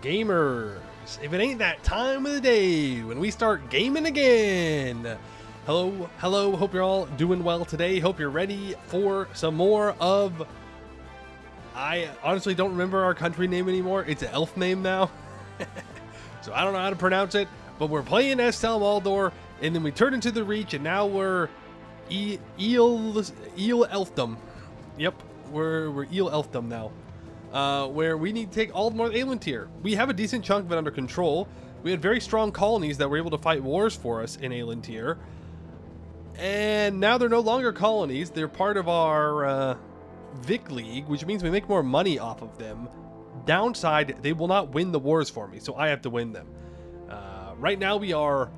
gamers? If it ain't that time of the day when we start gaming again. Hello, hope you're all doing well today. Hope you're ready for some more of... I honestly don't remember our country name anymore. It's an elf name now. So I don't know how to pronounce it, but we're playing as Telmaldor, and then we turn into the Reach, and now we're Eel Elfdom. Yep, we're Eel Elfdom now. Where we need to take all of North Aelintir. We have a decent chunk of it under control. We had very strong colonies that were able to fight wars for us in Aelintir. And now they're no longer colonies. They're part of our Vic League, which means we make more money off of them. Downside, they will not win the wars for me, so I have to win them. Right now we are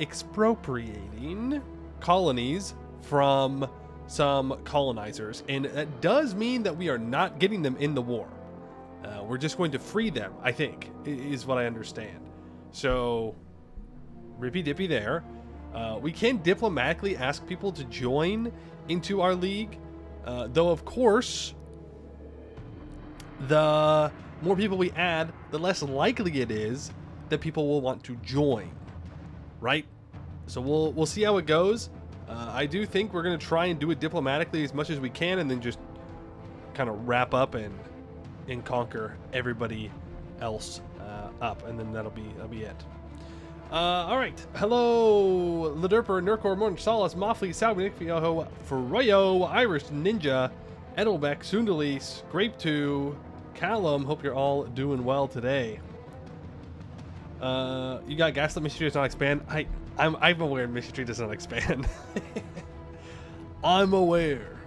expropriating colonies from some colonizers, and that does mean that we are not getting them in the war. We're just going to free them, I think, is what I understand. So, rippy dippy there. We can diplomatically ask people to join into our league, though of course, the more people we add, the less likely it is that people will want to join, right? So we'll see how it goes. I do think we're going to try and do it diplomatically as much as we can, and then just kind of wrap up and conquer everybody else up, and then that'll be it. All right. Hello, Ladurper, Nurkor, Morton, Solace, Moffley, Salvinic, Fioho, Froyo, Irish, Ninja, Edelbeck, Sundalis, Grape2, Callum. Hope you're all doing well today. You got Gaslit Mystery does not expand. I'm aware Mystery does not expand. I'm aware.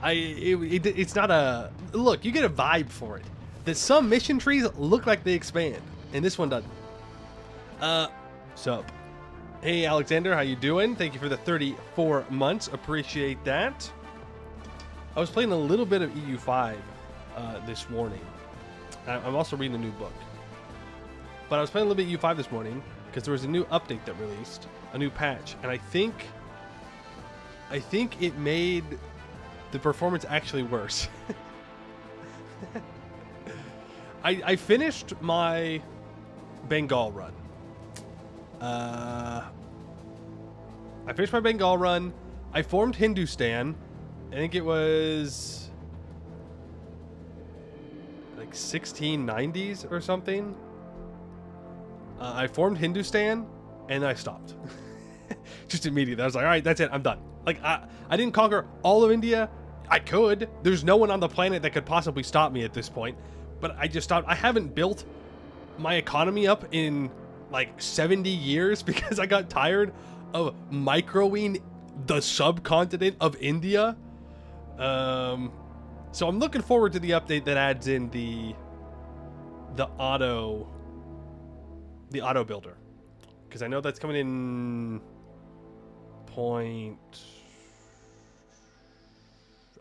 It's not a look. You get a vibe for it. That some mission trees look like they expand, and this one doesn't. Sup? Hey Alexander, how you doing? Thank you for the 34 months. Appreciate that. I was playing a little bit of EU5 this morning. I'm also reading a new book. But I was playing a little bit of EU5 this morning because there was a new update that released, a new patch, and I think it made the performance actually worse. I finished my Bengal run. I formed Hindustan. I think it was like 1690s or something. I formed Hindustan and I stopped. Just immediately. I was like, all right, that's it. I'm done. Like, I didn't conquer all of India. I could. There's no one on the planet that could possibly stop me at this point. But I just stopped. I haven't built my economy up in like 70 years because I got tired of microing the subcontinent of India. So I'm looking forward to the update that adds in the auto builder, because I know that's coming in point.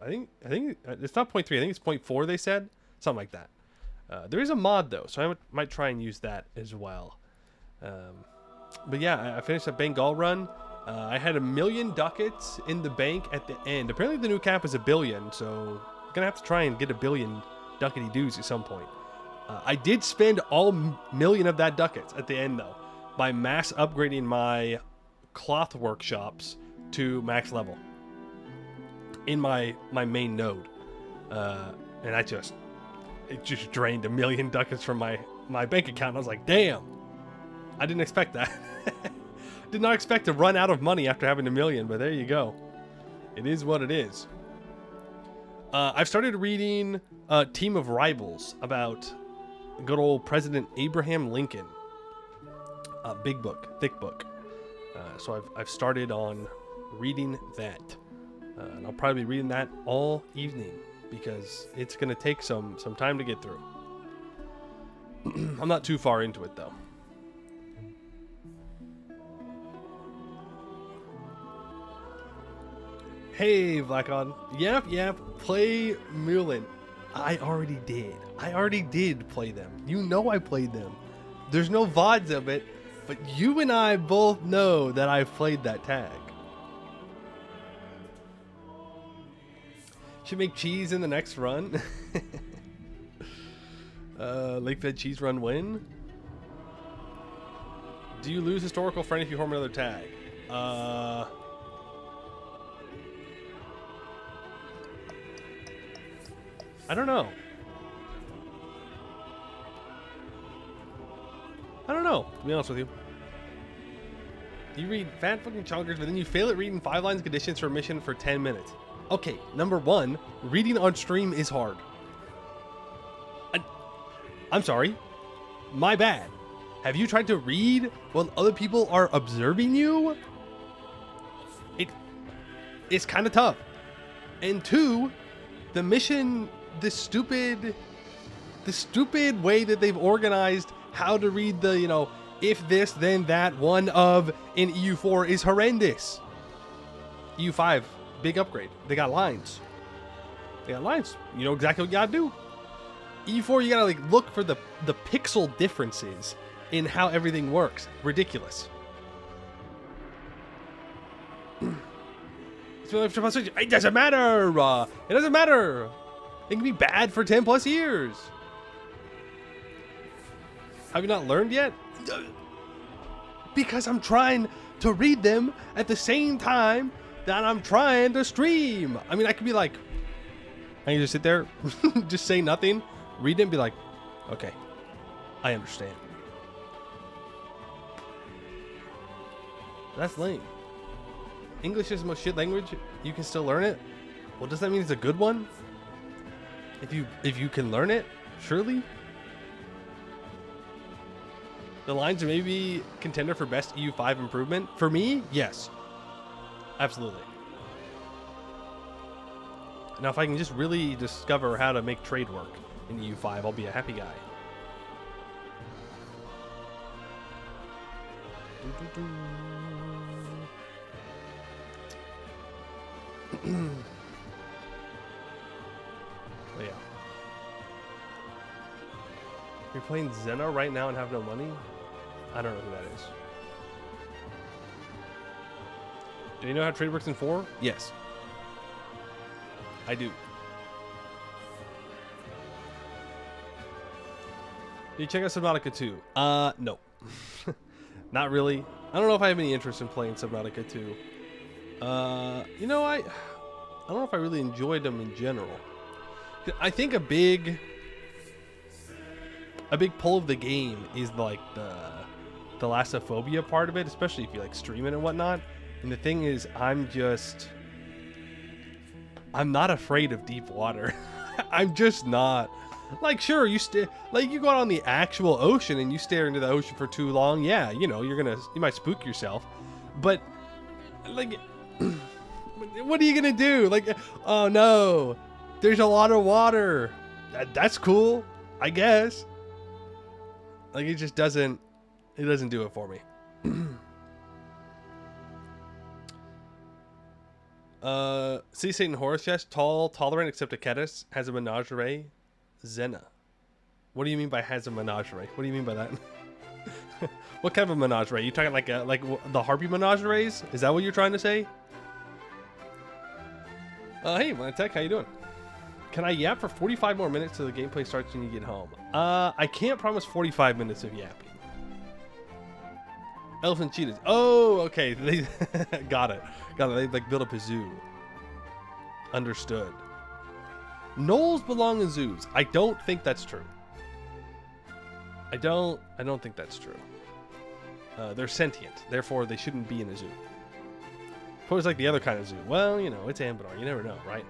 I think it's not 0.3. I think it's 0.4. They said something like that. There is a mod though, so I might try and use that as well. But yeah, I finished a Bengal run. I had 1 million ducats in the bank at the end. Apparently the new cap is 1 billion, so I'm gonna have to try and get 1 billion ducati dues at some point. I did spend all 1 million of that ducats at the end though, by mass upgrading my cloth workshops to max level in my main node, and it just drained 1 million ducats from my bank account. I was like, damn, I didn't expect that. Did not expect to run out of money after having 1 million, but there you go. It is what it is. I've started reading Team of Rivals about good old President Abraham Lincoln. Big book, thick book. So I've started on reading that. And I'll probably be reading that all evening because it's going to take some time to get through. I'm not too far into it though. Hey, Vlacon. Yep. Play Mulan. I already did play them. You know I played them. There's no VODs of it, but you and I both know that I've played that tag. Should make cheese in the next run. Lake Fed Cheese Run win. Do you lose historical friend if you form another tag? I don't know. I don't know, to be honest with you. You read fat fucking chunkers, but then you fail at reading 5 lines of conditions for a mission for 10 minutes. Okay, number one, reading on stream is hard. I'm sorry. My bad. Have you tried to read while other people are observing you? It's kind of tough. And two, the mission, the stupid way that they've organized how to read the, you know, if this, then that, one of in EU4 is horrendous. EU5, big upgrade. They got lines. You know exactly what you gotta do. EU4, you gotta like look for the pixel differences in how everything works. Ridiculous. It doesn't matter. It doesn't matter. It can be bad for 10 plus years. Have you not learned yet? Because I'm trying to read them at the same time that I'm trying to stream. I mean, I could be like, I can just sit there, just say nothing, read it and be like, okay, I understand. That's lame. English is the most shit language. You can still learn it. Well, does that mean it's a good one? If you can learn it, surely. The lines are maybe contender for best EU5 improvement. For me, yes. Absolutely. Now, if I can just really discover how to make trade work in EU5, I'll be a happy guy. Oh, yeah. You're playing Zena right now and have no money? I don't know who that is. Do you know how trade works in 4? Yes. I do. Did you check out Subnautica 2? No. Not really. I don't know if I have any interest in playing Subnautica 2. You know, I don't know if I really enjoyed them in general. I think a big pull of the game is like the thalassophobia part of it, especially if you like stream it and whatnot. And the thing is, I'm not afraid of deep water. I'm just not. Like, sure, you go out on the actual ocean and you stare into the ocean for too long. Yeah, you know, you might spook yourself. But like, what are you gonna do? Like, oh no, there's a lot of water. That's cool, I guess. Like, it just doesn't do it for me. Sea Satan Horus Chest, tall, tolerant except Aketis, has a menagerie. Zena. What do you mean by has a menagerie? What do you mean by that? What kind of a menagerie? You talking like the harpy menageries? Is that what you're trying to say? Hey, Tech, how you doing? Can I yap for 45 more minutes till the gameplay starts when you get home? I can't promise 45 minutes of yapping. Elephant cheetahs. Oh, okay. They got it. They like built up a zoo. Understood. Gnolls belong in zoos. I don't think that's true. I don't think that's true. They're sentient, therefore they shouldn't be in a zoo. If it was like the other kind of zoo, well, you know, it's Ambador. You never know, right?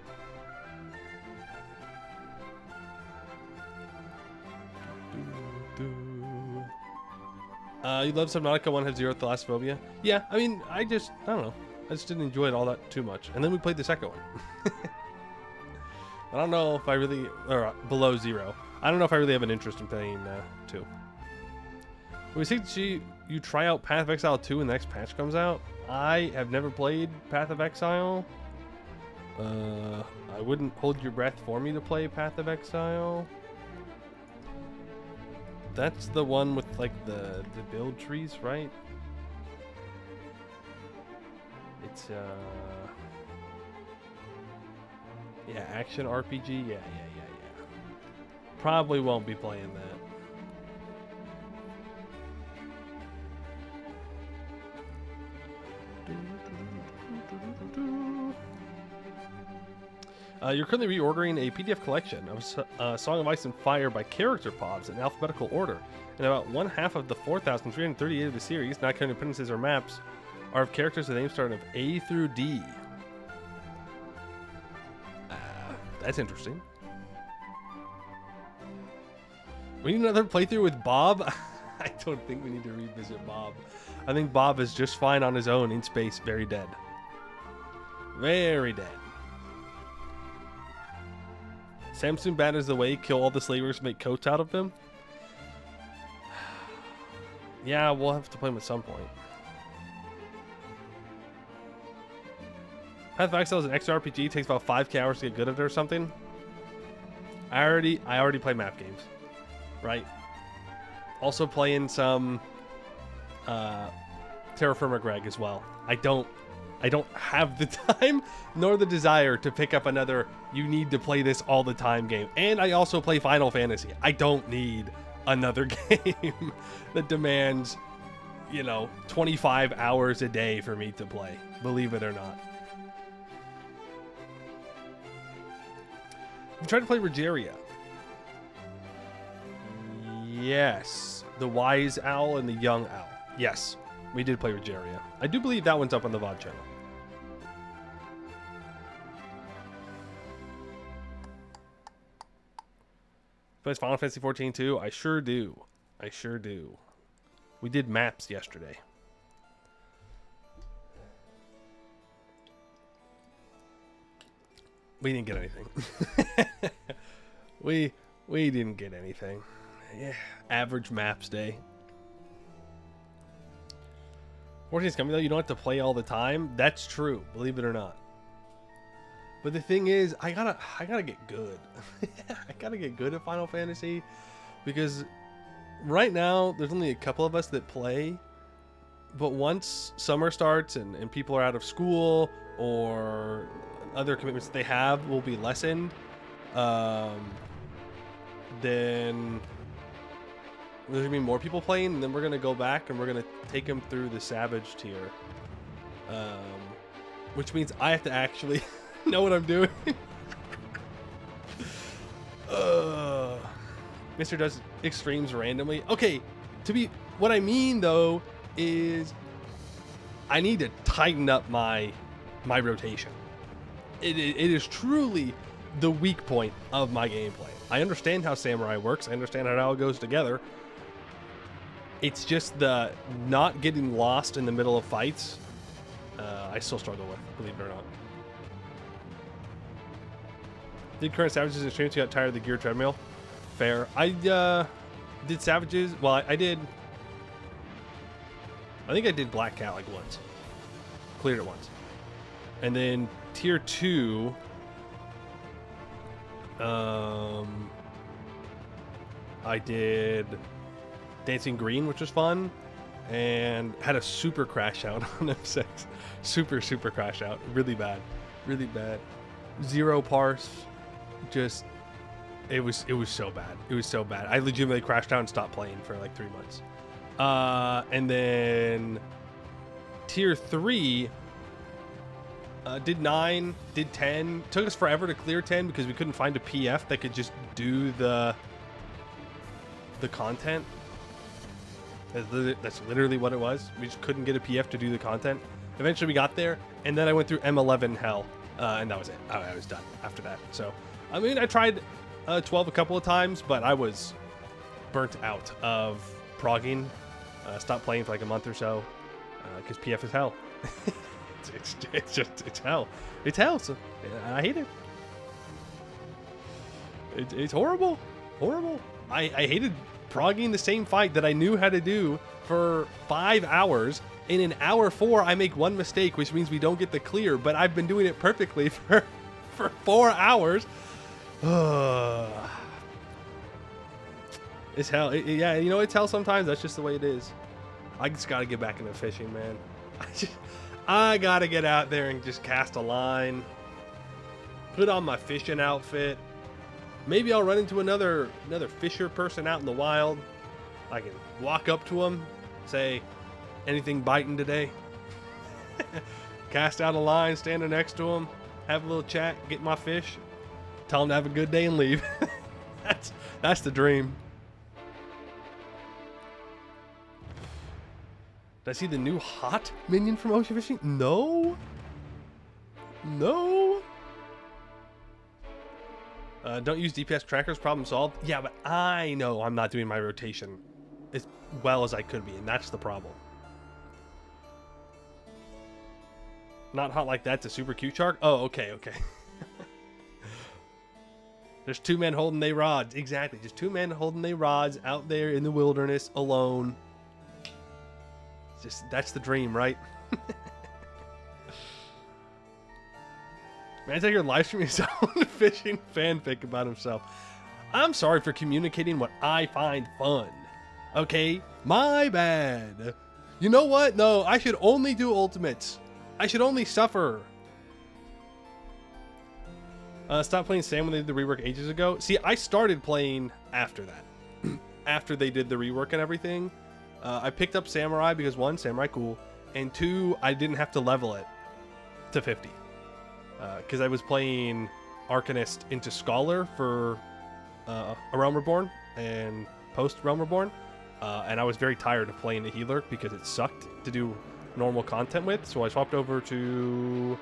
You love Subnautica 1 had 0 thalassophobia? Yeah, I mean, I don't know. I just didn't enjoy it all that too much. And then we played the second one. I don't know if I really, or below 0. I don't know if I really have an interest in playing 2. We think you try out Path of Exile 2 when the next patch comes out. I have never played Path of Exile. I wouldn't hold your breath for me to play Path of Exile. That's the one with like the build trees, right? It's yeah, action RPG. Yeah. Probably won't be playing that. You're currently reordering a PDF collection of Song of Ice and Fire by character pods in alphabetical order, and about one half of the 4,338 of the series, not counting appendices or maps, are of characters with names starting with A through D. That's interesting. We need another playthrough with Bob? I don't think we need to revisit Bob. I think Bob is just fine on his own in space, very dead. Very dead. Samson batters the way, kill all the slavers, make coats out of them? Yeah, we'll have to play him at some point. Path of Exile is an XRPG, takes about 5 hours to get good at it or something. I already play map games, right? Also playing some Terra Firma Greg as well. I don't have the time nor the desire to pick up another you need to play this all the time game. And I also play Final Fantasy. I don't need another game that demands, 25 hours a day for me to play, believe it or not. I'm trying to play Rogeria. Yes. The Wise Owl and the Young Owl. Yes. We did play Rogeria. I do believe that one's up on the VOD channel. Plays Final Fantasy 14 too? I sure do. I sure do. We did maps yesterday. We didn't get anything. we didn't get anything. Yeah, average maps day. 14's coming though. You don't have to play all the time. That's true, believe it or not. But the thing is, I gotta get good. I gotta get good at Final Fantasy, because right now there's only a couple of us that play. But once summer starts and people are out of school or other commitments that they have will be lessened, then there's gonna be more people playing, and then we're gonna go back and we're gonna take them through the Savage tier, which means I have to actually know what I'm doing. Mr. does extremes randomly. Okay, what I mean though is I need to tighten up my rotation. It is truly the weak point of my gameplay. I understand how Samurai works. I understand how it all goes together. It's just the not getting lost in the middle of fights. I still struggle with, believe it or not. Did current Savages in streams? You got tired of the gear treadmill? Fair. I did Savages. Well, I did. I think I did Black Cat like once. Cleared it once. And then tier 2. I did Dancing Green, which was fun, and had a super crash out on M6. Super crash out. Really bad. 0 parse. Just it was so bad. It was so bad. I legitimately crashed out and stopped playing for like 3 months. And then tier 3, did 9, did 10. Took us forever to clear 10 because we couldn't find a PF that could just do the content. That's literally what it was. We just couldn't get a PF to do the content. Eventually we got there, and then I went through M11 hell, and that was it. I was done after that. So, I mean, I tried 12 a couple of times, but I was burnt out of progging. Stopped playing for like a month or so because PF is hell. It's hell. It's hell. So I hate it. It's horrible. I hated progging the same fight that I knew how to do for 5 hours. In an hour 4, I make one mistake, which means we don't get the clear. But I've been doing it perfectly for 4 hours. It's hell. Yeah, it's hell sometimes. That's just the way it is. I just got to get back into fishing, man. I got to get out there and just cast a line. Put on my fishing outfit. Maybe I'll run into another fisher person out in the wild. I can walk up to him, say, anything biting today? Cast out a line, standing next to him, have a little chat, get my fish, tell him to have a good day and leave. That's the dream. Did I see the new hot minion from Ocean Fishing? No. No. Don't use DPS trackers, problem solved. Yeah, but I know I'm not doing my rotation as well as I could be, and that's the problem. Not hot like that to super cute shark? Oh, okay. There's two men holding their rods. Exactly. Just two men holding their rods out there in the wilderness alone. That's the dream, right? Man's out here live streaming his own fishing fanfic about himself. I'm sorry for communicating what I find fun. Okay? My bad. You know what? No, I should only do ultimates. I should only suffer. Stop playing Sam when they did the rework ages ago. See, I started playing after that. After they did the rework and everything. I picked up Samurai because one, Samurai cool. And two, I didn't have to level it to 50. Because I was playing Arcanist into Scholar for A Realm Reborn and post Realm Reborn. And I was very tired of playing the healer because it sucked to do normal content with. So I swapped over to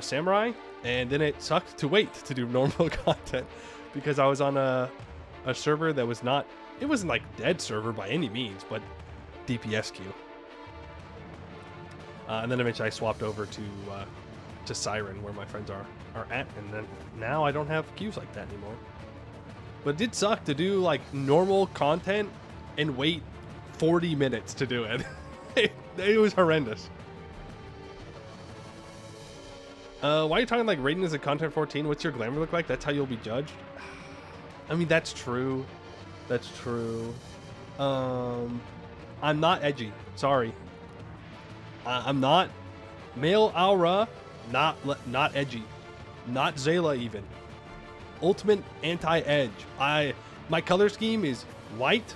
Samurai. And then it sucked to wait to do normal content because I was on a server that was not... It wasn't like dead server by any means, but DPS queue. And then eventually I swapped over to Siren, where my friends are at, and then now I don't have queues like that anymore. But it did suck to do like normal content and wait 40 minutes to do it. It was horrendous. Why are you talking like rating as a content 14? What's your glamour look like? That's how you'll be judged. I mean, that's true. That's true. I'm not edgy. Sorry. I'm not. Male aura, not edgy. Not Zayla even. Ultimate anti-edge. My color scheme is white,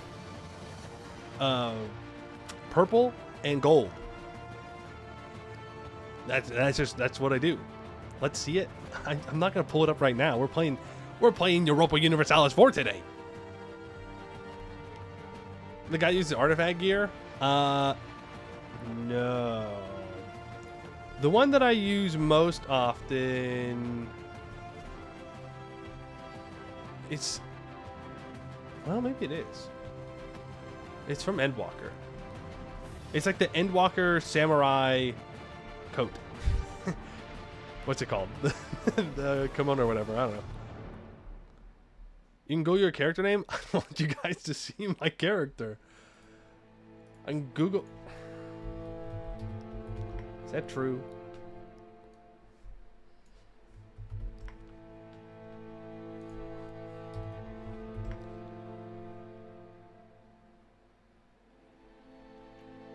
purple, and gold. That's what I do. Let's see it. I'm not gonna pull it up right now. We're playing Europa Universalis 4 today. The guy uses artifact gear? No. The one that I use most often... It's... Well, maybe it is. It's from Endwalker. It's like the Endwalker Samurai coat. What's it called? The kimono or whatever. I don't know. You can Google your character name? I want you guys to see my character. I can Google... Is that true?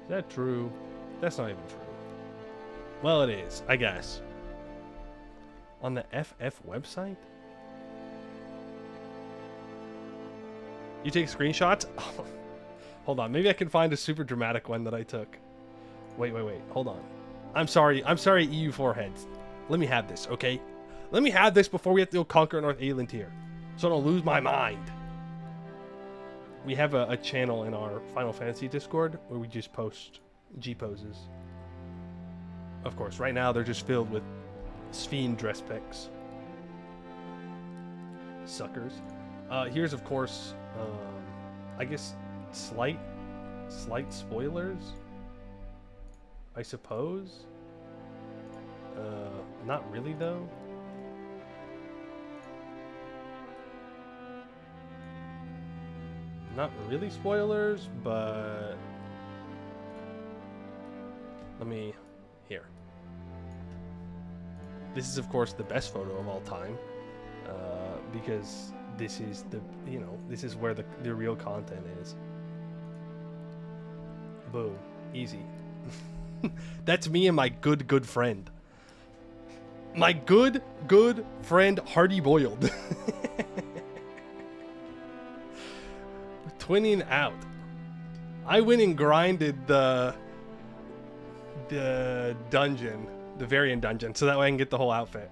Is that true? That's not even true. Well, it is, I guess. On the FF website? You take screenshots? Oh, hold on, maybe I can find a super dramatic one that I took. Wait, hold on. I'm sorry, EU4 heads. Let me have this, okay? Let me have this before we have to go conquer North Alien tier, so I don't lose my mind. We have a channel in our Final Fantasy Discord where we just post G-poses. Of course, right now they're just filled with Sphene dress pics. Suckers. Here's, of course, I guess slight spoilers, I suppose. Not really, though. Not really spoilers, but let me... Here. This is, of course, the best photo of all time, because this is the, this is where the real content is. Boom. Easy. That's me and my good friend. My good friend, Hardy Boiled. twinning out. I went and grinded the dungeon, the variant dungeon, so that way I can get the whole outfit.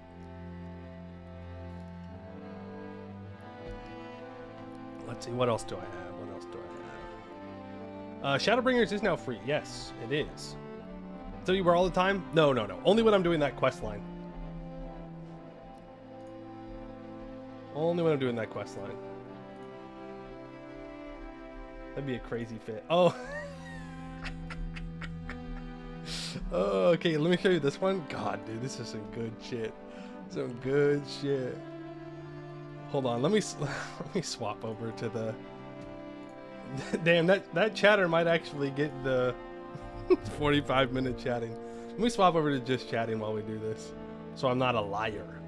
Let's see, what else do I have? What else do I have? Shadowbringers is now free. Yes, it is. So you were all the time? No. Only when I'm doing that quest line. Only when I'm doing that quest line. That'd be a crazy fit. Oh. Oh, okay, let me show you this one. God, dude, this is some good shit. Some good shit. Hold on, let me swap over to the... Damn, that chatter might actually get the 45-minute chatting. Let me swap over to just chatting while we do this, so I'm not a liar.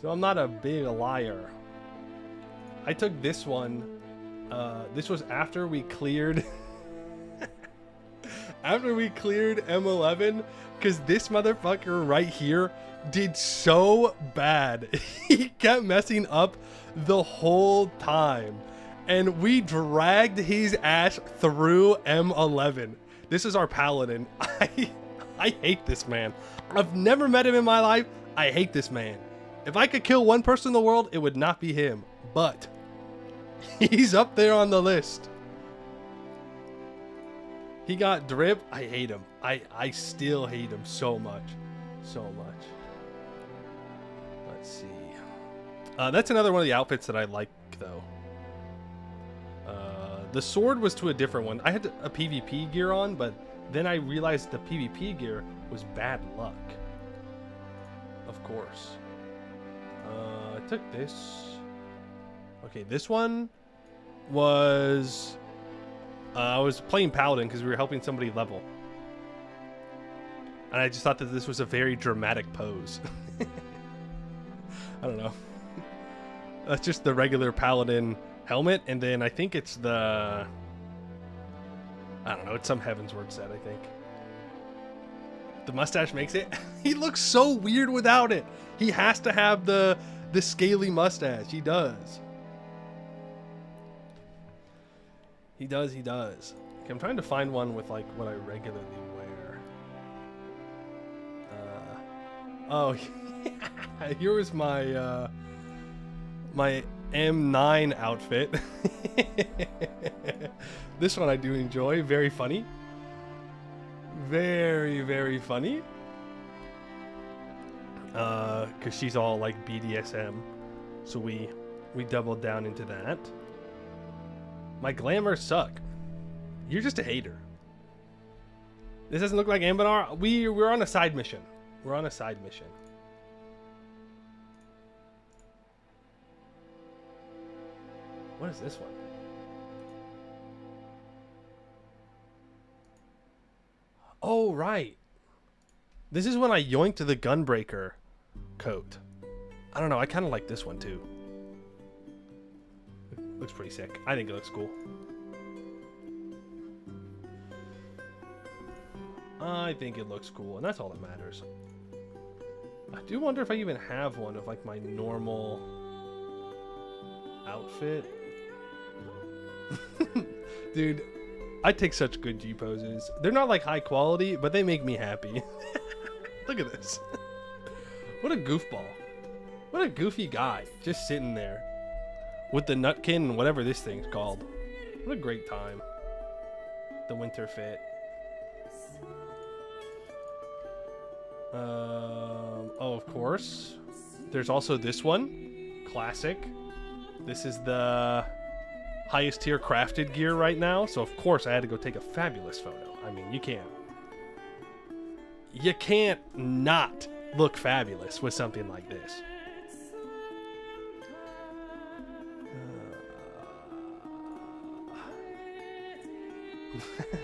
So I'm not a big liar. I took this one. This was after we cleared... after we cleared M11, because this motherfucker right here did so bad. He kept messing up the whole time. And we dragged his ass through M11. This is our paladin. I hate this man. I've never met him in my life. I hate this man. If I could kill one person in the world, it would not be him. But he's up there on the list. He got drip. I hate him. I still hate him so much. So much. Let's see. That's another one of the outfits that I like, though. The sword was to a different one. I had a PvP gear on, but then I realized the PvP gear was bad luck. Of course. I took this. Okay, this one was... I was playing Paladin because we were helping somebody level. And I just thought that this was a very dramatic pose. I don't know. That's just the regular Paladin helmet, and then I think it's the... I don't know, it's some Heavensward set, I think. The mustache makes it. He looks so weird without it. He has to have the scaly mustache. He does. He does. Okay, I'm trying to find one with like what I regularly wear. Oh, yeah. Here was my my M9 outfit. This one I do enjoy. Very funny. Very, very funny. Cause she's all like BDSM, so we doubled down into that. My glamour suck. You're just a hater. This doesn't look like Ambanar. We're on a side mission. We're on a side mission. What is this one? Oh, right. This is when I yoinked the Gunbreaker coat. I don't know. I kind of like this one too. Looks pretty sick. I think it looks cool. I think it looks cool, and that's all that matters. I do wonder if I even have one of like my normal outfit. Dude, I take such good G poses. They're not like high quality, but they make me happy. Look at this. What a goofball. What a goofy guy, just sitting there with the Nutkin and whatever this thing's called. What a great time. The winter fit. Oh, of course. There's also this one. Classic. This is the highest tier crafted gear right now, so of course I had to go take a fabulous photo. I mean, you can't not look fabulous with something like this.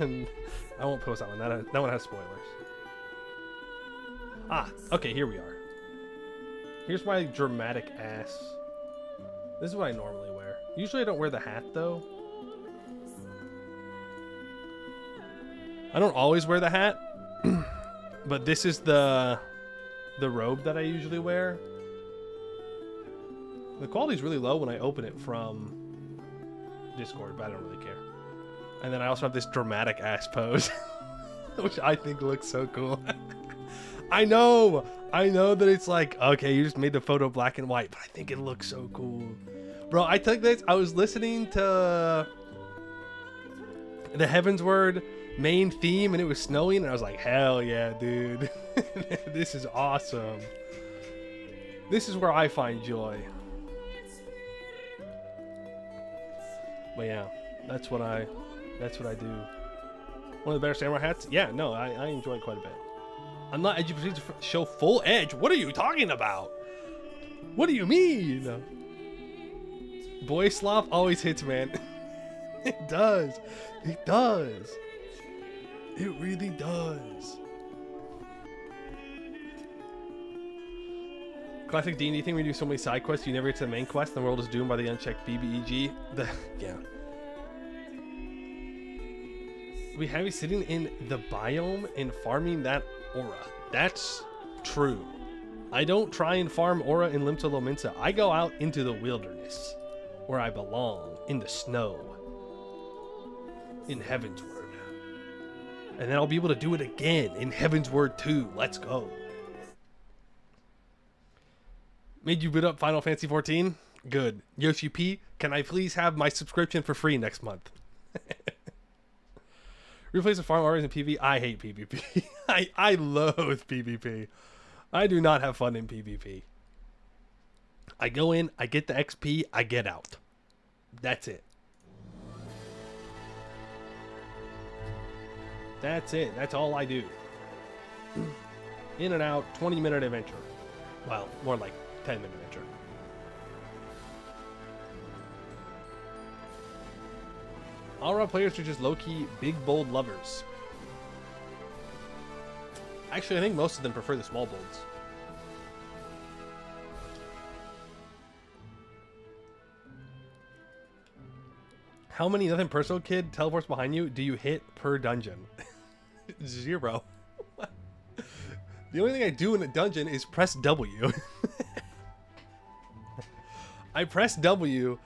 I won't post that one. That one has spoilers. Ah, okay, here we are. Here's my dramatic ass. This is what I normally wear. Usually I don't wear the hat, though. I don't always wear the hat, but this is the robe that I usually wear. The quality's really low when I open it from Discord, but I don't really care. And then I also have this dramatic ass pose, which I think looks so cool. I know that it's like, okay, you just made the photo black and white, but I think it looks so cool. Bro, I took this, I was listening to the Heavensward main theme and it was snowing and I was like, hell yeah, dude. This is awesome. This is where I find joy. But yeah, that's what I do. One of the better samurai hats? Yeah, no, I enjoy it quite a bit. I'm not edgy to show full edge. What are you talking about? What do you mean? Boy sloth always hits, man. It does. It does. It really does. Classic D&D thing, we do so many side quests, you never get to the main quest, the world is doomed by the unchecked BBEG. Yeah. We have you sitting in the biome and farming that aura. That's true. I don't try and farm aura in Limsa Lominsa. I go out into the wilderness, where I belong, in the snow, in Heavensward. And then I'll be able to do it again in Heavensward 2. Let's go. Made you boot up Final Fantasy 14? Good. Yoshi P, can I please have my subscription for free next month? Replace the farm areas in PvP. I hate PvP. I loathe PvP. I do not have fun in PvP. I go in, I get the XP, I get out. That's it. That's it. That's all I do. In and out, 20-minute adventure. Well, more like 10-minute adventure. All around players are just low-key, big, bold lovers. Actually, I think most of them prefer the small bolds. How many Nothing Personal Kid teleports behind you do you hit per dungeon? 0. The only thing I do in a dungeon is press W. I press W,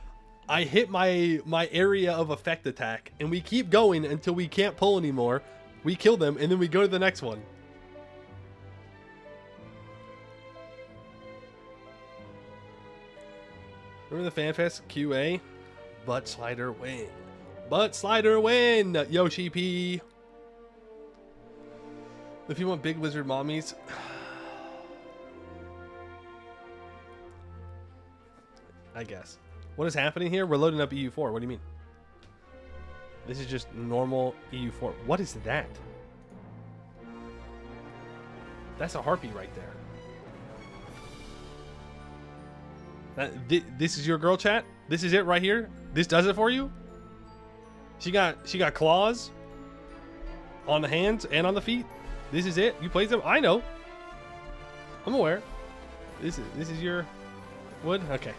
I hit my area of effect attack, and we keep going until we can't pull anymore. We kill them, and then we go to the next one. Remember the FanFest QA? Butt slider win. Butt slider win, Yoshi P. If you want big lizard mommies, I guess. What is happening here? We're loading up EU4. What do you mean? This is just normal EU4. What is that? That's a harpy right there. This is your girl chat? This is it right here? This does it for you? She got claws on the hands and on the feet. This is it? You played them? I know. I'm aware. This is your wood? Okay.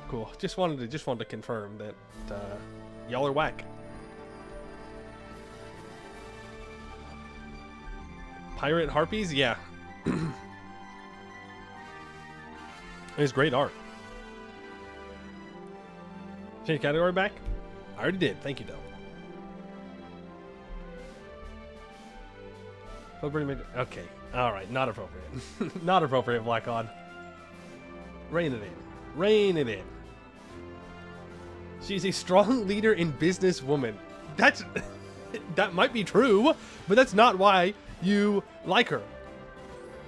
Cool. Just wanted to confirm that y'all are whack. Pirate harpies? Yeah. It's great art. Change category back? I already did. Thank you, though. Okay. All right. Not appropriate. Not appropriate, Black Odd. Rein it in. Rein it in. She's a strong leader and businesswoman. That might be true, but that's not why you like her.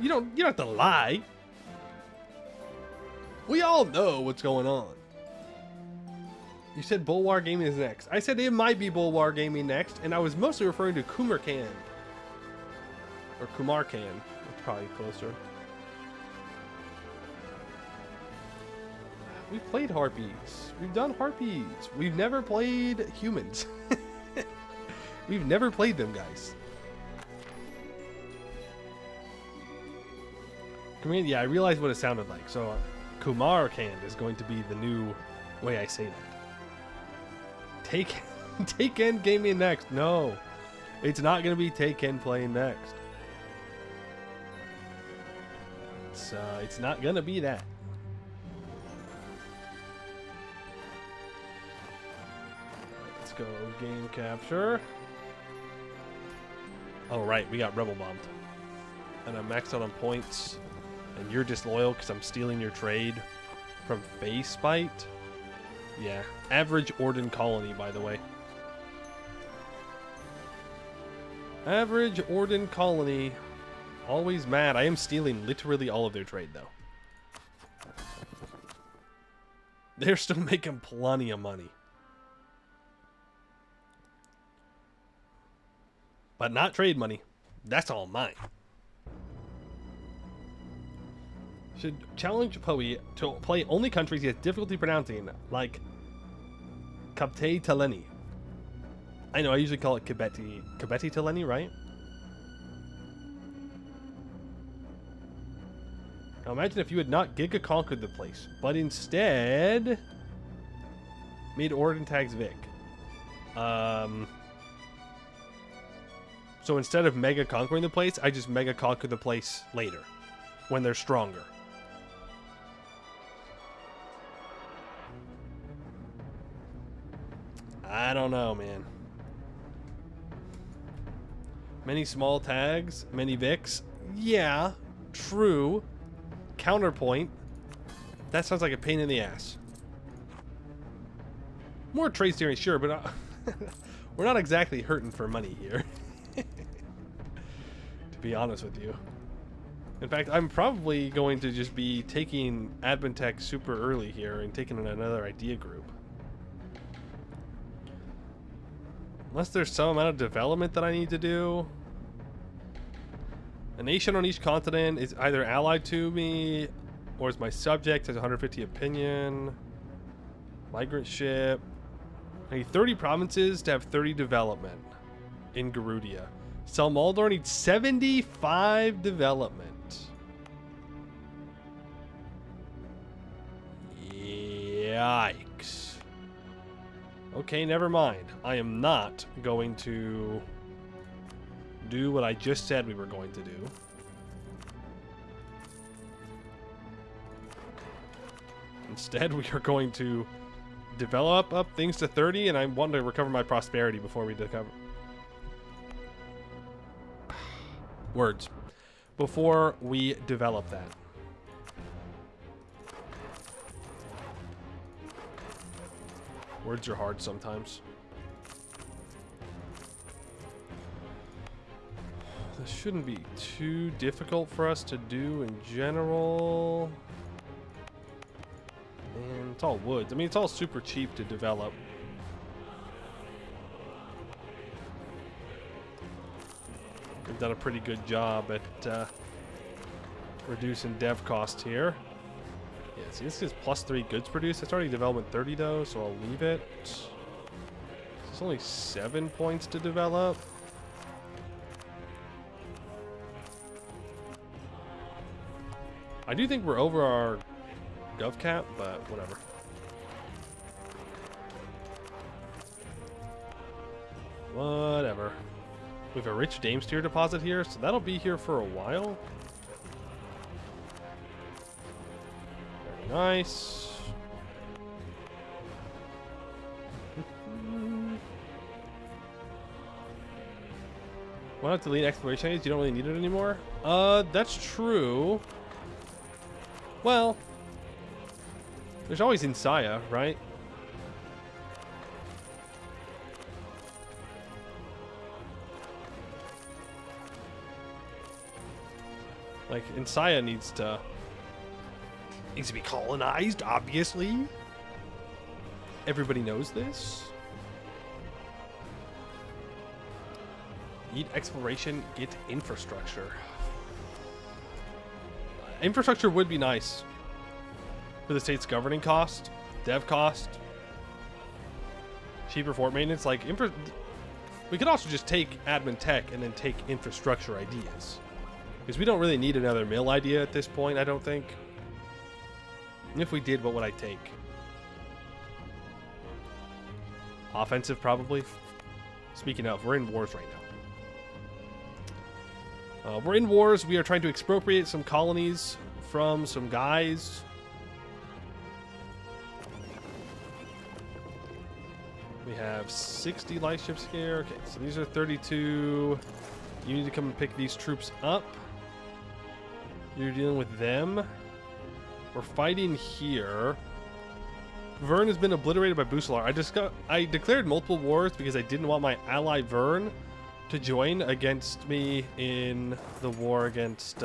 You don't have to lie. We all know what's going on. You said Bulwar Gaming is next. I said it might be Bulwar Gaming next, and I was mostly referring to Kumarkand. Or Kumarkand. It's probably closer. We've played harpies. We've done harpies. We've never played humans. We've never played them, guys. Command, yeah, I realized what it sounded like. So, Kumarkand is going to be the new way I say that. Taken Gaming next. No, it's not going to be Taken playing next. It's not going to be that. Let's go game capture. Oh, right. We got rebel bombed. And I'm maxed out on points. And you're disloyal because I'm stealing your trade from Face Bite. Yeah. Average Orden colony, by the way. Average Orden colony. Always mad. I am stealing literally all of their trade, though. They're still making plenty of money. But not trade money. That's all mine. Should challenge Poe to play only countries he has difficulty pronouncing, like Kabte Taleni. I know, I usually call it Kabeti Taleni, right? Now imagine if you had not Giga conquered the place, but instead made Orden tags Vic. So instead of mega conquering the place, I just mega conquer the place later, when they're stronger. I don't know, man. Many small tags, many Vics. Yeah, true. Counterpoint. That sounds like a pain in the ass. More trade steering, sure, but we're not exactly hurting for money here. To be honest with you. In fact, I'm probably going to just be taking Advent Tech super early here and taking another idea group. Unless there's some amount of development that I need to do. A nation on each continent is either allied to me or is my subject, has 150 opinion. Migrant ship. I need 30 provinces to have 30 development in Garudia. Salmaldor needs 75 development. Yikes. Okay, never mind. I am not going to do what I just said we were going to do. Instead, we are going to develop up things to 30, and I want to recover my prosperity before we recover. Words. Before we develop that. Words are hard sometimes. This shouldn't be too difficult for us to do in general. And it's all woods. I mean, it's all super cheap to develop. We've done a pretty good job at reducing dev costs here. Yeah, see, this is +3 goods produced. It's already development 30 though, so I'll leave it. It's only 7 points to develop. I do think we're over our gov cap, but whatever. Whatever. We have a rich Damestier deposit here, so that'll be here for a while. Very nice. Why not delete exploration aids? You don't really need it anymore? That's true. Well, there's always Insaya, right? Like, Insaya needs to be colonized, obviously. Everybody knows this. Eat exploration, get infrastructure. Infrastructure would be nice for the state's governing cost, dev cost, cheaper fort maintenance. Like, we could also just take admin tech and then take infrastructure ideas. Because we don't really need another mill idea at this point, I don't think. And if we did, what would I take? Offensive, probably. Speaking of, we're in wars right now. We're in wars. We are trying to expropriate some colonies from some guys. We have 60 light ships here. Okay, so these are 32. You need to come and pick these troops up. You're dealing with them. We're fighting here. Vern has been obliterated by Bucelar. I declared multiple wars because I didn't want my ally Vern to join against me in the war against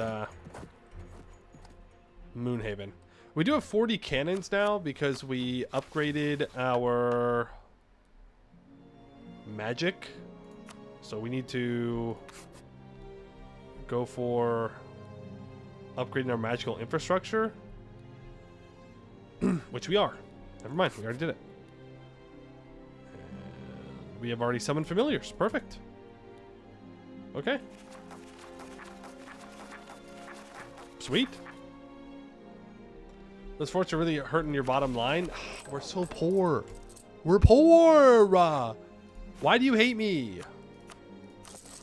Moonhaven. We do have 40 cannons now because we upgraded our magic. So we need to go for upgrading our magical infrastructure. Which we are. Never mind, we already did it. And we have already summoned familiars. Perfect. Okay. Sweet. Those forts are really hurting your bottom line. We're so poor. We're poor. Why do you hate me?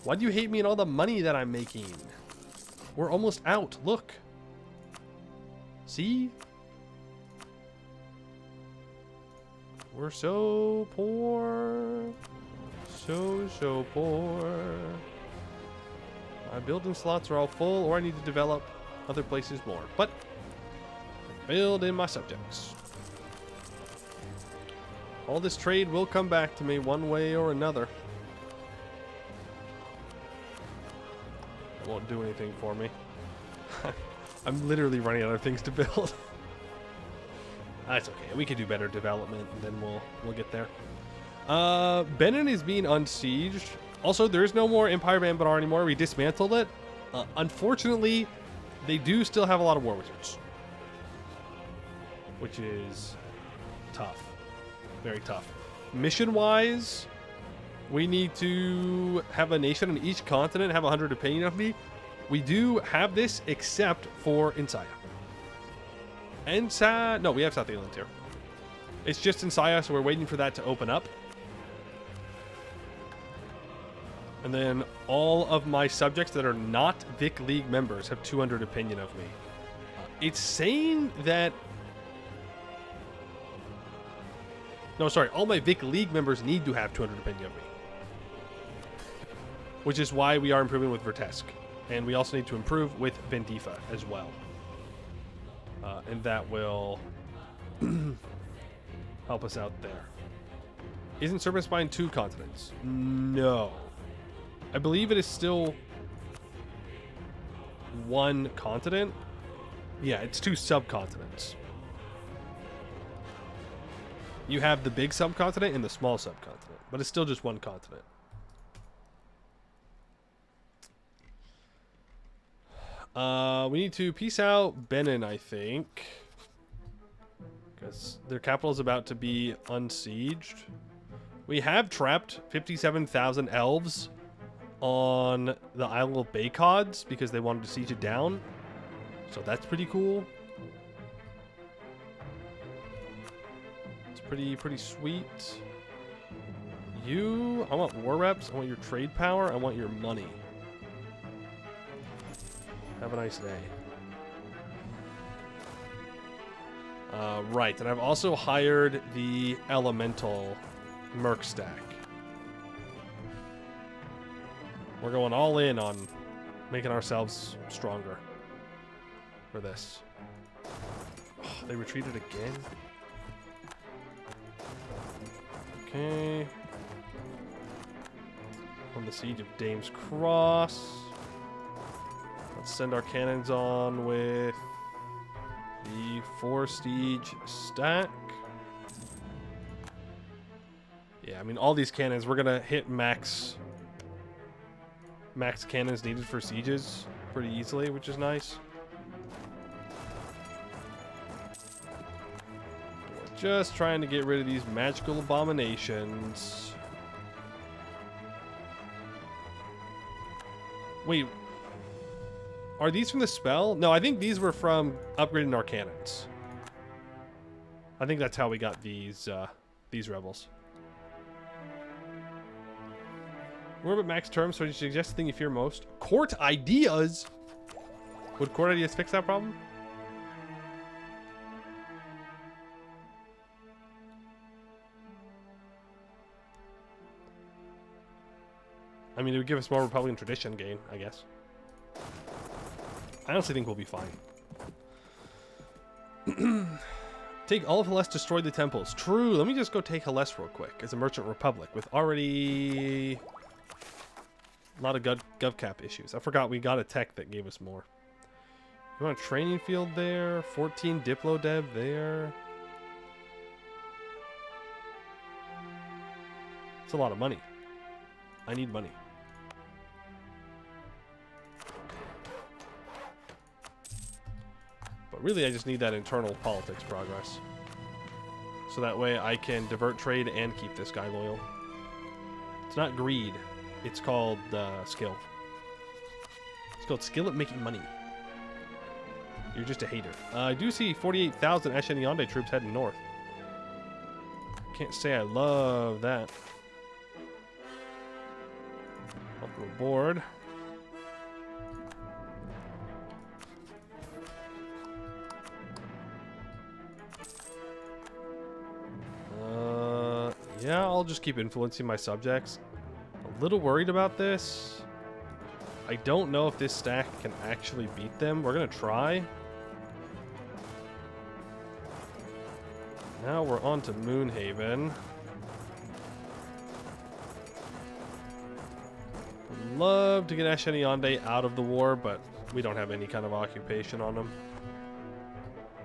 Why do you hate me and all the money that I'm making? We're almost out. Look. See? We're so poor. So poor. My building slots are all full, or I need to develop other places more. But build in my subjects. All this trade will come back to me one way or another. It won't do anything for me. I'm literally running out of things to build. That's okay. We can do better development, and then we'll get there. Benin is being unsieged. Also, there is no more Empire of Anbar anymore. We dismantled it. Unfortunately, they do still have a lot of war wizards, which is tough. Very tough. Mission-wise, we need to have a nation on each continent have 100 opinion of me. We do have this, except for Insaya. No, we have South England here. It's just Insaya, so we're waiting for that to open up. And then all of my subjects that are not Vic League members have 200 opinion of me. It's saying that... No, sorry. All my Vic League members need to have 200 opinion of me. Which is why we are improving with Vertesk. And we also need to improve with Vendifa as well. And that will help us out there. Isn't Serpent Spine 2 continents? No. I believe it is still one continent. Yeah, it's 2 subcontinents. You have the big subcontinent and the small subcontinent, but it's still just one continent. We need to peace out Benin, I think, because their capital is about to be unsieged. We have trapped 57,000 elves on the Isle of Baycods because they wanted to siege it down. So that's pretty cool. It's pretty sweet. I want war reps. I want your trade power. I want your money. Have a nice day. Right, and I've also hired the Elemental Merc stack. We're going all in on making ourselves stronger for this. Oh, they retreated again? Okay. On the siege of Dame's Cross. Let's send our cannons on with the 4 siege stack. Yeah, I mean, all these cannons, we're gonna hit max cannons needed for sieges pretty easily, which is nice. We're just trying to get rid of these magical abominations. Wait, are these from the spell? No, I think these were from upgrading our cannons. I think that's how we got these rebels. We're at max terms, so you suggest the thing you fear most. Court ideas? Would court ideas fix that problem? I mean, it would give us more Republican tradition gain, I guess. I honestly think we'll be fine. Take all of Hellas, destroy the temples. True. Let me just go take Hellas real quick as a merchant republic with already a lot of GovCap issues. I forgot we got a tech that gave us more. You want a training field there? 14 Diplo Dev there. It's a lot of money. I need money. But really, I just need that internal politics progress. So that way I can divert trade and keep this guy loyal. It's not greed. It's called skill. It's called skill at making money. You're just a hater. I do see 48,000 Asheniande troops heading north. Can't say I love that. Welcome aboard. Yeah, I'll just keep influencing my subjects. A little worried about this. I don't know if this stack can actually beat them. We're gonna try. Now we're on to Moonhaven. Would love to get Asheniande out of the war, but we don't have any kind of occupation on them.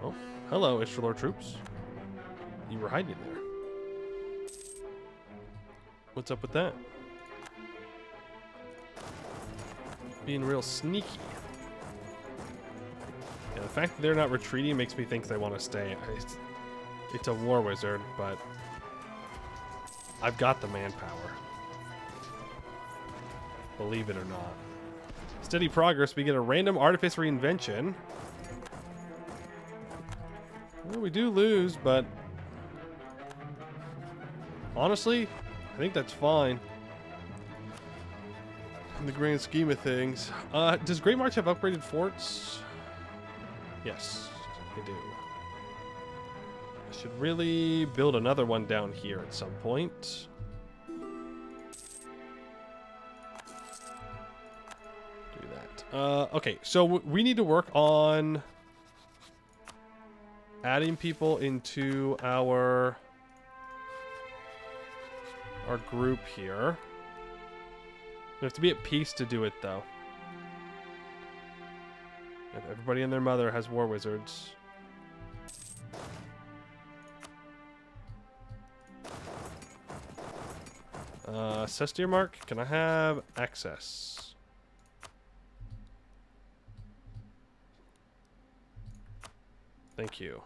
Oh, hello, Istralor troops. You were hiding there. What's up with that? Being real sneaky. Yeah, the fact that they're not retreating makes me think they want to stay. It's a war wizard, but I've got the manpower. Believe it or not. Steady progress. We get a random artifice reinvention. Well, we do lose, but honestly, I think that's fine. In the grand scheme of things. Does Great March have upgraded forts? Yes, they do. I should really build another one down here at some point. Do that. Okay, so we need to work on adding people into our group here. We have to be at peace to do it, though. If everybody and their mother has war wizards. Sestier Mark, can I have access? Thank you.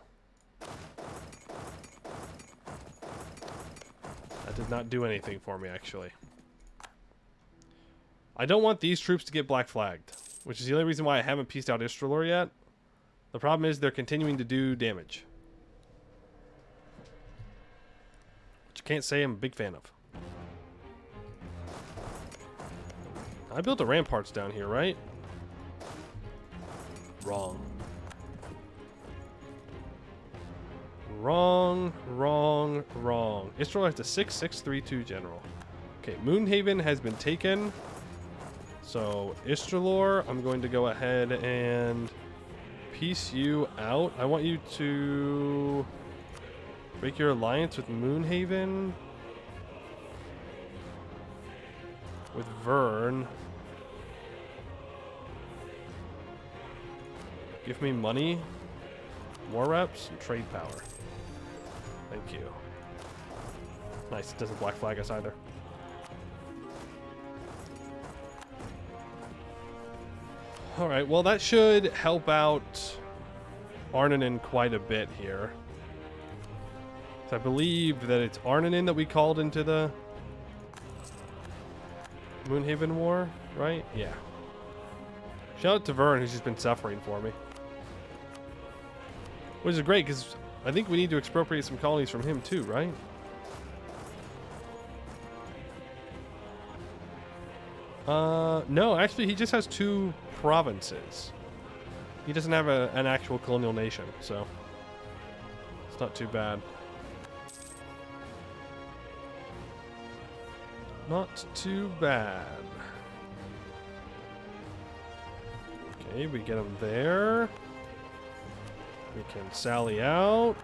That did not do anything for me, actually. I don't want these troops to get black flagged, which is the only reason why I haven't pieced out Istralor yet. The problem is they're continuing to do damage, which I can't say I'm a big fan of. I built the ramparts down here, right? Wrong. Wrong, wrong, wrong. Istralor has a 6-6-3-2 general. Okay, Moonhaven has been taken. So, Istralor, I'm going to go ahead and piece you out. I want you to break your alliance with Moonhaven. With Vern. Give me money, war reps, and trade power. Thank you. Nice, it doesn't black flag us either. Alright, well that should help out Arnonin quite a bit here. So I believe that it's Arnonin that we called into the Moonhaven War, right? Yeah. Shout out to Vern, who's just been suffering for me. Which is great, because I think we need to expropriate some colonies from him too, right? No, actually he just has 2 provinces. He doesn't have an actual colonial nation, so it's not too bad. Not too bad. Okay, we get him there. We can sally out.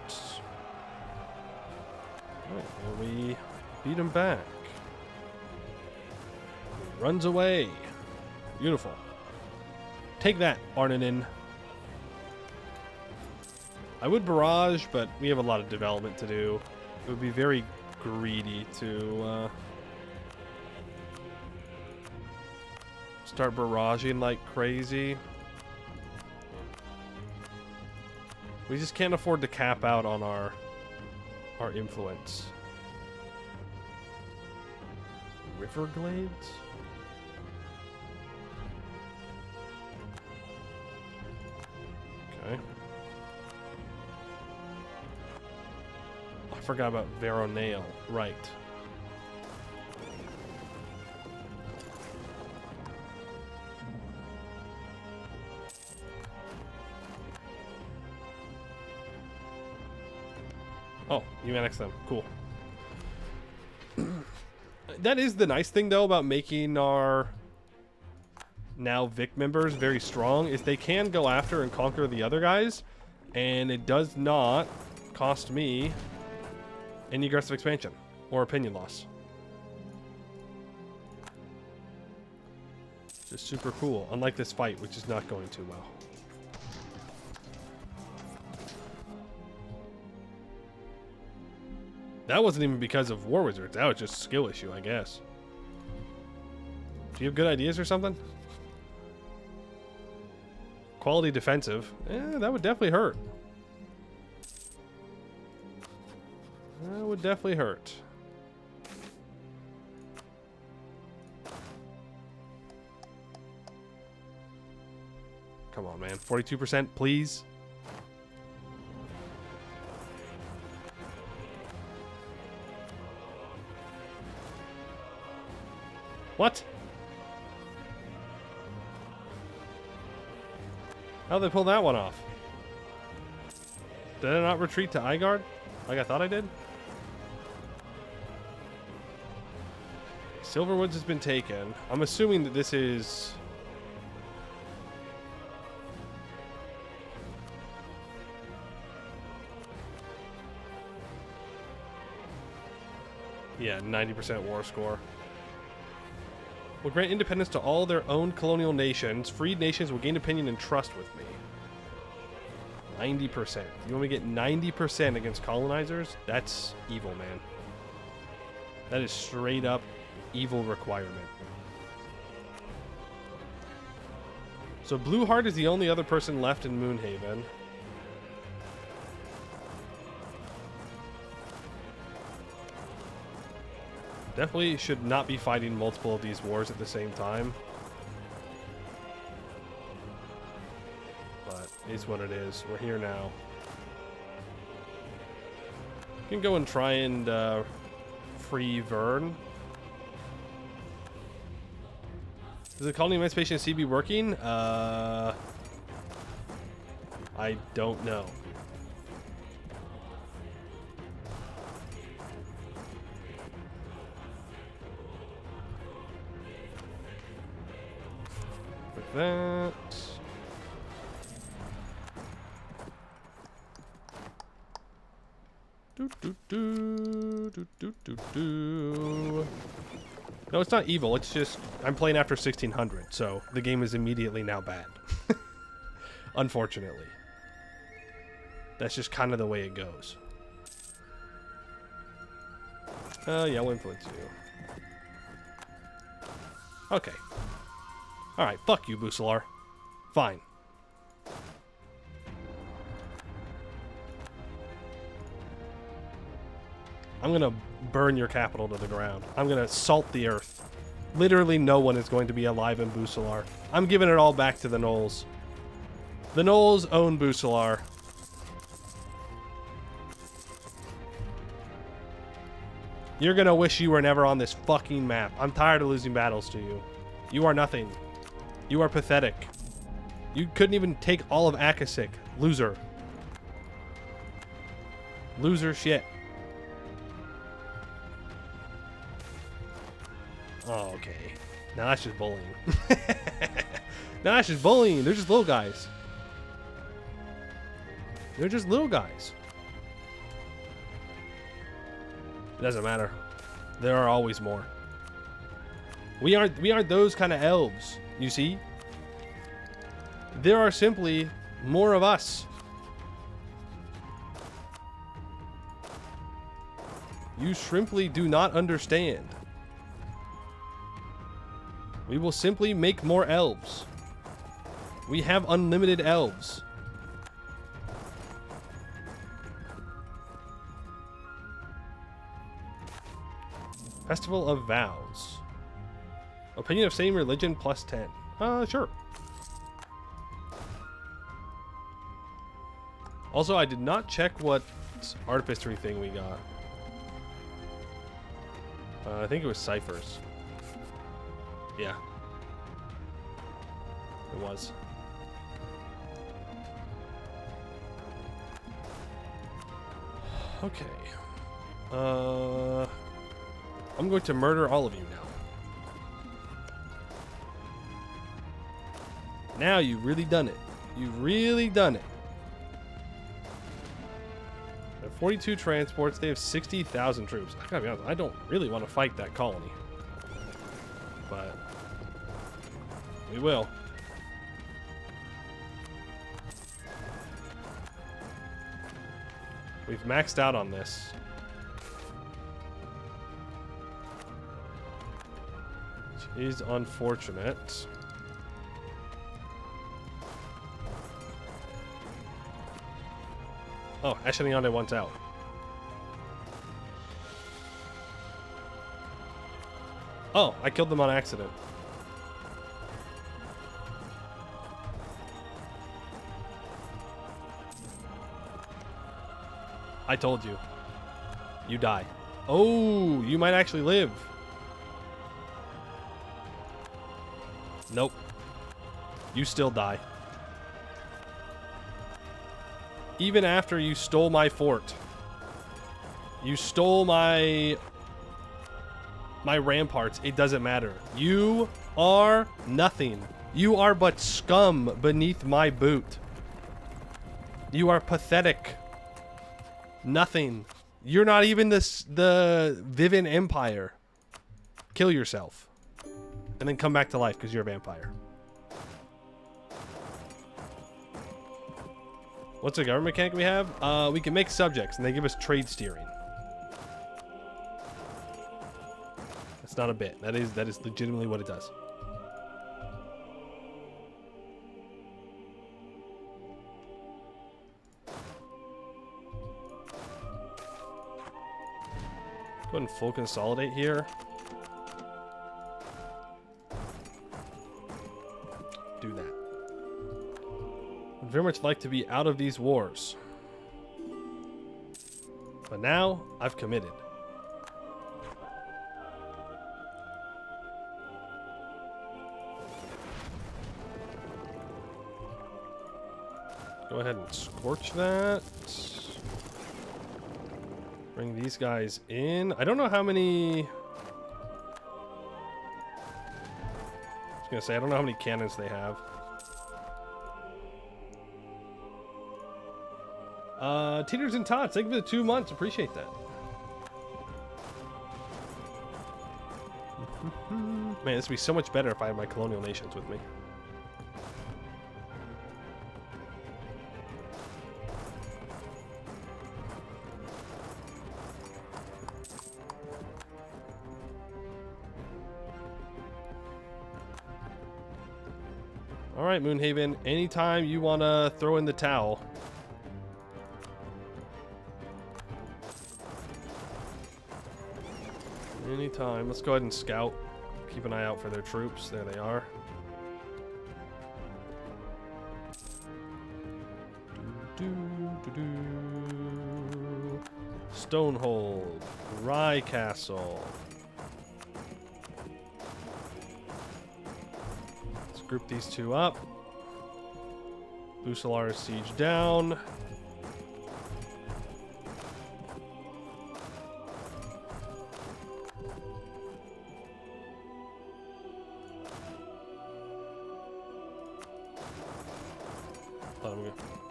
Alright, and we beat him back. He runs away. Beautiful. Take that, Arninin. I would barrage, but we have a lot of development to do. It would be very greedy to start barraging like crazy. We just can't afford to cap out on our influence. Riverglades? Okay. I forgot about Veronale. Right. Oh, you annex them. Cool. That is the nice thing, though, about making our now Vic members very strong, is they can go after and conquer the other guys, and it does not cost me any aggressive expansion or opinion loss. Just super cool, unlike this fight, which is not going too well. That wasn't even because of War Wizards. That was just a skill issue, I guess. Do you have good ideas or something? Quality defensive. That would definitely hurt. That would definitely hurt. Come on, man. 42%, please. What? How'd they pull that one off? Did I not retreat to Igard like I thought I did? Silverwoods has been taken. I'm assuming that this is... Yeah, 90% war score. Will grant independence to all their own colonial nations. Freed nations will gain opinion and trust with me. 90%. You want me to get 90% against colonizers? That's evil, man. That is straight up evil requirement. So Blueheart is the only other person left in Moonhaven. Definitely should not be fighting multiple of these wars at the same time. But it is what it is. We're here now. You can go and try and free Vern. Is the Colony Emancipation CB working? I don't know. That. No, it's not evil. It's just I'm playing after 1600, so the game is immediately now bad. Unfortunately. That's just kind of the way it goes. Yeah, I'll influence you. Okay. Alright, fuck you, Bucelar. Fine. I'm gonna burn your capital to the ground. I'm gonna salt the earth. Literally no one is going to be alive in Bucelar. I'm giving it all back to the Gnolls. The Gnolls own Bucelar. You're gonna wish you were never on this fucking map. I'm tired of losing battles to you. You are nothing. You are pathetic. You couldn't even take all of Akasik. Loser. Loser shit. Oh, okay. Now that's just bullying. Nash is bullying. They're just little guys. They're just little guys. It doesn't matter. There are always more. We aren't those kind of elves, you see? There are simply more of us. You shrimply do not understand. We will simply make more elves. We have unlimited elves. Festival of Vows. Opinion of same religion plus 10. Sure. Also, I did not check what artistry thing we got. I think it was ciphers. Yeah. It was. Okay. I'm going to murder all of you now. Now you've really done it. You've really done it. They have 42 transports. They have 60,000 troops. I gotta be honest, I don't really want to fight that colony. But we will. We've maxed out on this. Which is unfortunate. Oh, Asheniande wants out. Oh, I killed them on accident. I told you. You die. Oh, you might actually live. Nope. You still die. Even after you stole my fort. You stole my ramparts. It doesn't matter. You are nothing. You are but scum beneath my boot. You are pathetic. Nothing. You're not even the Vivin Empire. Kill yourself. And then come back to life because you're a vampire. What's the government mechanic we have? We can make subjects and they give us trade steering. That's not a bit. That is legitimately what it does. Go ahead and full consolidate here. Do that. I'd very much like to be out of these wars. But now, I've committed. Go ahead and scorch that. Bring these guys in. I don't know how many... I was gonna say, I don't know how many cannons they have. Teeters and Tots, thank you for the 2 months. Appreciate that. Man, this would be so much better if I had my colonial nations with me. Alright, Moonhaven, anytime you want to throw in the towel. Anytime. Let's go ahead and scout. Keep an eye out for their troops. There they are. Stonehold. Rye Castle. Let's group these two up. Bucelar siege down.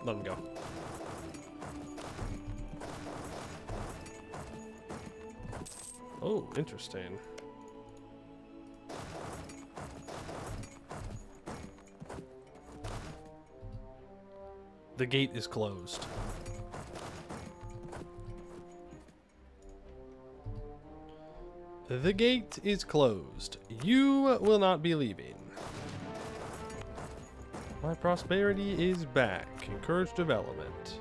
let him go. Oh, interesting. The gate is closed. The gate is closed. You will not be leaving. My prosperity is back. Encourage development.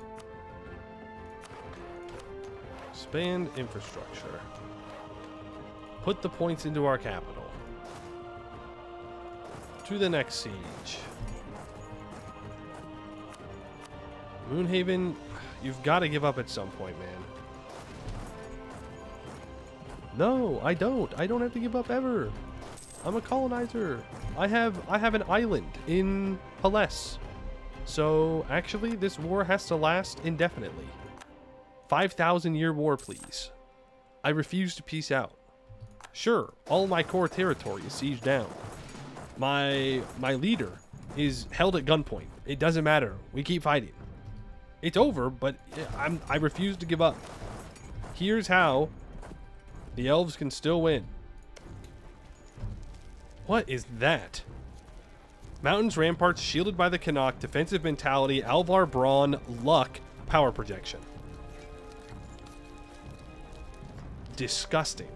Expand infrastructure. Put the points into our capital. To the next siege. Moonhaven, you've got to give up at some point, man. No, I don't. I don't have to give up ever. I'm a colonizer. I have an island in Palès. So, actually, this war has to last indefinitely. 5,000-year war, please. I refuse to peace out. Sure, all my core territory is sieged down. My leader is held at gunpoint. It doesn't matter. We keep fighting. It's over, but I refuse to give up. Here's how the elves can still win. What is that? Mountains, ramparts, shielded by the Canuck, defensive mentality, Alvar Braun, luck, power projection. Disgusting.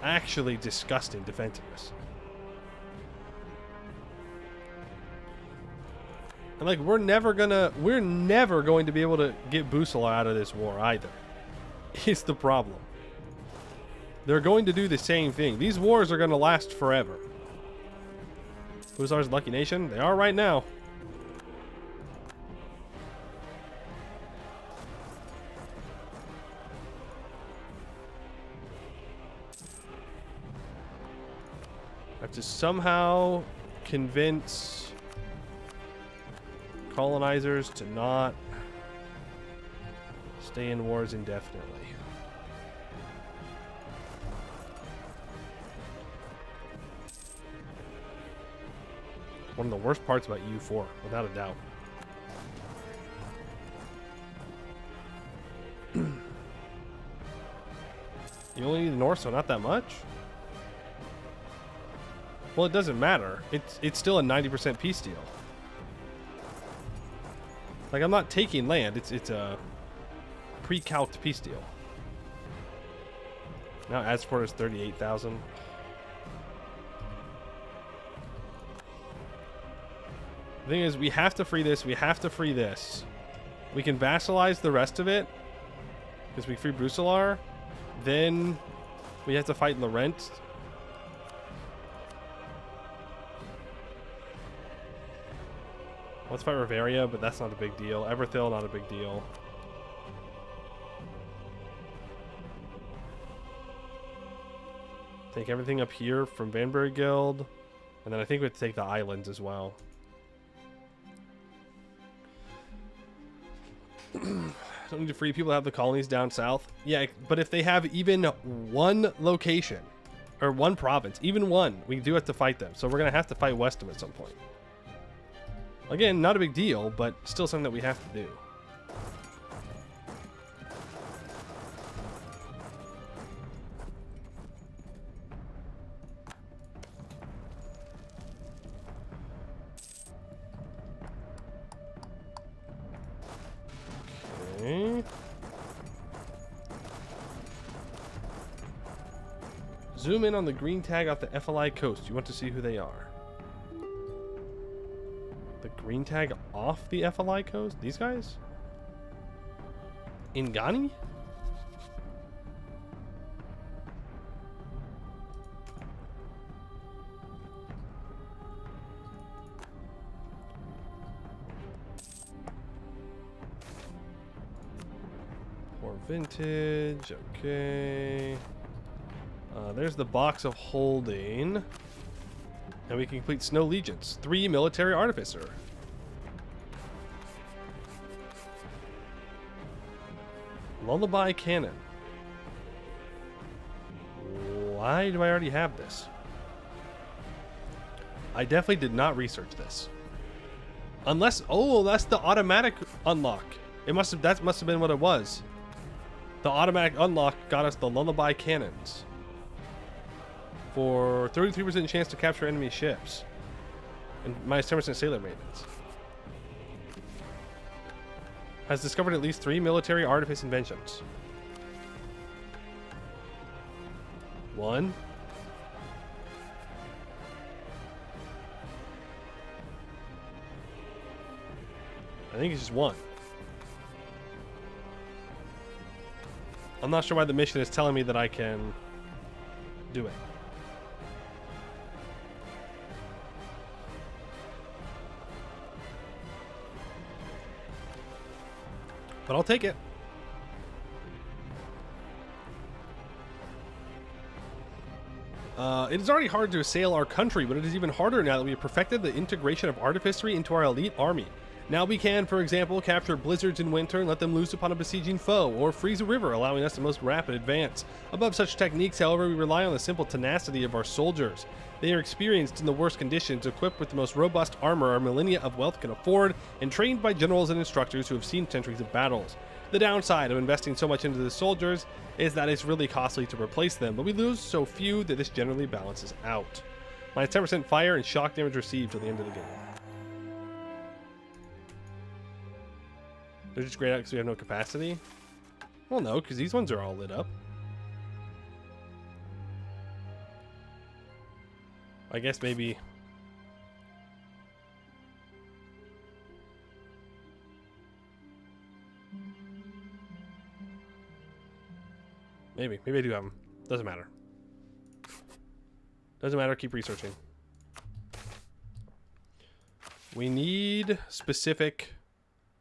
Actually disgusting defensiveness. And like we're never going to be able to get Busala out of this war either. It's the problem. They're going to do the same thing. These wars are going to last forever. Busar's lucky nation? They are right now. I have to somehow convince colonizers to not stay in wars indefinitely. One of the worst parts about U4, without a doubt. You only need the north, so not that much? Well, it doesn't matter. It's still a 90% peace deal. Like, I'm not taking land. It's a pre-calced peace deal. Now Azport is 38,000. The thing is, we have to free this. We have to free this. We can vassalize the rest of it because we free Brusalar. Then we have to fight Laurent. Let's fight Riveria, but that's not a big deal. Everthil, not a big deal. Take everything up here from Vanbury Guild. And then I think we have to take the islands as well. Don't need to free people to have the colonies down south. Yeah, but if they have even one location, or one province, even one, we do have to fight them. So we're going to have to fight Westham at some point. Again, not a big deal, but still something that we have to do. Okay. Zoom in on the green tag off the FLI coast. You want to see who they are. The green tag off the FLI coast? These guys? Ingani? More vintage. Okay. There's the box of holding. And we can complete Snow Legions. 3 military artificer. Lullaby cannon. Why do I already have this? I definitely did not research this. Unless, oh, that's the automatic unlock. That must have been what it was. The automatic unlock got us the lullaby cannons for 33% chance to capture enemy ships and minus 10% sailor maintenance. Has discovered at least 3 military artifice inventions. 1. I think it's just 1. I'm not sure why the mission is telling me that I can do it. But I'll take it. It is already hard to assail our country, but it is even harder now that we have perfected the integration of artificery into our elite army. Now we can, for example, capture blizzards in winter and let them loose upon a besieging foe, or freeze a river, allowing us the most rapid advance. Above such techniques, however, we rely on the simple tenacity of our soldiers. They are experienced in the worst conditions, equipped with the most robust armor our millennia of wealth can afford, and trained by generals and instructors who have seen centuries of battles. The downside of investing so much into the soldiers is that it's really costly to replace them, but we lose so few that this generally balances out. Minus 10% fire and shock damage received till the end of the game. They're just grayed out because we have no capacity? Well, no, because these ones are all lit up. I guess maybe... Maybe I do have them. Doesn't matter. Doesn't matter, keep researching. We need specific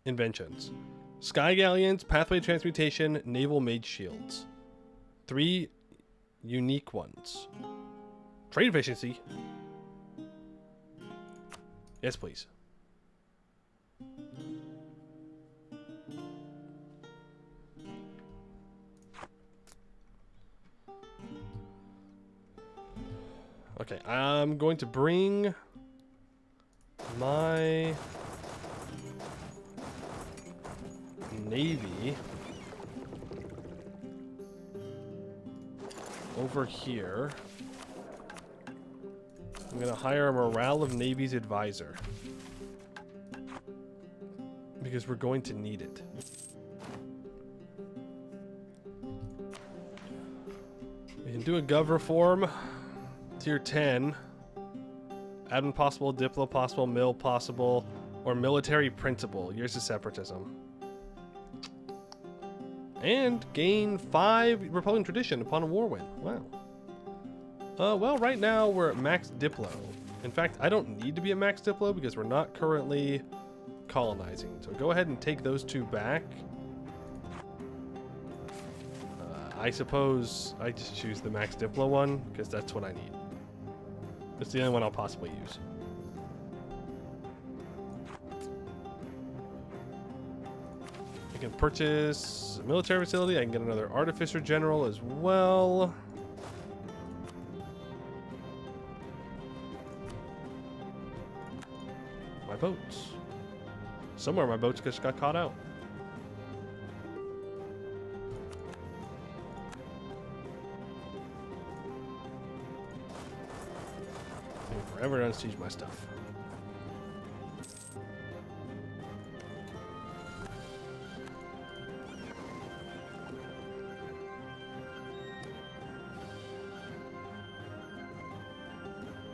inventions. Sky Galleons, Pathway Transmutation, Naval Mage Shields. 3 unique ones. Trade efficiency. Yes, please. Okay, I'm going to bring my Navy over here. I'm going to hire a Morale of Navy's advisor because we're going to need it. We can do a Gov reform. Tier 10. Admin possible, Diplo possible, Mill possible, or Military Principle. Years of Separatism. And gain 5 Republican Tradition upon a war win. Wow. Well, right now we're at max Diplo. In fact, I don't need to be at max Diplo because we're not currently colonizing. So go ahead and take those 2 back. I suppose I just choose the max Diplo one because that's what I need. It's the only one I'll possibly use. I can purchase a military facility. I can get another Artificer General as well. My boats. Somewhere my boats just got caught out. Forever to unsiege my stuff.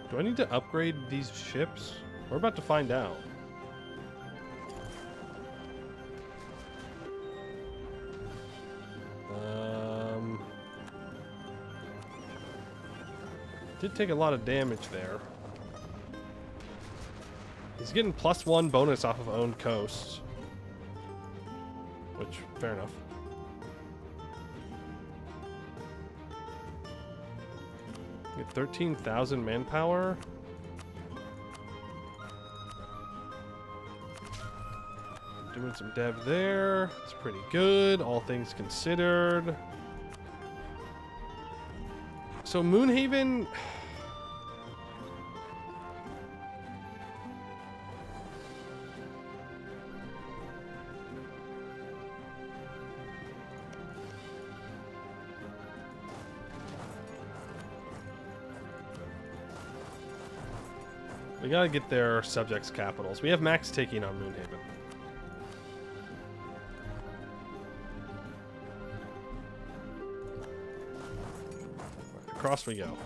Do I need to upgrade these ships? We're about to find out. Did take a lot of damage there. He's getting +1 bonus off of owned coasts. Which, fair enough. Get 13,000 manpower. Doing some dev there. It's pretty good, all things considered. So Moonhaven... We gotta get their subjects' capitals. We have Max taking on Moonhaven. Across we go.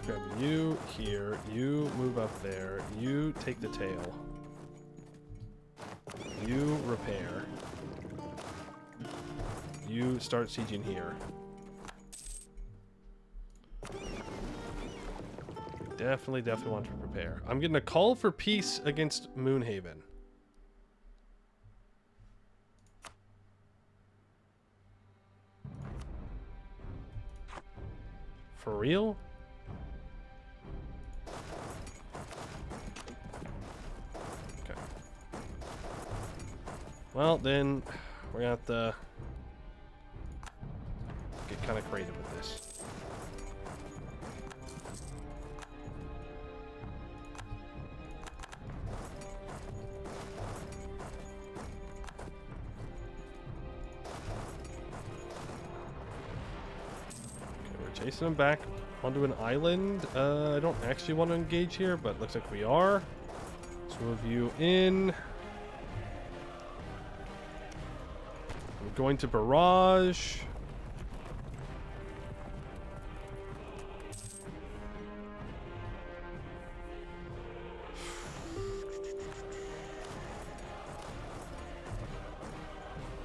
Grab you here. You move up there. You take the tail. You repair. You start sieging here. Definitely want to prepare. I'm getting a call for peace against Moonhaven. For real? Okay. Well, then we're gonna have to get kind of creative with this. Chasing them back onto an island. I don't actually want to engage here, but looks like we are. Let's move you in. I'm going to barrage.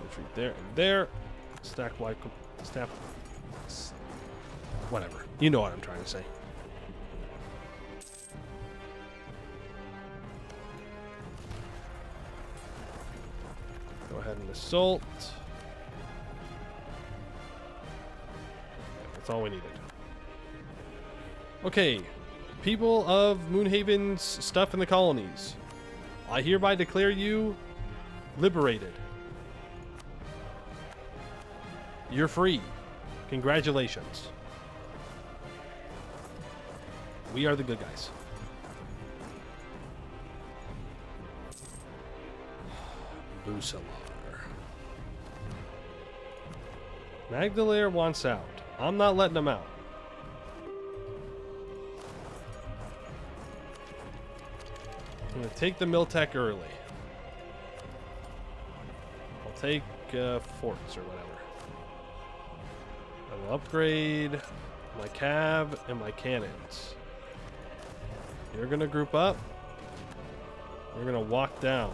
Retreat there and there. Stack wide. Staff. Whatever. You know what I'm trying to say. Go ahead and assault. That's all we needed. Okay. People of Moonhaven's stuff in the colonies. I hereby declare you liberated. You're free. Congratulations. We are the good guys. Busalar. Magdalere wants out. I'm not letting him out. I'm going to take the Miltech early. I'll take forts or whatever. I will upgrade my cav and my cannons. You're gonna group up. You're gonna walk down.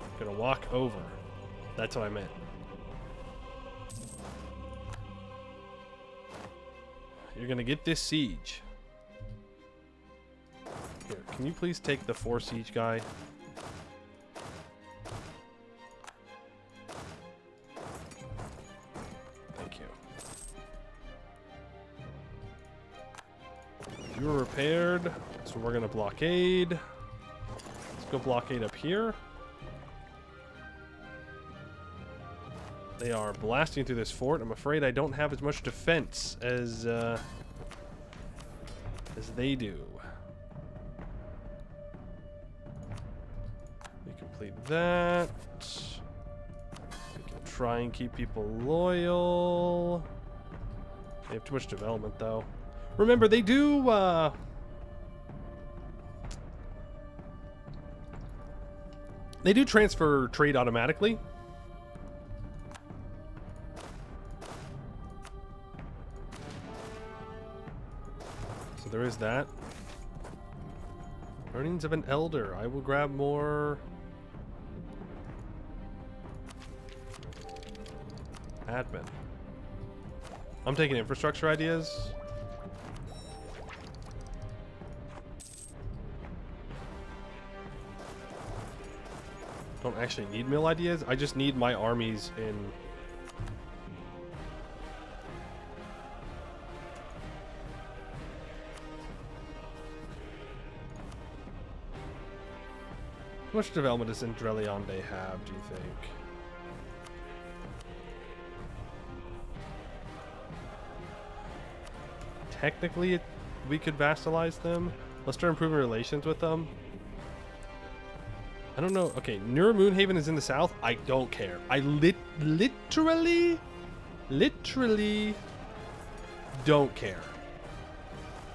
You're gonna walk over. That's what I meant. You're gonna get this siege. Here, can you please take the 4 siege guy? Thank you. You're repaired. So we're gonna blockade. Let's go blockade up here. They are blasting through this fort. I'm afraid I don't have as much defense as they do. We complete that. We can try and keep people loyal. They have too much development though. Remember, they do transfer trade automatically. So there is that. Earnings of an elder. I will grab more admin. I'm taking infrastructure ideas. Don't actually need mill ideas. I just need my armies in. How much development does Indreliande have, do you think? Technically, we could vassalize them. Let's start improving relations with them. I don't know. Okay, Nur Moonhaven is in the south. I don't care. I literally don't care.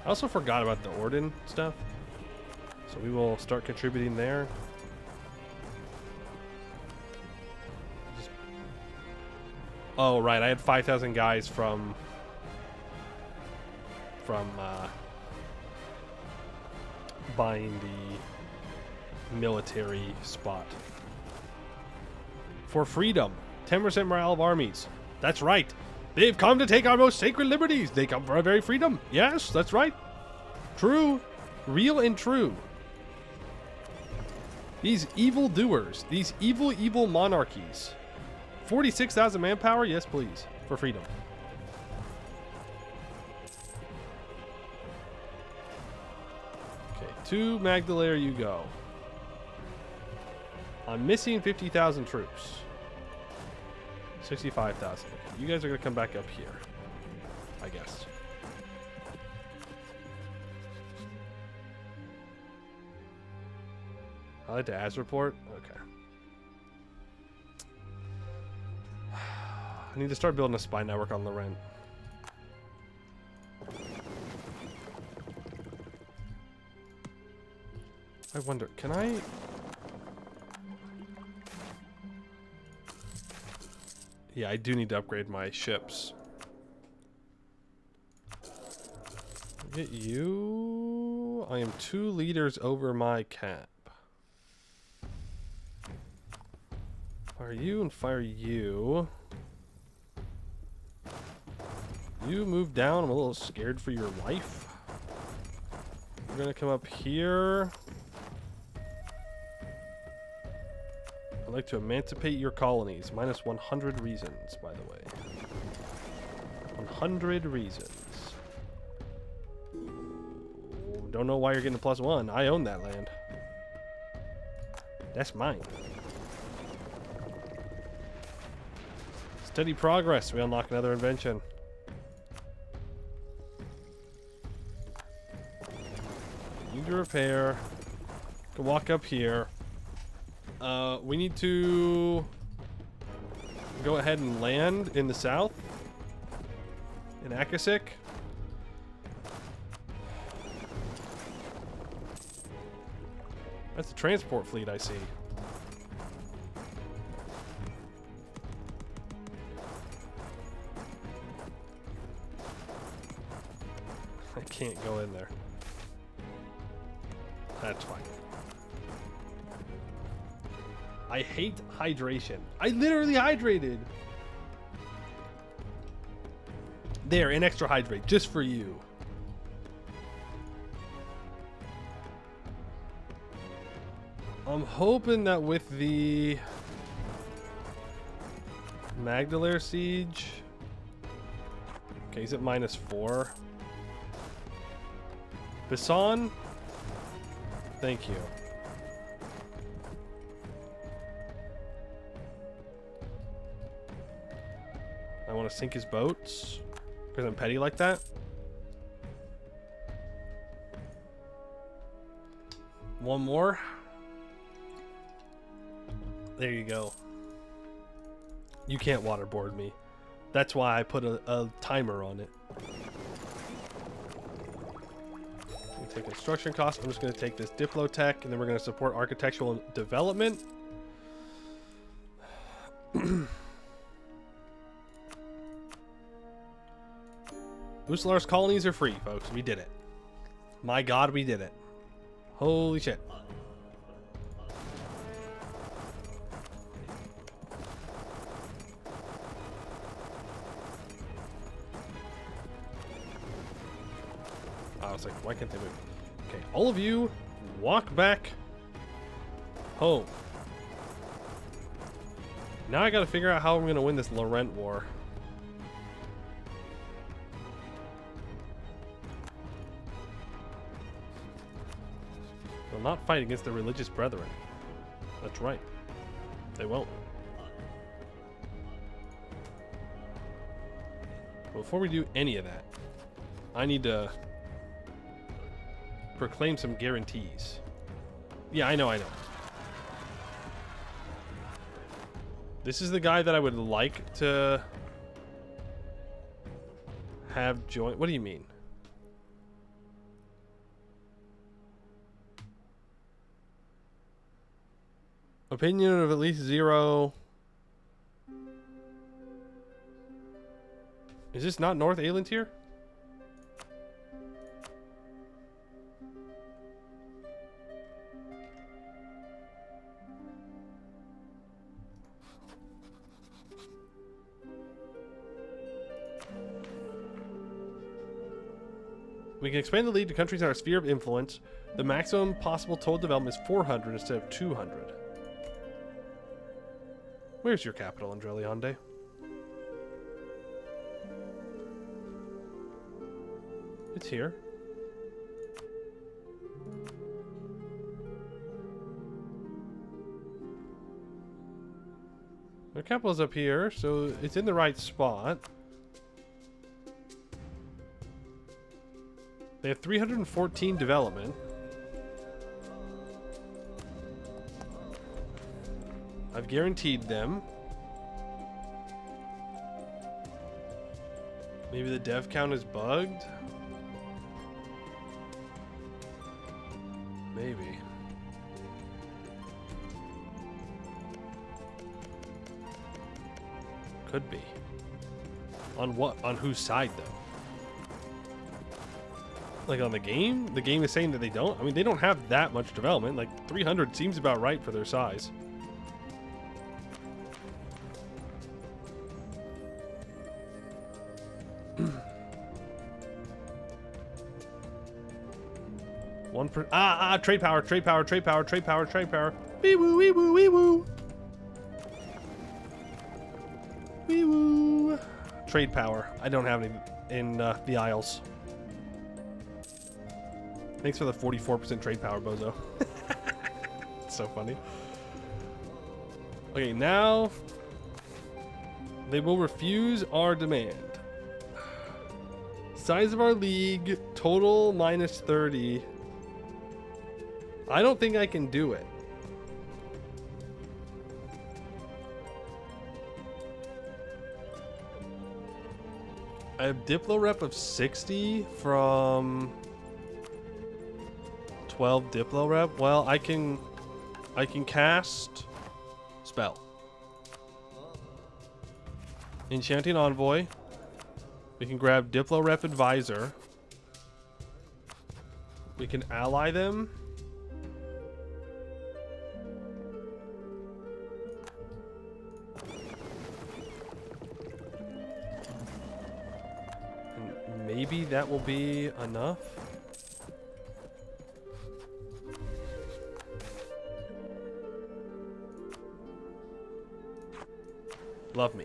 I also forgot about the Orden stuff. So we will start contributing there. Oh, right. I had 5,000 guys from buying the military spot. For freedom. 10% morale of armies. That's right. They've come to take our most sacred liberties. They come for our very freedom. Yes, that's right. True. Real and true. These evil doers. These evil monarchies. 46,000 manpower? Yes, please. For freedom. Okay, to Magdalene you go. I'm missing 50,000 troops. 65,000. You guys are going to come back up here, I guess. I like the AS report. Okay. I need to start building a spy network on Lorent. I wonder, can I... Yeah, I do need to upgrade my ships. Get you... I am 2 liters over my cap. Fire you and fire you. You move down. I'm a little scared for your life. We're gonna come up here. I'd like to emancipate your colonies. Minus 100 reasons, by the way. 100 reasons. Ooh, don't know why you're getting a +1. I own that land. That's mine. Steady progress. We unlock another invention. Need to repair. Can walk up here. We need to go ahead and land in the south. In Akasik. That's the transport fleet I see. I can't go in there. That's fine. I hate hydration. I literally hydrated. There, an extra hydrate just for you. I'm hoping that with the Magdalene siege. Okay, he's at -4. Bassan. Thank you. I want to sink his boats because I'm petty like that. One more. There you go. You can't waterboard me. That's why I put a timer on it. Take construction costs. I'm just going to take this Diplotech, and then we're going to support architectural development. Usalar's colonies are free, folks. We did it. My God, we did it. Holy shit. I was like, why can't they move? Okay, all of you, walk back home. Now I gotta figure out how I'm gonna win this Lorent war. They'll not fight against the religious brethren. That's right. They won't. Before we do any of that, I need to proclaim some guarantees. Yeah, I know. This is the guy that I would like to have joint. What do you mean? Opinion of at least 0. Is this not North Alien tier? We can expand the league to countries in our sphere of influence. The maximum possible total development is 400 instead of 200. Where's your capital, Andrelionde? It's here. Their capital's up here, so it's in the right spot. They have 314 development. I've guaranteed them. Maybe the dev count is bugged? Maybe. Could be. On what? On whose side, though? Like on the game? The game is saying that they don't? I mean, they don't have that much development. Like, 300 seems about right for their size. Trade power, trade power, trade power, trade power, trade power. Wee woo, wee woo, wee woo. Wee woo. Trade power. I don't have any in the Isles. Thanks for the 44% trade power, bozo. It's so funny. Okay, now they will refuse our demand. Size of our league, total minus 30. I don't think I can do it. I have Diplo rep of 60 from 12 Diplo rep. Well, I can cast spell. Enchanting Envoy. We can grab Diplo rep Advisor. We can ally them. And maybe that will be enough. Love me.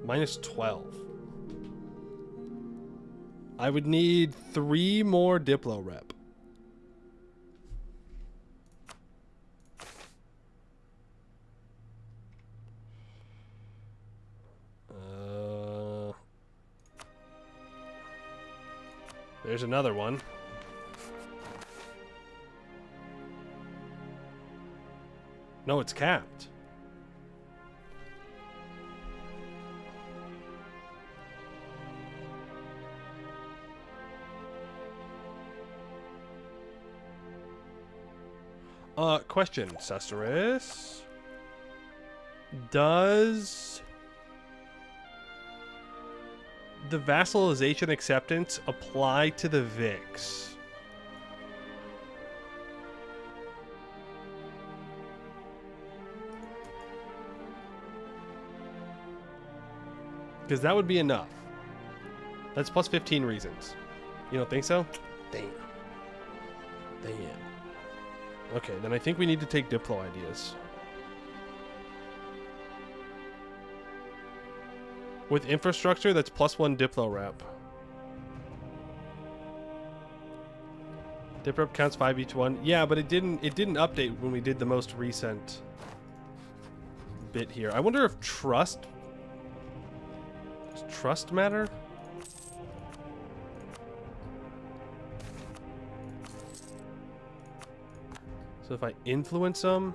Minus 12. I would need 3 more Diplo rep. There's another one. No, it's capped. Question, Susterus. Does the vassalization acceptance apply to the VIX? Because that would be enough. That's plus 15 reasons. You don't think so? Damn. Damn. Okay, then I think we need to take Diplo ideas. With infrastructure, that's plus 1 Diplo rep. Dip rep counts 5 each one. Yeah, but it didn't update when we did the most recent bit here. I wonder if trust... Does trust matter? So if I influence them...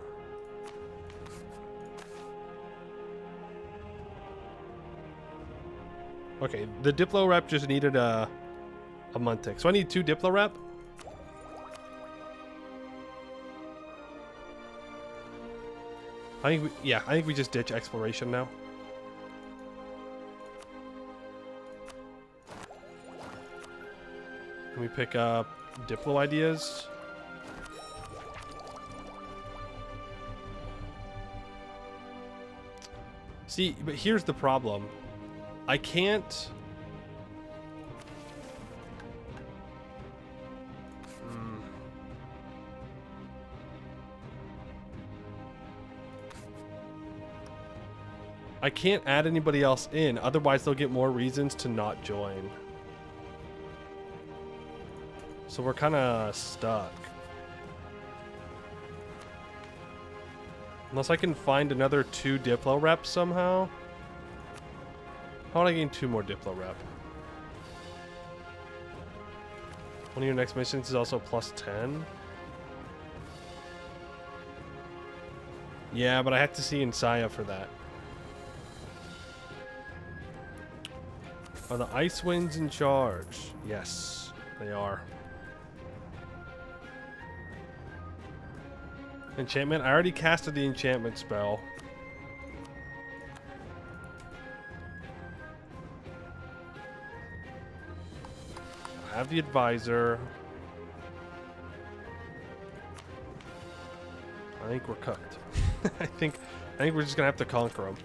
Okay, the Diplo rep just needed a Muntic. So I need 2 Diplo rep. I think we just ditch exploration now. Can we pick up Diplo ideas? See, but here's the problem. I can't... I can't add anybody else in, otherwise they'll get more reasons to not join. So we're kind of stuck. Unless I can find another 2 Diplo reps somehow. How would I gain 2 more Diplo rep? One of your next missions is also plus 10. Yeah, but I have to see Insaya for that. Are the Ice Winds in charge? Yes, they are. Enchantment? I already casted the enchantment spell. I have the advisor. I think we're cooked. I think we're just gonna have to conquer them.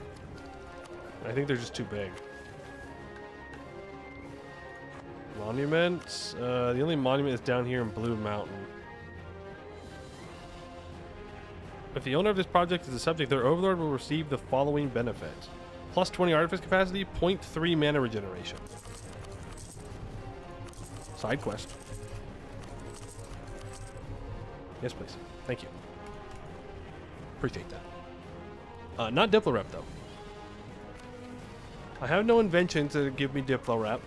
I think they're just too big. Monuments? The only monument is down here in Blue Mountain. If the owner of this project is the subject, their overlord will receive the following benefits. Plus 20 artifice capacity, 0.3 mana regeneration. Side quest. Yes, please. Thank you. Appreciate that. Not Diplo rep, though. I have no inventions that give me Diplo rep.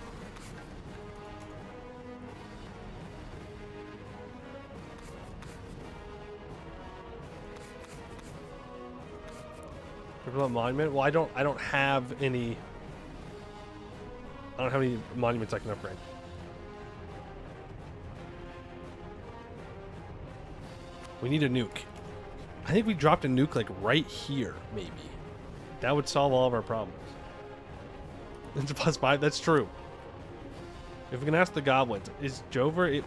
Monument? Well, I don't have any. I don't have any monuments I can upgrade. We need a nuke. I think we dropped a nuke like right here, maybe. That would solve all of our problems. It's a +5. That's true. If we can ask the goblins, is Jover?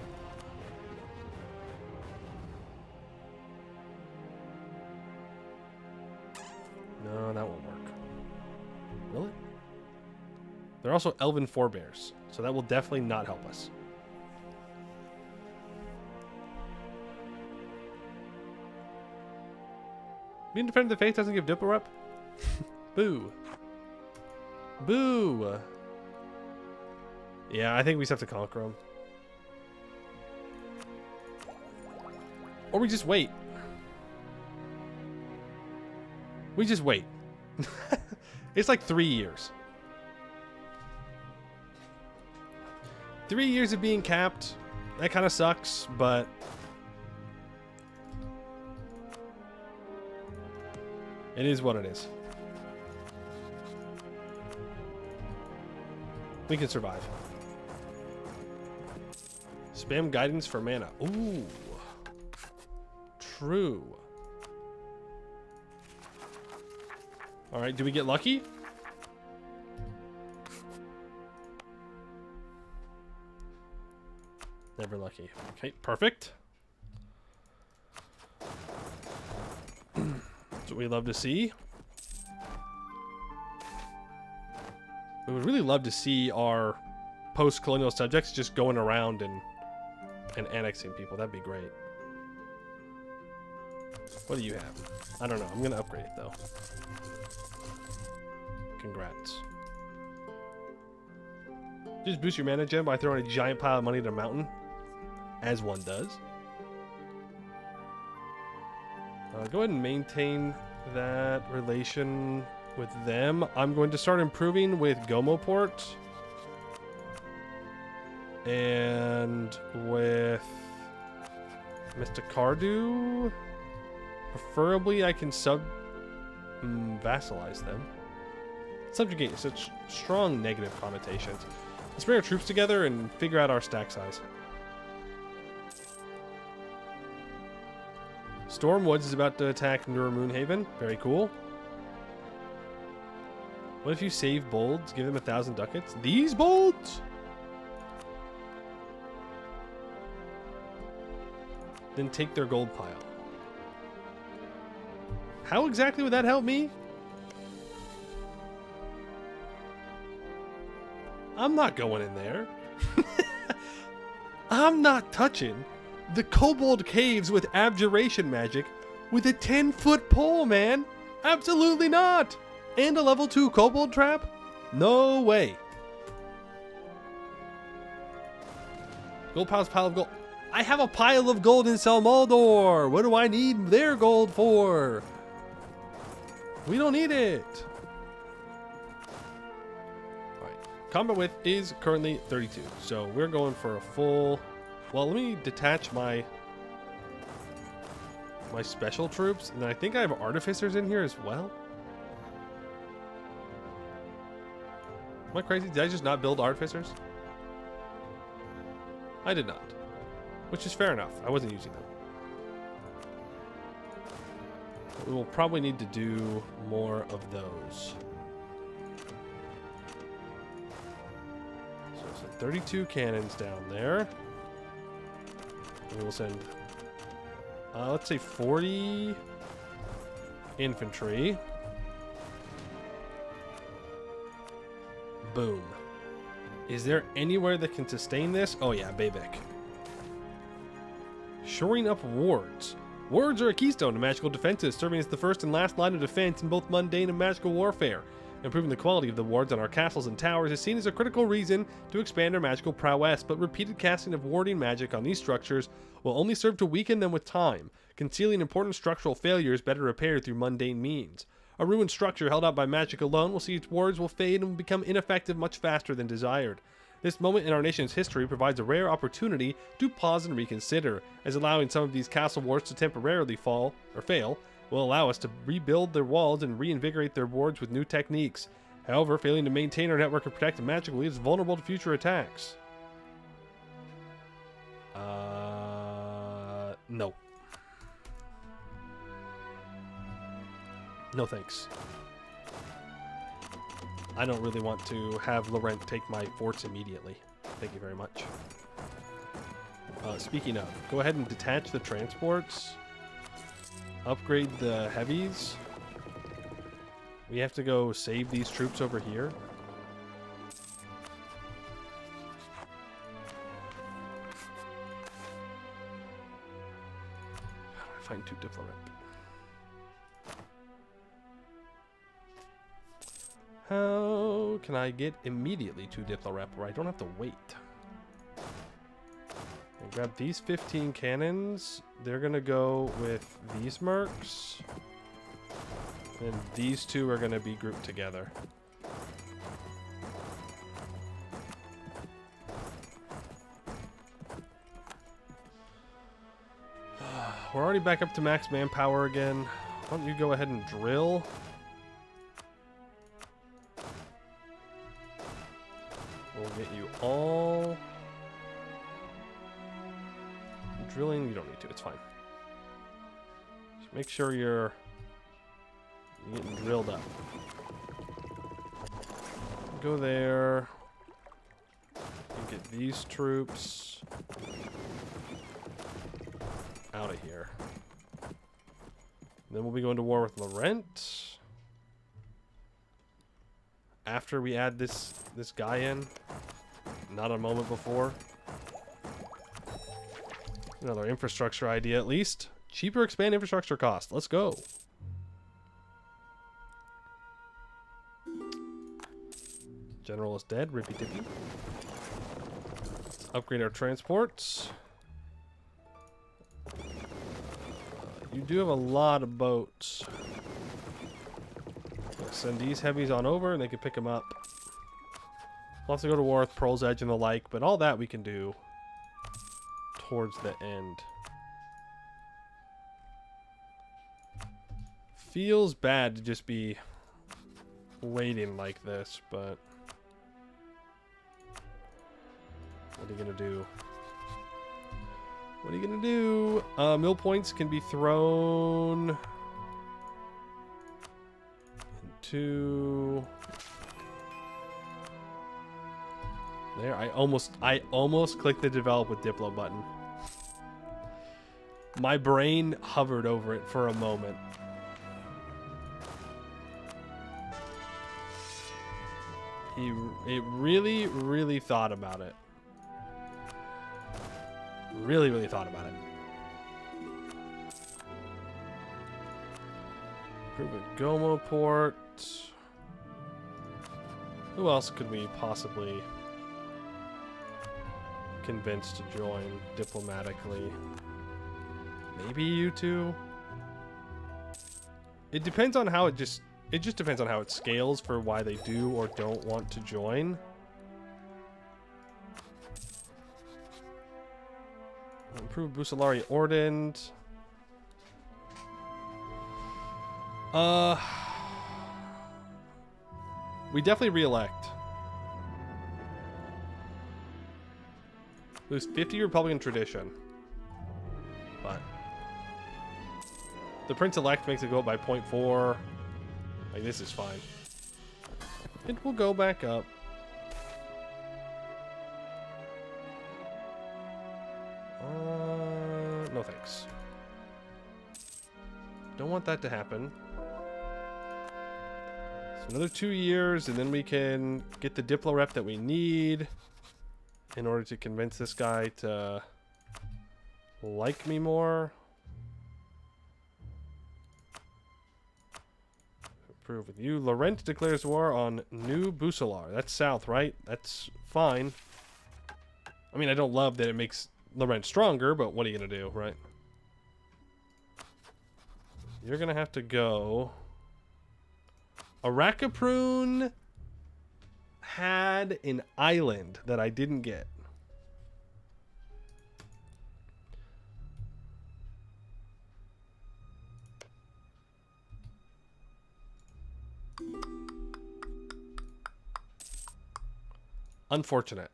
No, that won't work. Will it? They're also elven forebears, so that will definitely not help us. Being Defender of the Faith doesn't give Diplo rep? Boo. Boo. Yeah, I think we just have to conquer them. Or we just wait. We just wait. It's like 3 years. 3 years of being capped. That kind of sucks, but... it is what it is. We can survive. Spam guidance for mana. Ooh. True. Alright, do we get lucky? Never lucky. Okay, perfect. That's what we love to see. We would really love to see our post-colonial subjects just going around and annexing people. That'd be great. What do you have? I don't know. I'm going to upgrade it, though. Congrats. Just boost your mana gem by throwing a giant pile of money at a mountain. As one does. Go ahead and maintain that relation with them. I'm going to start improving with Gomoport. And with Mr. Cardew. Preferably I can vassalize them. subjugate such strong negative connotations. Let's bring our troops together and figure out our stack size. Stormwoods is about to attack Nur Moonhaven. Very cool. What if you save bolds? Give them 1,000 ducats? These bolds? Then take their gold pile. How exactly would that help me? I'm not going in there. I'm not touching the Kobold Caves with Abjuration magic with a 10-foot pole, man. Absolutely not. And a level 2 Kobold Trap? No way. Gold pile's pile of gold. I have a pile of gold in Selmoldor. What do I need their gold for? We don't need it. Alright. Combat width is currently 32. So we're going for a full... Well, let me detach my special troops. And I think I have artificers in here as well. Am I crazy? Did I just not build artificers? I did not. Which is fair enough. I wasn't using them. But we will probably need to do more of those. So 32 cannons down there. And we will send, let's say 40 infantry. Boom. Is there anywhere that can sustain this? Oh yeah, Baabic. Shoring up wards. Wards are a keystone to magical defenses, serving as the first and last line of defense in both mundane and magical warfare. Improving the quality of the wards on our castles and towers is seen as a critical reason to expand our magical prowess, but repeated casting of warding magic on these structures will only serve to weaken them with time, concealing important structural failures better repaired through mundane means. A ruined structure held out by magic alone will see its wards will fade and will become ineffective much faster than desired. This moment in our nation's history provides a rare opportunity to pause and reconsider, as allowing some of these castle wards to temporarily fail will allow us to rebuild their walls and reinvigorate their wards with new techniques. However, failing to maintain our network of protected magic will leave us vulnerable to future attacks. No. No thanks. I don't really want to have Laurent take my forts immediately. Thank you very much. Speaking of, go ahead and detach the transports. Upgrade the heavies. We have to go save these troops over here. How do I find two Diplomat? How can I get immediately to Diplo-Rep where I don't have to wait? I'll grab these 15 cannons. They're going to go with these mercs. And these two are going to be grouped together. We're already back up to max manpower again. Why don't you go ahead and drill? We'll get you all. Drilling, you don't need to, it's fine. Just make sure you're getting drilled up. Go there. And get these troops out of here. Then we'll be going to war with Laurent. After we add this guy in. Not a moment before. Another infrastructure idea at least. Cheaper expand infrastructure cost. Let's go. General is dead. Rippy dippy. Let's upgrade our transports. You do have a lot of boats. Send these heavies on over and they can pick them up. We'll have to go to war with Pearl's Edge and the like, but all that we can do towards the end. Feels bad to just be waiting like this, but what are you gonna do? What are you gonna do? Mill points can be thrown into there. I almost clicked the develop with Diplo button. My brain hovered over it for a moment. It really thought about it. Really thought about it. Improve with Gomo port. Who else could we possibly convince to join diplomatically? Maybe you two? It depends on how it just depends on how it scales for why they do or don't want to join. Improve Busolari Ordend. We definitely re-elect. Lose 50 Republican tradition. But the Prince-elect makes it go up by 0.4. Like, this is fine. It will go back up. No thanks. Don't want that to happen. So another 2 years, and then we can get the Diplo rep that we need in order to convince this guy to like me more. Approve with you. Laurent declares war on New Busolar. That's south, right? That's fine. I mean, I don't love that it makes Laurent stronger, but what are you going to do, right? You're going to have to go. Arakaprune had an island that I didn't get. Unfortunate.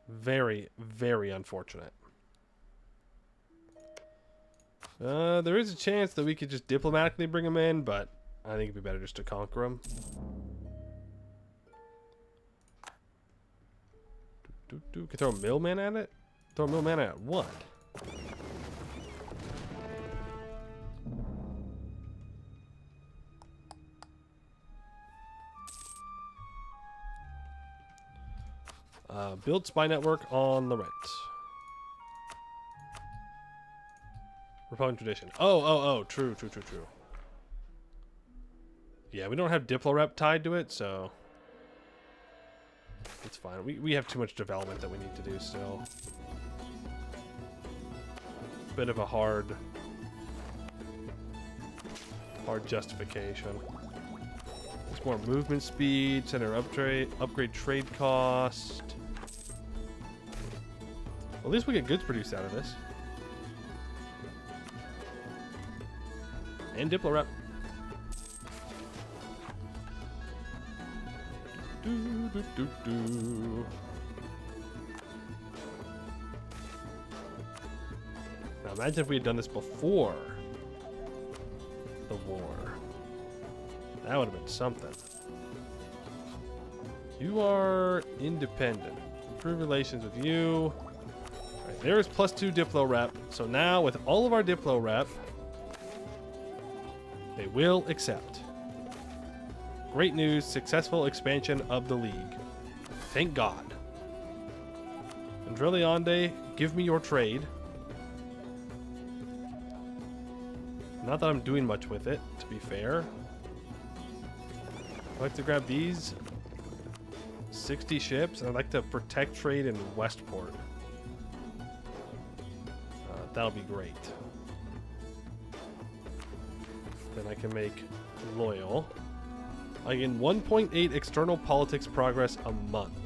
Very, very unfortunate. There is a chance that we could just diplomatically bring him in, but I think it'd be better just to conquer him. Can throw a millman at it? Throw a millman at what? Build spy network on the rent. Republican tradition. Oh, true. Yeah, we don't have Diplo rep tied to it, so it's fine. We have too much development that we need to do still. Bit of a hard justification. There's more movement speed, center upgrade trade cost. Well, at least we get goods produced out of this. And Diplo rep. Now imagine if we had done this before the war. That would have been something. You are independent. Improve relations with you. Alright, there's +2 Diplo rep. So now with all of our Diplo rep, they will accept. Great news, successful expansion of the league. Thank God. Andrelionde, give me your trade. Not that I'm doing much with it, to be fair. I'd like to grab these 60 ships, and I'd like to protect trade in Westport. That'll be great. Then I can make loyal. I gain 1.8 external politics progress a month.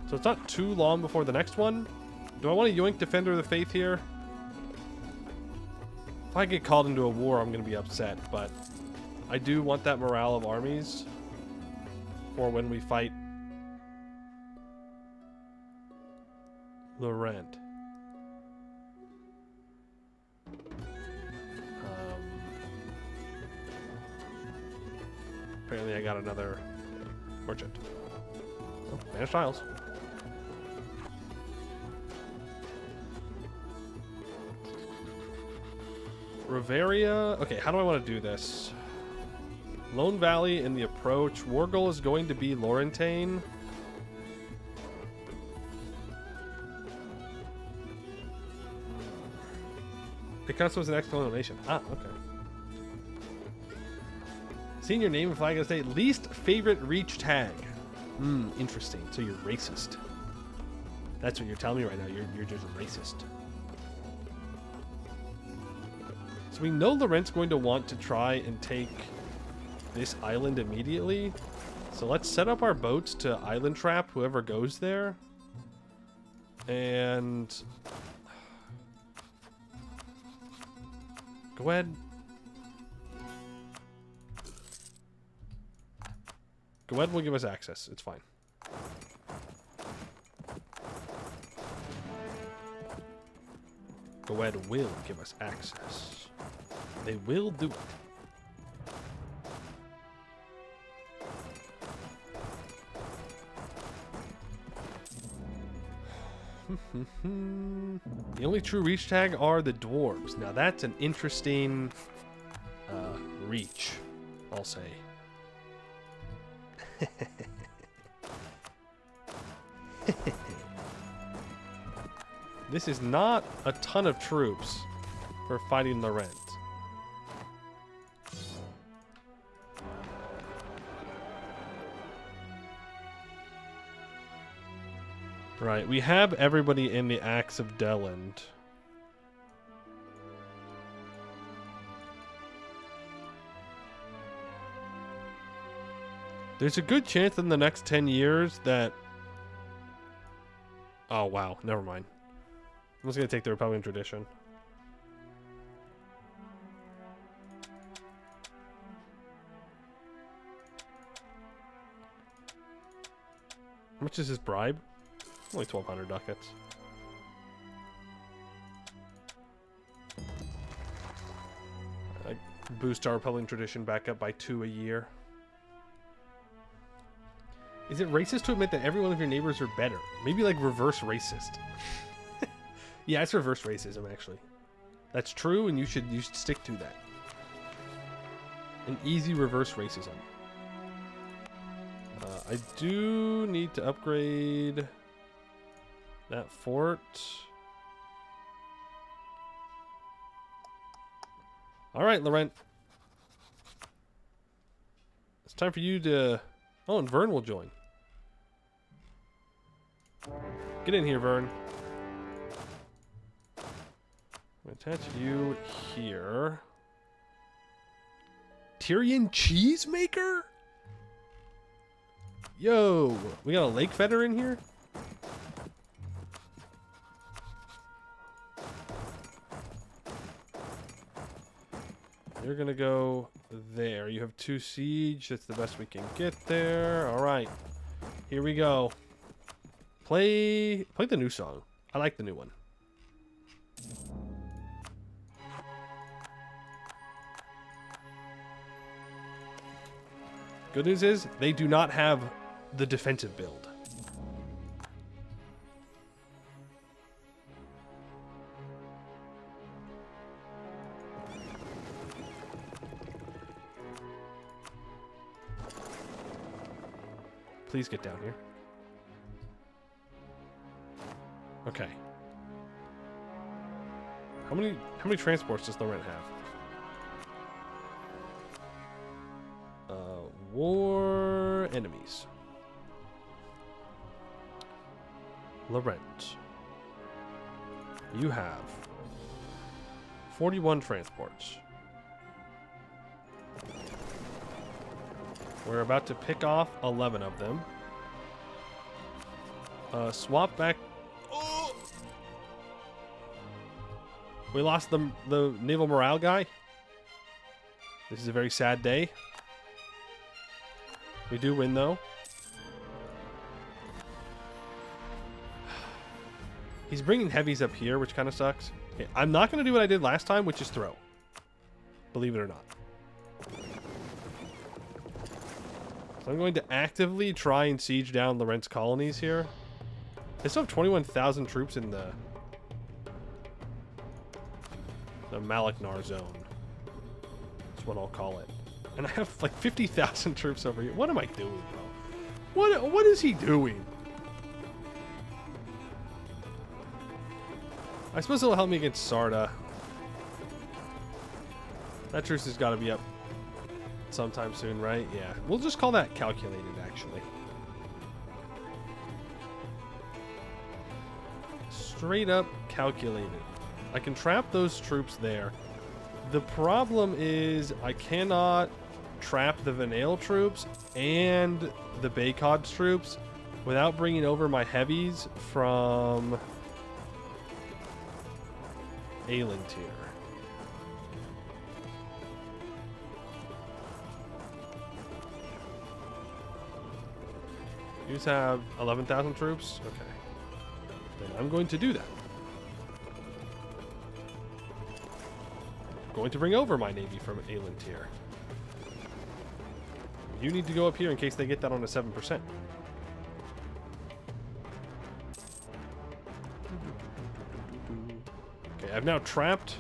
So it's not too long before the next one. Do I want to yoink Defender of the Faith here? If I get called into a war, I'm going to be upset, but I do want that morale of armies for when we fight Laurent. Apparently I got another merchant. Oh, banished tiles. Riveria. Okay, how do I want to do this? Lone Valley in the approach. War goal is going to be Laurentane. It counts as an exclamation. Ah, okay. Seeing your name and flag of the state. Least favorite reach tag. Interesting. So you're racist. That's what you're telling me right now. You're just racist. So we know Laurent's going to want to try and take this island immediately. So let's set up our boats to island trap whoever goes there. And go ahead. Goed will give us access. It's fine. Goed will give us access. They will do it. The only true reach tag are the dwarves. Now that's an interesting reach, I'll say. This is not a ton of troops for fighting Laurent. Right, we have everybody in the Axe of Deland. There's a good chance in the next 10 years that... Oh, wow. Never mind. I'm just going to take the Republican tradition. How much is his bribe? Only 1,200 ducats. I boost our Republican tradition back up by 2 a year. Is it racist to admit that every one of your neighbors are better? Maybe like reverse racist. Yeah, it's reverse racism actually. That's true, and you should stick to that. An easy reverse racism. I do need to upgrade that fort. All right, Laurent. It's time for you to... Oh, and Vern will join. Get in here, Vern. I'm going to attach you here. Tyrion Cheesemaker? Yo, we got a lake fetter in here? You're going to go there. You have 2 siege. That's the best we can get there. All right. Here we go. Play the new song. I like the new one. Good news is they do not have the defensive build. Please get down here. Okay. How many transports does Laurent have? War enemies. Laurent. You have 41 transports. We're about to pick off 11 of them. Swap back. Oh! We lost the naval morale guy. This is a very sad day. We do win, though. He's bringing heavies up here, which kind of sucks. Okay, I'm not going to do what I did last time, which is throw. Believe it or not. So I'm going to actively try and siege down Lorentz colonies here. They still have 21,000 troops in the Malaknar zone. That's what I'll call it. And I have like 50,000 troops over here. What am I doing, bro? What is he doing? I suppose it'll help me against Sarda. That truce has got to be up sometime soon, right? Yeah. We'll just call that calculated, actually. Straight up calculated. I can trap those troops there. The problem is I cannot trap the Vanale troops and the Baykod's troops without bringing over my heavies from Aelintir. You have 11,000 troops? Okay. Then I'm going to do that. I'm going to bring over my navy from Aelintir. You need to go up here in case they get that on a 7%. Okay, I've now trapped...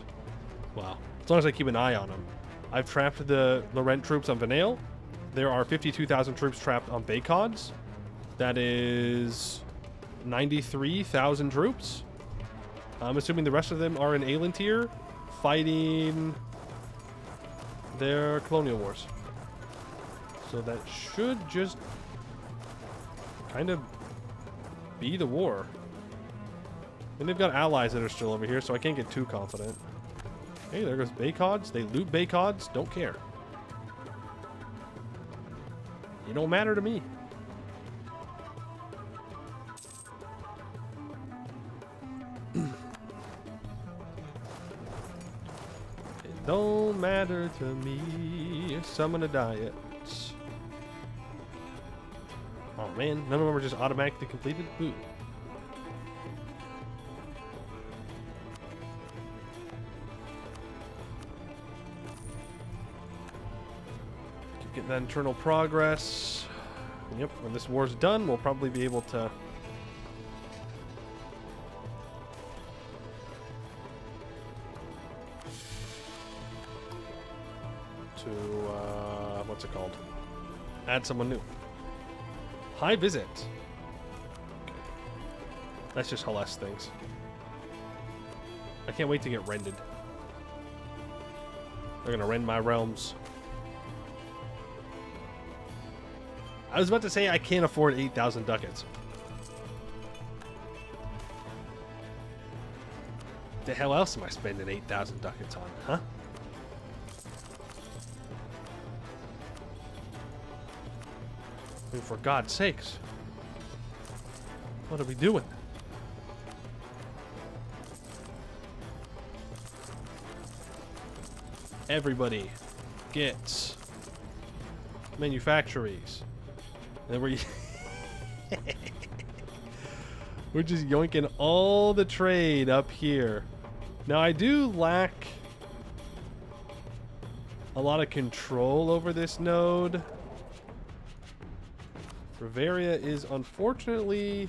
Well, as long as I keep an eye on them. I've trapped the Lorent troops on Vanale. There are 52,000 troops trapped on Baykod's. That is 93,000 troops. I'm assuming the rest of them are in Aelintir fighting their colonial wars. So that should just kind of be the war. And they've got allies that are still over here, so I can't get too confident. Hey, there goes Baykod's. They loot Baykod's. Don't care. You don't matter to me. It don't matter to me. Summon a diet. Oh man, none of them are just automatically completed? Ooh. Get that internal progress. Yep, when this war's done, we'll probably be able to what's it called? Add someone new. High visit. Okay. That's just Hellas things. I can't wait to get rended. They're gonna rend my realms. I was about to say I can't afford 8,000 ducats. The hell else am I spending 8,000 ducats on, huh? I mean, for God's sakes. What are we doing? Everybody gets manufactories. And then we're just yoinking all the trade up here. Now I do lack a lot of control over this node. Bavaria is unfortunately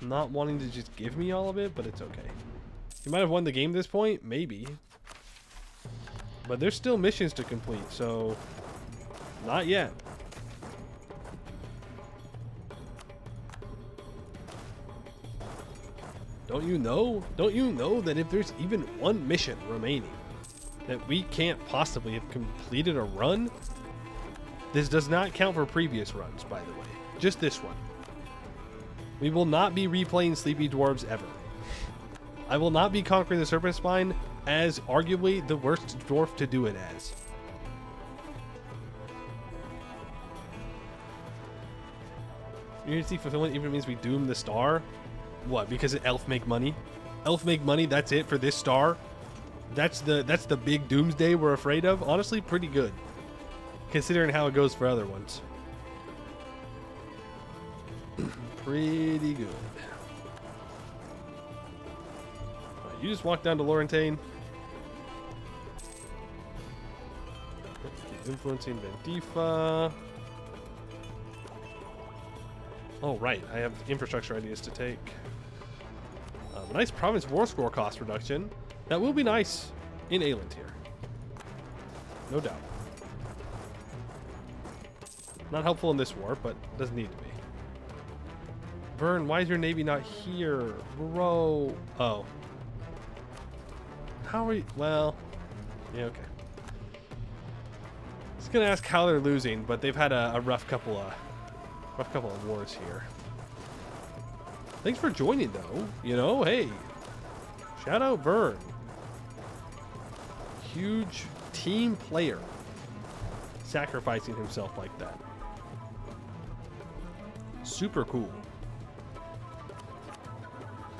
not wanting to just give me all of it, but it's okay. You might have won the game at this point, maybe. But there's still missions to complete, so not yet. Don't you know? Don't you know that if there's even one mission remaining that we can't possibly have completed a run? This does not count for previous runs, by the way. Just this one. We will not be replaying Sleepy Dwarves ever. I will not be conquering the Serpent Spine as arguably the worst dwarf to do it as. Unity fulfillment even means we doom the star. What? Because elf make money? Elf make money. That's it for this star. That's the big doomsday we're afraid of. Honestly, pretty good, considering how it goes for other ones. Pretty good. Right, you just walk down to Laurentane. Keep influencing Vendifa. Oh, right. I have infrastructure ideas to take. A nice province war score cost reduction. That will be nice in Ayland here. No doubt. Not helpful in this war, but doesn't need to be. Vern, why is your navy not here? Bro. Oh. How are you? Well, yeah, okay. I was going to ask how they're losing, but they've had a rough couple of wars here. Thanks for joining, though. You know, hey. Shout out Vern. Huge team player. Sacrificing himself like that. Super cool.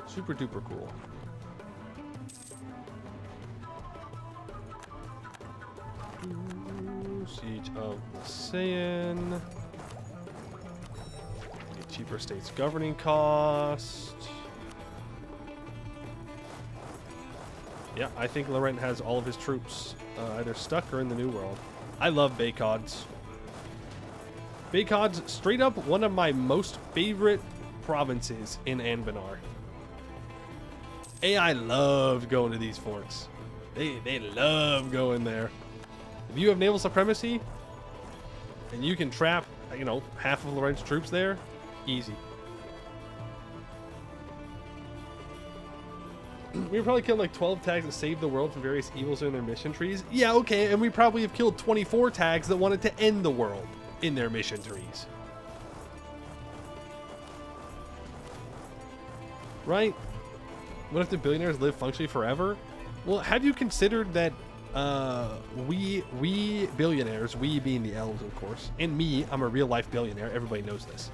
Super duper cool. Siege of Marseillan. Get cheaper states governing cost. Yeah, I think Laurent has all of his troops either stuck or in the New World. I love Baycods. Baycods, straight up one of my most favorite provinces in Anvenar. AI loved going to these forts. They love going there. If you have naval supremacy and you can trap, you know, half of Laurent's troops there, easy. We probably killed like 12 tags that saved the world from various evils in their mission trees. Yeah, okay, and we probably have killed 24 tags that wanted to end the world in their mission trees. Right? What if the billionaires live functionally forever? Well, have you considered that we billionaires, we being the elves, of course, and me, I'm a real life billionaire. Everybody knows this.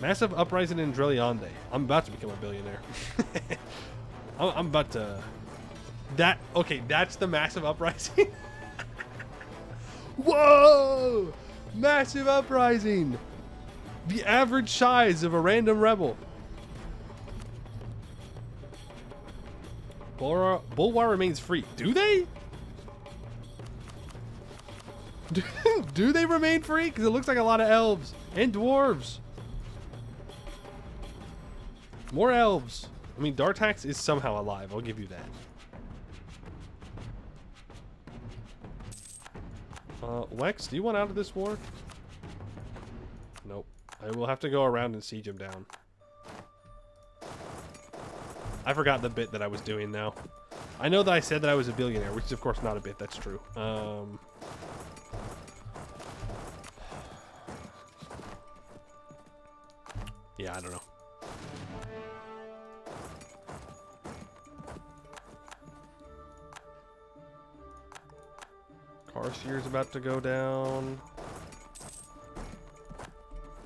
Massive uprising in Drellionde. I'm about to become a billionaire. I'm about to... Okay, that's the massive uprising? Whoa! Massive uprising! The average size of a random rebel. Bulwar remains free. Do they? Do they remain free? Because it looks like a lot of elves and dwarves. More elves. I mean, Dartax is somehow alive. I'll give you that. Lex, do you want out of this war? Nope. I will have to go around and siege him down. I forgot the bit that I was doing now. I know that I said that I was a billionaire, which is of course not a bit. That's true. Yeah, I don't know. Carstier's about to go down.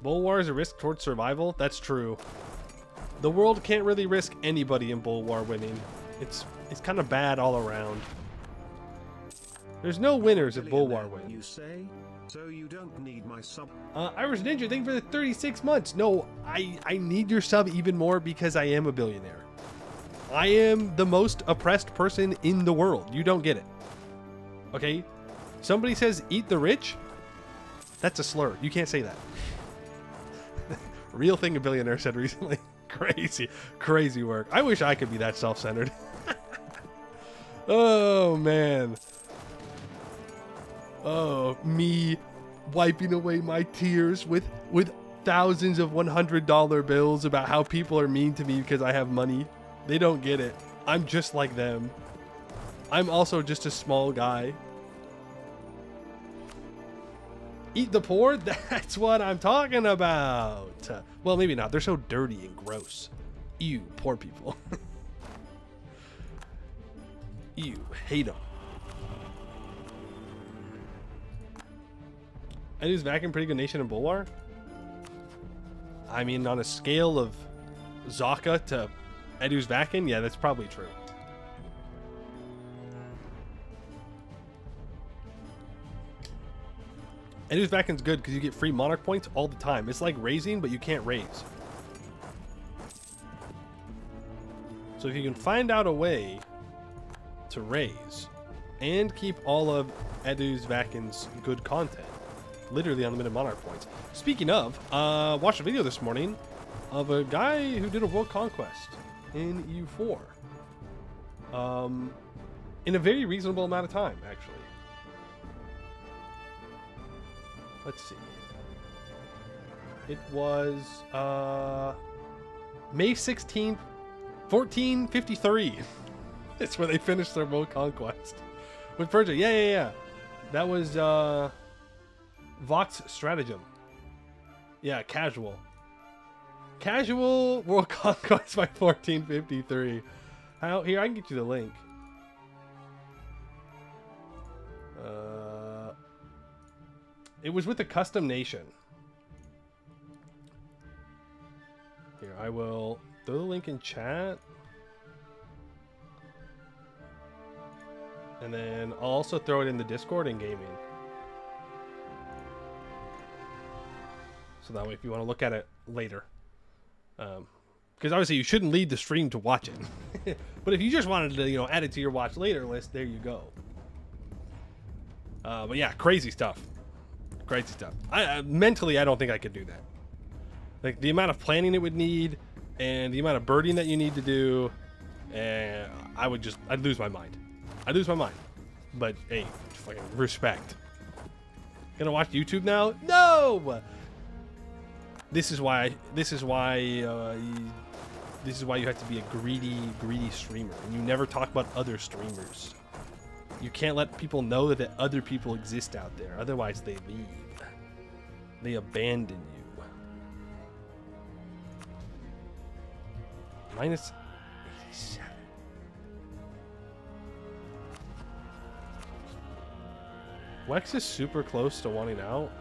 Bulwar is a risk towards survival. That's true. The world can't really risk anybody in Bulwar winning. It's kind of bad all around. There's no winners if Bulwar wins. You say? So you don't need my sub. Irish Ninja, thank you for the 36 months. No, I need your sub even more because I am a billionaire. I am the most oppressed person in the world. You don't get it. Okay? Somebody says eat the rich? That's a slur. You can't say that. Real thing a billionaire said recently. Crazy work. I wish I could be that self-centered. Oh, man. Oh, me wiping away my tears with thousands of $100 bills about how people are mean to me because I have money. They don't get it. I'm just like them. I'm also just a small guy. Eat the poor? That's what I'm talking about. Well, maybe not. They're so dirty and gross. Ew, poor people. Ew, hate them. And is Vac a pretty good nation in Bulwar? I mean, on a scale of Zaka to Edu's Vakin, yeah, that's probably true. Edu's Vakin's good because you get free Monarch points all the time. It's like raising, but you can't raise. So if you can find out a way to raise and keep all of Edu's Vakin's good content, literally unlimited Monarch points. Speaking of, watched a video this morning of a guy who did a world conquest in EU4. In a very reasonable amount of time, actually. Let's see. It was May 16th, 1453. That's where they finished their world conquest. With Persia. Yeah. That was Vox Stratagem. Yeah, casual. Casual world conquest by 1453. Here, I can get you the link. It was with a custom nation. Here, I will throw the link in chat. And then I'll also throw it in the Discord and gaming. So that way if you want to look at it later. Because obviously you shouldn't lead the stream to watch it. But if you just wanted to, add it to your watch later list, there you go. But yeah, crazy stuff. Crazy stuff. Mentally, I don't think I could do that. Like, the amount of planning it would need and the amount of birding that you need to do, I'd lose my mind. I'd lose my mind. But, hey, fucking respect. Gonna watch YouTube now? No! This is why you have to be a greedy streamer. And you never talk about other streamers. You can't let people know that other people exist out there. Otherwise, they leave. They abandon you. Minus 87. Wex is super close to wanting out.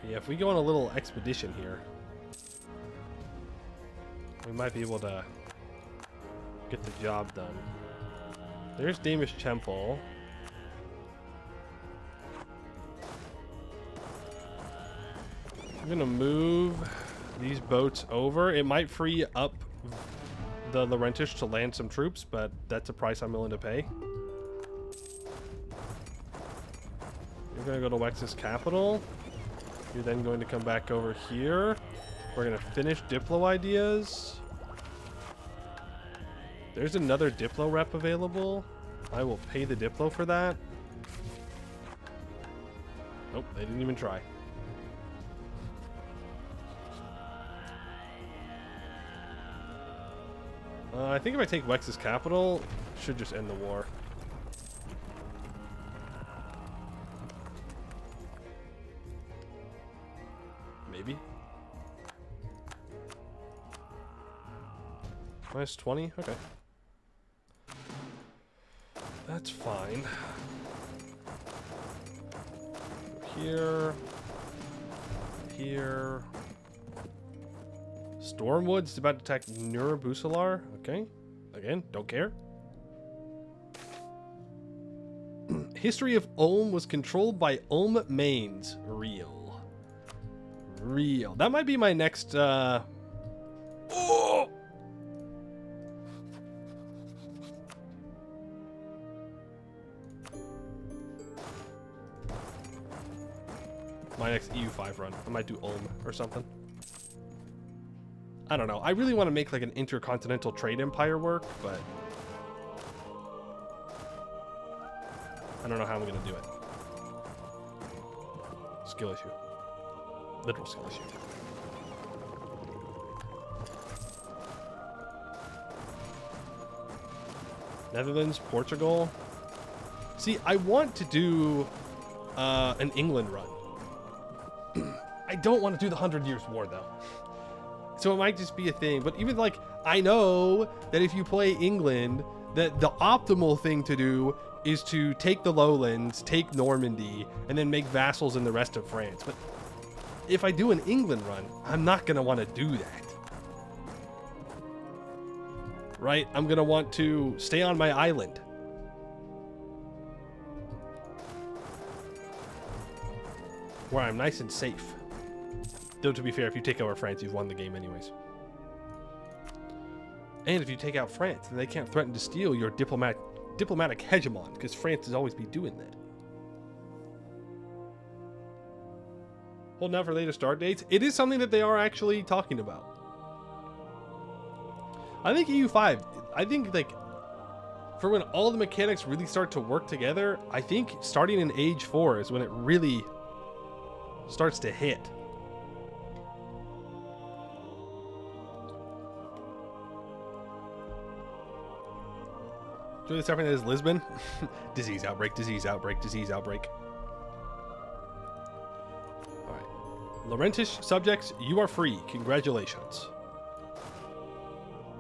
Yeah, if we go on a little expedition here, we might be able to get the job done. There's Damish Temple. I'm gonna move these boats over. It might free up the Laurentish to land some troops, but that's a price I'm willing to pay. You're gonna go to Wex's capital. You're then going to come back over here. We're gonna finish Diplo ideas. There's another Diplo rep available. I will pay the Diplo for that. Nope, they didn't even try. I think if I take Wex's capital, it should just end the war. Maybe. Minus 20? Okay. That's fine. Here. Here. Stormwood's about to attack Nurabusalar. Okay. Again, don't care. History of Ulm was controlled by Ulm Mains. Real. That might be my next, Oh! My next EU5 run. I might do Ulm or something. I don't know. I really want to make like an intercontinental trade empire work, but I don't know how I'm going to do it. Skill issue. Literal skill issue. Netherlands, Portugal. See, I want to do an England run. I don't want to do the 100 Years' War, though. So it might just be a thing. But even like, I know that if you play England, that the optimal thing to do is to take the lowlands, take Normandy, and then make vassals in the rest of France. But if I do an England run, I'm not going to want to do that. Right? I'm going to want to stay on my island. Where I'm nice and safe. Though, to be fair, if you take over France, you've won the game anyways. And if you take out France, then they can't threaten to steal your diplomatic hegemon, because France will always be doing that. Holding out for later start dates. It is something that they are actually talking about. I think EU5, I think like for when all the mechanics really start to work together, I think starting in Age 4 is when it really starts to hit. Join the suffering that is Lisbon. Disease outbreak, disease outbreak, disease outbreak. Alright. Laurentish subjects, you are free. Congratulations.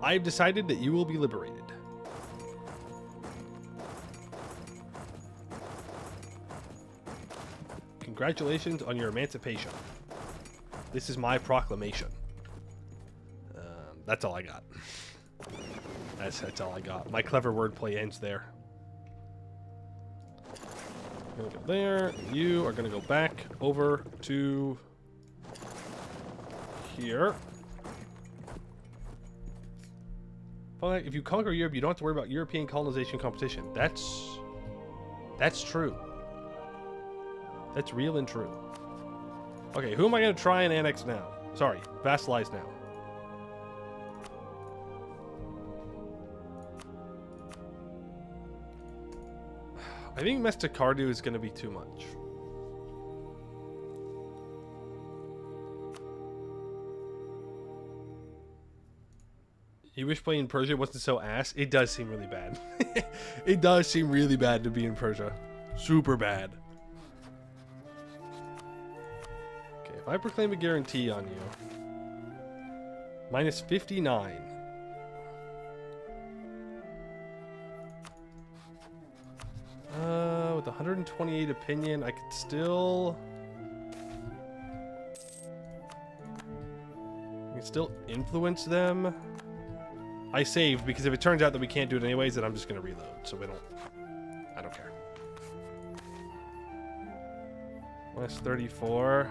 I have decided that you will be liberated. Congratulations on your emancipation. This is my proclamation. That's all I got. That's all I got. My clever wordplay ends there. Gonna go there. You are gonna go back over to here. If you conquer Europe, you don't have to worry about European colonization competition. That's true. That's real and true. Okay, who am I gonna try and annex now? Sorry, vassalize now. I think Mestacardu is going to be too much. You wish playing Persia wasn't so ass? It does seem really bad. It does seem really bad to be in Persia. Super bad. Okay, if I proclaim a guarantee on you. Minus 59. With 128 opinion, I could still... I can still influence them. I saved, because if it turns out that we can't do it anyways, then I'm just going to reload, so we don't... I don't care. Minus 34.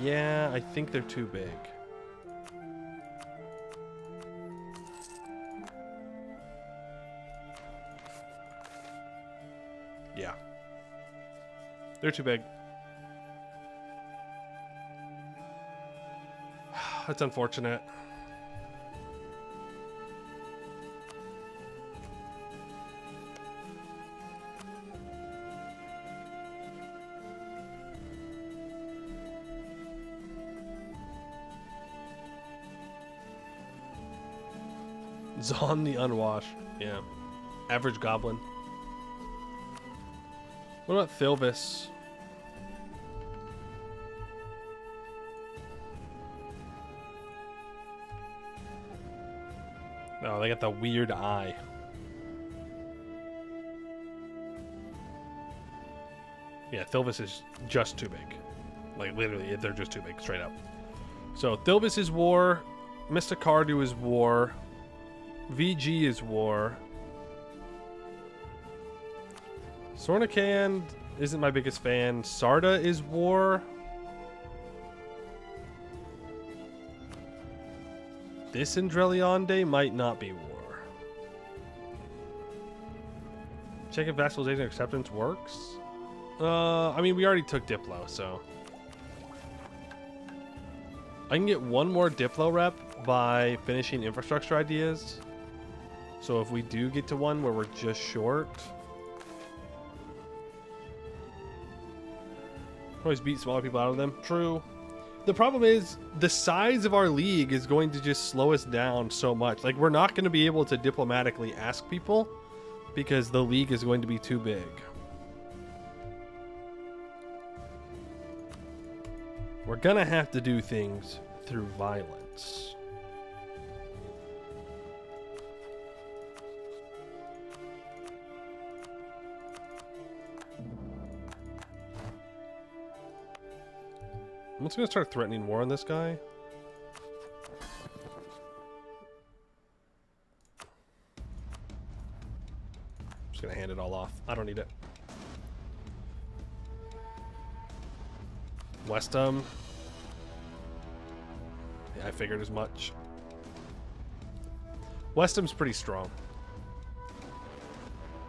Yeah, I think they're too big. Yeah. They're too big. That's unfortunate. Zon the Unwashed. Yeah. Average goblin. What about Thilvis? Oh, they got the weird eye. Yeah, Thilvis is just too big. Like, literally, they're just too big, straight up. So, Thilvis is war. Mestacardu is war. VG is war. Sornican isn't my biggest fan. Sarda is war. This Indrelionde might not be war. Check if vassalization acceptance works. I mean, we already took Diplo, so... I can get one more Diplo rep by finishing infrastructure ideas. So if we do get to one where we're just short... Always beat smaller people out of them. True. The problem is, the size of our league is going to just slow us down so much. Like, we're not going to be able to diplomatically ask people because the league is going to be too big. We're going to have to do things through violence. I'm just gonna start threatening war on this guy. I'm just gonna hand it all off. I don't need it. Westham. Yeah, I figured as much. Westham's pretty strong.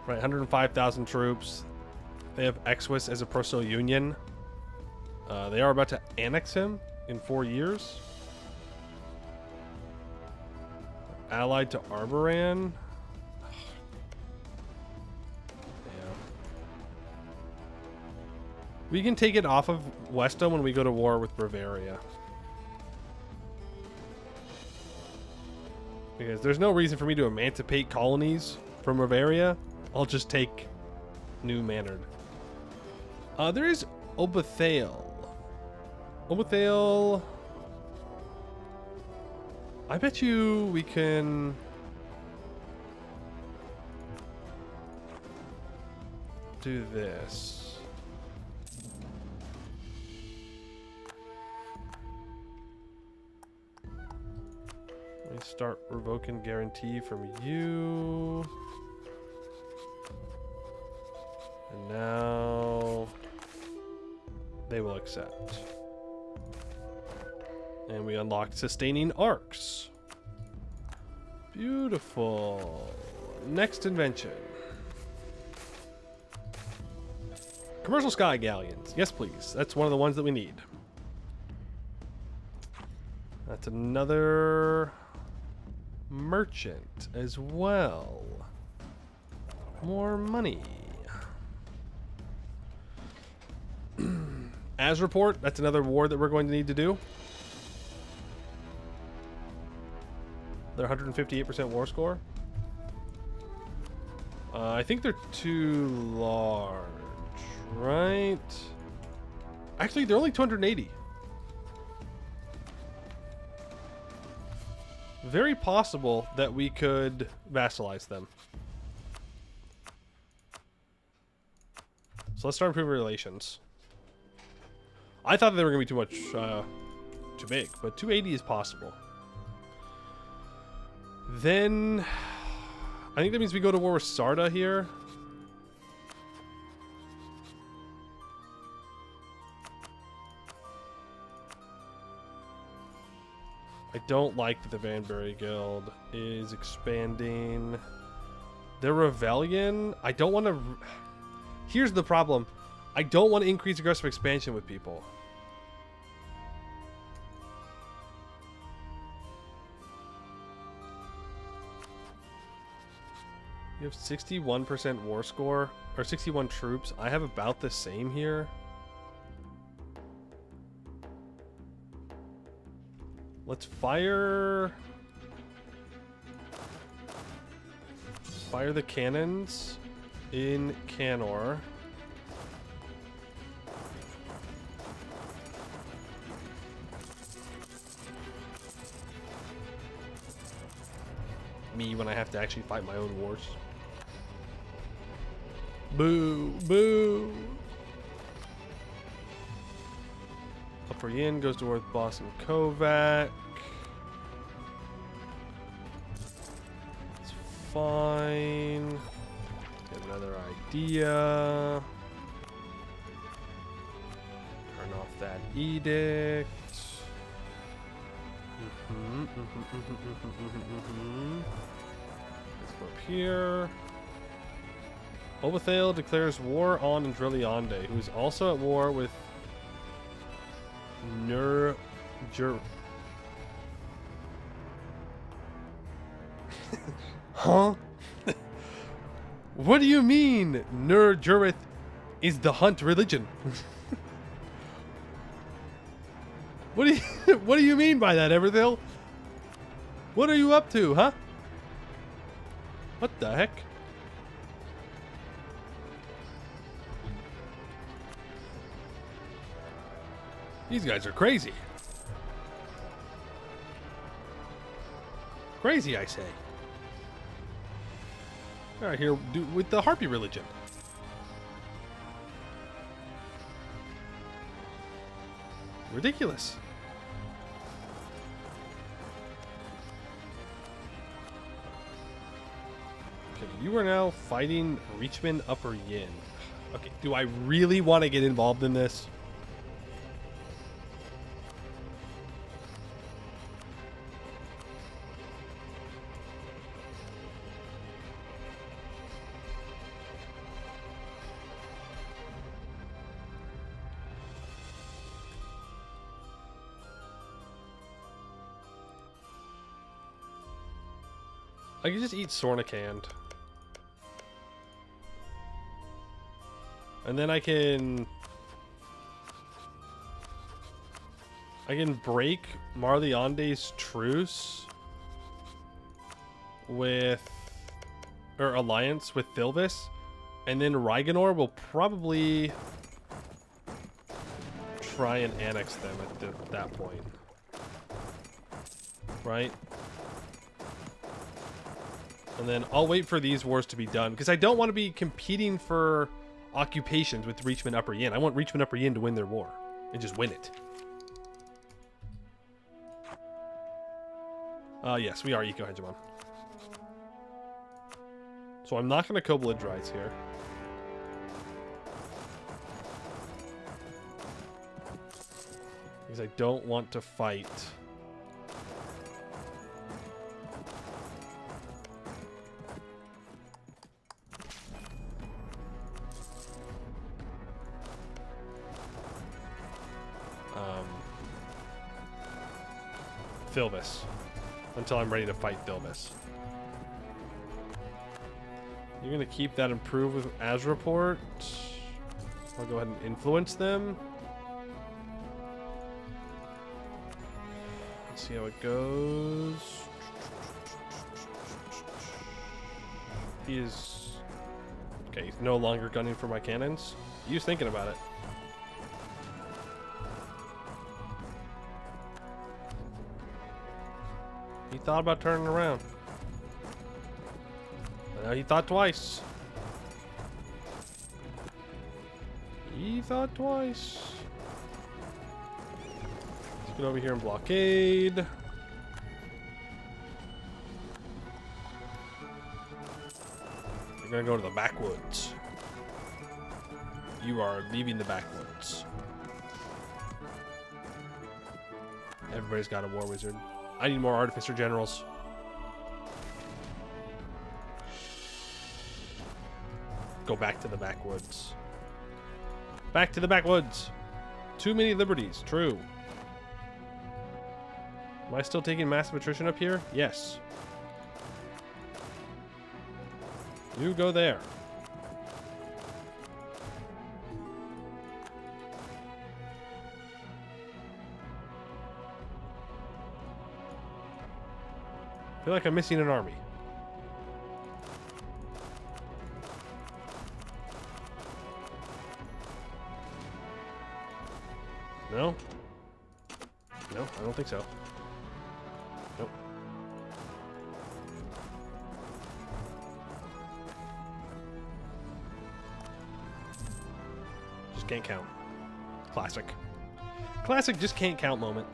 Right, 105,000 troops. They have Exwis as a personal union. They are about to annex him in 4 years. Allied to Arboran. Yeah. We can take it off of Westham when we go to war with Bavaria. Because there's no reason for me to emancipate colonies from Bavaria. I'll just take New Manord. There is Oberthale. Oberthale. I bet you we can... do this. Let me start revoking guarantee from you. And now they will accept. And we unlocked sustaining arcs. Beautiful. Next invention. Commercial sky galleons. Yes, please. That's one of the ones that we need. That's another merchant as well. More money. As report, that's another war that we're going to need to do. They're 158% war score. I think they're too large, right? Actually, they're only 280. Very possible that we could vassalize them. So let's start improving relations. I thought they were going to be too much, too big, but 280 is possible. Then, I think that means we go to war with Sarda here. I don't like that the Vanbury Guild is expanding. Their Rebellion, I don't want to... Here's the problem. I don't want to increase aggressive expansion with people. You have 61% war score, or 61 troops. I have about the same here. Let's fire the cannons in Canor. Me when I have to actually fight my own wars. Boo, boo. Upper Yin goes to war with Boss and Kovac. It's fine. Get another idea. Turn off that edict. Let's go up here. Oberthale declares war on Andrelionde, who is also at war with Huh? What do you mean Nur-Jurith is the Hunt religion? What do you mean by that, Everthale? What are you up to, huh? What the heck? These guys are crazy. Crazy, I say. All right, here with the Harpy religion. Ridiculous. Okay, you are now fighting Reachman Upper Yin. Okay, do I really want to get involved in this? I can just eat Sornicand. And then I can break Marleonde's truce with, or alliance with Thilvis, and then Rhygonor will probably try and annex them at that point. Right? And then I'll wait for these wars to be done, because I don't want to be competing for occupations with Reachman Upper Yin. I want Reachman Upper Yin to win their war and just win it. Yes, we are Eco-Hegemon. So I'm not going to Kobolid-Rise here. Because I don't want to fight Thilvis until I'm ready to fight Thilvis. You're gonna keep that improved with Azraport. I'll go ahead and influence them. Let's see how it goes. He is... Okay, he's no longer gunning for my cannons. He was thinking about it. He thought about turning around. But now he thought twice. He thought twice. Let's get over here and blockade. You're gonna go to the backwoods. You are leaving the backwoods. Everybody's got a war wizard. I need more Artificer Generals. Go back to the backwoods. Back to the backwoods. Too many liberties. True. Am I still taking massive attrition up here? Yes. You go there. I feel like I'm missing an army. No? No, I don't think so. Nope. Just can't count. Classic. Classic just can't count moment.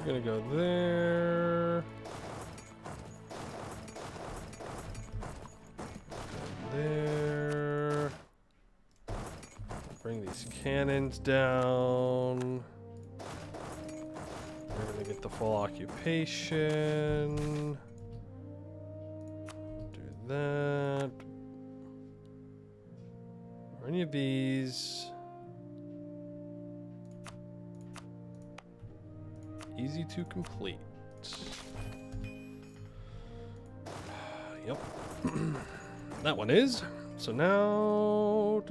Gonna go there. There. Bring these cannons down. We're gonna get the full occupation. Do that. Are any of these easy to complete? Yep. That one is. So now...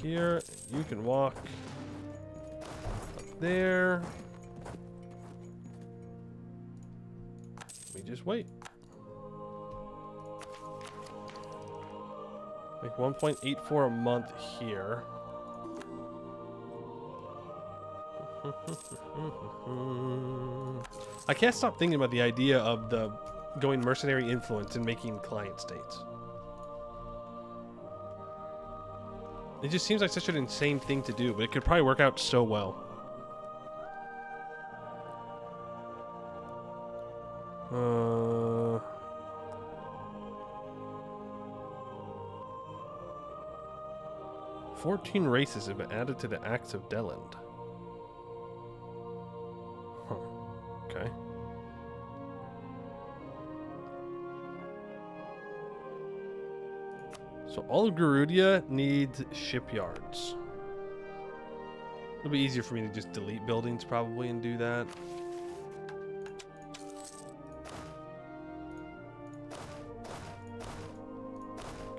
Here, you can walk up there. We just wait. Like 1.84 a month here. I can't stop thinking about the idea of the going mercenary influence and making client states. It just seems like such an insane thing to do, but it could probably work out so well. 14 races have been added to the Acts of Deland. Huh. Okay. So all of Garudia needs shipyards. It'll be easier for me to just delete buildings probably and do that.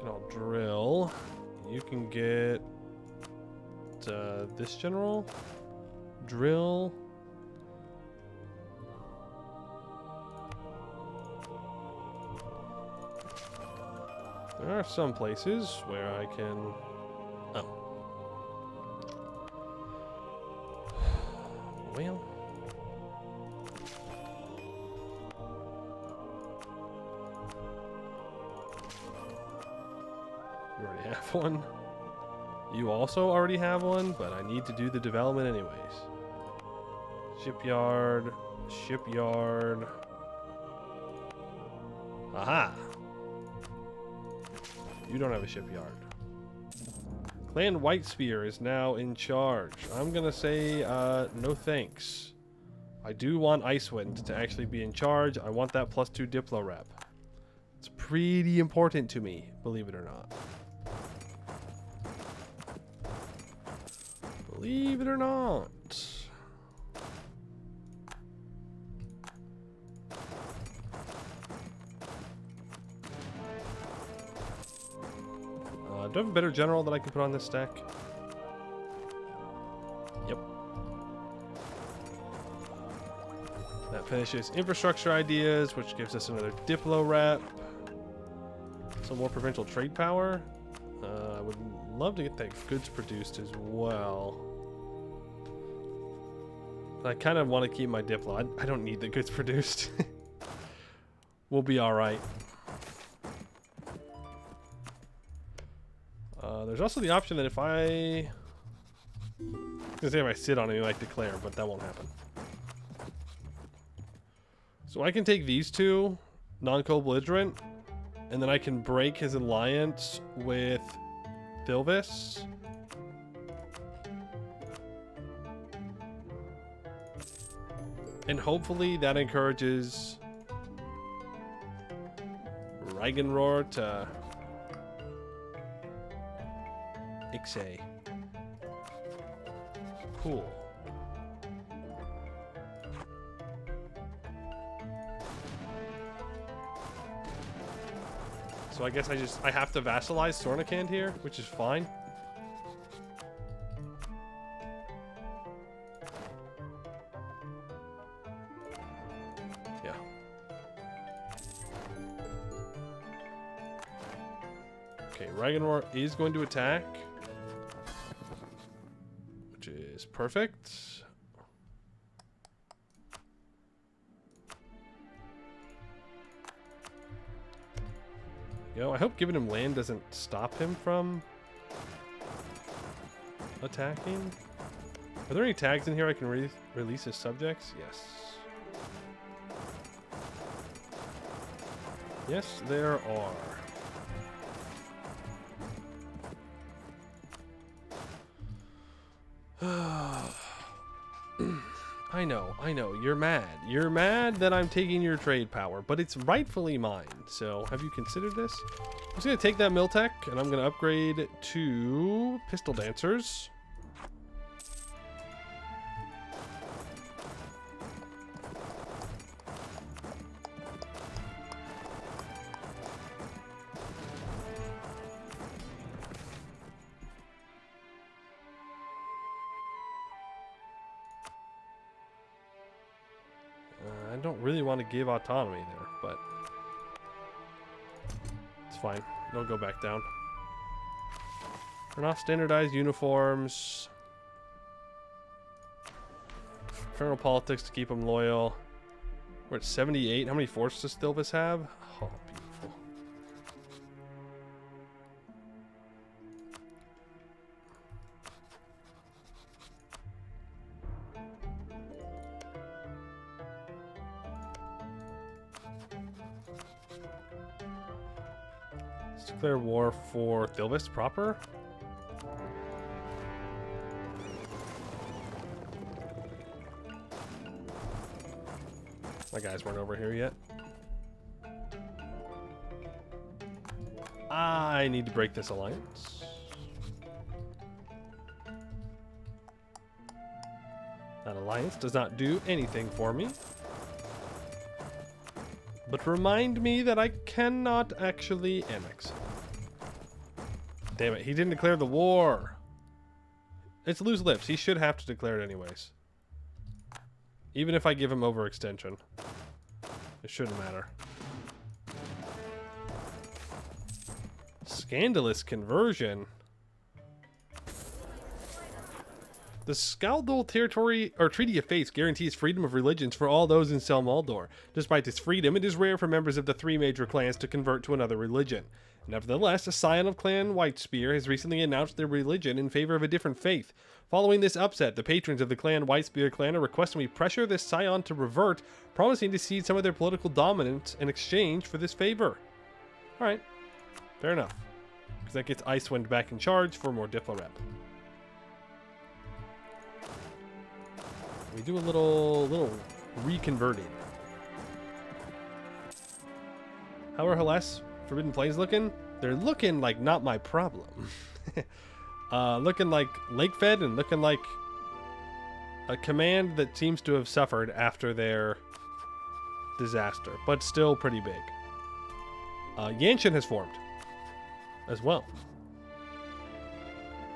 I'll drill. You can get this general. Drill. There are some places where I can... Oh. Well. You already have one. You also already have one, but I need to do the development anyways. Shipyard. Shipyard. Aha! You don't have a shipyard. Clan Whitespear is now in charge. I'm gonna say no thanks. I do want Icewind to actually be in charge. I want that +2 Diplo rep. It's pretty important to me, believe it or not. Believe it or not. Do I have a better general that I can put on this stack? Yep. That finishes infrastructure ideas, which gives us another Diplo rep. Some more provincial trade power. I would love to get that goods produced as well. But I kind of want to keep my Diplo. I don't need the goods produced. We'll be alright. There's also the option that if I sit on it, I might declare, but that won't happen. So I can take these two, non-co-belligerent, and then I can break his alliance with Thilvis. And hopefully that encourages Raggenroar to Ixay. Cool. So I guess I have to vassalize Sornikand here, which is fine. Yeah. Okay, Raggenroar is going to attack. Which is perfect. You know, I hope giving him land doesn't stop him from attacking. Are there any tags in here I can release as subjects? Yes. Yes, there are. I know, you're mad. You're mad that I'm taking your trade power, but it's rightfully mine. So, have you considered this? I'm just gonna take that Miltech, and I'm gonna upgrade to Pistol Dancers. I don't really want to give autonomy there, but it's fine. They'll go back down. Turn off standardized uniforms. Infernal Politics to keep them loyal. We're at 78. How many forts does Thilvis have? Oh, beautiful. Let's declare war for Thilvis proper. My guys weren't over here yet. I need to break this alliance. That alliance does not do anything for me. But remind me that I cannot actually annex it. Damn it, he didn't declare the war. It's loose lips. He should have to declare it anyways. Even if I give him overextension. It shouldn't matter. Scandalous conversion. The Skaldul territory or Treaty of Fates guarantees freedom of religions for all those in Sel Moldor. Despite this freedom, it is rare for members of the three major clans to convert to another religion. Nevertheless, a scion of Clan Whitespear has recently announced their religion in favor of a different faith. Following this upset, the patrons of the Clan Whitespear clan are requesting we pressure this scion to revert, promising to cede some of their political dominance in exchange for this favor. Alright, fair enough. Because that gets Icewind back in charge for more Diplo rep. We do a little reconverting. How are Hellas Forbidden Plains looking? They're looking like not my problem. Looking like lake-fed and looking like a command that seems to have suffered after their disaster, but still pretty big. Yanshin has formed as well.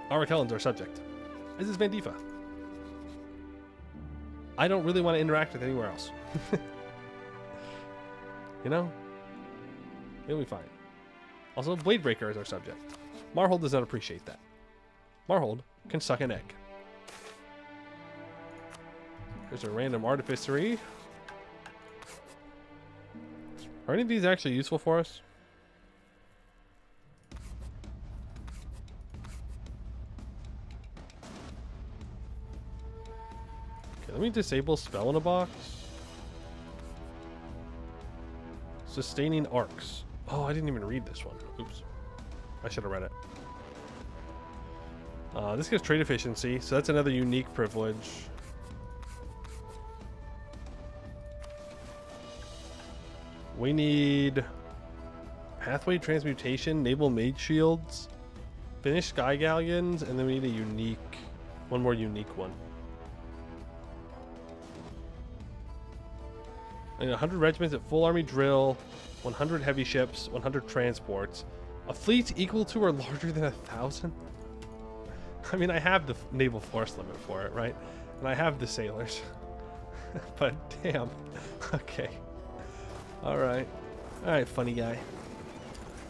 Auric Helen's our subject. This is Vandifa. I don't really want to interact with anywhere else. You know? It'll be fine. Also, Bladebreaker is our subject. Marhold does not appreciate that. Marhold can suck an egg. Here's a random artificery. Are any of these actually useful for us? Okay, let me disable Spell in a Box. Sustaining arcs. Oh, I didn't even read this one. Oops. I should have read it. This gives trade efficiency, so that's another unique privilege. We need Pathway Transmutation, Naval Mage Shields, Finished Sky Galleons, and then we need a unique, one more unique one. And 100 regiments at full army drill, 100 heavy ships, 100 transports. A fleet equal to or larger than 1,000? I mean, I have the naval force limit for it, right? And I have the sailors. But damn. Okay. Alright. Alright, funny guy.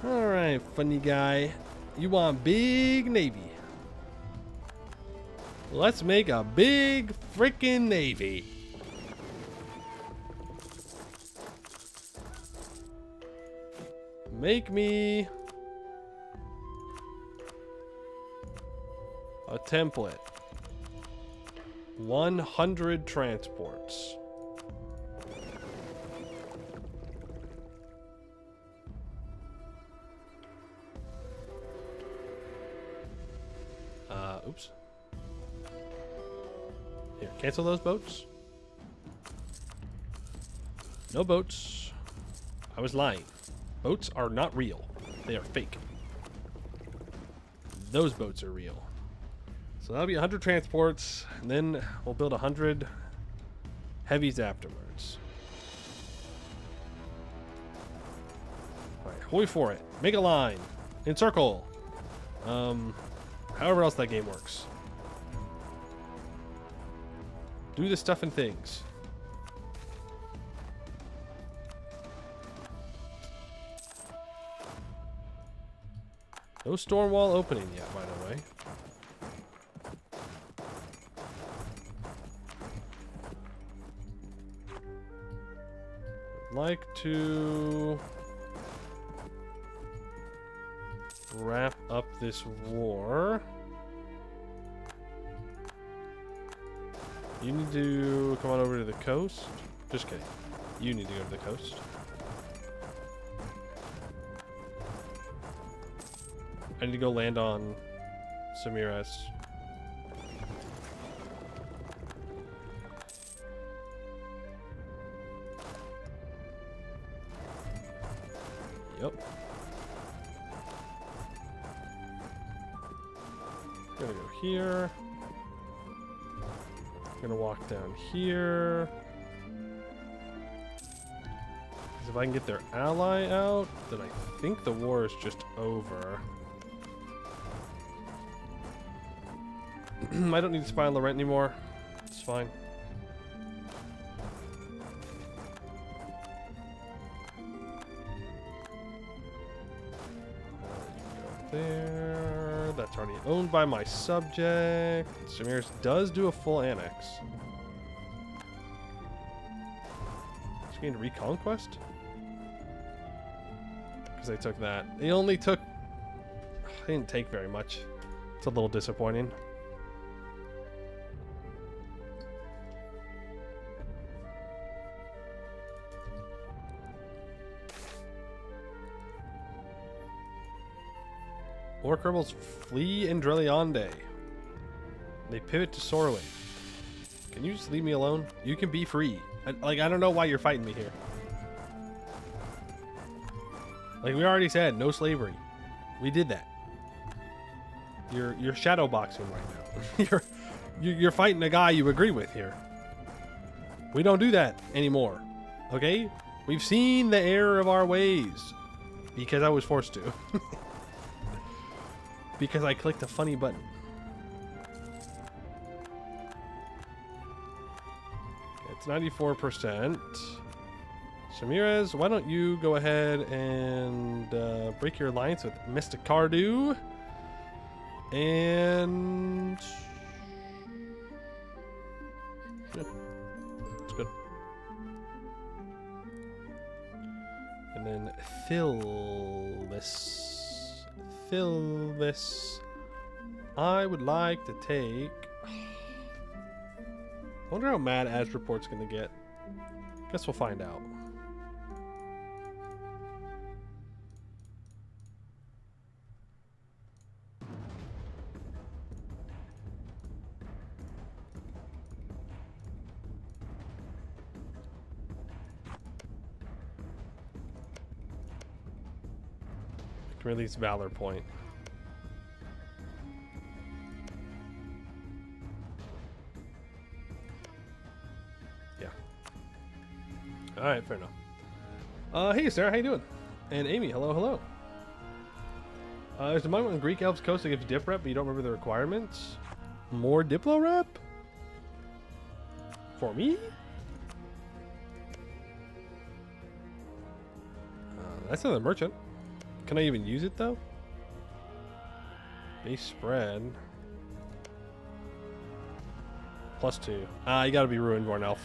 Alright, funny guy. You want big navy. Let's make a big freaking navy. Make me a template. 100 transports. Oops. Here, cancel those boats. No boats. I was lying. Boats are not real. They are fake. Those boats are real. So that'll be 100 transports, and then we'll build 100 heavies afterwards. Alright, hoy for it. Make a line. Encircle. However else that game works. Do the stuff and things. No storm wall opening yet, by the way. like to wrap up this war. You need to come on over to the coast. Just kidding. You need to go to the coast. I need to go land on Samires. Yep. Gonna go here. Gonna walk down here. Because if I can get their ally out, then I think the war is just over. I don't need to spy on Laurent anymore. It's fine. There. That's already owned by my subject. Samires does do a full annex. Just gained reconquest? Because they took that. They only took... They didn't take very much. It's a little disappointing. Orc rebels flee Andreliande. They pivot to Sorway. Can you just leave me alone? You can be free. I don't know why you're fighting me here. Like we already said, no slavery. We did that. You're shadow boxing right now. you're fighting a guy you agree with here. We don't do that anymore. Okay? We've seen the error of our ways. Because I was forced to. Because I clicked a funny button. It's 94%. Samires, why don't you go ahead and break your alliance with Mystic Cardu? And... yeah, it's good. And then fill this. I would like to take... I wonder how mad Azreport's gonna get. Guess we'll find out. Release Valor Point. Yeah. Alright, fair enough. Hey Sarah, how you doing? And Amy, hello, hello. There's a moment on Greek Elves Coast that gives Dip Rep, but you don't remember the requirements? More Diplo Rep? For me? That's another merchant. Can I even use it though? Base spread. +2. You gotta be Ruinborn Elf.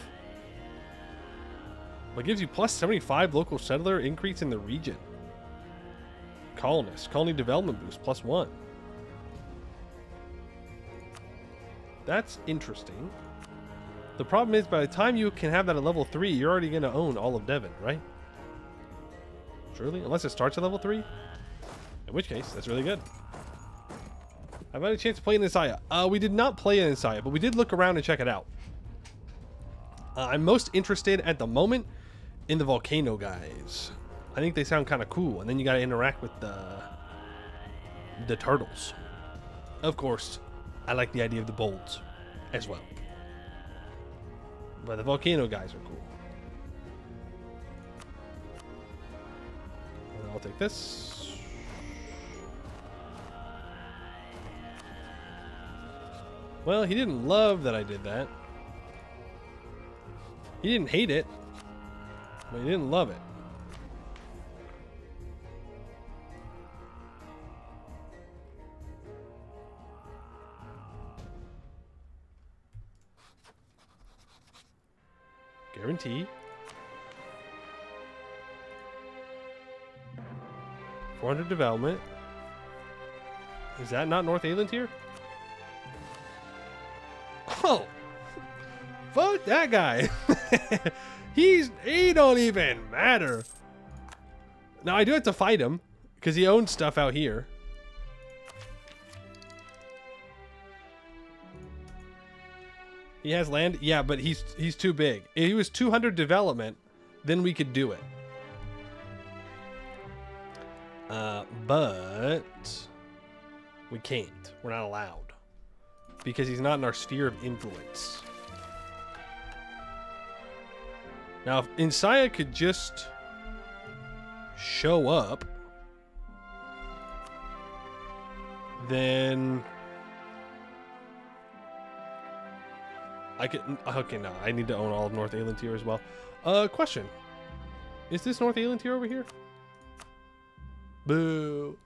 What gives you +75 local settler increase in the region? Colonist. Colony development boost +1. That's interesting. The problem is by the time you can have that at level 3, you're already gonna own all of Devon, right? Surely? Unless it starts at level 3? In which case, that's really good. I've had a chance to play in Isaiah. We did not play in Isaiah, but we did look around and check it out. I'm most interested at the moment in the volcano guys. I think they sound kind of cool, and then you got to interact with the turtles. Of course, I like the idea of the bolts as well. But the volcano guys are cool. I'll take this. Well, he didn't love that I did that. He didn't hate it, but he didn't love it. Guarantee. 400 development. Is that not North Ayland here? Oh, fuck that guy. He don't even matter. Now I do have to fight him because he owns stuff out here. He has land, yeah, but he's too big. If he was 200 development, then we could do it. But we can't. We're not allowed because he's not in our sphere of influence. Now, if Insaya could just show up, then I could. Okay, no, I need to own all of North Ayland here as well. Question: is this North Ayland here over here? Boo.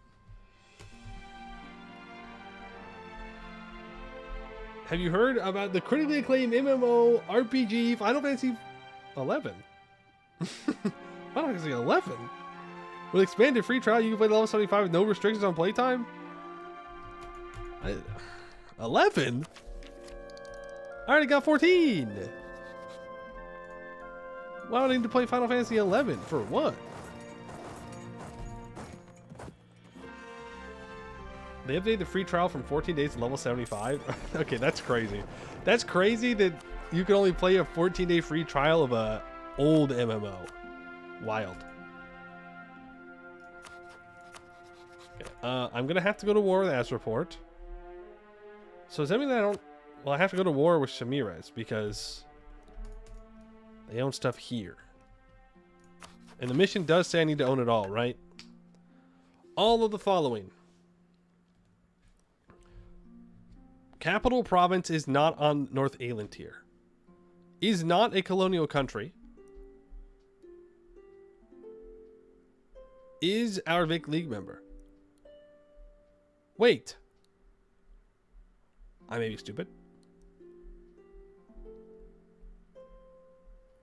Have you heard about the critically acclaimed MMO RPG Final Fantasy 11? Final Fantasy 11? With expanded free trial, you can play level 75 with no restrictions on playtime? 11? I already got 14. Why do I need to play Final Fantasy 11? For what? They updated the free trial from 14 days to level 75. Okay, that's crazy. That's crazy that you can only play a 14-day free trial of a old MMO. Wild. Okay, I'm gonna have to go to war with Azreport. So does that mean that I don't? Well, I have to go to war with Shamirez because they own stuff here. And the mission does say I need to own it all, right? All of the following. Capital province is not on North Ayland tier. Is not a colonial country. Is our Vic League member. Wait. I may be stupid.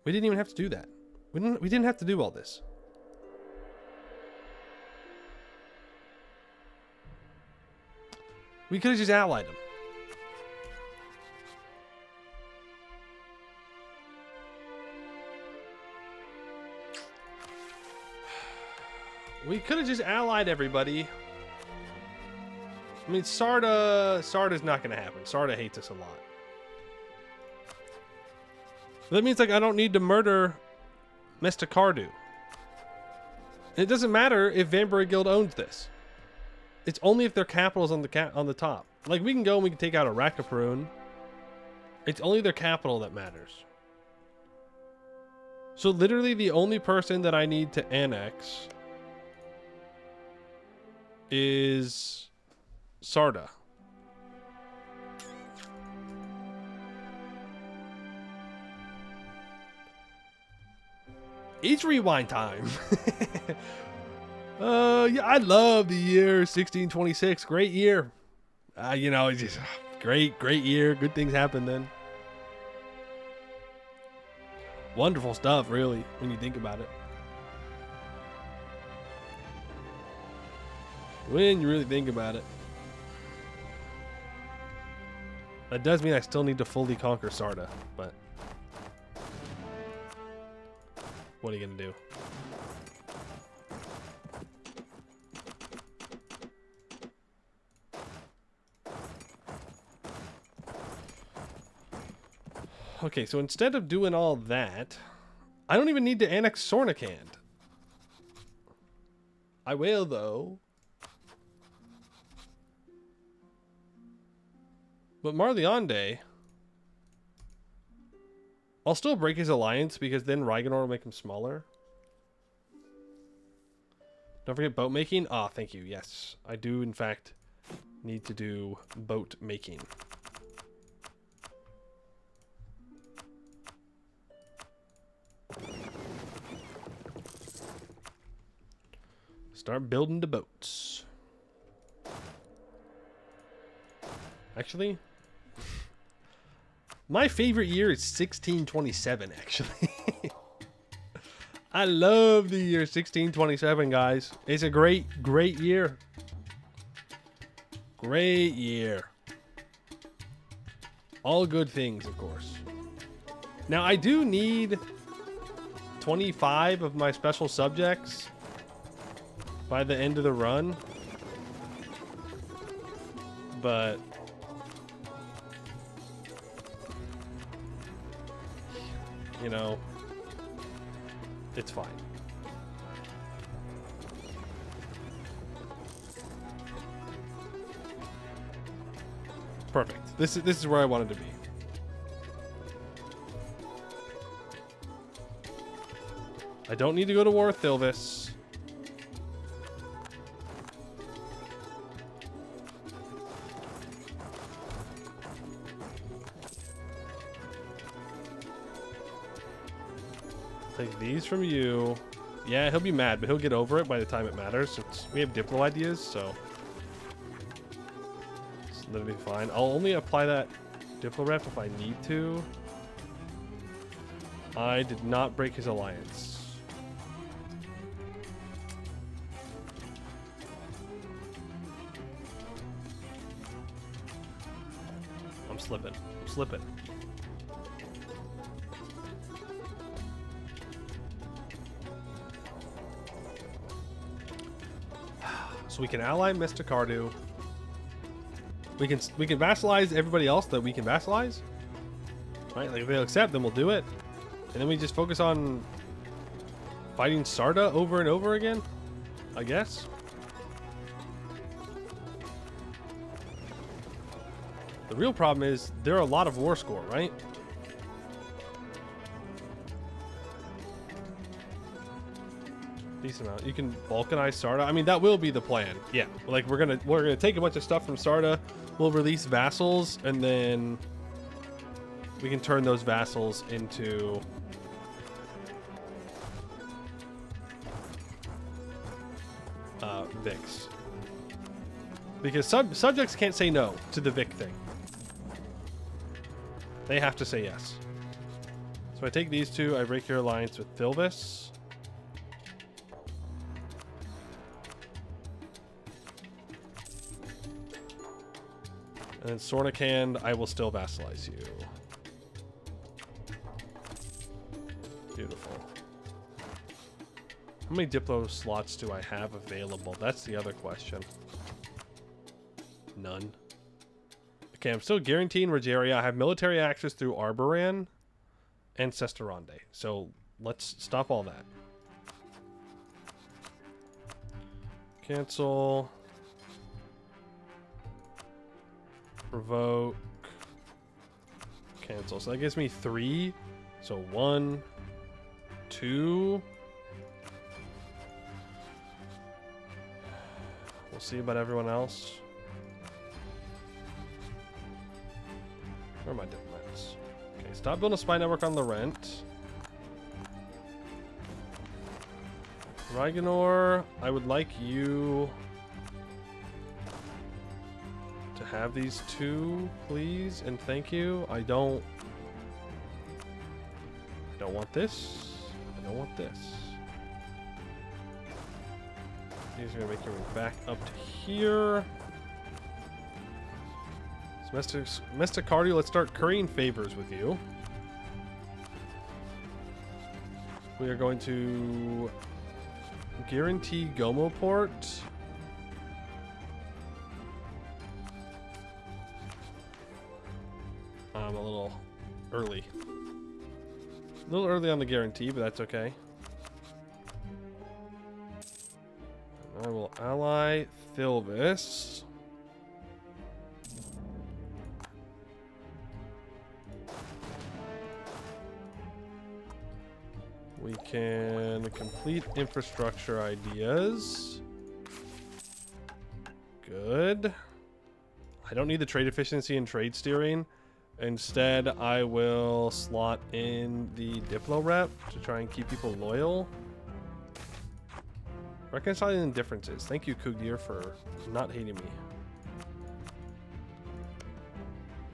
We didn't even have to do that. We didn't have to do all this. We could have just allied him. We could have just allied everybody. I mean, Sarda's not going to happen. Sarda hates us a lot. That means, like, I don't need to murder Mestakardu. It doesn't matter if Vanbury Guild owns this. It's only if their capital's on the top. Like, we can go and we can take out Arakaparun. It's only their capital that matters. So literally the only person that I need to annex is Sarda. It's rewind time. Yeah, I love the year 1626. Great year. You know, it's just great year. Good things happen then. Wonderful stuff, really, when you think about it. When you really think about it. That does mean I still need to fully conquer Sarda, but what are you gonna do? Okay, so instead of doing all that, I don't even need to annex Sornikand. I will, though. But Marliande, I'll still break his alliance because then Raigonor will make him smaller. Don't forget boat making. Ah, thank you. Yes, I do, in fact, need to do boat making. Start building the boats. Actually, my favorite year is 1627, actually. I love the year 1627, guys. It's a great, great year. Great year. All good things, of course. Now, I do need 25 of my special subjects by the end of the run. But you know, it's fine. Perfect. This is where I wanted to be. I don't need to go to war with Thilvis. Take these from you. Yeah, he'll be mad, but he'll get over it by the time it matters. We have Diplo ideas, so it's literally fine. I'll only apply that Diplo rep if I need to. I did not break his alliance. I'm slipping. I'm slipping. So we can ally Mr. Cardew. We can vassalize everybody else that we can vassalize. Right? Like if they'll accept, then we'll do it. And then we just focus on fighting Sarda over and over again, I guess. The real problem is there are a lot of war score, right? Decent amount. You can balkanize Sarda. I mean, that will be the plan. Yeah, like we're gonna take a bunch of stuff from Sarda. We'll release vassals, and then we can turn those vassals into Vics. Because subjects can't say no to the Vic thing. They have to say yes. So I take these two. I break your alliance with Thilvis. And then Sornikand, I will still vassalize you. Beautiful. How many Diplo slots do I have available? That's the other question. None. Okay, I'm still guaranteeing Rogeria. I have military access through Arboran and Sesterande. So let's stop all that. Cancel. Provoke. Cancel. So that gives me 3. So 1, 2. We'll see about everyone else. Where are my diplomats? Okay, stop building a spy network on Laurent. Ryganor, I would like you to have these two, please, and thank you. I don't want this. I don't want this. These are gonna make your way back up to here. So Mr. Cardew, let's start currying favors with you. We are going to guarantee Gomo port. I'm a little early. A little early on the guarantee, but that's okay. I will ally Thilvis. We can complete infrastructure ideas. Good. I don't need the trade efficiency and trade steering. Instead, I will slot in the Diplo rep to try and keep people loyal. Reconciling differences. Thank you, Kugdir, for not hating me.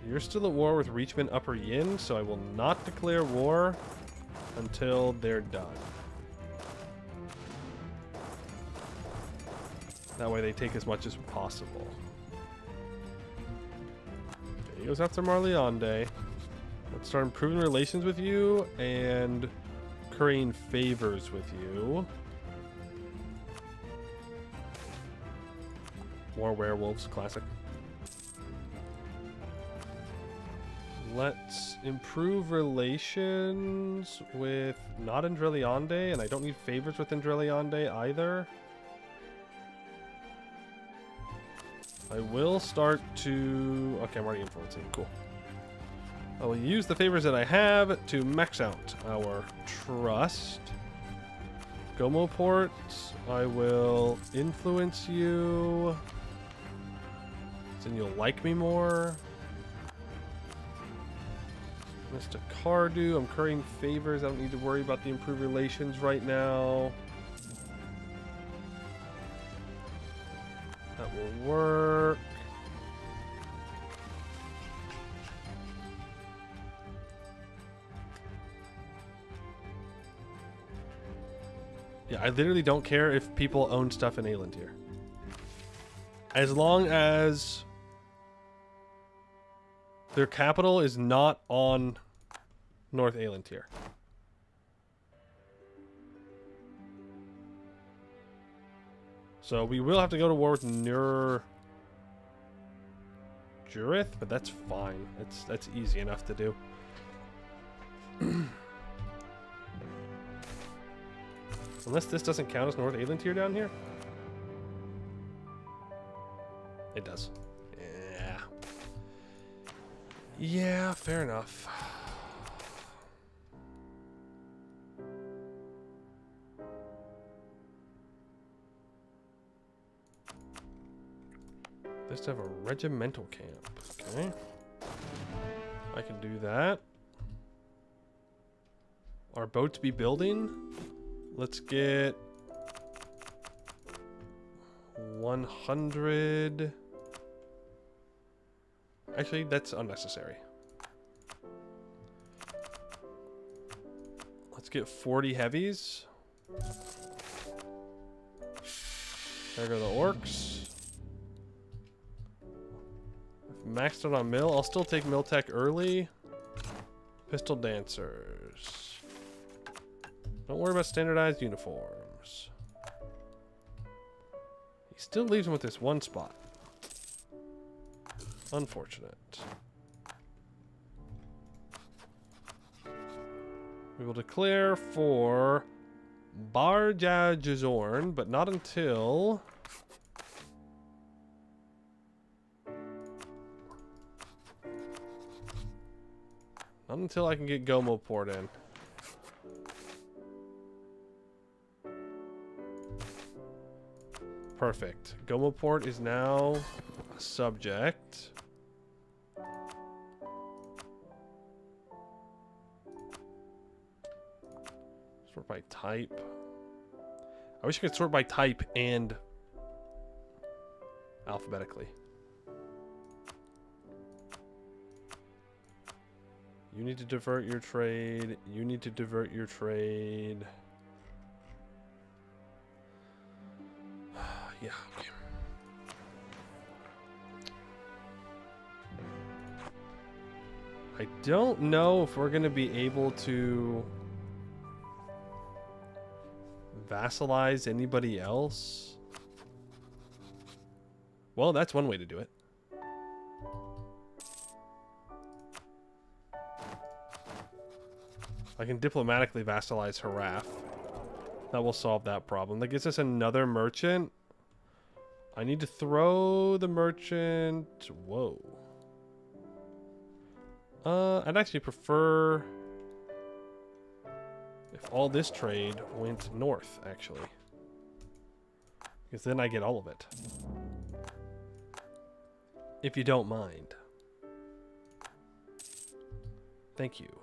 You're still at war with Reachman Upper Yin, so I will not declare war until they're done. That way they take as much as possible. Okay, he goes after Marleonde. Let's start improving relations with you and currying favors with you. More werewolves, classic. Let's improve relations with not Andrelionde, and I don't need favors with Andrelionde either. I will start to... Okay, I'm already influencing. Cool. I will use the favors that I have to max out our trust. Gomoport, I will influence you. Then you'll like me more. Mr. Cardew, I'm currying favors. I don't need to worry about the improved relations right now. That will work. Yeah, I literally don't care if people own stuff in Aelintir. As long as their capital is not on North Aelintir. So we will have to go to war with Jurith, but that's fine. That's easy enough to do. Unless this doesn't count as North Aelintir down here. It does. Yeah. Yeah, fair enough. Let's have a regimental camp. Okay. I can do that. Our boats be building. Let's get 100. Actually, that's unnecessary. Let's get 40 heavies. There go the orcs. I've maxed out on mill. I'll still take mill tech early. Pistol dancers. Don't worry about standardized uniforms. He still leaves him with this one spot. Unfortunate. We will declare for Barjajazorn, but not until... Not until I can get Gomoport in. Perfect. Gomoport is now a subject. Sort by type. I wish I could sort by type and alphabetically. You need to divert your trade. You need to divert your trade. Yeah, okay. I don't know if we're going to be able to vassalize anybody else. Well, that's one way to do it. I can diplomatically vassalize Haraf. That will solve that problem. That gives us another merchant. I need to throw the merchant... Whoa. I'd actually prefer... if all this trade went north, actually. Because then I get all of it. If you don't mind. Thank you.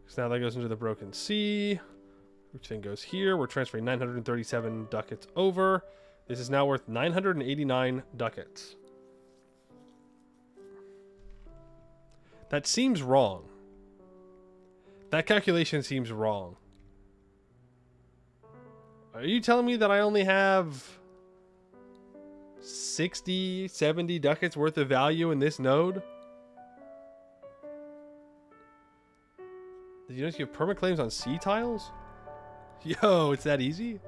So now that goes into the Broken Sea, which then goes here. We're transferring 937 ducats over. This is now worth 989 ducats. That seems wrong. That calculation seems wrong. Are you telling me that I only have 60, 70 ducats worth of value in this node? Did you notice you have permaclaims on sea tiles? Yo, it's that easy?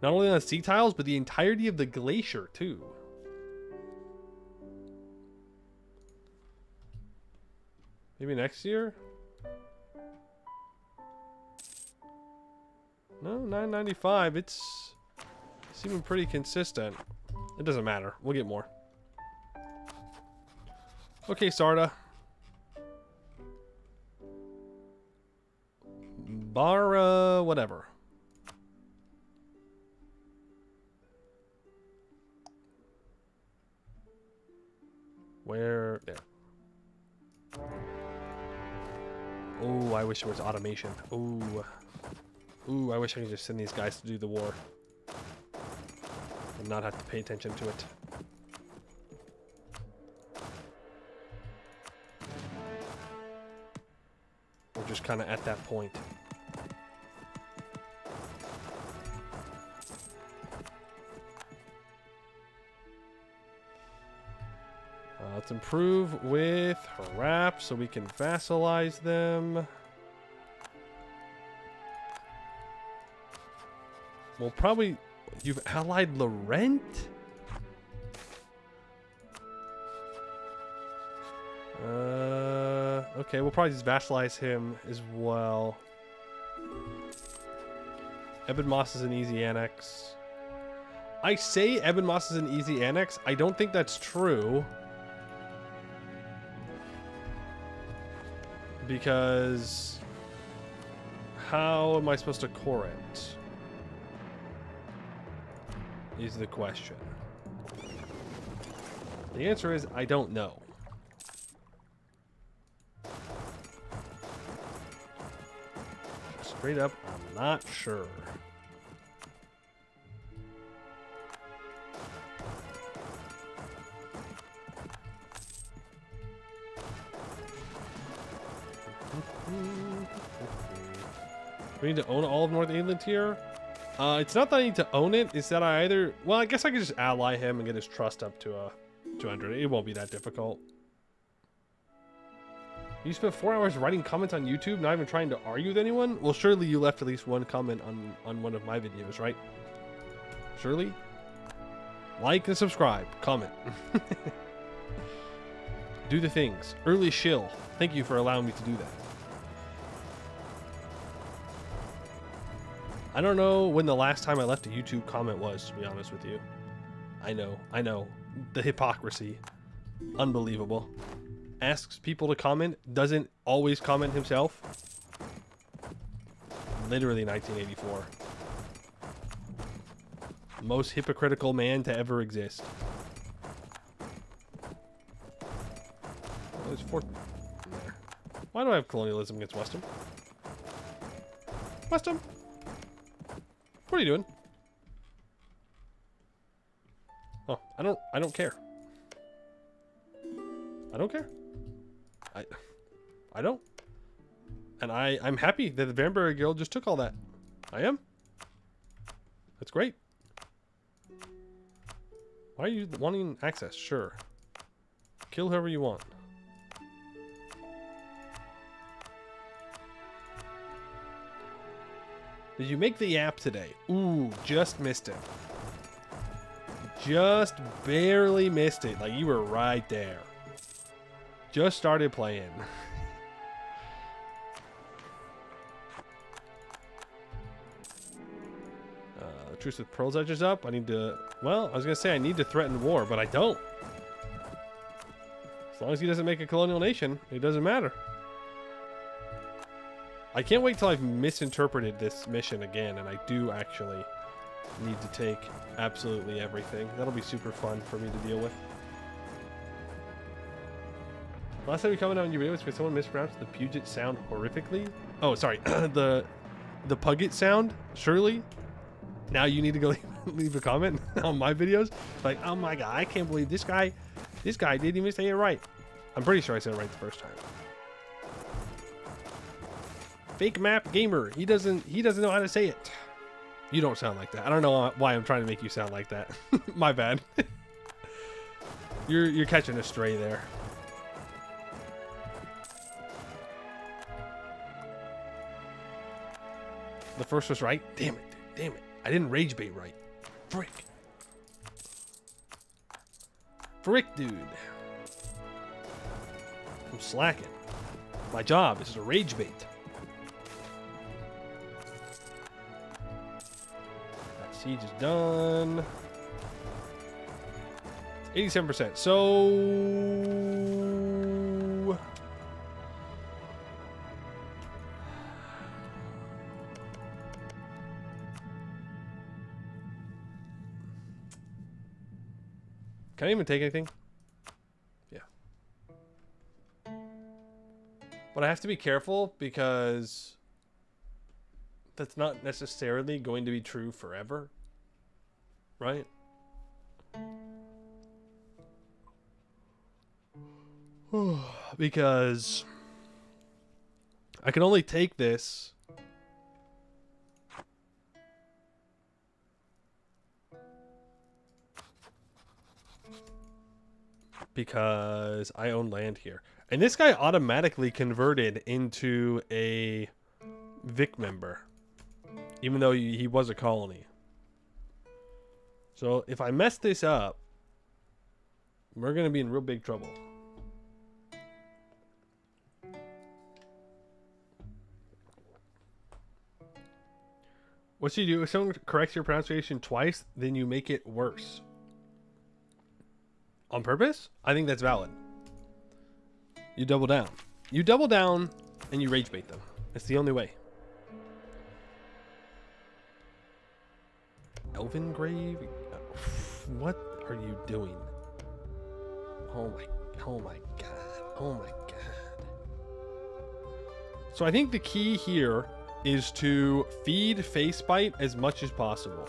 Not only on sea tiles, but the entirety of the glacier, too. Maybe next year? No, 995. It's seeming pretty consistent. It doesn't matter. We'll get more. Okay, Sarda. Bar, whatever. Where? There. Oh, I wish it was automation. Ooh. Ooh, I wish I could just send these guys to do the war. And not have to pay attention to it. We're just kind of at that point. Let's improve with Harap so we can vassalize them. We'll probably... You've allied Laurent? Okay, we'll probably just vassalize him as well. Ebon Moss is an easy annex. I say Ebon Moss is an easy annex. I don't think that's true. Because how am I supposed to core it? Is the question. The answer is I don't know. Straight up, I'm not sure. We need to own all of North England here. It's not that I need to own it. It's that I either... Well, I guess I could just ally him and get his trust up to 200. It won't be that difficult. You spent 4 hours writing comments on YouTube, not even trying to argue with anyone? Well, surely you left at least one comment on one of my videos, right? Surely? Like and subscribe. Comment. Do the things. Early shill. Thank you for allowing me to do that. I don't know when the last time I left a YouTube comment was, to be honest with you. I know. The hypocrisy. Unbelievable. Asks people to comment, doesn't always comment himself. Literally 1984. Most hypocritical man to ever exist. There's 4 there. Why do I have colonialism against Westham? Westham? What are you doing? Oh, I don't care. I don't care. I don't. And I'm happy that the Vanberry Guild just took all that. I am. That's great. Why are you wanting access? Sure. Kill whoever you want. Did you make the app today? Ooh, just missed it. Just barely missed it. Like, you were right there. Just started playing. The Truce with Pearl's Edge is up. I need to... Well, I was going to say I need to threaten war, but I don't. As long as he doesn't make a colonial nation, it doesn't matter. I can't wait till I've misinterpreted this mission again, and I do actually need to take absolutely everything. That'll be super fun for me to deal with. Last time we commented on your video was because someone mispronounced the Puget sound horrifically. Oh, sorry. the Puget sound, surely. Now you need to go leave a comment on my videos. Like, oh my god, I can't believe this guy didn't even say it right. I'm pretty sure I said it right the first time. Fake map gamer. He doesn't know how to say it. You don't sound like that. I don't know why I'm trying to make you sound like that. My bad. You're catching a stray there. The first was right. Damn it, dude. Damn it. I didn't rage bait right. Frick. Frick, dude. I'm slacking. My job is to rage bait. That siege is done. 87%. So can I even take anything? Yeah. But I have to be careful because that's not necessarily going to be true forever. Right? Because I can only take this because I own land here. And this guy automatically converted into a Vic member, even though he was a colony. So if I mess this up, we're going to be in real big trouble. What you do, if someone corrects your pronunciation twice, then you make it worse. On purpose? I think that's valid. You double down. You double down and you rage bait them. It's the only way. Elven Grave? What are you doing? Oh my god. Oh my god. So I think the key here is to feed Facebite as much as possible.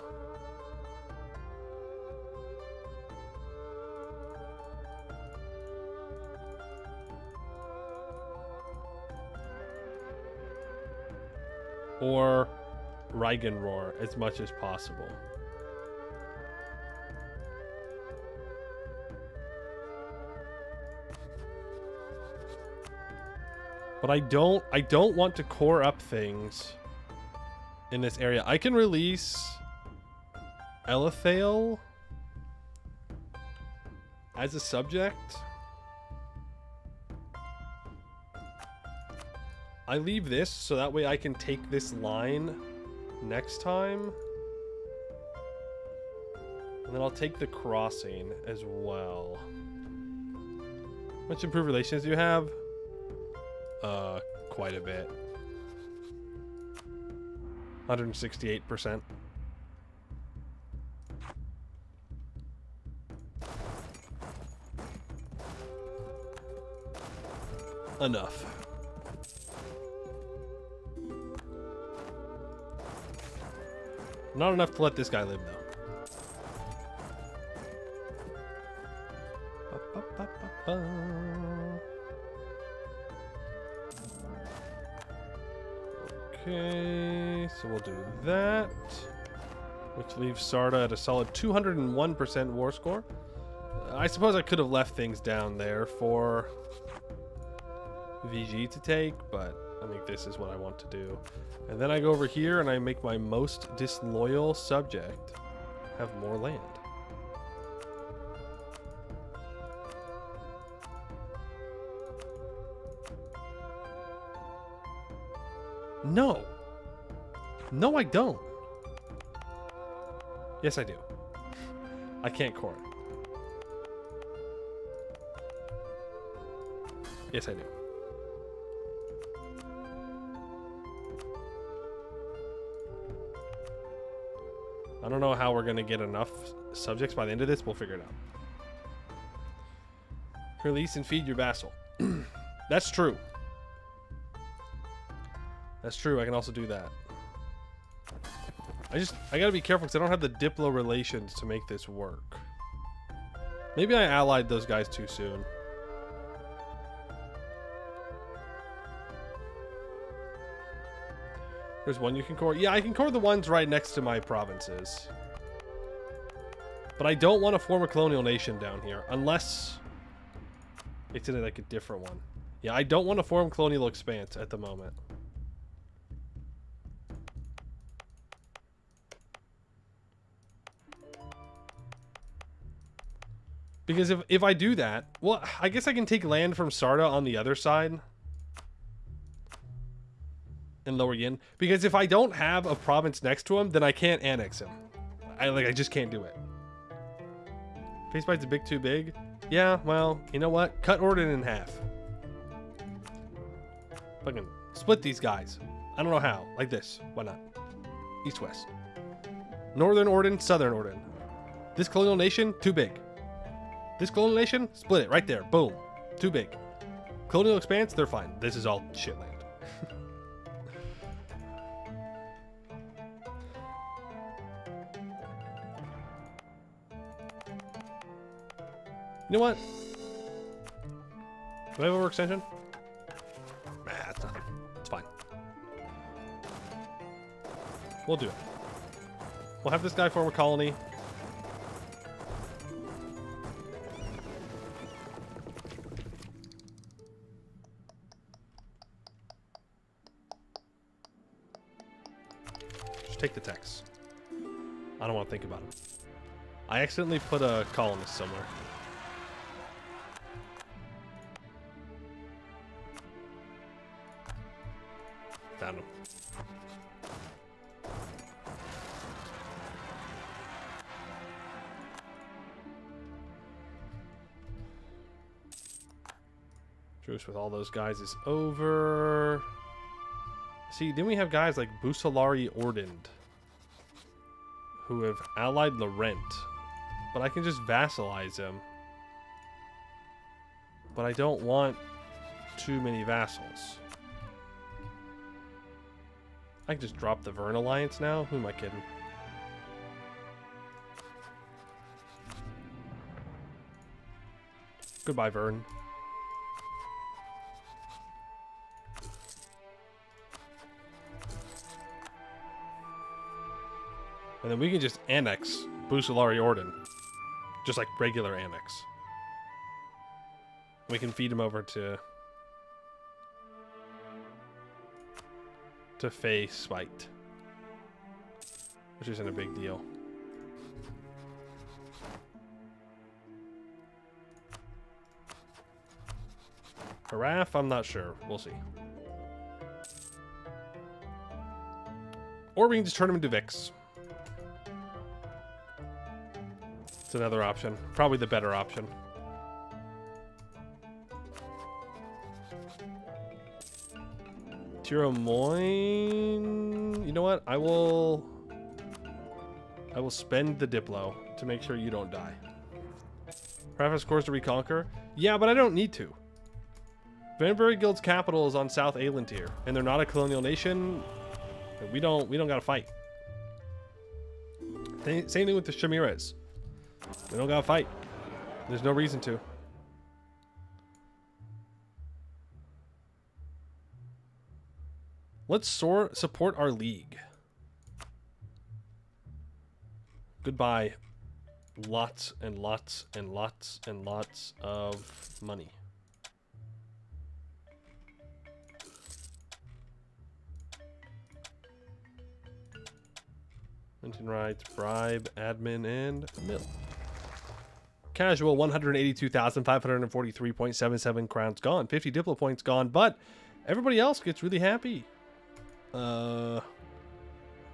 Or Reigenroar as much as possible. But I don't want to core up things in this area. I can release Elethale as a subject. I leave this so that way I can take this line next time. And then I'll take the crossing as well. How much improved relations do you have? Quite a bit. 168%. Enough. Not enough to let this guy live, though. Okay, so we'll do that, which leaves Sarda at a solid 201% war score. I suppose I could have left things down there for VG to take, but I think this is what I want to do. And then I go over here and I make my most disloyal subject have more land. No. No, I don't. Yes, I do. I can't core it. Yes, I do. I don't know how we're going to get enough subjects by the end of this. We'll figure it out. Release and feed your vassal. That's true. That's true. I can also do that. I gotta be careful because I don't have the Diplo relations to make this work. Maybe I allied those guys too soon. There's one you can core. Yeah, I can core the ones right next to my provinces. But I don't want to form a colonial nation down here unless it's in like a different one. Yeah, I don't want to form colonial expanse at the moment. Because if I do that, well, I guess I can take land from Sarda on the other side. In Lower Yin. Because if I don't have a province next to him, then I can't annex him. I just can't do it. Face Bite's a bit too big. Yeah, well, you know what? Cut Orden in half. Fucking split these guys. I don't know how. Like this. Why not? East-west. Northern Orden, Southern Orden. This colonial nation, too big. This colonial nation, split it right there. Boom. Too big. Colonial expanse, they're fine. This is all shit land. You know what? Do I have overextension? Nah, it's nothing. It's fine. We'll do it. We'll have this guy form a colony. Just take the text. I don't want to think about it. I accidentally put a colonist somewhere. Found him. Truce with all those guys is over. See, then we have guys like Busalari Ordend who have allied Laurent. But I can just vassalize him. But I don't want too many vassals. I can just drop the Vern Alliance now? Who am I kidding? Goodbye, Vern. And then we can just annex Busalari Orden. Just like regular annex. We can feed him over to Face Spite, which isn't a big deal. Haraf, I'm not sure. We'll see. Or we can just turn him into Vix. It's another option. Probably the better option. Tiromoin. You know what? I will spend the Diplo to make sure you don't die. Preface course to reconquer. Yeah, but I don't need to. Vanbury Guild's capital is on South Aelantir, and they're not a colonial nation. We don't gotta fight. Same thing with the Shamiras. We don't gotta fight. There's no reason to. Let's support our league. Goodbye. Lots and lots and lots and lots of money. Mention rights, bribe, admin, and mill. Casual, 182,543.77 crowns gone. 50 Diplo points gone, but everybody else gets really happy. And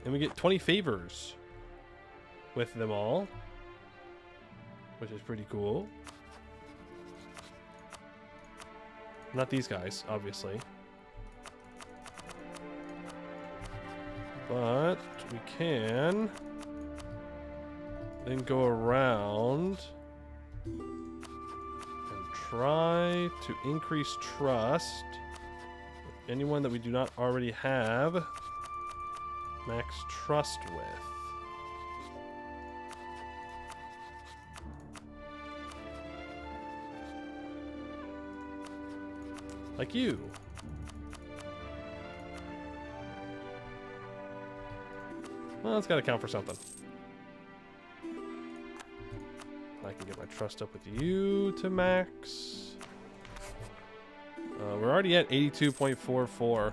we get 20 favors with them all, which is pretty cool. Not these guys, obviously. But we can then go around and try to increase trust with anyone that we do not already have max trust with. Like you. Well, it's got to count for something. I can get my trust up with you to max. We're already at 82.44.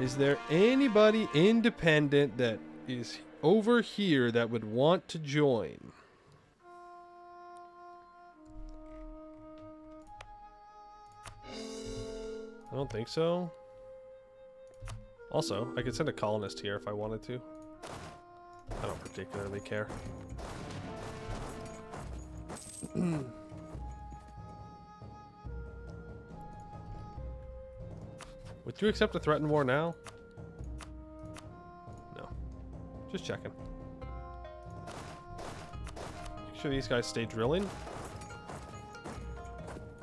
Is there anybody independent that is over here that would want to join? I don't think so. Also, I could send a colonist here if I wanted to. I don't particularly care. Would you accept a threatened war now? No. Just checking. Make sure these guys stay drilling.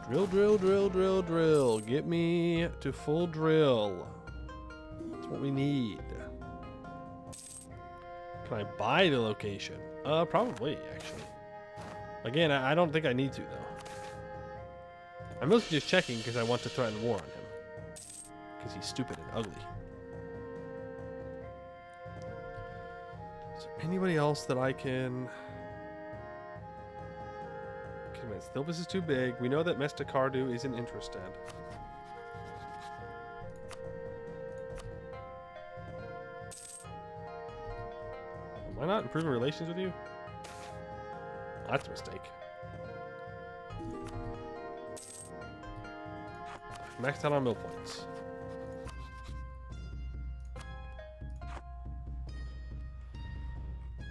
Drill, drill, drill, drill, drill. Get me to full drill. That's what we need. Can I buy the location? Probably, actually. Again, I don't think I need to, though. I'm mostly just checking because I want to threaten war on him. Because he's stupid and ugly. Is there anybody else that I can... convince? Thilvis is too big. We know that Mestakardu isn't interested. Am I not improving relations with you? That's a mistake. Maxed out on mill points.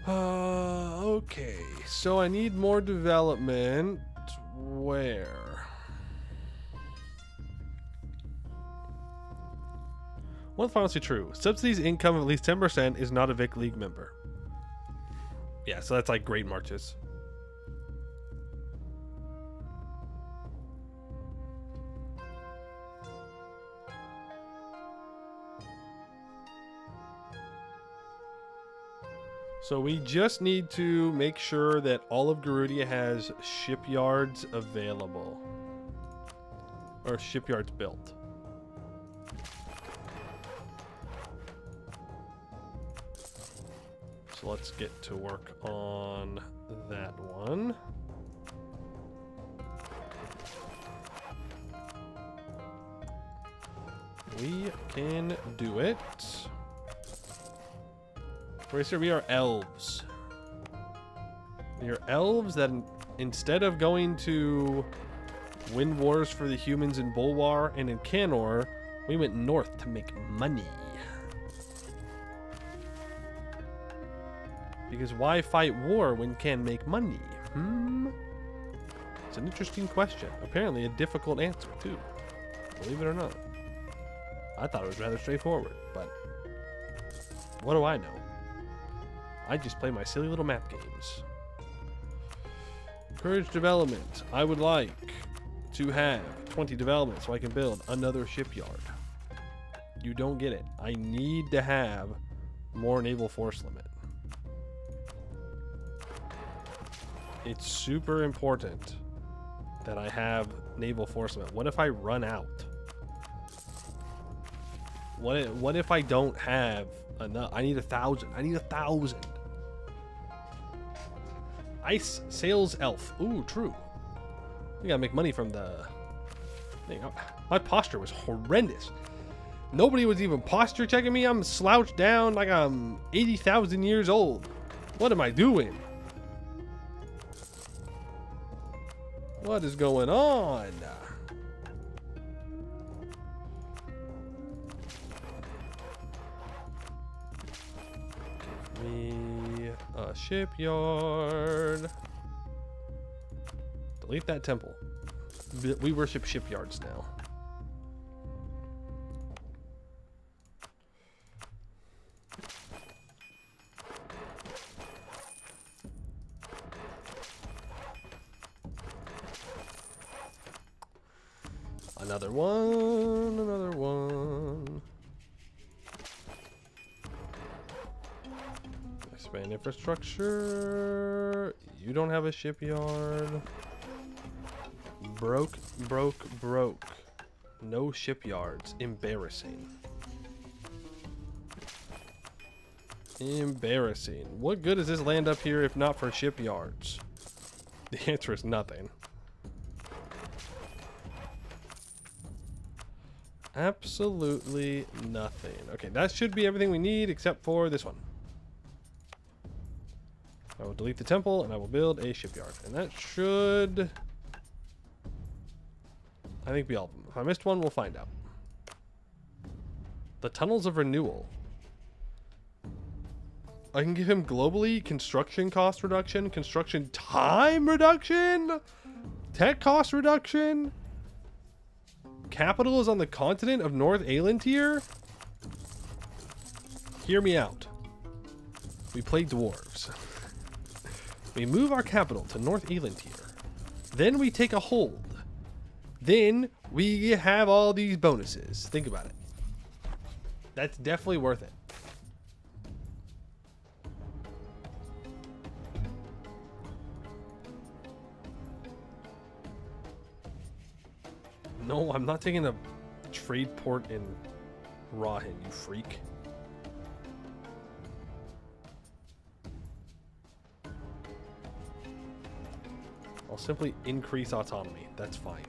Okay, so I need more development. Where? What's honestly true? Subsidies income of at least 10% is not a Vic League member. Yeah, so that's like Great Marches. So we just need to make sure that all of Garudia has shipyards available. Or shipyards built. So let's get to work on that one. We can do it. Racer, we are elves. We are elves that instead of going to win wars for the humans in Bulwar and in Canor, we went north to make money. Because why fight war when can make money? It's an interesting question. Apparently a difficult answer too. Believe it or not. I thought it was rather straightforward, but what do I know? I just play my silly little map games. Courage development. I would like to have 20 development so I can build another shipyard. You don't get it. I need to have more naval force limit. It's super important that I have naval force limit. What if I run out? What if I don't have enough? I need 1,000. I need 1,000. Ice Sales Elf. Ooh, true. We gotta make money from the... My posture was horrendous. Nobody was even posture checking me. I'm slouched down like I'm 80,000 years old. What am I doing? What is going on? Give me a shipyard. Delete that temple. We worship shipyards now. Another one, another one. Expand infrastructure. You don't have a shipyard. Broke. No shipyards. Embarrassing. Embarrassing. What good does this land up here if not for shipyards? The answer is nothing. Absolutely nothing. Okay, that should be everything we need except for this one. I will delete the temple and I will build a shipyard. And that should, I think, be all of them. If I missed one, we'll find out. The Tunnels of Renewal. I can give him globally construction cost reduction, construction time reduction, tech cost reduction. Capital is on the continent of North Aelintir. Hear me out. We play dwarves. We move our capital to North Aelintir. Then we take a hold. Then we have all these bonuses. Think about it. That's definitely worth it. No, I'm not taking a trade port in Rahin, you freak. I'll simply increase autonomy. That's fine.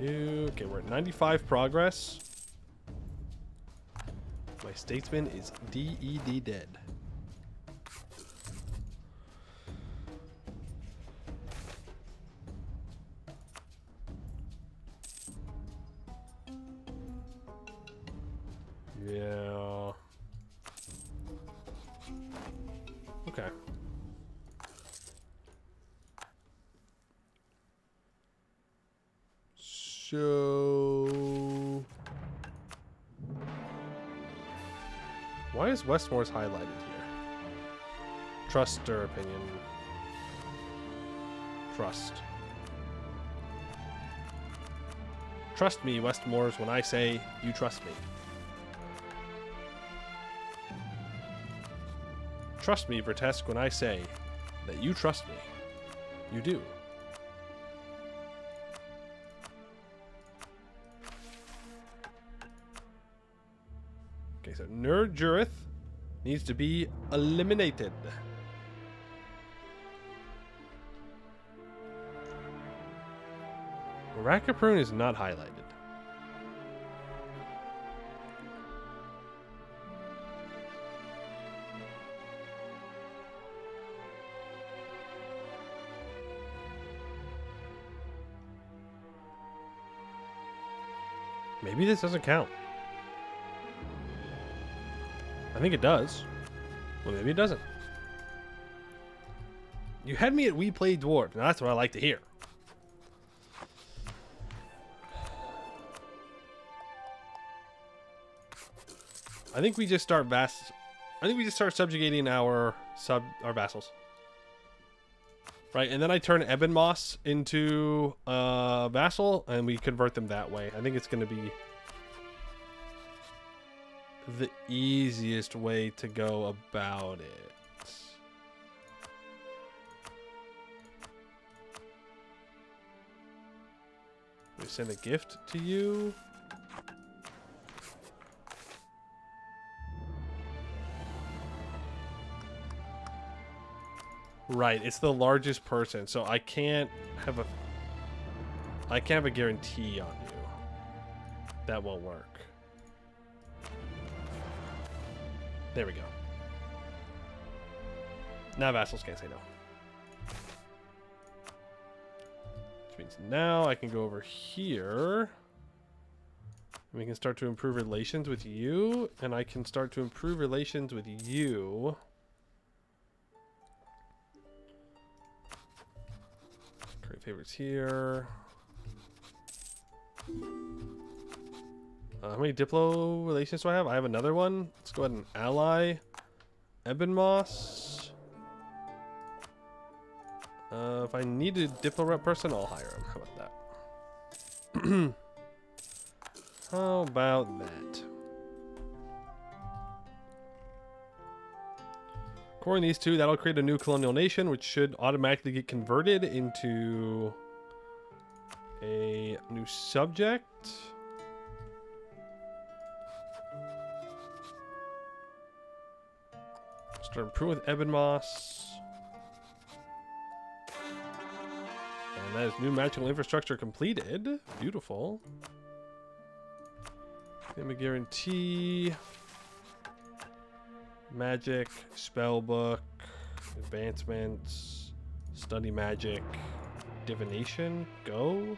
Okay, we're at 95 progress. My statesman is DED dead. Yeah. Okay. So, why is Westmore's highlighted here? Trust their opinion. Trust. Trust me, Westmore's, when I say you trust me. Trust me, Vertesk, when I say that you trust me. You do. Okay, so Nerd Jurith needs to be eliminated. Rakaprun is not highlighted. Maybe this doesn't count. I think it does. Well, maybe it doesn't. You had me at We Play Dwarf. Now that's what I like to hear. I think we just start subjugating our vassals. Right, and then I turn Ebon Moss into a vassal, and we convert them that way. I think it's going to be the easiest way to go about it. We send a gift to you. Right, it's the largest person, so I can't have a guarantee on you. That won't work. There we go. Now vassals can't say no. Which means now I can go over here. And we can start to improve relations with you, and I can start to improve relations with you. Create favorites here. How many Diplo relations do I have? I have another one. Let's go ahead and ally Ebon Moss. If I need a Diplo rep person, I'll hire him. How about that? How about that? Coring these two, that'll create a new colonial nation, which should automatically get converted into a new subject. Start improving with Ebonmoss. And that is new magical infrastructure completed. Beautiful. Name a guarantee. Magic, spellbook, advancements, study magic, divination, go.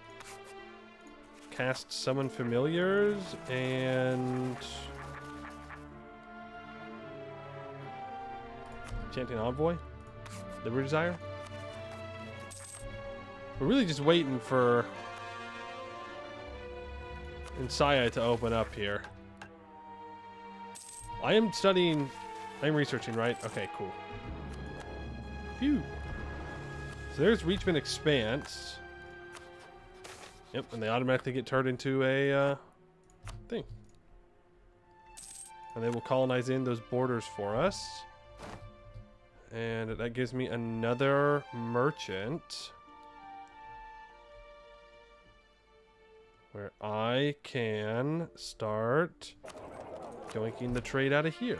Cast summon familiars and Enchanting Envoy, Liberty Desire. We're really just waiting for Insaya to open up here. I am studying, I'm researching, right? Okay, cool. Phew. So there's Reachman Expanse. Yep, and they automatically get turned into a thing. And they will colonize in those borders for us. And that gives me another merchant. Where I can start yoinking the trade out of here.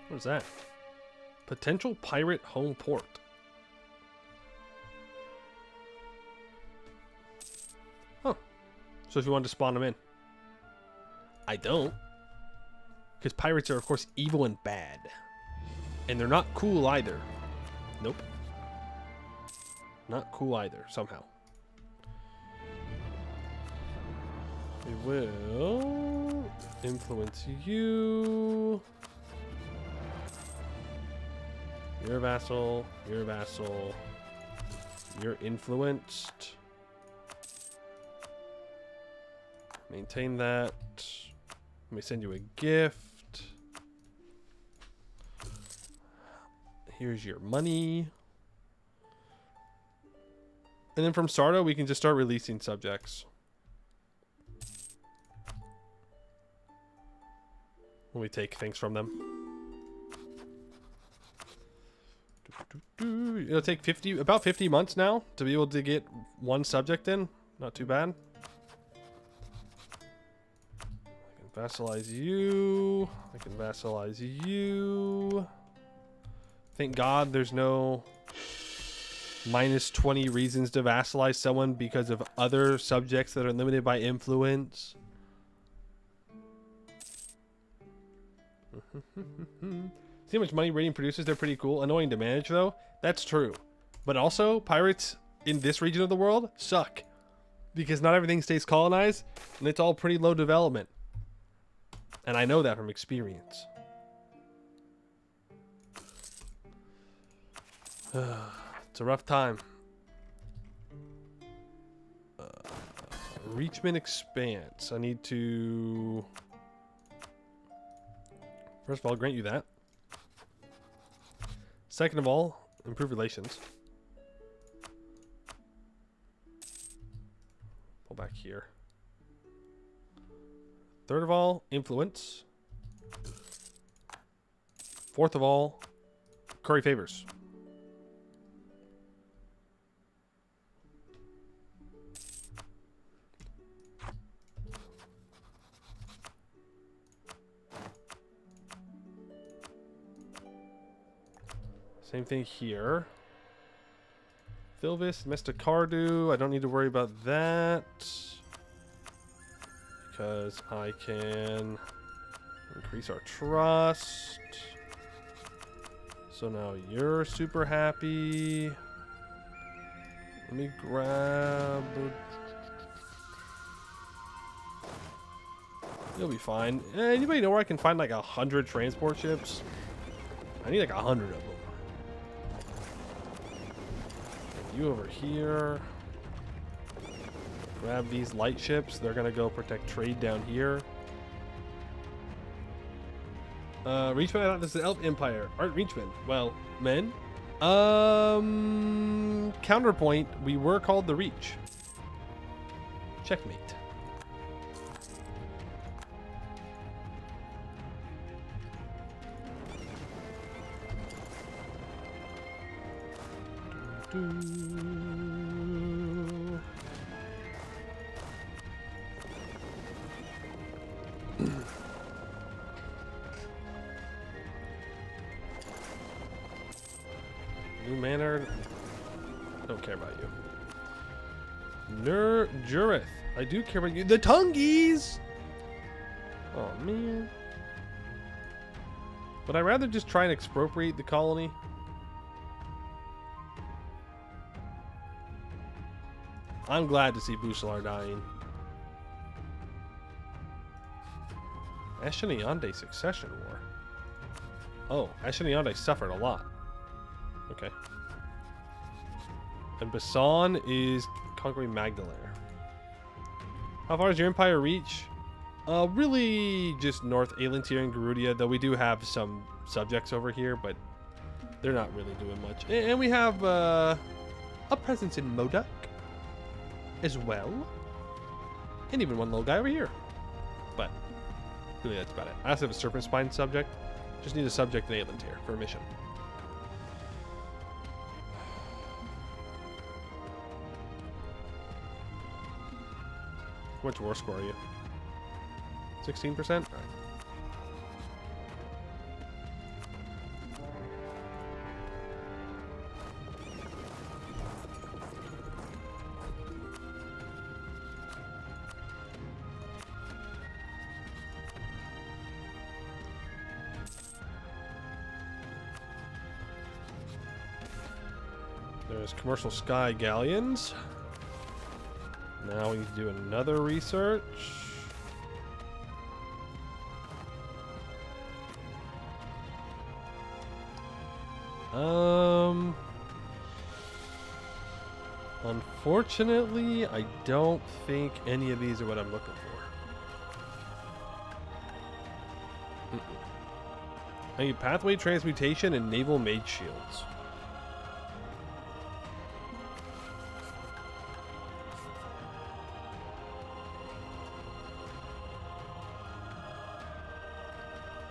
What is that? Potential pirate home port. Huh. So if you wanted to spawn them in. I don't. Because pirates are, of course, evil and bad. And they're not cool either. Nope. Not cool either, somehow. We will influence you. You're a vassal. You're a vassal. You're influenced. Maintain that. Let me send you a gift. Here's your money. And then from Sardo, we can just start releasing subjects. When we take things from them. It'll take about 50 months now to be able to get one subject in. Not too bad. I can vassalize you. I can vassalize you. Thank God there's no minus 20 reasons to vassalize someone because of other subjects that are limited by influence. See how much money Radiant produces? They're pretty cool. Annoying to manage, though. That's true. But also, pirates in this region of the world suck. Because not everything stays colonized, and it's all pretty low development. And I know that from experience. It's a rough time. Reachman Expanse. I need to... First of all, grant you that. Second of all, improve relations. Pull back here. Third of all, influence. Fourth of all, curry favors. Same thing here. Thilvis, Mestacardu. I don't need to worry about that. Because I can increase our trust. So now you're super happy. Let me grab... You'll be fine. Anybody know where I can find like 100 transport ships? I need like 100 of them. You over here. Grab these light ships. They're gonna go protect trade down here. Reachman, I thought this is Elf Empire. Art Reachman. Well, men. Counterpoint, we were called the Reach. Checkmate. New Manor. Don't care about you. Jurith. I do care about you. The Tungies! Oh, man. Would I rather just try and expropriate the colony? I'm glad to see Busalar dying. Ashaniande Succession War. Oh, Ashaniande suffered a lot. Okay. And Basan is conquering Magdalare. How far does your empire reach? Really just North Aelintir and Garudia, though we do have some subjects over here, but they're not really doing much. And we have a presence in Modoc as well. And even one little guy over here. But really that's about it. I also have a Serpent Spine subject. Just need a subject in Aelintir for a mission. How much war score are you? 16%? All right. There's commercial sky galleons. Now we need to do another research. Unfortunately, I don't think any of these are what I'm looking for. I need pathway transmutation and naval mage shields.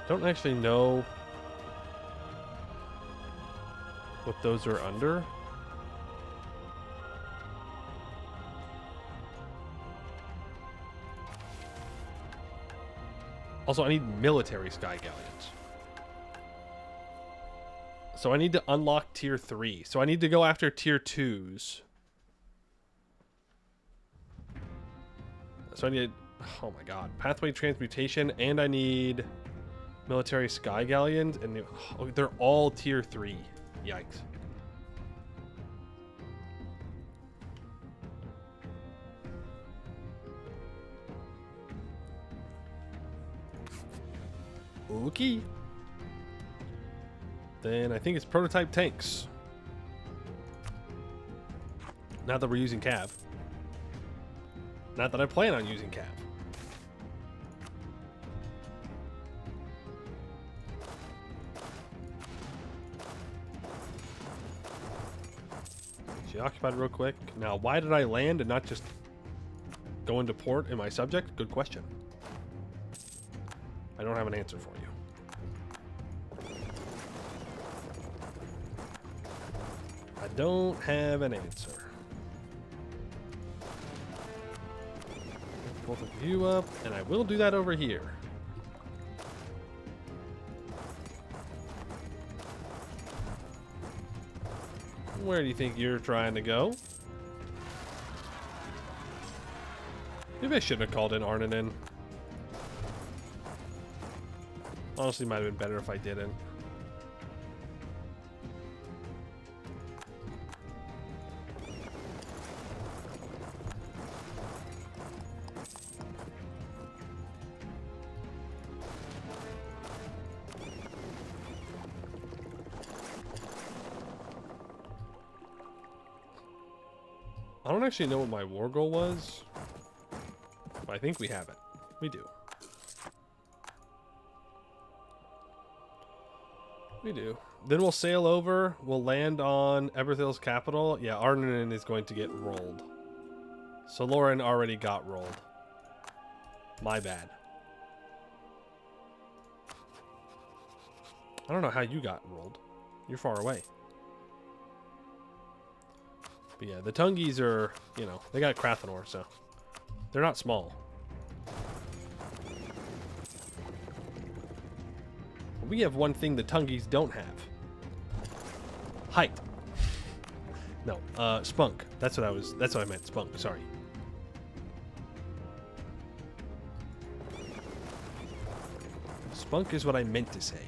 Don't actually know what those are under. Also, I need military sky galleons. So I need to unlock tier 3. So I need to go after tier 2s. So I need, oh my god, pathway transmutation, and I need military sky galleons, and they're all tier 3. Yikes. Okay. Then I think it's prototype tanks. Not that we're using Cav. Not that I plan on using Cav. She occupied real quick. Now, why did I land and not just go into port in my subject? Good question. I don't have an answer for you. I don't have an answer. Both of you up, and I will do that over here. Where do you think you're trying to go? Maybe I shouldn't have called in Arnanen. Honestly, might have been better if I didn't. I don't actually know what my war goal was, but I think we have it. We do. We do. Then we'll sail over. We'll land on Eberthil's capital. Yeah, Arnanen is going to get rolled. So Lauren already got rolled. My bad. I don't know how you got rolled. You're far away. But yeah, the Tungies are, you know, they got Crathanor, so they're not small. We have one thing the Tungies don't have. Height. No, spunk. That's what I meant. Spunk. Sorry. Spunk is what I meant to say.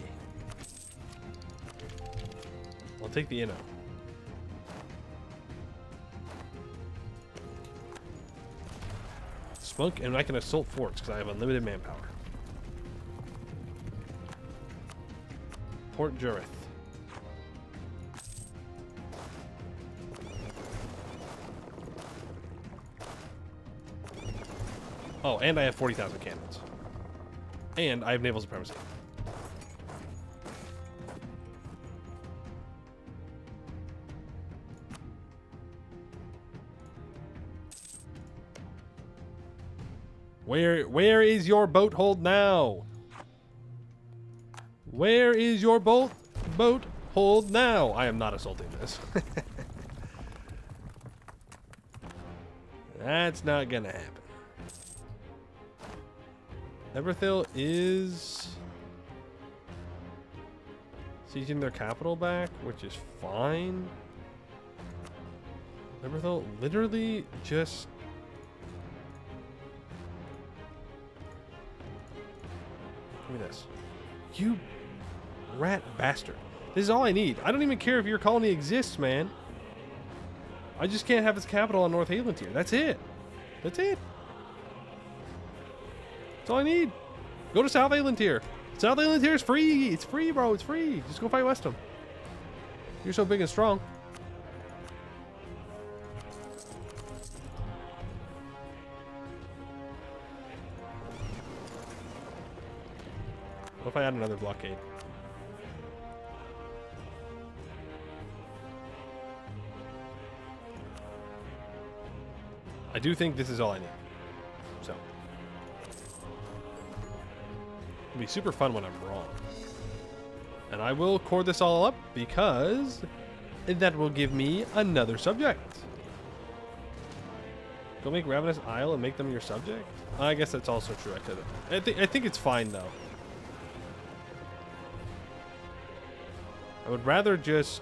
I'll take the Inno. Spunk, and I can assault forts because I have unlimited manpower. Port Jurith. Oh, and I have 40,000 cannons. And I have naval supremacy. Where is your boat hold now? Where is your boat hold now? I am not assaulting this. That's not gonna happen. Everthil is sieging their capital back, which is fine. Everthil literally just give me this. You rat bastard. This is all I need. I don't even care if your colony exists, man. I just can't have its capital on North Haelantir. That's it. That's it. That's all I need. Go to South Haelantir. South Haelantir is free. It's free, bro. It's free. Just go fight Westham. You're so big and strong. What if I add another blockade? I do think this is all I need. So. It'll be super fun when I'm wrong. And I will core this all up because that will give me another subject. Go make Ravenous Isle and make them your subject? I guess that's also true. I think it's fine though. I would rather just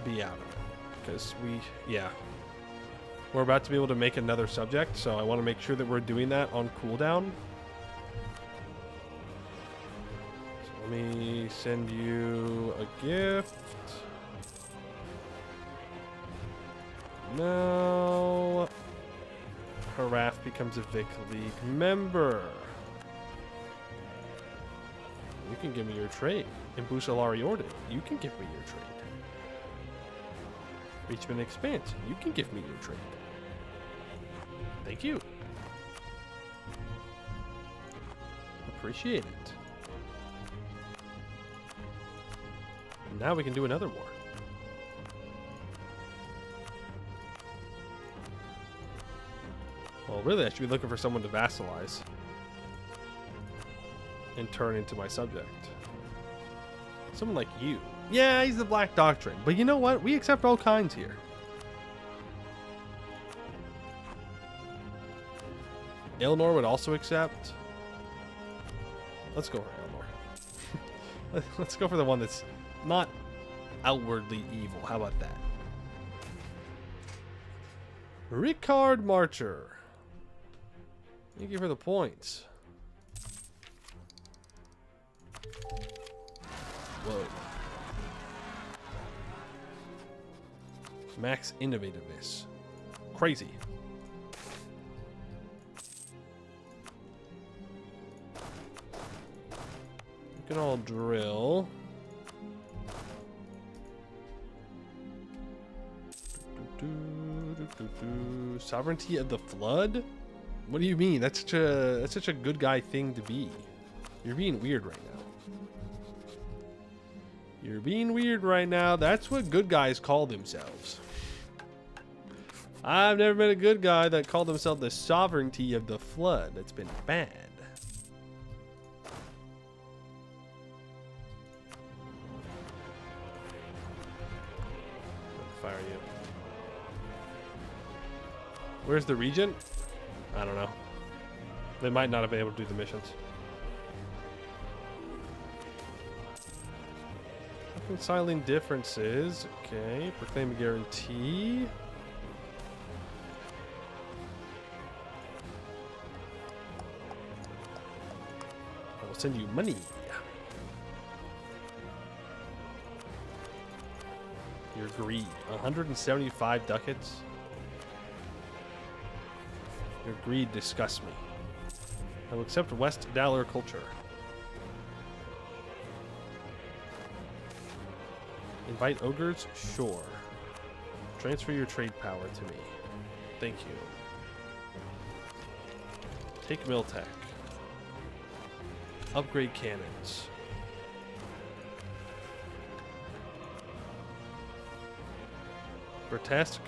be out of it because we're about to be able to make another subject, so I want to make sure that we're doing that on cooldown. So let me send you a gift. Now Haraf becomes a Vic League member. You can give me your trade. In Busalari Orden, you can give me your trade. Reachman Expanse, you can give me your trade. Thank you. Appreciate it. And now we can do another war. Well, really, I should be looking for someone to vassalize and turn into my subject. Someone like you. Yeah, he's the Black Doctrine. But you know what? We accept all kinds here. Elnor would also accept. Let's go for Elnor. Let's go for the one that's not outwardly evil. How about that? Ricard Marcher. Thank you for the points. Whoa. Max innovativeness. Crazy. You can all drill. Sovereignty of the Flood? What do you mean? That's such a good guy thing to be. You're being weird right now. You're being weird right now. That's what good guys call themselves. I've never met a good guy that called himself the Sovereignty of the Flood. That's been bad. Fire you. Where's the Regent? I don't know. They might not have been able to do the missions. Reconciling differences. Okay. Proclaim a guarantee. I will send you money. Your greed. 175 ducats. Your greed disgusts me. I will accept West Dalar culture. Invite ogres? Sure. Transfer your trade power to me. Thank you. Take Miltech. Upgrade cannons. Grotesque.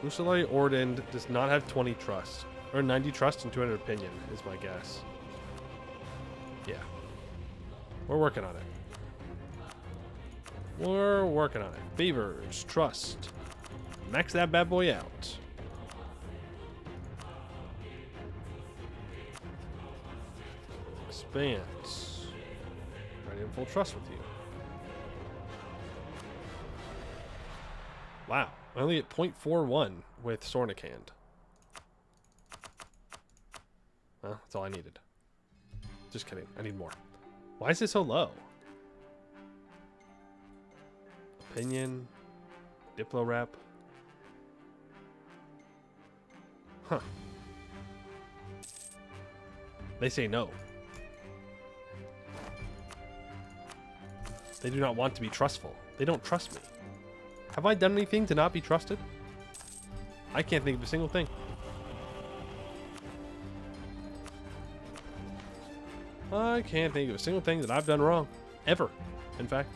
Usulari Ordend does not have 20 trust. Or 90 trust and 200 opinion, is my guess. Yeah. We're working on it. We're working on it. Favors, trust. Max that bad boy out. Expanse. Ready in full trust with you. Wow. I only get 0.41 with Sornikand. Well, that's all I needed. Just kidding. I need more. Why is it so low? Opinion. Diplo rep. Huh. They say no. They do not want to be trustful. They don't trust me. Have I done anything to not be trusted? I can't think of a single thing. I can't think of a single thing that I've done wrong. Ever, in fact.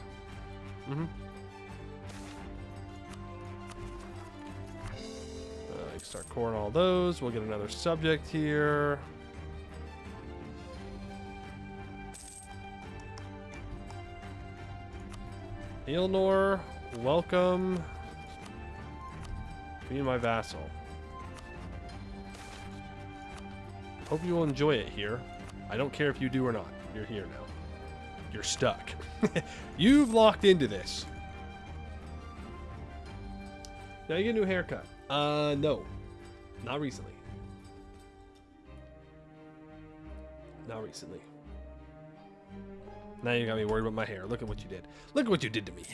Start coring all those. We'll get another subject here. Ilnor, welcome. Be my vassal. Hope you will enjoy it here. I don't care if you do or not. You're here now. You're stuck. You've locked into this. Now you get a new haircut. No. Not recently. Not recently. Now you got me worried about my hair. Look at what you did. Look at what you did to me.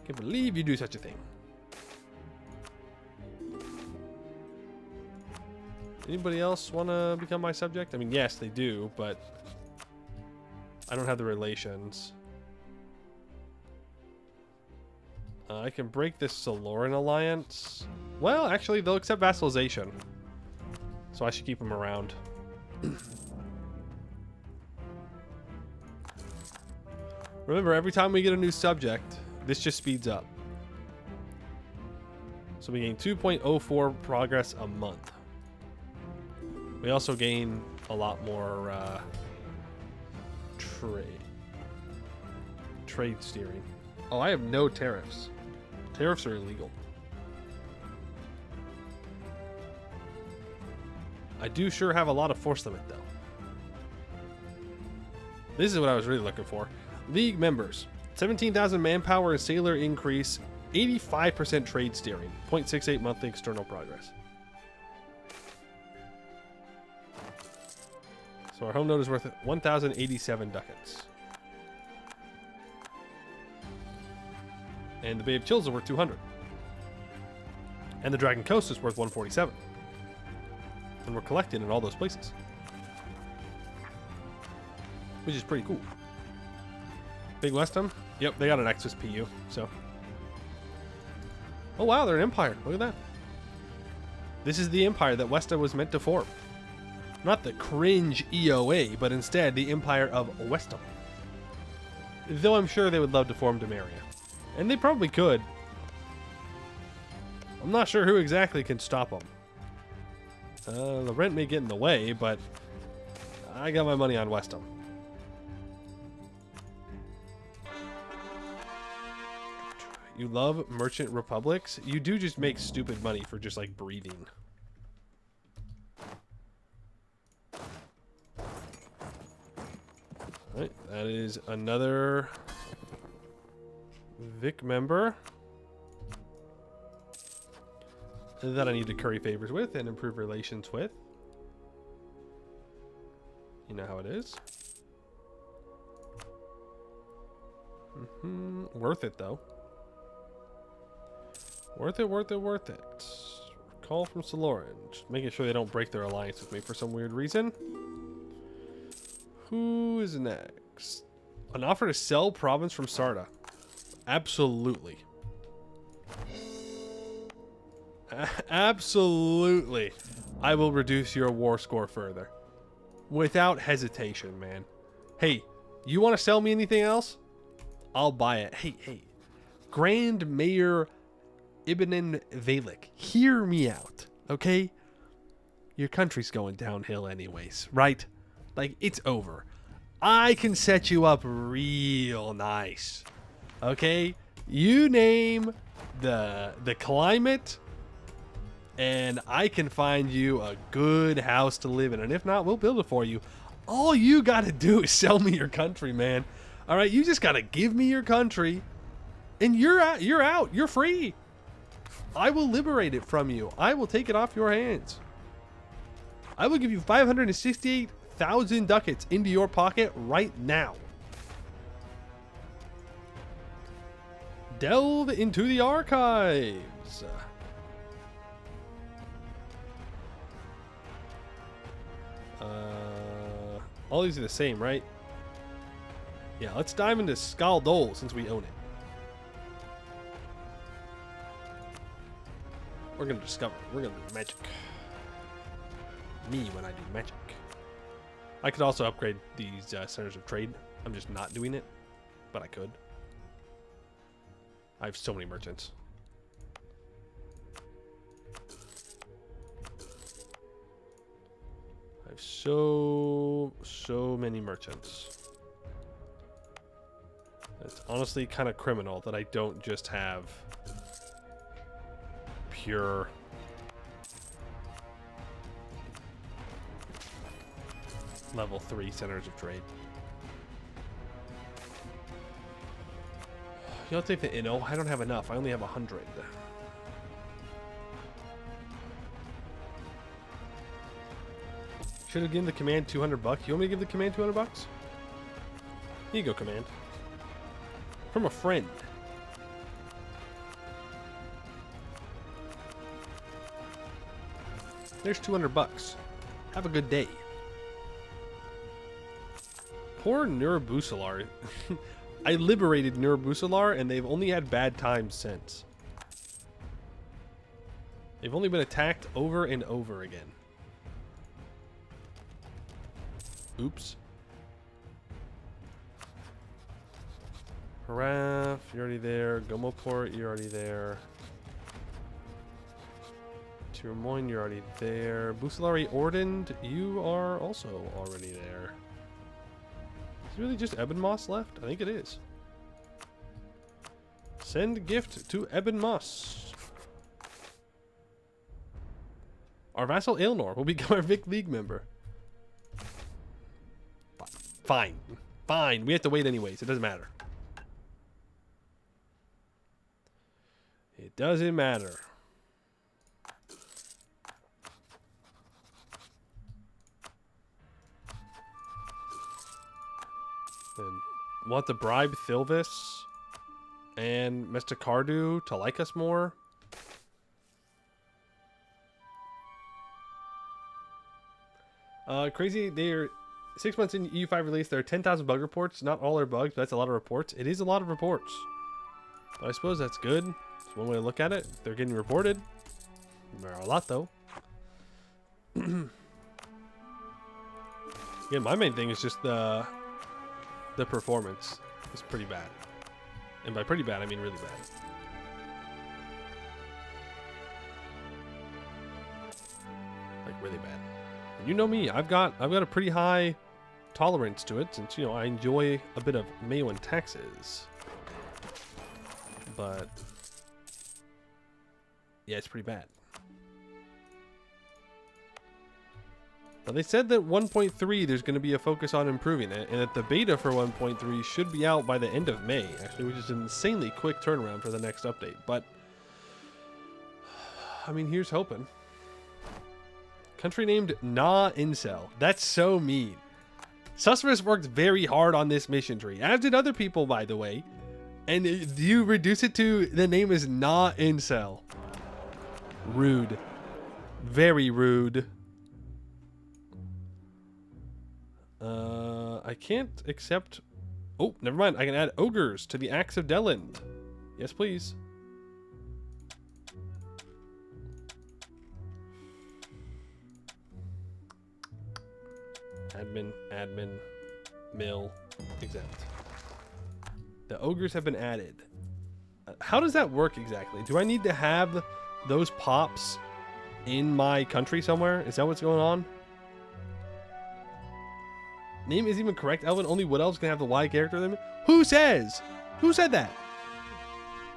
Can't believe you do such a thing. Anybody else want to become my subject? I mean, yes, they do, but I don't have the relations. I can break this Soloran alliance. Well, actually, they'll accept vassalization. So I should keep them around. Remember, every time we get a new subject, this just speeds up. So we gain 2.04 progress a month. We also gain a lot more trade steering. Oh, I have no tariffs. Tariffs are illegal. I do sure have a lot of force limit, though. This is what I was really looking for. League members. 17,000 manpower and sailor increase. 85% trade steering. 0.68 monthly external progress. So our home node is worth 1,087 ducats. And the Bay of Chills is worth 200. And the Dragon Coast is worth 147. And we're collecting in all those places. Which is pretty cool. Big Westham? Yep, they got an Exus PU, so. Oh wow, they're an empire. Look at that. This is the empire that Westa was meant to form. Not the cringe EOA, but instead the empire of Westham. Though I'm sure they would love to form Demaria. And they probably could. I'm not sure who exactly can stop them. The rent may get in the way, but I got my money on Westham. You love merchant republics. You do just make stupid money for just like breeding. Right, that is another Vic member that I need to curry favors with and improve relations with. You know how it is. Worth it, though. Worth it, worth it, worth it. Call from Saloran. Just making sure they don't break their alliance with me for some weird reason. Who is next? An offer to sell province from Sarda. Absolutely. Absolutely. I will reduce your war score further. Without hesitation, man. Hey, you want to sell me anything else? I'll buy it. Hey. Grand Mayor Ibn Valik, hear me out, okay? Your country's going downhill anyways, right? Like, it's over. I can set you up real nice, okay? You name the climate, and I can find you a good house to live in. And if not, we'll build it for you. All you got to do is sell me your country, man. All right, you just got to give me your country, and you're out. You're free. I will liberate it from you. I will take it off your hands. I will give you 568,000 ducats into your pocket right now. Delve into the archives. All these are the same, right? Yeah, let's dive into Skaldol since we own it. We're gonna discover. We're gonna do magic. Me when I do magic. I could also upgrade these centers of trade. I'm just not doing it, but I could. I have so many merchants. I have so many merchants. It's honestly kind of criminal that I don't just have pure level 3 centers of trade. You'll take the Inno. I don't have enough. I only have 100. Should have given the command 200 bucks. You want me to give the command 200 bucks? Here you go, command. From a friend. There's 200 bucks. Have a good day. Poor Nurabusalar. I liberated Nurabusalar and they've only had bad times since. They've only been attacked over and over again. Oops. Haraf, you're already there. Gomoport, you're already there. Tirmoin, you're already there. Busalari Ordend, you are also already there. Is it really just Ebon Moss left? I think it is. Send gift to Ebon Moss. Our vassal Aelnor will become our Vic League member. Fine. Fine. We have to wait anyways. It doesn't matter. It doesn't matter. And want to bribe Thilvis and Mr. Cardu to like us more. Crazy, they're 6 months in EU5 release. There are 10,000 bug reports. Not all are bugs, but that's a lot of reports. It is a lot of reports. But I suppose that's good. It's one way to look at it. They're getting reported. There are a lot, though. Again, my main thing is just the performance is pretty bad. And by pretty bad, I mean really bad. Like really bad. And you know me, I've got a pretty high tolerance to it since, you know, I enjoy a bit of Mayoan taxes. but yeah, it's pretty bad. But they said that 1.3, there's going to be a focus on improving it, and that the beta for 1.3 should be out by the end of May, actually, which is an insanely quick turnaround for the next update. But, I mean, here's hoping. Country named Nah Incel. That's so mean. Sussurus worked very hard on this mission tree, as did other people, by the way. And you reduce it to the name is Nah Incel. Rude. Very rude. I can't accept... Oh, never mind. I can add ogres to the Axe of Deland. Yes, please. Admin, mill, exempt. The ogres have been added. How does that work exactly? Do I need to have those pops in my country somewhere? Is that what's going on? Name isn't even correct, Elvin. Only Wood Elves can have the Y character in them. Who says? Who said that?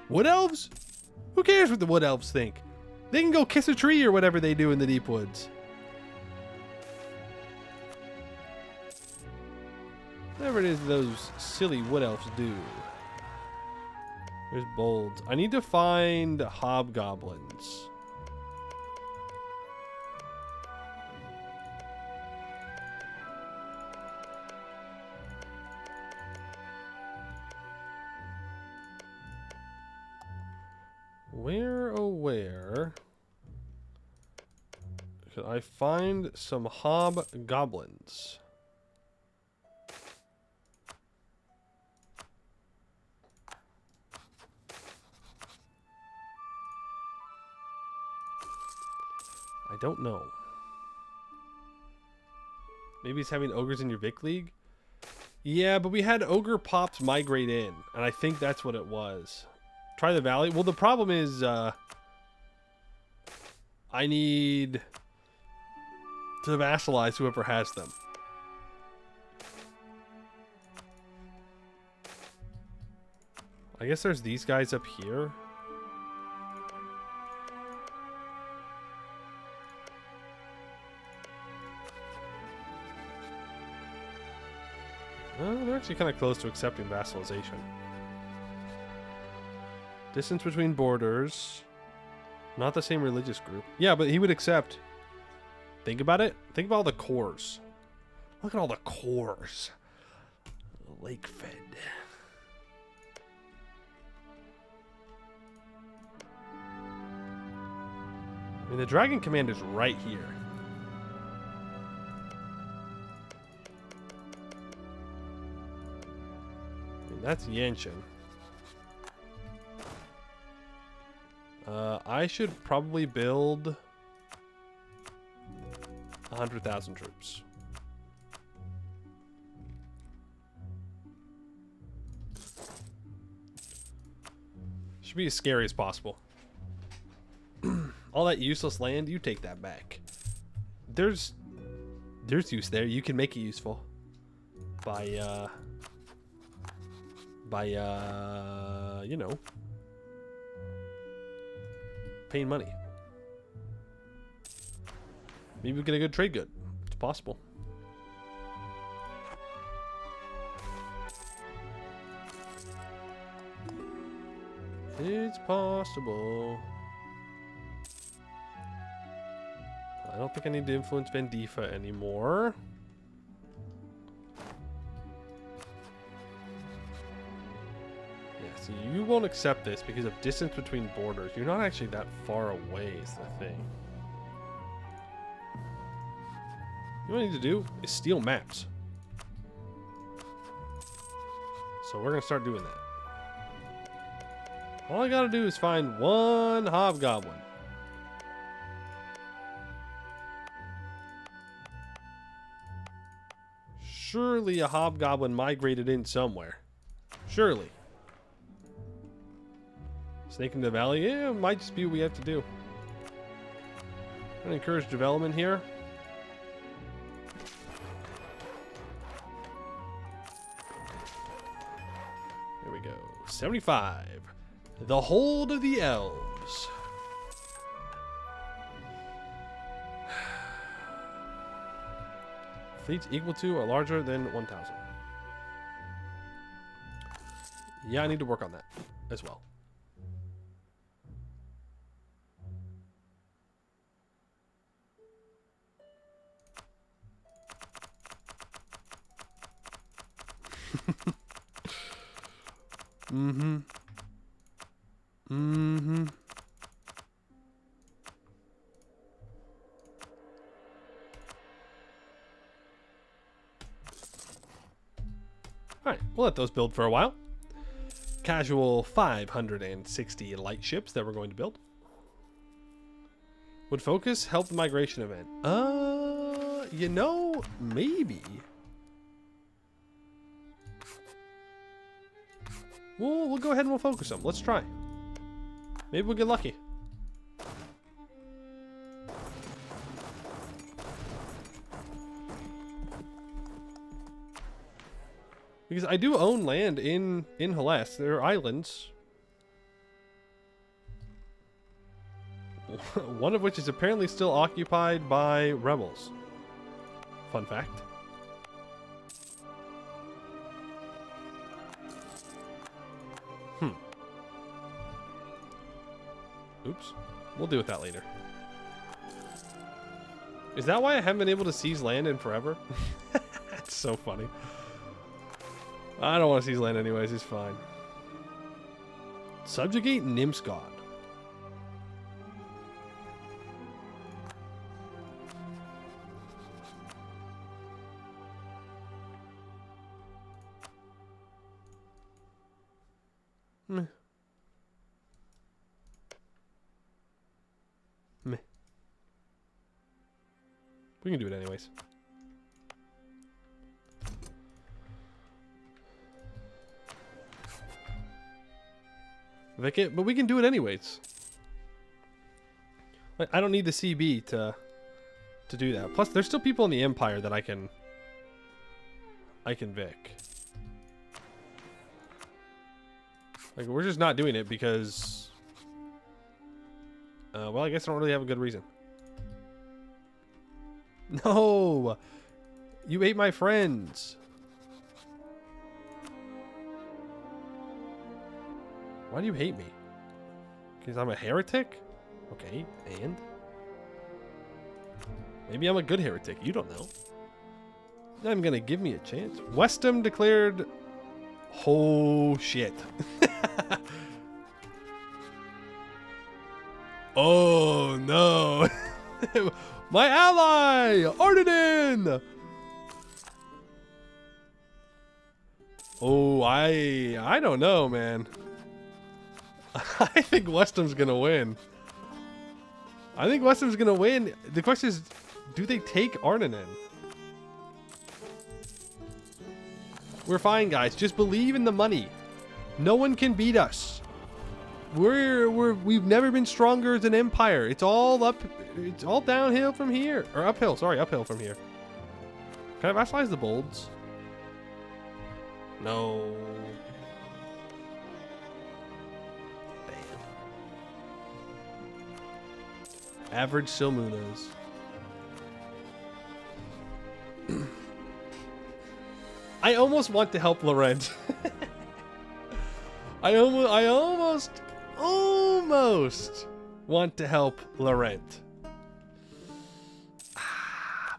Wood Elves? Who cares what the Wood Elves think? They can go kiss a tree or whatever they do in the deep woods. Whatever it is those silly Wood Elves do. There's bolds. I need to find hobgoblins. Where, oh where could I find some hobgoblins? I don't know. Maybe it's having ogres in your Vic League? Yeah, but we had ogre pops migrate in, and I think that's what it was. Try the valley. Well, the problem is I need to vassalize whoever has them. I guess there's these guys up here. They're actually kind of close to accepting vassalization. Distance between borders. Not the same religious group. Yeah, but he would accept. Think about it. Think about all the cores. Look at all the cores. Lake fed. I mean, the Dragon Command is right here. I mean, that's Yanshin. I should probably build 100,000 troops. Should be as scary as possible. All that useless land, you take that back. There's use there. You can make it useful by you know, paying money. Maybe we get a good trade good. It's possible. It's possible. I don't think I need to influence Vendifa anymore. Yeah, see, you won't accept this because of distance between borders. You're not actually that far away is the thing. What I need to do is steal maps. So we're going to start doing that. All I got to do is find one hobgoblin. Surely a hobgoblin migrated in somewhere. Surely. Snake in the valley? Yeah, it might just be what we have to do. I'm going to encourage development here. There we go. 75. The Hold of the Elves. Fleets equal to or larger than 1,000. Yeah, I need to work on that as well. Mm-hmm. Mm-hmm. Alright, we'll let those build for a while. Casual 560 light ships that we're going to build. Would focus help the migration event? You know, maybe. We'll go ahead and we'll focus them. Let's try. Maybe we'll get lucky. Because I do own land in Hellas. There are islands. One of which is apparently still occupied by rebels. Fun fact. Oops. We'll deal with that later. Is that why I haven't been able to seize land in forever? That's so funny. I don't want to seize land anyways. It's fine. Subjugate Nimsgard. Meh. Meh. We can do it anyways. But we can do it anyways. Like, I don't need the CB to do that. Plus, there's still people in the Empire that I can Vic. Like, we're just not doing it because... well, I guess I don't really have a good reason. No! You ate my friends! Why do you hate me? Because I'm a heretic? Okay, and? Maybe I'm a good heretic. You don't know. I'm gonna give me a chance. Westham declared... Oh, shit. Oh, no. My ally! Ardenin! Oh, I don't know, man. I think Westham's gonna win. I think Westham's gonna win. The question is, do they take Ardenin? We're fine, guys. Just believe in the money. No one can beat us. We've never been stronger as an empire. It's all up. It's all downhill from here, or uphill. Sorry, uphill from here. Can I vassalize the Bolds? No. Average Silmunas. I almost want to help Laurent. I almost want to help Laurent.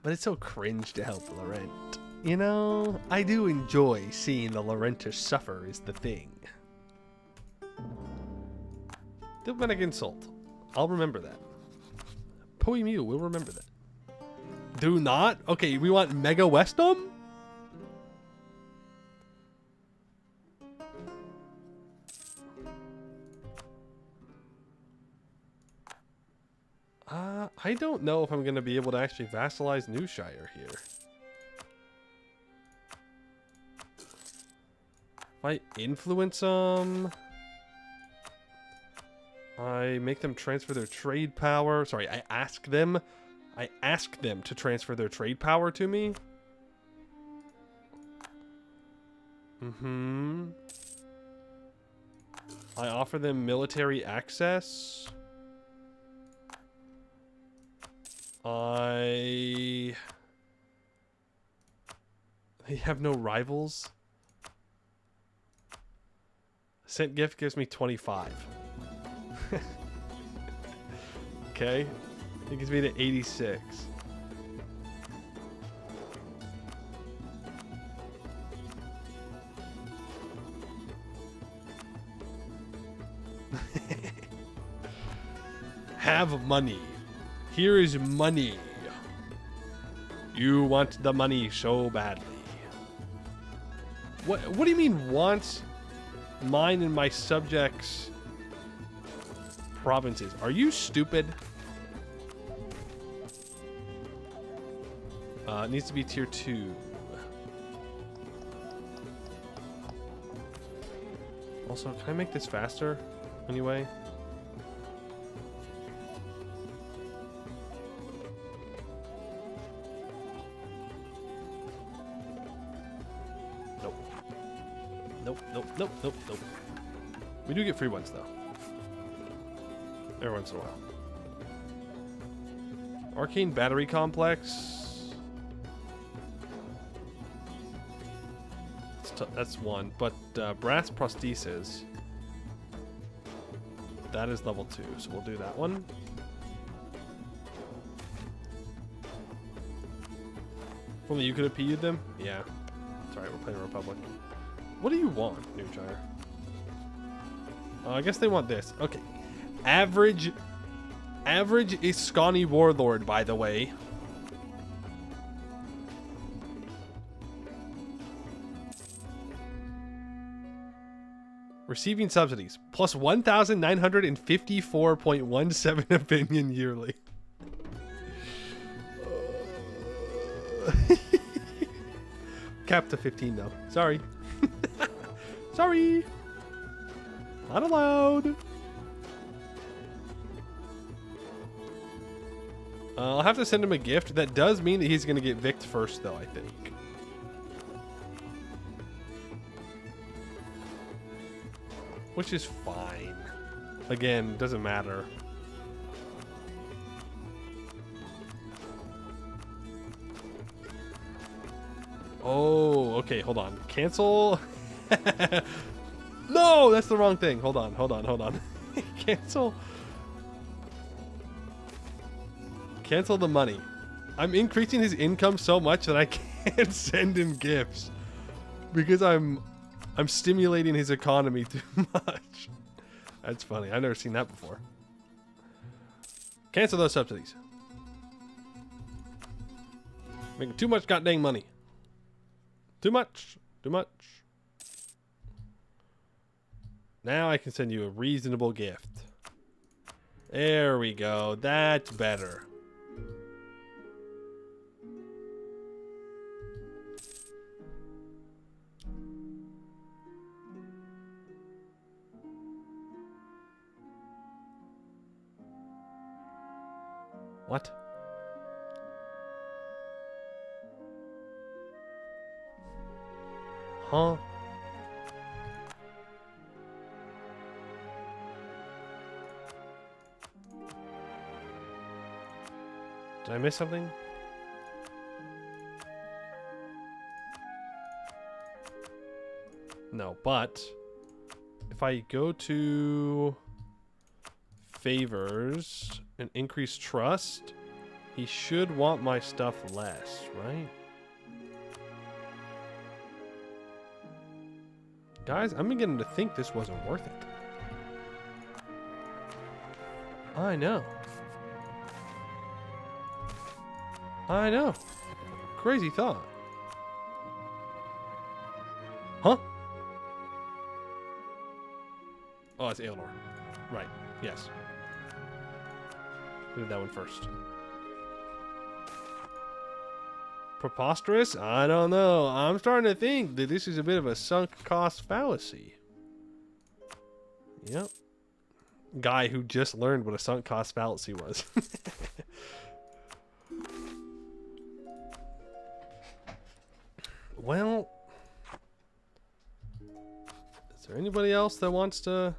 But it's so cringe to help Laurent. You know, I do enjoy seeing the Laurentish suffer is the thing. Diplomatic insult. I'll remember that. Poe Mew will remember that. Do not? Okay, we want Mega Westham? I don't know if I'm going to be able to actually vassalize Newshire here. If I influence them... I make them transfer their trade power. Sorry, I ask them to transfer their trade power to me. I offer them military access. They have no rivals. Sent gift gives me 25. Okay. It gives me to 86. Have money. Here is money. You want the money so badly. What do you mean want mine and my subjects' provinces? Are you stupid? It needs to be tier 2. Also, can I make this faster anyway? Nope. Nope, nope, nope, nope, nope. We do get free ones though. Every once in a while. Arcane Battery Complex. That's one, but Brass Prosthesis. That is level 2, so we'll do that one. If only you could have PU'd them? Yeah. It's alright, we're playing Republic. What do you want, Newshire? I guess they want this. Okay. Average is Scawny Warlord, by the way. Receiving subsidies. Plus 1,954.17 opinion yearly. Capped to 15 though. Sorry. Sorry. Not allowed. I'll have to send him a gift. That does mean that he's going to get Vict first though, I think. Which is fine. Again, doesn't matter. Oh, okay, hold on. Cancel. No, that's the wrong thing. Hold on. Cancel. Cancel the money. I'm increasing his income so much that I can't send him gifts. Because I'm stimulating his economy too much. That's funny. I've never seen that before. Cancel those subsidies. Making too much goddamn money. Too much. Too much. Now I can send you a reasonable gift. There we go. That's better. What? Huh? Did I miss something? No, but if I go to favors and increase trust, he should want my stuff less, right? Guys, I'm beginning to think this wasn't worth it. I know. I know. Crazy thought. Huh? Oh, it's Aelinor. Right. Yes. We did that one first. Preposterous? I don't know. I'm starting to think that this is a bit of a sunk cost fallacy. Yep. Guy who just learned what a sunk cost fallacy was. Well, is there anybody else that wants to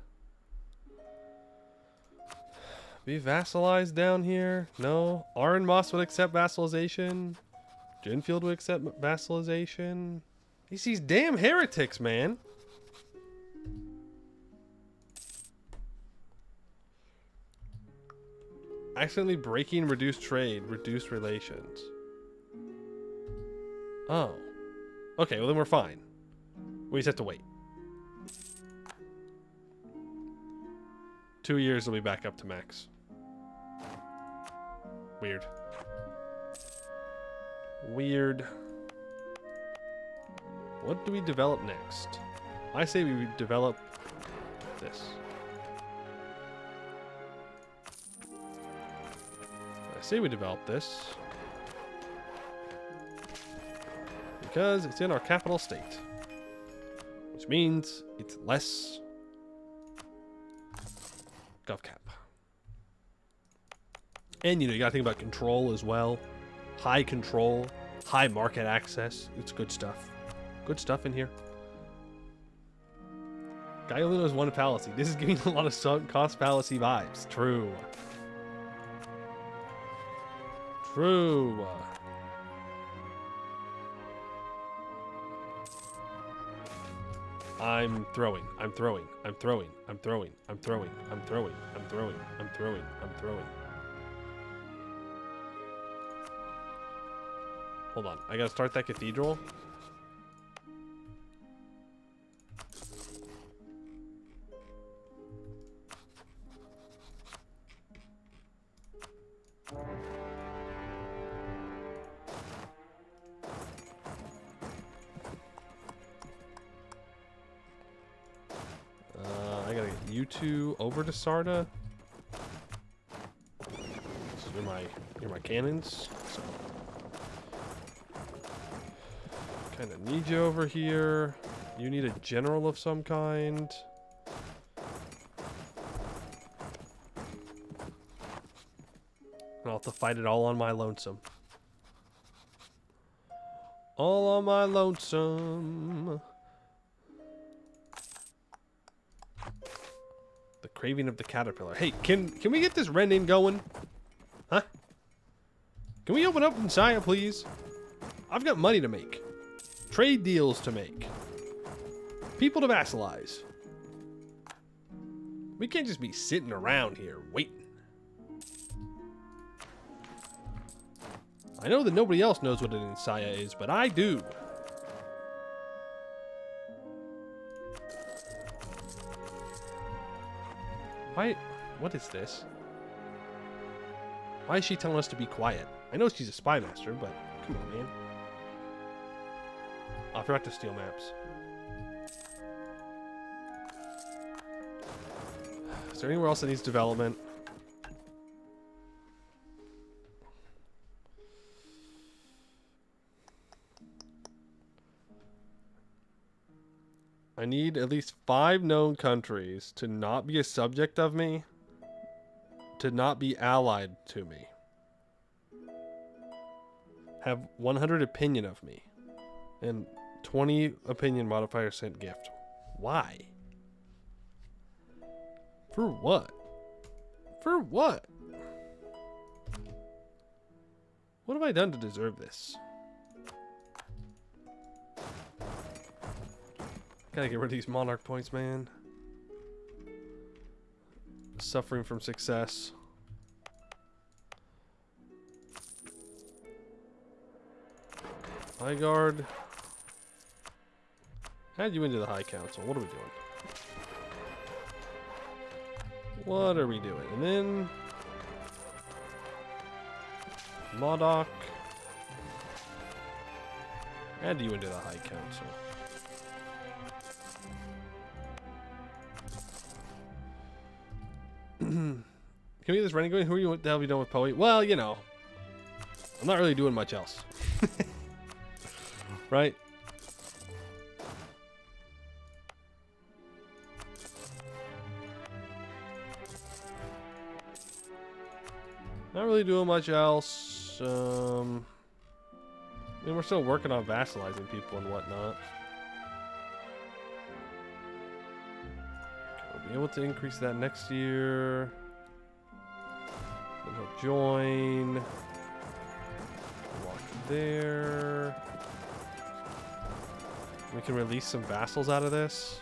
Be vassalized down here? No. Arenmoss would accept vassalization. Genfield would accept vassalization. He's these damn heretics, man. Accidentally breaking reduced trade, reduced relations. Oh. Okay, well then we're fine. We just have to wait. 2 years will be back up to max. Weird. Weird. What do we develop next? I say we develop this. I say we develop this because it's in our capital state, which means it's less GovCap. And you gotta think about control as well. High control, high market access. It's good stuff. Good stuff in here. Guy only knows one fallacy. This is giving a lot of sunk cost fallacy vibes. True. True. I'm throwing. I'm throwing. I'm throwing. I'm throwing. I'm throwing. I'm throwing. I'm throwing. I'm throwing. I'm throwing. Hold on. I gotta start that cathedral. I gotta get you two over to Sarda. So you're my cannons. So kind of need you over here. You need a general of some kind. I'll have to fight it all on my lonesome. All on my lonesome. The craving of the caterpillar. Hey, can we get this Renin going? Huh? Can we open up in Saya, please? I've got money to make. Trade deals to make. People to vassalize. We can't just be sitting around here waiting. I know that nobody else knows what an Insaya is, but I do. Why? What is this? Why is she telling us to be quiet? I know she's a spy master, but come on, man. Oh, I forgot to steal maps. Is there anywhere else that needs development? I need at least 5 known countries to not be a subject of me, to not be allied to me, have 100 opinion of me, and 20 opinion modifier sent gift. Why? For what? For what? What have I done to deserve this? Gotta get rid of these monarch points, man. Suffering from success. High Guard. Add you into the High Council. What are we doing? What are we doing? And then Modoc. Add you into the High Council. Can we get this running going? Who are you? What the hell have you done with Poe? Well, you know, I'm not really doing much else. Right? Not really doing much else. I mean, we're still working on vassalizing people and whatnot. We'll be able to increase that next year. join. Walk there. We can release some vassals out of this.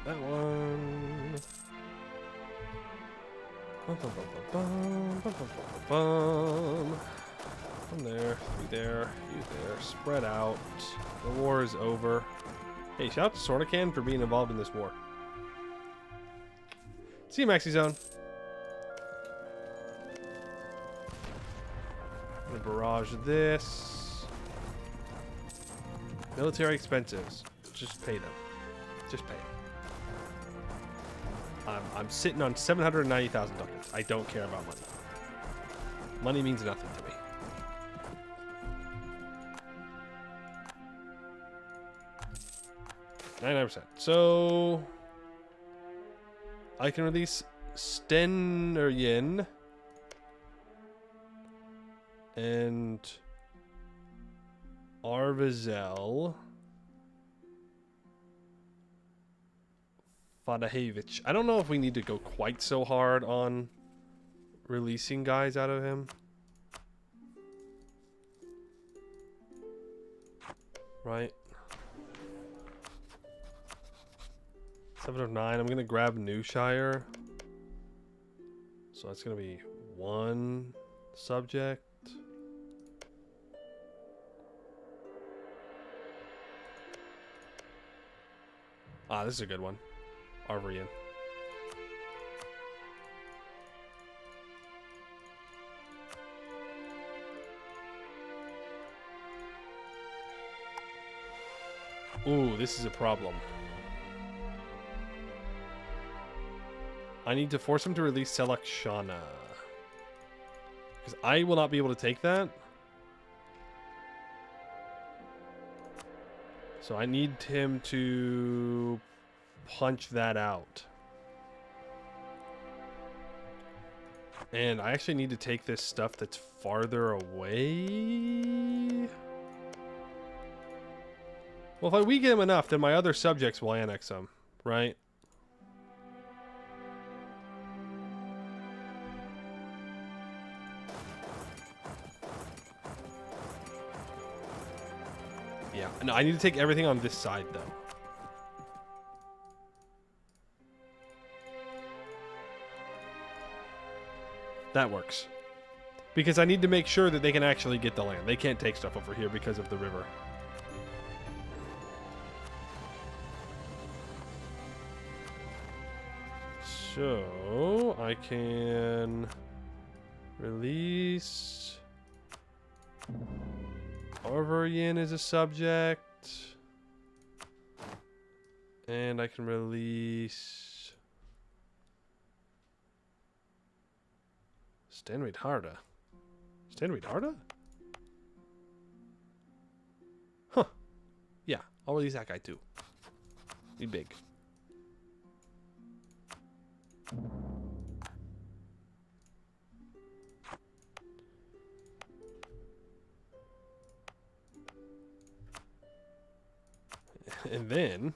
That one. Bum, bum, bum, bum, bum, bum, bum, bum. One there, three there, you there. Spread out. The war is over. Hey, shout out to Sornican for being involved in this war. See you, Maxi Zone. I'm gonna barrage this. Military expenses. Just pay them. Just pay them. I'm sitting on 790,000 ducats. I don't care about money. Money means nothing to me. $99%. So I can release Stenarien and Arvizel. Fadahevich. I don't know if we need to go quite so hard on releasing guys out of him. Right. 709. I'm going to grab Newshire. So that's going to be one subject. Ah, this is a good one. Arvorian. Ooh, this is a problem. I need to force him to release Selakshana. Because I will not be able to take that. So I need him to punch that out. And I actually need to take this stuff that's farther away. Well, if I weaken him enough, then my other subjects will annex him, right? Yeah, no, I need to take everything on this side, though. That works. Because I need to make sure that they can actually get the land. They can't take stuff over here because of the river. So, I can release Arvorian as a subject. And I can release Stanwade Harda. Stanwade Harda? Huh. Yeah, I'll release that guy too. Be big. And then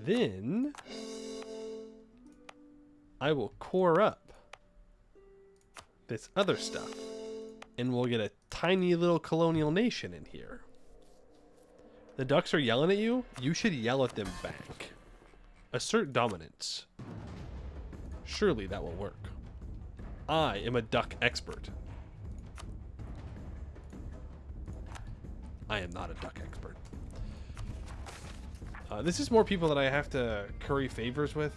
then I will core up this other stuff and we'll get a tiny little colonial nation in here. The ducks are yelling at you. You should yell at them back. Assert dominance. Surely that will work. I am a duck expert. I am not a duck expert. This is more people that I have to curry favors with.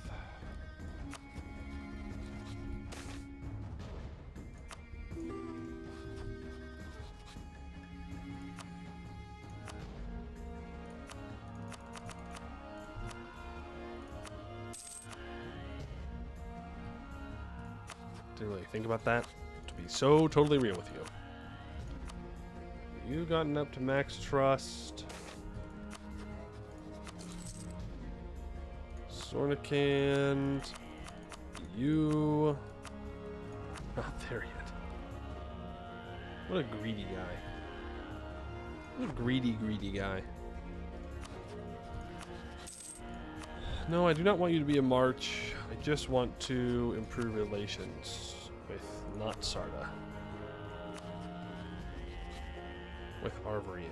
Didn't really think about that, to be so totally real with you. You've gotten up to max trust. Sornikand. You. Not there yet. What a greedy guy. What a greedy, greedy guy. No, I do not want you to be a march. I just want to improve relations with not Sarda. With Arvorian.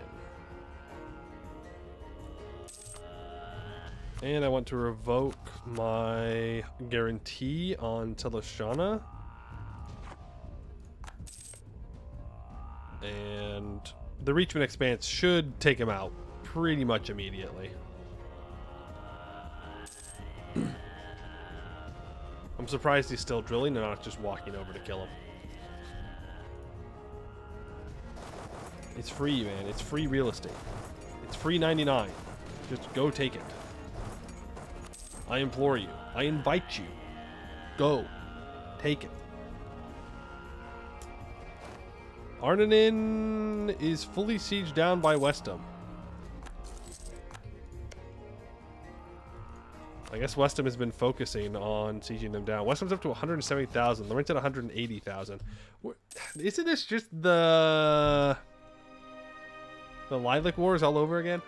And I want to revoke my guarantee on Telashana. And the Reachman Expanse should take him out pretty much immediately. I'm surprised he's still drilling and not just walking over to kill him. It's free, man. It's free real estate. It's free 99. Just go take it. I implore you. I invite you. Go. Take it. Arnanin is fully sieged down by Westham. I guess Westham has been focusing on sieging them down. Westham's up to 170,000. Lawrence at 180,000. Isn't this just the Lilac Wars all over again?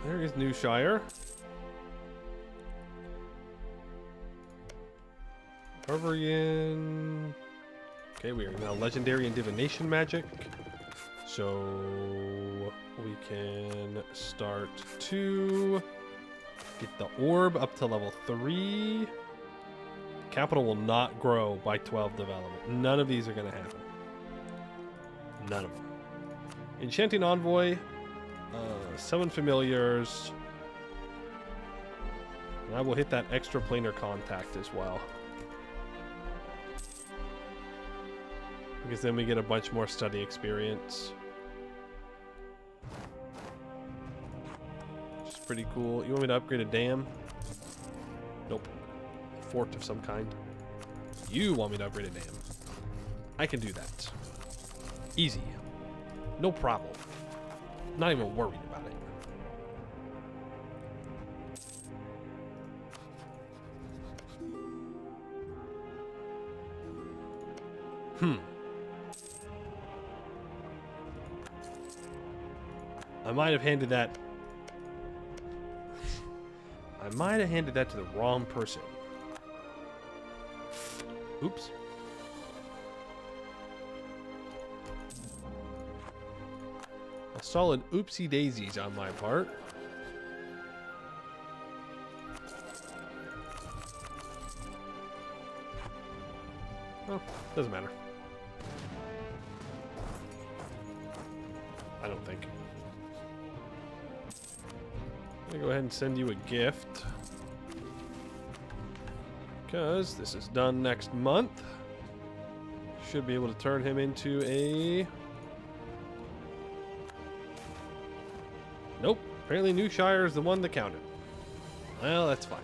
There is New Shire. Arvorian. Okay, we are now legendary in divination magic. So we can start to get the orb up to level 3. Capital will not grow by 12 development. None of these are going to happen. None of them. Enchanting Envoy. Summon familiars. And I will hit that extra planar contact as well. Because then we get a bunch more study experience. Which is pretty cool. You want me to upgrade a dam? Nope. A fort of some kind. You want me to upgrade a dam. I can do that. Easy. No problem. Not even worried about it. I might have handed that to the wrong person. Oops. A solid oopsie daisies on my part. Well, doesn't matter. I don't think. I'm gonna go ahead and send you a gift. Because this is done next month. Should be able to turn him into a... Nope. Apparently New Shire is the one that counted. Well, that's fine.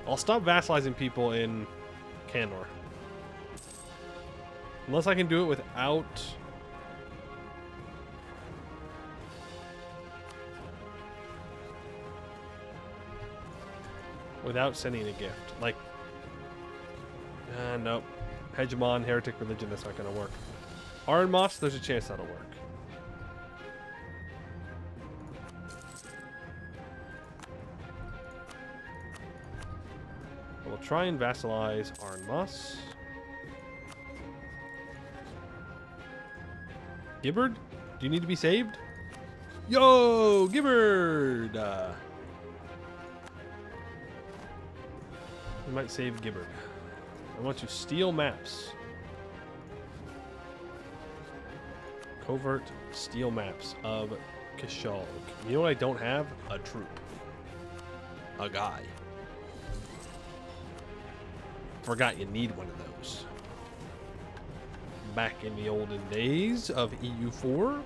I'll stop vassalizing people in Canor. Unless I can do it without... without sending a gift. Like... nope. Hegemon, Heretic Religion, that's not going to work. Arnmoss, there's a chance that'll work. We'll try and vassalize Arnmoss. Gibbard? Do you need to be saved? Yo, Gibbard! We might save Gibbard. I want to steal maps. Covert steal maps of Kishal. You know what I don't have? A troop. A guy. Forgot you need one of those. Back in the olden days of EU4,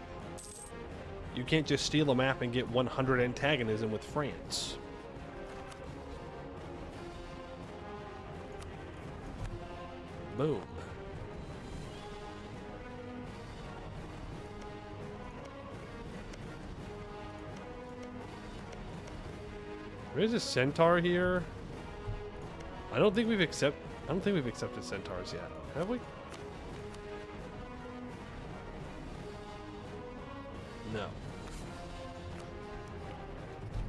you can't just steal a map and get 100 antagonism with France. Boom. There's a centaur here. I don't think we've accepted centaurs yet. Have we? No.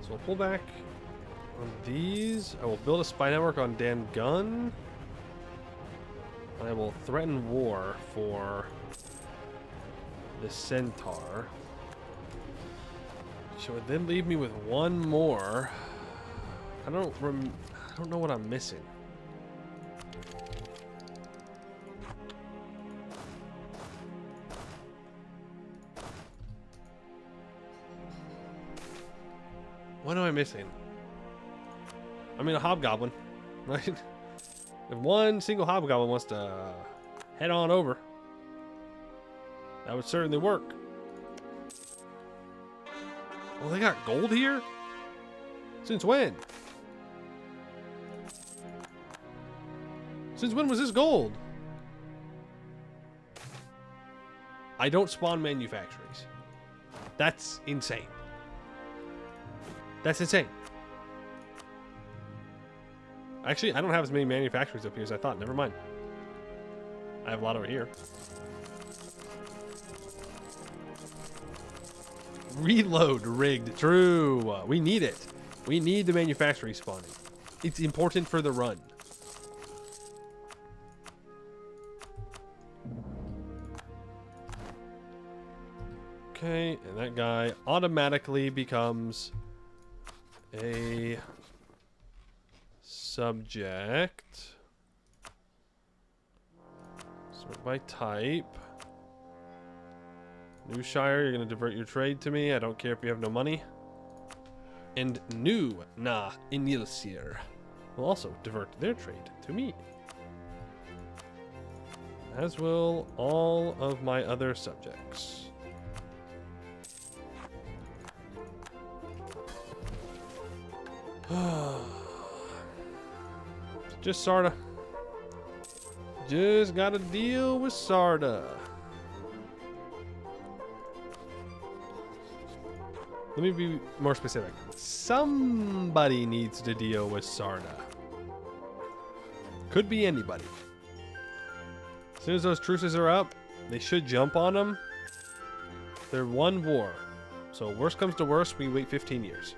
So we'll pull back on these. I will build a spy network on Dan Gunn. I will threaten war for the centaur. Which would then leave me with one more. I don't know what I'm missing. What am I missing? I mean, a hobgoblin, right? If one single hobgoblin wants to head on over, that would certainly work. Well, they got gold here? Since when? Since when was this gold? I don't spawn manufactories. That's insane. That's insane. Actually, I don't have as many manufactories up here as I thought. Never mind. I have a lot over here. Reload rigged. True. We need it. We need the manufacturing spawning. It's important for the run. Okay, and that guy automatically becomes a subject. Sort by type. New Shire, you're going to divert your trade to me. I don't care if you have no money. And New Na Inilsir will also divert their trade to me. As will all of my other subjects. Just Sarda. Just gotta deal with Sarda. Let me be more specific. Somebody needs to deal with Sarda. Could be anybody. As soon as those truces are up, they should jump on them. They're one war. So worst comes to worst, we wait 15 years.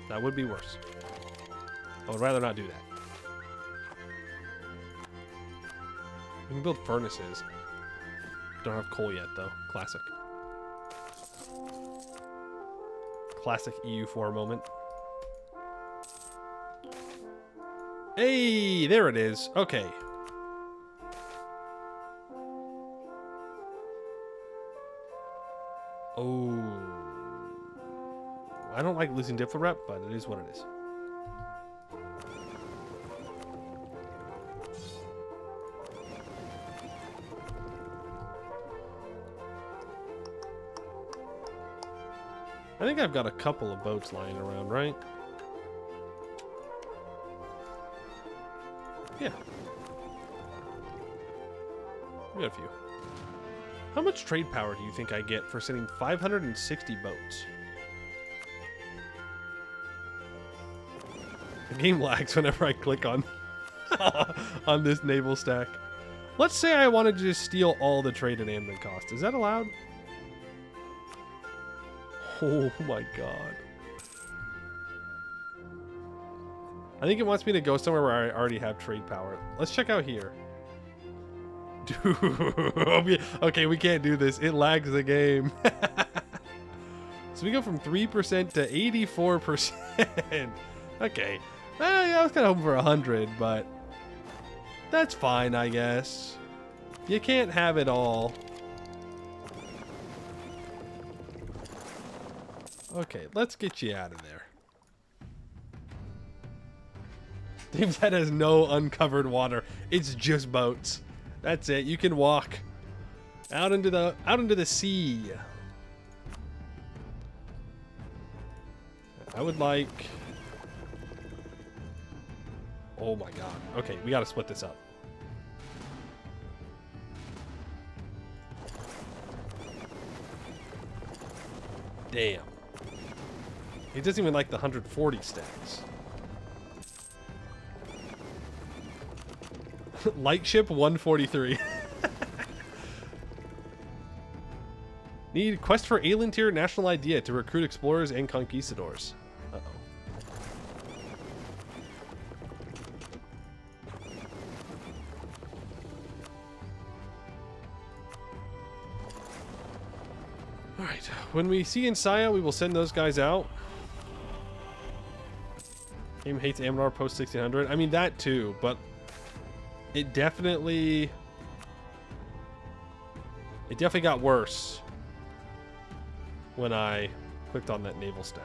That would be worse. I would rather not do that. We can build furnaces. Don't have coal yet, though. Classic. Classic EU4 moment. Hey, there it is. Okay. Oh. I don't like losing Diplo rep, but it is what it is. I think I've got a couple of boats lying around, right? Yeah. We got a few. How much trade power do you think I get for sending 560 boats? The game lags whenever I click on on this naval stack. Let's say I wanted to just steal all the trade and admin cost. Is that allowed? Oh my god. I think it wants me to go somewhere where I already have trade power. Let's check out here. Dude. Okay, we can't do this. It lags the game. So we go from 3% to 84%. Okay. Yeah, I was kind of hoping for 100, but that's fine, I guess. You can't have it all. Okay, let's get you out of there. Dave's Head has no uncovered water. It's just boats. That's it. You can walk out into the sea. I would like. Oh my god. Okay, we got to split this up. Damn. He doesn't even like the 140 stacks. Lightship 143. Need quest for Aelintir national idea to recruit explorers and conquistadors. Uh-oh. Alright, when we see Insaya, we will send those guys out. Game hates Amnar post 1600. I mean, that too, but it definitely got worse when I clicked on that naval stack.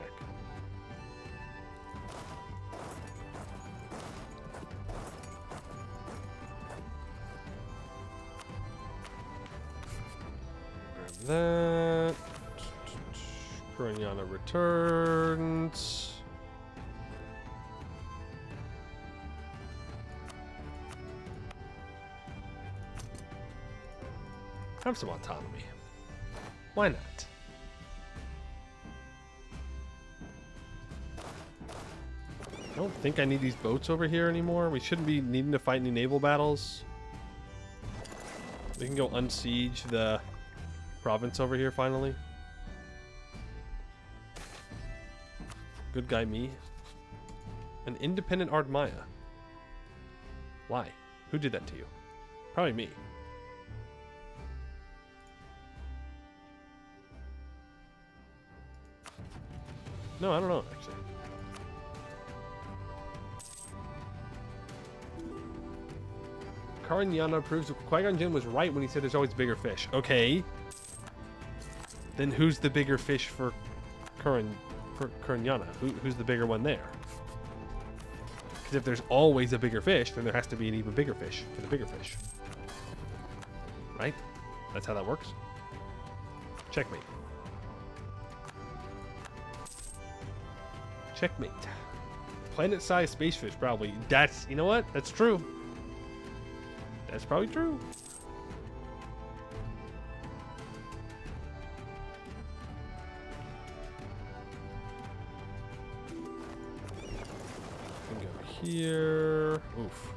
Grab that. Kurinyana returns. Have some autonomy. Why not? I don't think I need these boats over here anymore. We shouldn't be needing to fight any naval battles. We can go unsiege the province over here finally. Good guy me. An independent Ardmaya. Why? Who did that to you? Probably me. No, I don't know, actually. Kurinyana proves Qui-Gon Jinn was right when he said there's always bigger fish. Okay. Then who's the bigger fish for Kurinyana? Who's the bigger one there? Because if there's always a bigger fish, then there has to be an even bigger fish for the bigger fish. Right? That's how that works. Checkmate. Checkmate. Planet-sized space fish, probably. That's, you know what? That's true. That's probably true. We can go here. Oof.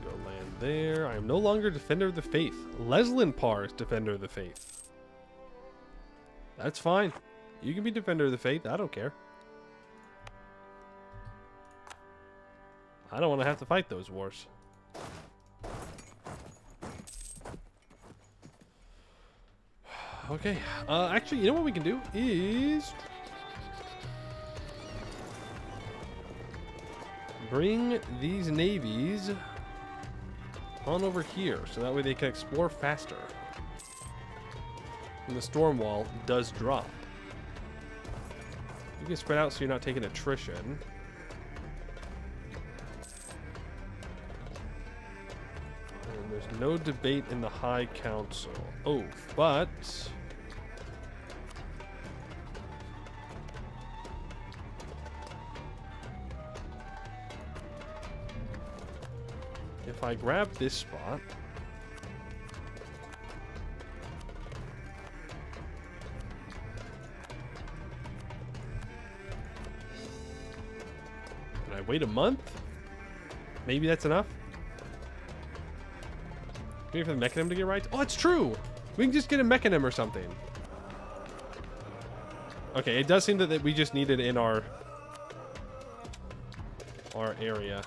Go land there. I am no longer Defender of the Faith. Leslin Par is Defender of the Faith. That's fine. You can be Defender of the Faith. I don't care. I don't want to have to fight those wars. Okay. Actually, you know what we can do is bring these navies on over here, so that way they can explore faster. And the storm wall does drop. You can spread out so you're not taking attrition. And there's no debate in the High Council. Oh, but if I grab this spot, and I wait a month, maybe that's enough. Wait for the Mechanim to get right. Oh, it's true. We can just get a Mechanim or something. Okay, it does seem that we just need it in our area.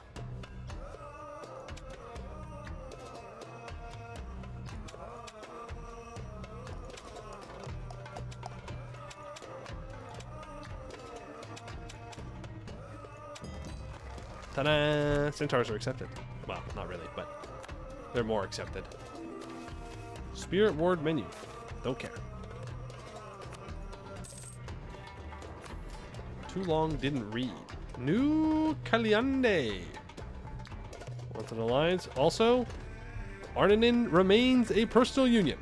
Ta-da! Centaurs are accepted. Well, not really, but they're more accepted. Spirit Ward menu. Don't care. Too long, didn't read. New Kaliande. Wants an alliance. Also, Arnanin remains a personal union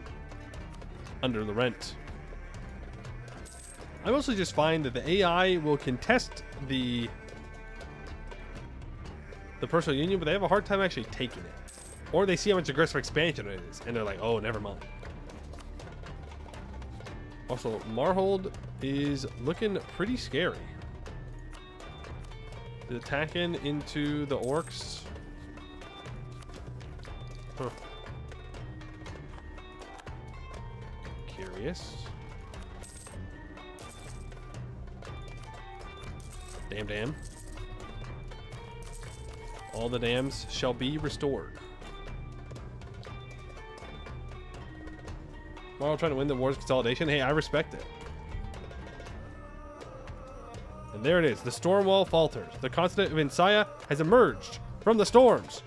under Laurent. I mostly just find that the AI will contest the personal union, but they have a hard time actually taking it. Or they see how much aggressive expansion it is, and they're like, oh, never mind. Also, Marhold is looking pretty scary. The attacking into the orcs. Huh. Curious. Damn. All the dams shall be restored. Marhold trying to win the war's consolidation. Hey, I respect it. And there it is. The storm wall falters. The continent of Insaya has emerged from the storms.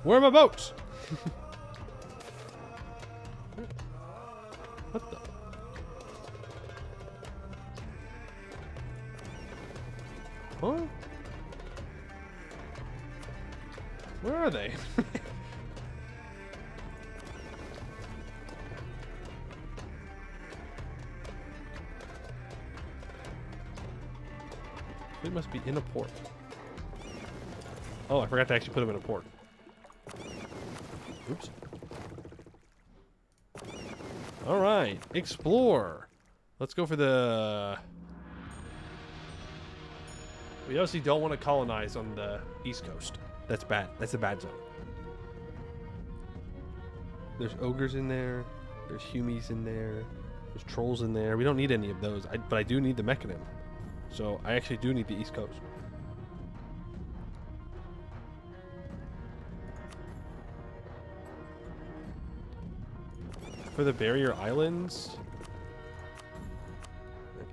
Where are my boats? What the? Huh? Where are they? They must be in a port. Oh, I forgot to actually put them in a port. Oops. All right, explore. Let's go for the... We obviously don't want to colonize on the East Coast. That's bad. That's a bad zone. There's ogres in there. There's humies in there. There's trolls in there. We don't need any of those. But I do need the Mechanim. So I actually do need the East Coast. For the barrier islands.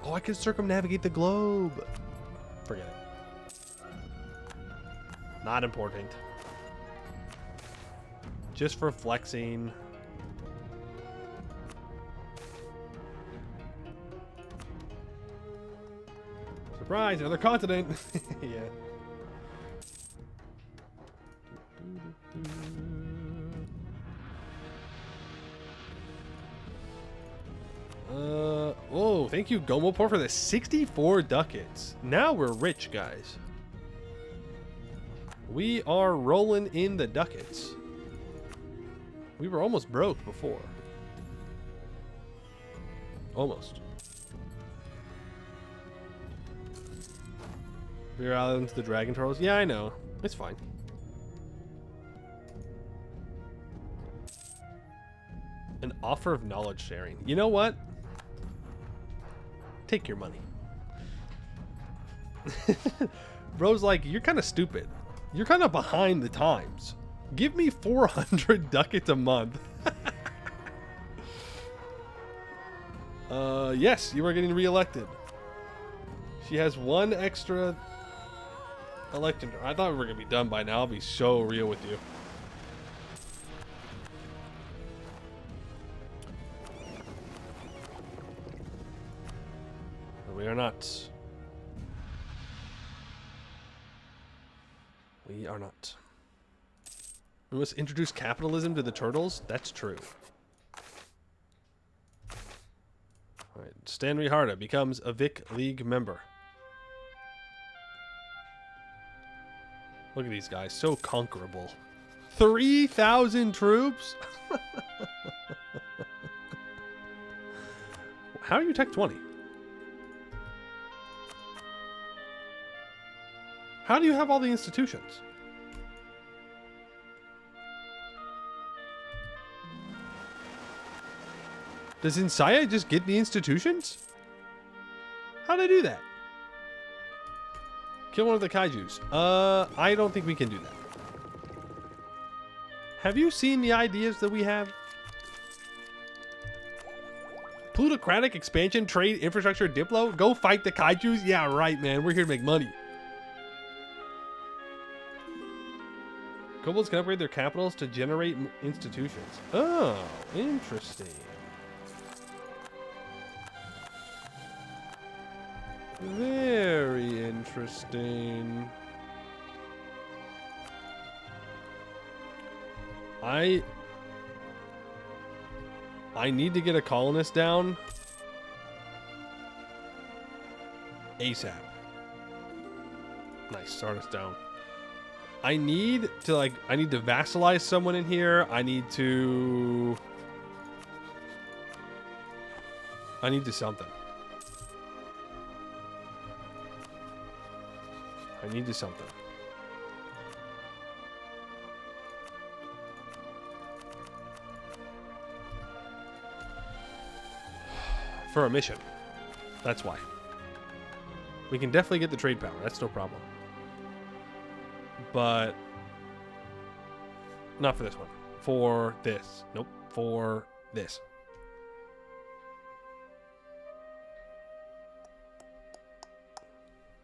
Oh, I can circumnavigate the globe. Forget it. Not important. Just for flexing. Surprise, another continent. Yeah. Oh, thank you, Gomopor, for the 64 ducats. Now we're rich, guys. We are rolling in the ducats. We were almost broke before. Almost. We're out into the dragon turtles. Yeah, I know. It's fine. An offer of knowledge sharing. You know what? Take your money. Bro's like, you're kind of stupid. You're kind of behind the times. Give me 400 ducats a month. Yes, you are getting reelected. She has one extra election. I thought we were going to be done by now. I'll be so real with you. We are not. We are not. We must introduce capitalism to the turtles? That's true. Alright, Stan Riharda becomes a Vic League member. Look at these guys, so conquerable. 3,000 troops? How are you Tech 20? How do you have all the institutions? Does Insaya just get the institutions? How'd I do that? Kill one of the kaijus. I don't think we can do that. Have you seen the ideas that we have? Plutocratic expansion, trade, infrastructure, Diplo? Go fight the kaijus? Yeah, right, man. We're here to make money. Kobolds can upgrade their capitals to generate institutions. Oh, interesting. Very interesting. I need to get a colonist down ASAP. Nice, start us down. I need to vassalize someone in here. I need to I need to something. I need to something. For a mission. That's why. We can definitely get the trade power. That's no problem. But not for this one. For this. Nope. For this.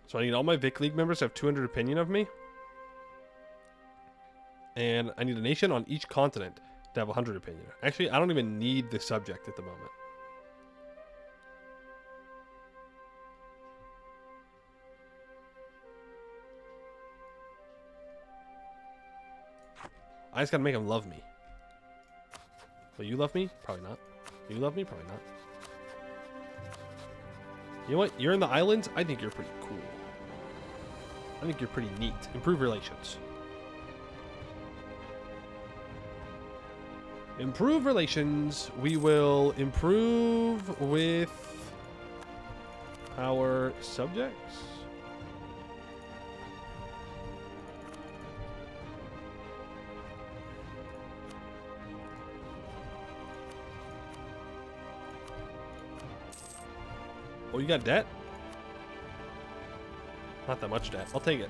So I need all my Vic League members to have 200 opinion of me. And I need a nation on each continent to have 100 opinion. Actually, I don't even need the subject at the moment. I just gotta make them love me. Will you love me? Probably not. You love me? Probably not. You know what? You're in the islands? I think you're pretty cool. I think you're pretty neat. Improve relations. Improve relations. We will improve with our subjects. Oh, you got debt? Not that much debt. I'll take it.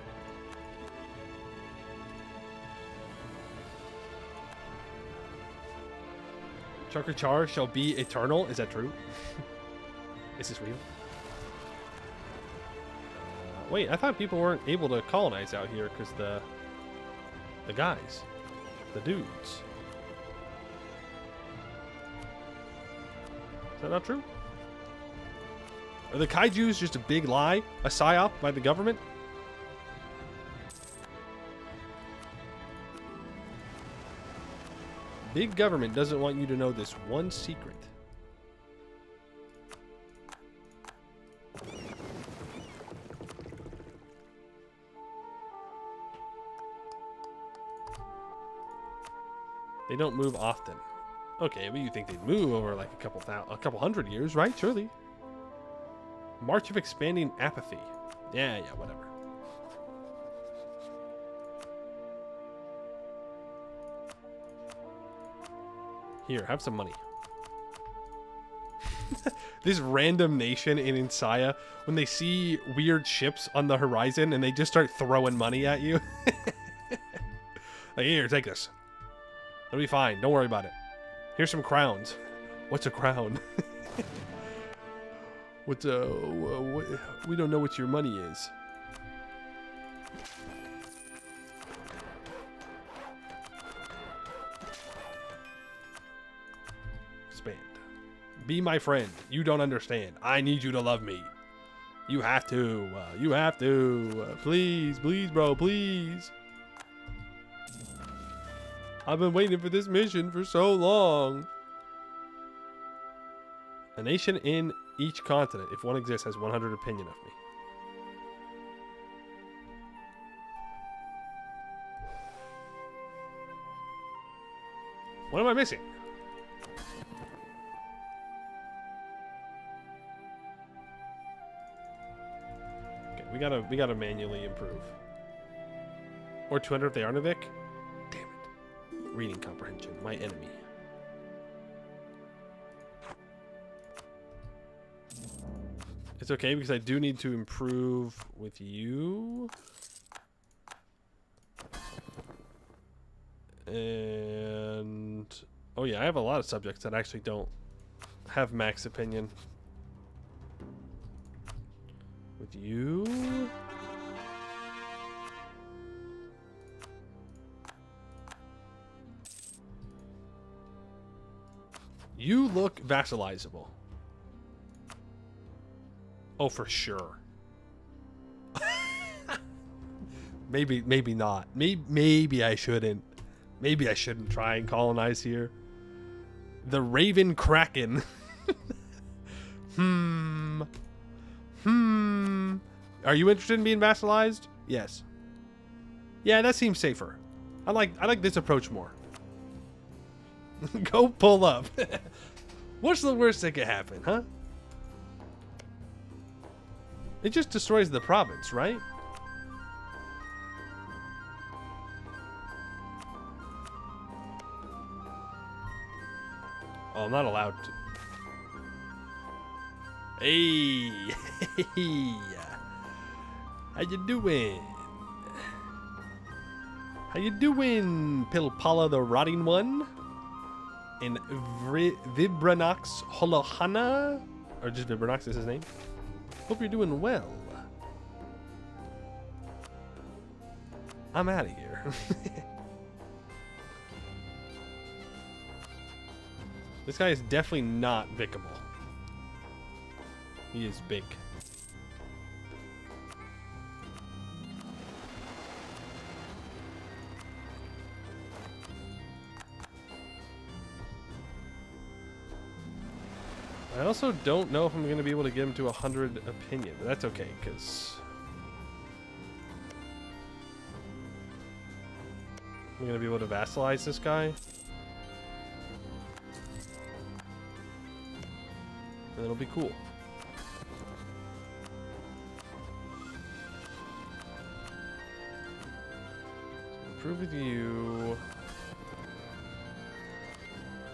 Char shall be eternal. Is that true? Is this real? Wait, I thought people weren't able to colonize out here because the guys, the dudes. Is that not true? Are the kaijus just a big lie? A psyop by the government? Big government doesn't want you to know this one secret. They don't move often. Okay, but you think they'd move over like a couple hundred years, right? Surely. March of expanding apathy. Yeah, whatever. Here, have some money. This random nation in Insaya, when they see weird ships on the horizon and they just start throwing money at you. Like, here, take this. It'll be fine. Don't worry about it. Here's some crowns. What's a crown? What, we don't know what your money is. Expand. Be my friend. You don't understand. I need you to love me. You have to. You have to. Please, please, bro, please. I've been waiting for this mission for so long. A nation in each continent, if one exists, has 100 opinion of me. What am I missing? Okay, we gotta manually improve. Or 200 if they aren't a Vic. Damn it. Reading comprehension, my enemy. It's okay because I do need to improve with you. And oh yeah, I have a lot of subjects that actually don't have max opinion. With you. You look vassalizable. Oh, for sure. maybe not. Maybe I shouldn't. Maybe I shouldn't try and colonize here. The Raven Kraken. Are you interested in being vassalized? Yes. Yeah, that seems safer. I like this approach more. Go pull up. What's the worst that could happen, huh? It just destroys the province, right? Oh, I'm not allowed to. Hey, hey, how you doing? How you doing, Pilpala the Rotting One? And Vibranox Holohana? Or just Vibranox is his name? Hope you're doing well. I'm out of here. This guy is definitely not vicable. He is big. I also don't know if I'm going to be able to get him to 100 opinion, but that's okay, because I'm going to be able to vassalize this guy. And it'll be cool. So improve with you.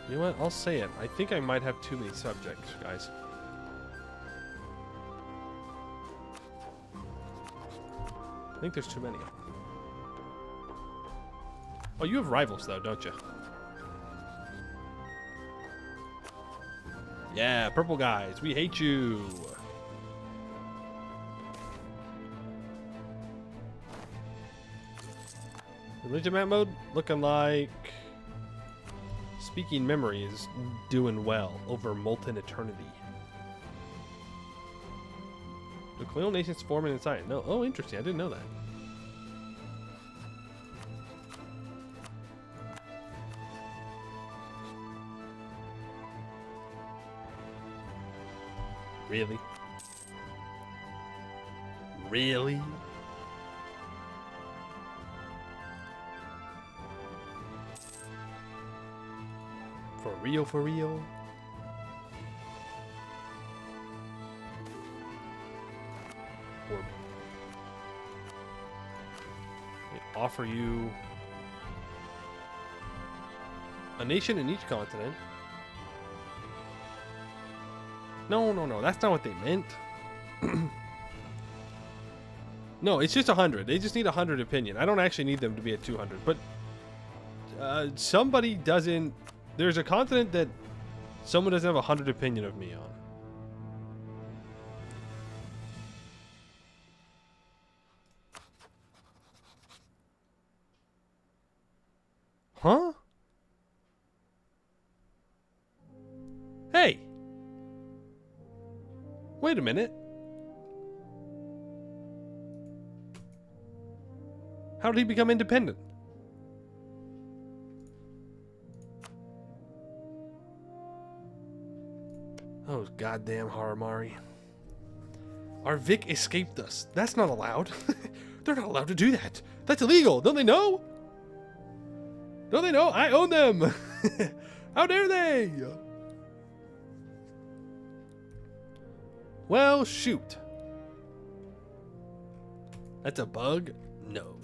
You know what? I'll say it. I think I might have too many subjects, guys. I think there's too many. Oh, you have rivals, though, don't you? Yeah, purple guys. We hate you. Religion map mode? Looking like... Speaking Memory is doing well over Molten Eternity. The colonial nations forming inside. No, oh, interesting. I didn't know that. Really? Really? For real, for real? Or they offer you a nation in each continent. No, no, no, that's not what they meant. No, it's just 100. They just need 100 opinion. I don't actually need them to be at 200, but somebody doesn't... There's a continent that someone doesn't have 100 opinion of me on. Huh? Hey! Wait a minute. How did he become independent? Oh, goddamn Haramari. Our Vic escaped us. That's not allowed. They're not allowed to do that. That's illegal. Don't they know? Don't they know? I own them. How dare they? Well, shoot. That's a bug? No.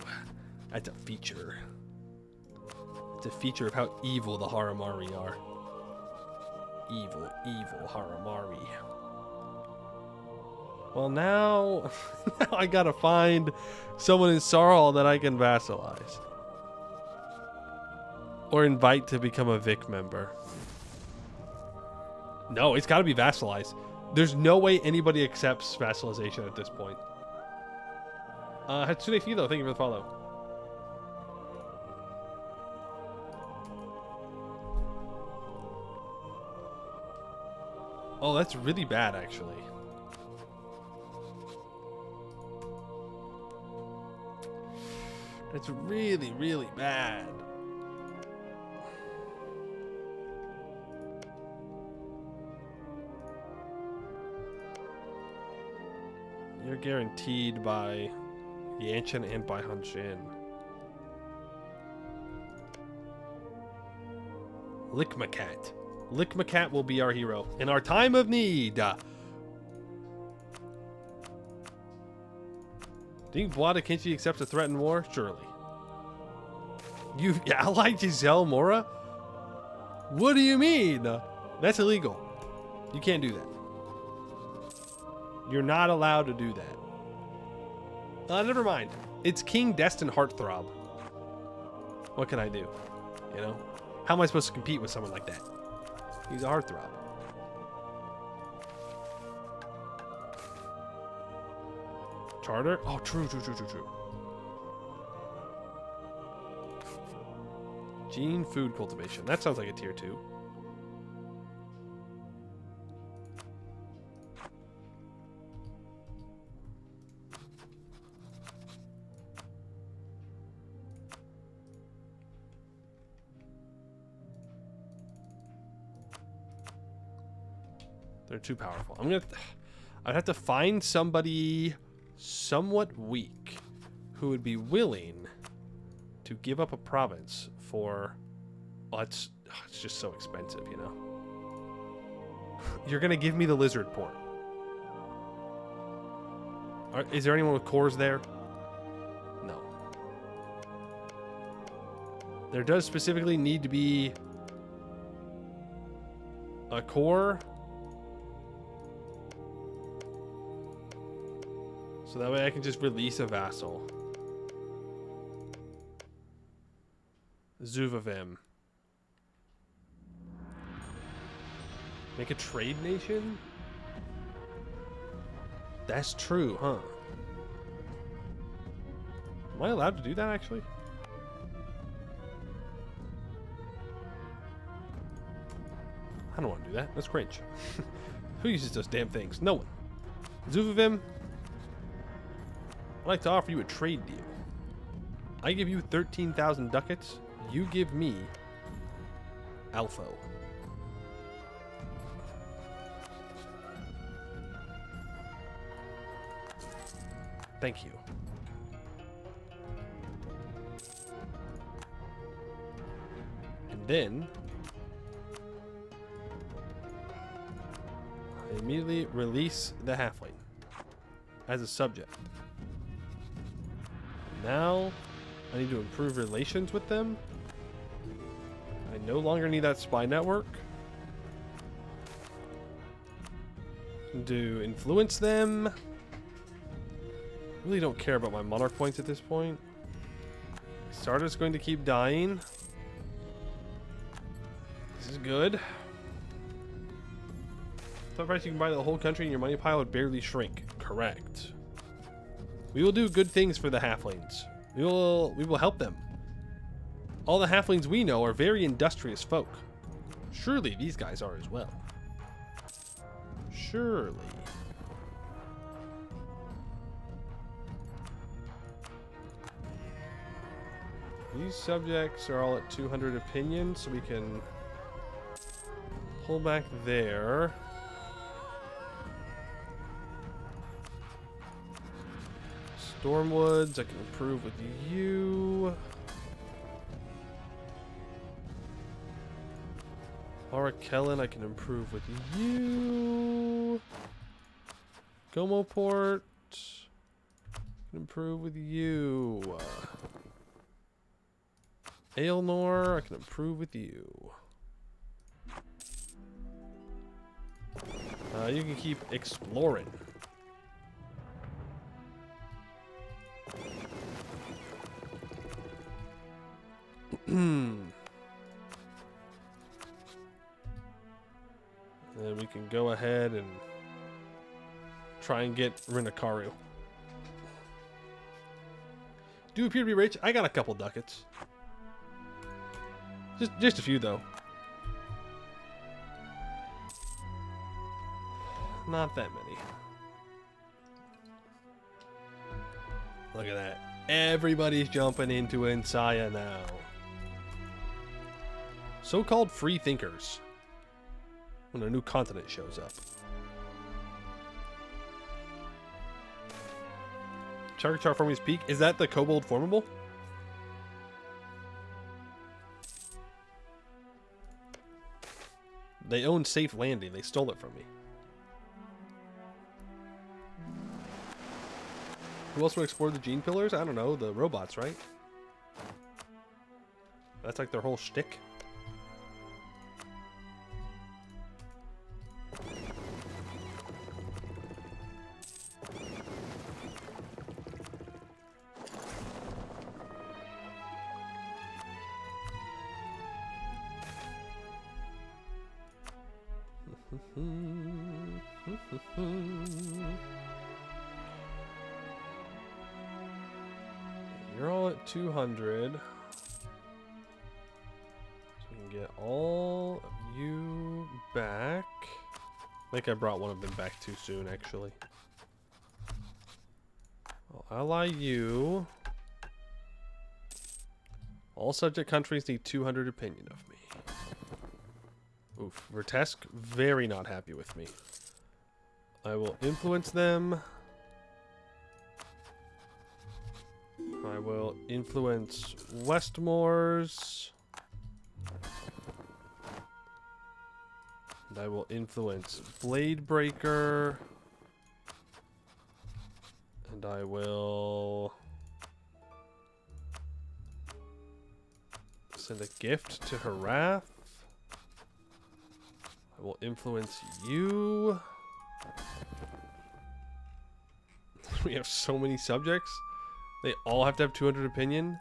That's a feature. It's a feature of how evil the Haramari are. Evil, evil Haramari. Well, now, now I gotta find someone in Sarl that I can vassalize. Or invite to become a Vic member. No, it's gotta be vassalized. There's no way anybody accepts vassalization at this point. Hatsune Fido, thank you for the follow. Oh, that's really bad, actually. That's really, really bad. You're guaranteed by Yanshin and by Hanshin. Lickmacat. Lickmacat will be our hero in our time of need. Do you think Bois de Kinchi accepts a threat in war? Surely. You've allied Giselle Mora? What do you mean? That's illegal. You can't do that. You're not allowed to do that. Never mind. It's King Destin Heartthrob. What can I do? You know? How am I supposed to compete with someone like that? He's a heartthrob. Charter? Oh, true. Gene food cultivation. That sounds like a tier 2. They're too powerful. I'd have to find somebody somewhat weak who would be willing to give up a province for... Oh, it's just so expensive, you know? You're going to give me the lizard port. Is there anyone with cores there? No. There does specifically need to be a core... So that way I can just release a vassal. Zuvavim. Make a trade nation? That's true, huh? Am I allowed to do that, actually? I don't want to do that. That's cringe. Who uses those damn things? No one. Zuvavim. I'd like to offer you a trade deal. I give you 13,000 ducats. You give me Alpho. Thank you. And then I immediately release the halfling as a subject. Now, I need to improve relations with them. I no longer need that spy network. To influence them. Really don't care about my monarch points at this point. Sarda's going to keep dying. This is good. Thought price you can buy the whole country and your money pile would barely shrink. Correct. We will do good things for the halflings. We will help them. All the halflings we know are very industrious folk. Surely these guys are as well. Surely. These subjects are all at 200 opinion, so we can pull back there. Stormwoods, I can improve with you. Laura Kellen, I can improve with you. Gomoport, can improve with you. Aelnor, I can improve with you. You can keep exploring. Then we can go ahead and try and get Rinakaru. Do appear to be rich. I got a couple ducats. Just a few though. Not that many. Look at that. Everybody's jumping into Ensaya now. So-called free thinkers. When a new continent shows up. Char Formi's Peak. Is that the Kobold Formable? They own Safe Landing. They stole it from me. Who else would explore the gene pillars? I don't know. The robots, right? That's like their whole shtick. You're all at 200. So we can get all of you back. I think I brought one of them back too soon, actually. I'll ally you. All subject countries need 200 opinion of me. Oof, Vertesk, very not happy with me. I will influence them. I will influence Westmore's. And I will influence Bladebreaker. And I will send a gift to Harath. I will influence you. We have so many subjects. They all have to have 200 opinion.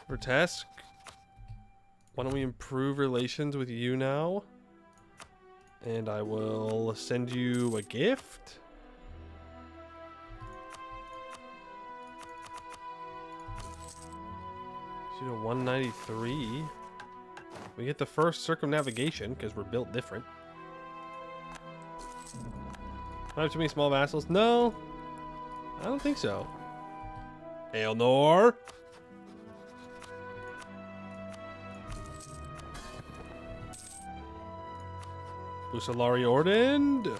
Vertesk, why don't we improve relations with you now? And I will send you a gift. She's a 193. We get the first circumnavigation because we're built different. I have too many small vassals? No, I don't think so. Aelnor. Usalari Ordend.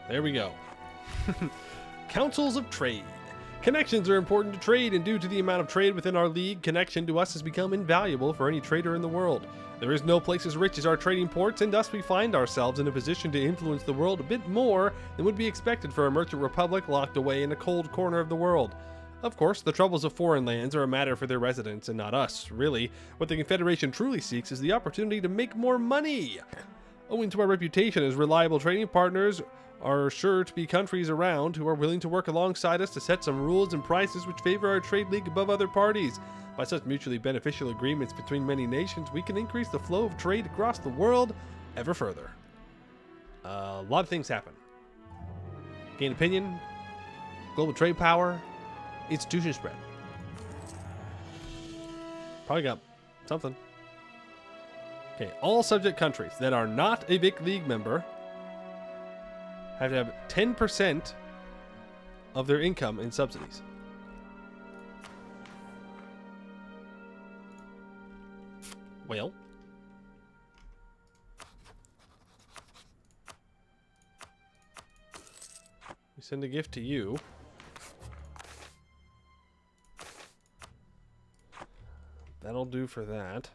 There we go. Councils of Trade. Connections are important to trade, and due to the amount of trade within our league, connection to us has become invaluable for any trader in the world. There is no place as rich as our trading ports, and thus we find ourselves in a position to influence the world a bit more than would be expected for a merchant republic locked away in a cold corner of the world. Of course, the troubles of foreign lands are a matter for their residents and not us, really. What the Confederation truly seeks is the opportunity to make more money. Owing to our reputation as reliable trading partners, are sure to be countries around who are willing to work alongside us to set some rules and prices which favor our trade league above other parties. By such mutually beneficial agreements between many nations, we can increase the flow of trade across the world ever further. A lot of things happen. Gain opinion, global trade power, institution spread. Probably got something. Okay, all subject countries that are not a Vic League member have to have 10% of their income in subsidies. Well, we send a gift to you. That'll do for that.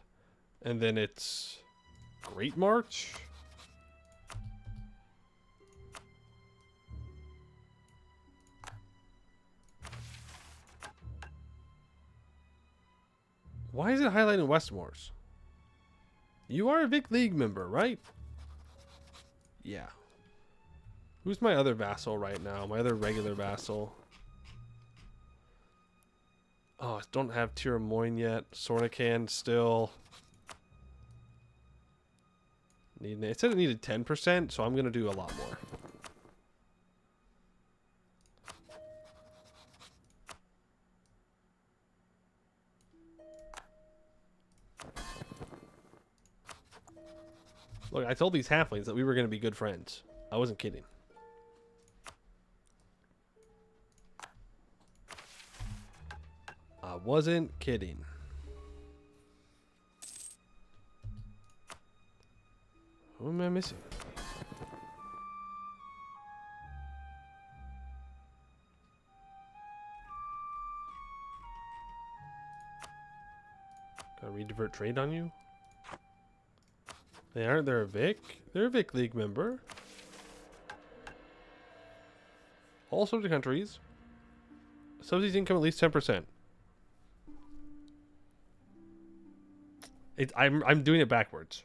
And then it's Great March. Why is it highlighting Westmore's? You are a Vic League member, right? Yeah. Who's my other vassal right now? My other regular vassal. Oh, I don't have Tiramoyne yet. Sornican still. It said it needed 10%, so I'm going to do a lot more. Look, I told these halflings that we were going to be good friends. I wasn't kidding. I wasn't kidding. Who am I missing? Gotta redivert trade on you? They aren't. They're a Vic. They're a Vic League member. All subject countries. Subsidies income at least 10%. I'm doing it backwards.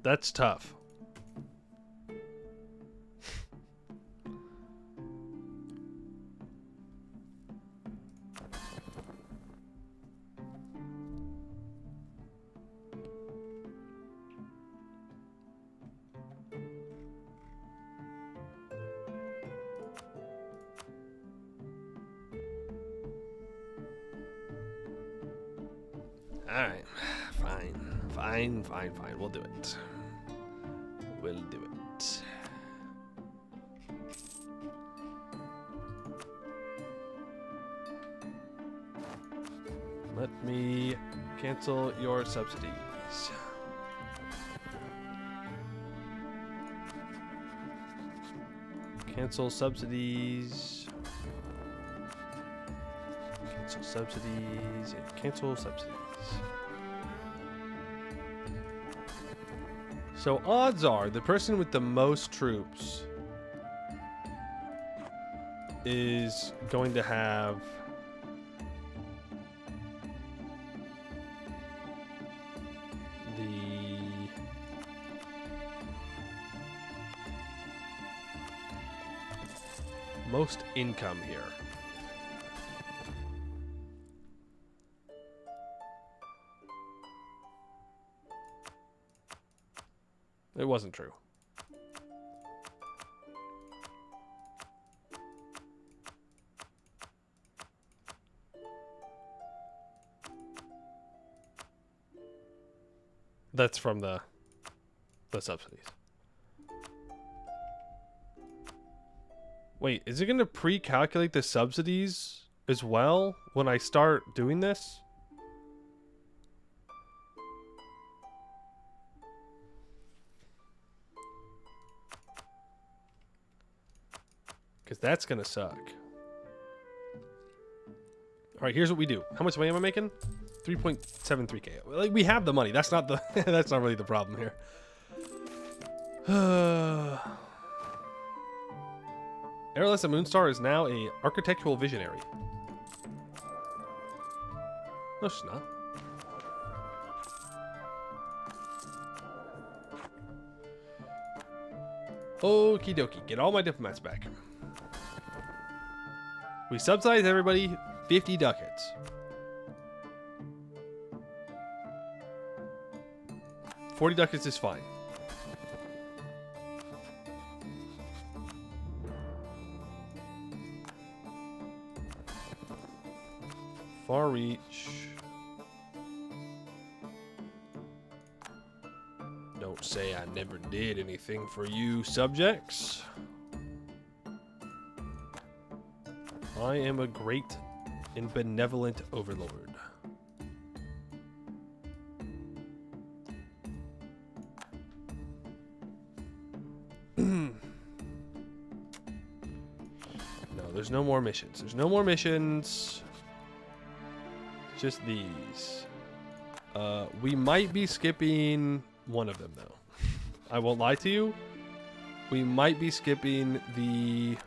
That's tough. Alright. Fine. We'll do it. We'll do it. Let me cancel your subsidies. Cancel subsidies. Cancel subsidies. And cancel subsidies. So odds are the person with the most troops is going to have the most income here. It wasn't true. That's from the subsidies. Wait, is it going to pre-calculate the subsidies as well when I start doing this? Because that's going to suck. Alright, here's what we do. How much money am I making? 3.73k. Like, we have the money. That's not the that's not really the problem here. Aerolessa Moonstar is now a architectural visionary. No, she's not. Okie dokie. Get all my diplomats back. We subsidize everybody 50 ducats. $40 ducats is fine. Far reach. Don't say I never did anything for you, subjects. I am a great and benevolent overlord. No, there's no more missions. There's no more missions. Just these. We might be skipping one of them, though. I won't lie to you. We might be skipping the...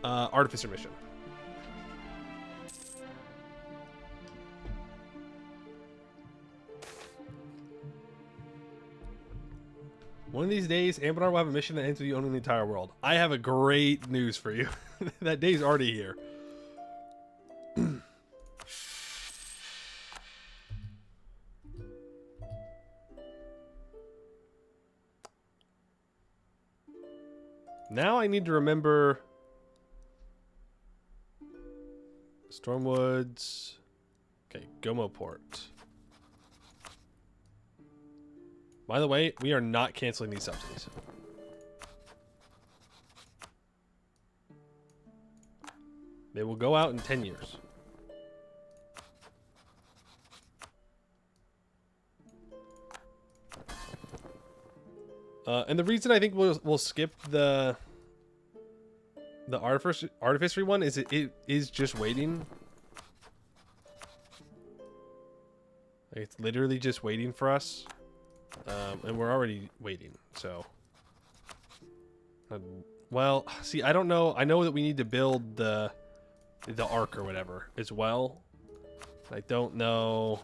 Artificer mission. One of these days, Ambinar will have a mission that ends with you owning the entire world. I have a great news for you. That day's already here. Now I need to remember Stormwoods. Okay, Gomo Port. By the way, we are not canceling these subsidies. They will go out in 10 years. And the reason I think we'll skip the artificery one is it is just waiting. Like, it's literally just waiting for us, and we're already waiting. So, well, see, I don't know. I know that we need to build the arc or whatever as well. I don't know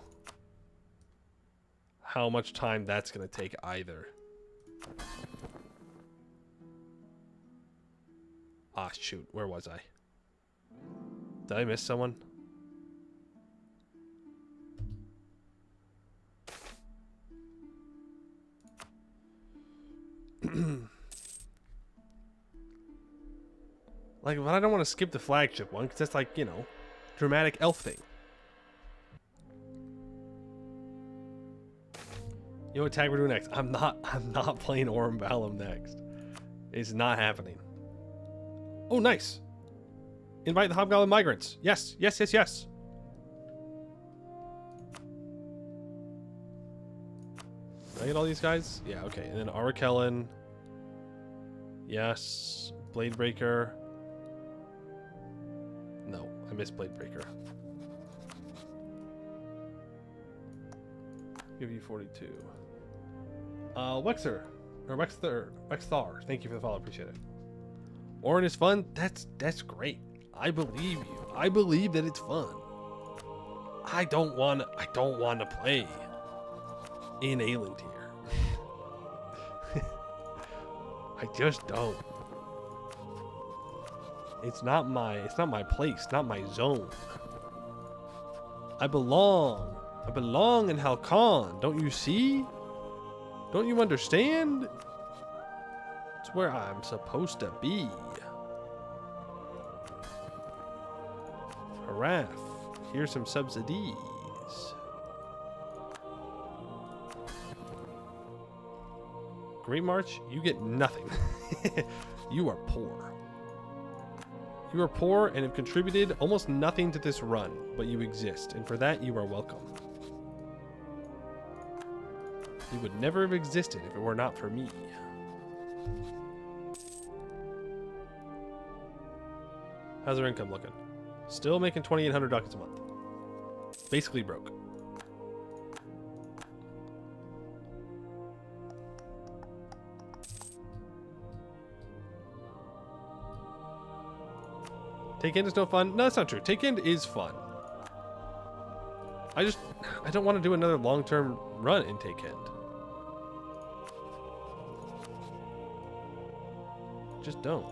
how much time that's gonna take either. Ah, shoot. Where was I? Did I miss someone? Like, but I don't want to skip the flagship one because that's like, you know, dramatic elf thing. You know what tag we're doing next? I'm not playing Aurum Valum next. It's not happening. Oh, nice. Invite the Hobgoblin Migrants. Yes, yes, yes, yes. Did I get all these guys? Yeah, okay. And then Arakellen. Yes. Bladebreaker. No, I missed Bladebreaker. Give you 42. Wexer. Or Wexthar. Thank you for the follow. Appreciate it. Orin is fun. That's great. I believe you. I believe that it's fun. I don't want to play in Aelintir. I just don't. It's not my place, not my zone. I belong in Halcon. Don't you see? Don't you understand? It's where I'm supposed to be. Haraf, here's some subsidies. Great March, you get nothing. You are poor. You are poor and have contributed almost nothing to this run, but you exist, and for that you are welcome. You would never have existed if it were not for me. How's our income looking? Still making 2,800 ducats a month. Basically broke. Take End is no fun. No, that's not true. Take End is fun. I don't want to do another long-term run in Take End. Just don't.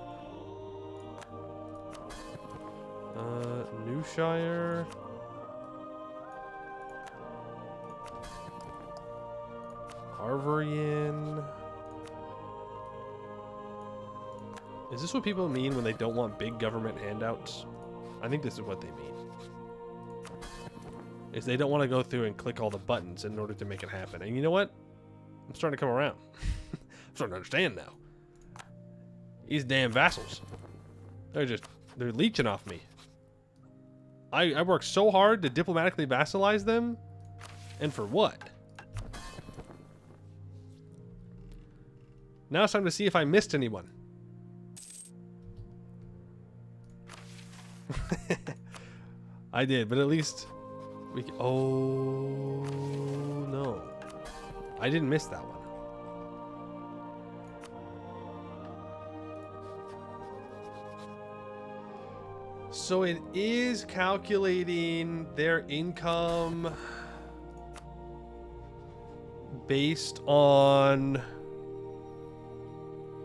Newshire. Harvarian. Is this what people mean when they don't want big government handouts? I think this is what they mean. Is they don't want to go through and click all the buttons in order to make it happen. And you know what? I'm starting to come around. I'm starting to understand now. These damn vassals. They're leeching off me. I worked so hard to diplomatically vassalize them. And for what? Now it's time to see if I missed anyone. I did, but at least we can, oh no. I didn't miss that one. So it is calculating their income based on,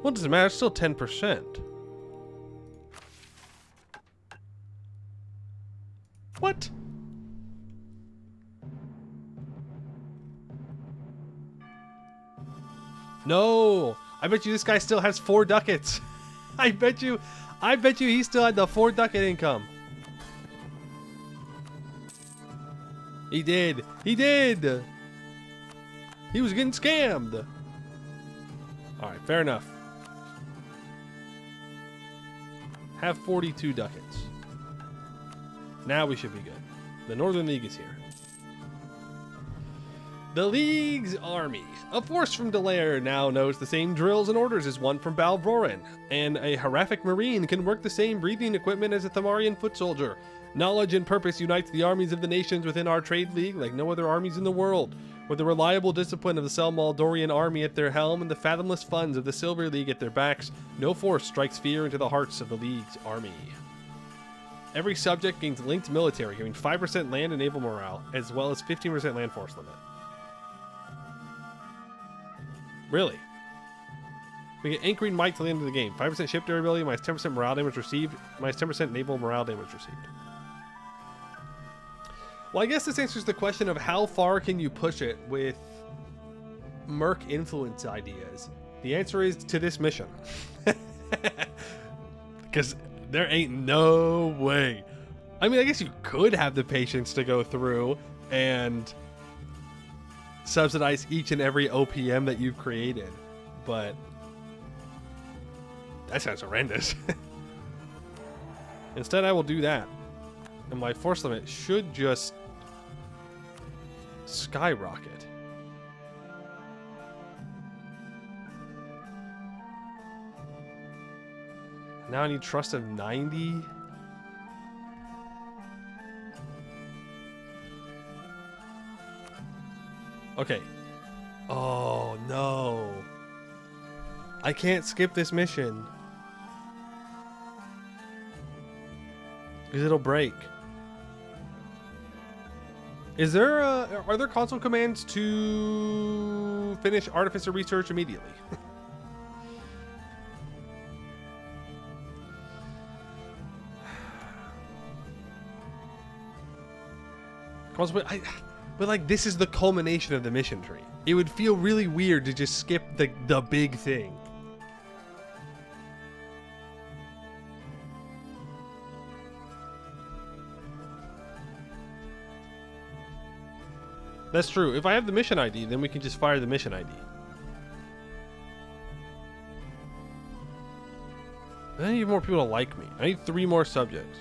well, it doesn't matter, it's still 10%. What? No, I bet you this guy still has 4 ducats. I bet you he still had the 4 ducat income. He did. He did. He was getting scammed. All right, fair enough. Have 42 ducats. Now we should be good. The Northern League is here. The League's army. A force from Delaire now knows the same drills and orders as one from Balvrorin, and a Haraphic Marine can work the same breathing equipment as a Thamarian foot soldier. Knowledge and purpose unites the armies of the nations within our trade league like no other armies in the world. With the reliable discipline of the Selmaldorian army at their helm and the fathomless funds of the Silver League at their backs, no force strikes fear into the hearts of the League's army. Every subject gains linked military, giving 5% land and naval morale, as well as 15% land force limit. Really? We get anchoring might till the end of the game. 5% ship durability, minus 10% morale damage received, minus 10% naval morale damage received. Well, I guess this answers the question of how far can you push it with Merc influence ideas. The answer is to this mission. Because there ain't no way. I mean, I guess you could have the patience to go through and subsidize each and every OPM that you've created, but that sounds horrendous. Instead, I will do that, and my force limit should just skyrocket. Now I need trust of 90. Okay. Oh, no. I can't skip this mission. Because it'll break. Is there are there console commands to finish Artificer research immediately? But like, this is the culmination of the mission tree. It would feel really weird to just skip the big thing. That's true. If I have the mission ID, then we can just fire the mission ID. I need more people to like me. I need 3 more subjects.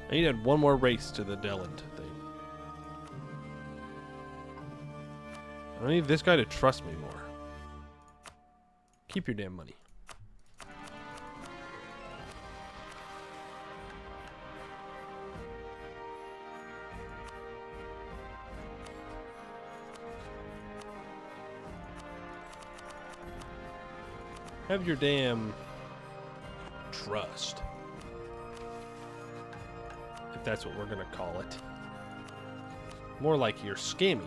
I need to add 1 more race to the Deland thing. I need this guy to trust me more. Keep your damn money. Have your damn trust. If that's what we're gonna call it. More like you're scamming me.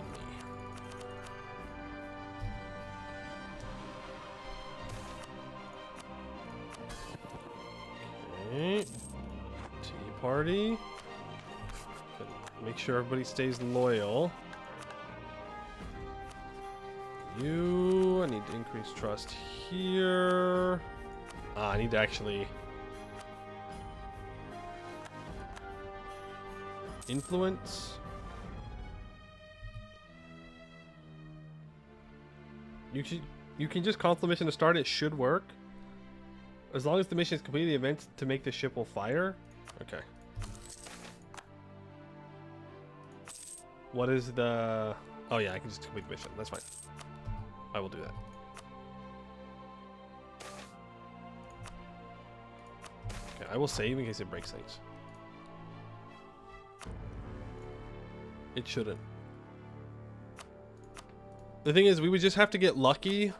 Okay. Tea party. Make sure everybody stays loyal. I need to increase trust here. I need to actually influence. You can just call the mission to start. It should work. As long as the mission is completed, the event to make the ship will fire. Okay. What is the... Oh yeah, I can just complete the mission. That's fine. I will do that. Okay, I will save in case it breaks things. It shouldn't. The thing is, we would just have to get lucky.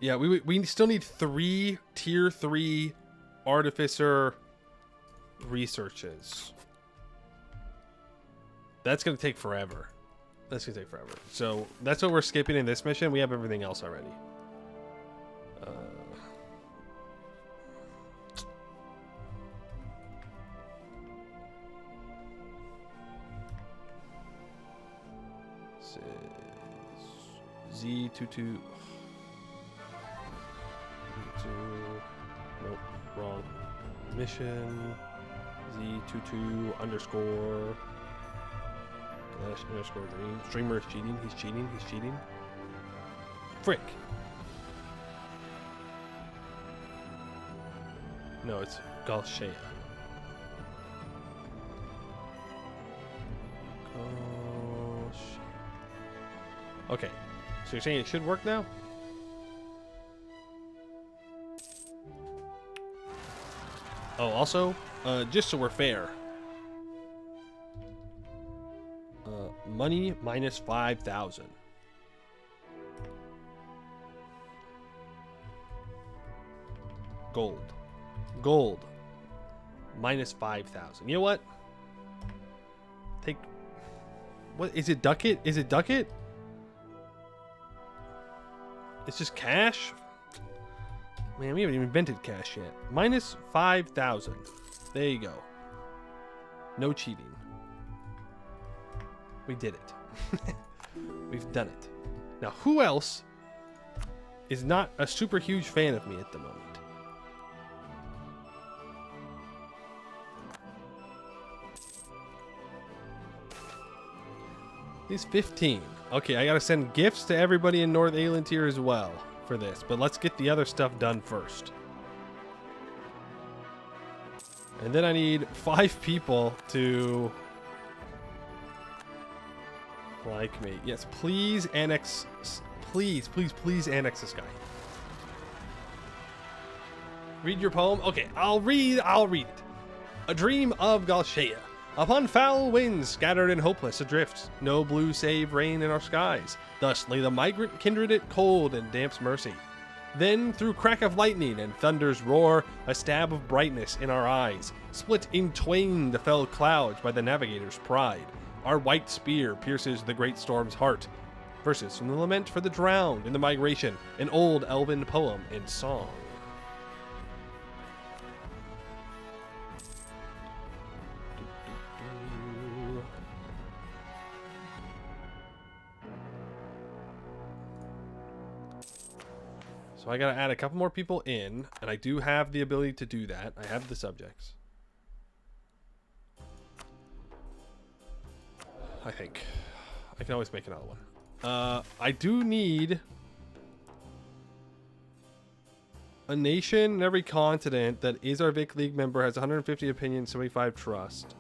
Yeah, we still need 3 tier 3 artificer researches. That's going to take forever. That's going to take forever. So that's what we're skipping in this mission. We have everything else already. Z22. Nope, wrong. Mission Z22 underscore Underscore green. Streamer is cheating. He's cheating. He's cheating. Frick. No, it's Galshea. Okay, so you're saying it should work now? Oh, also, just so we're fair, money minus 5,000. Gold minus 5,000. You know what? Take. What is it? Duck it? Is it duck it? It's just cash? Man, we haven't even invented cash yet. Minus 5,000. There you go. No cheating. We did it. We've done it. Now, who else is not a super huge fan of me at the moment? He's 15. Okay, I gotta send gifts to everybody in North Aelintir as well for this, but let's get the other stuff done first. And then I need 5 people to like me. Yes, please annex. Please annex this guy. Read your poem? Okay, I'll read it. A dream of Galshea. Upon foul winds, scattered and hopeless adrift, no blue save rain in our skies. Thus lay the migrant kindred at cold and damp's mercy. Then, through crack of lightning and thunder's roar, a stab of brightness in our eyes, split in twain the fell clouds by the navigator's pride. Our white spear pierces the great storm's heart. Verses from the Lament for the Drowned in the Migration, an old elven poem and song. So I gotta add a couple more people in, and I do have the ability to do that. I have the subjects. I think. I can always make another one. I do need a nation in every continent that is our Vic League member, has 150 opinion, 75 trust.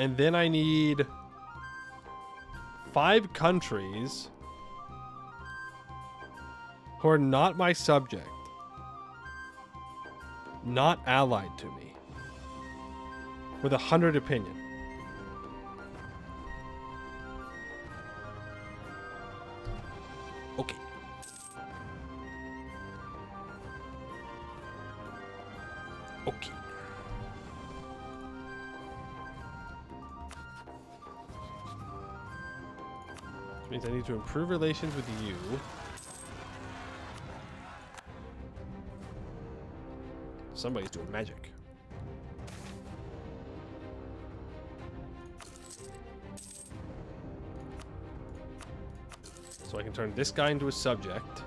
And then I need 5 countries who are not my subject, not allied to me, with 100 opinion. Okay. Okay. Which means I need to improve relations with you. Somebody's doing magic. So I can turn this guy into a subject.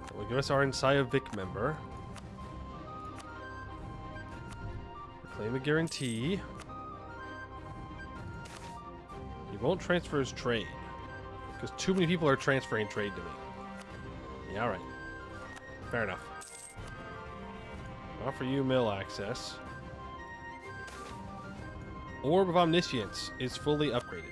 That will give us our Ensaya Vic member. Claim a guarantee. He won't transfer his trade, because too many people are transferring trade to me. Yeah, alright. Fair enough. Offer you mill access. Orb of Omniscience is fully upgraded.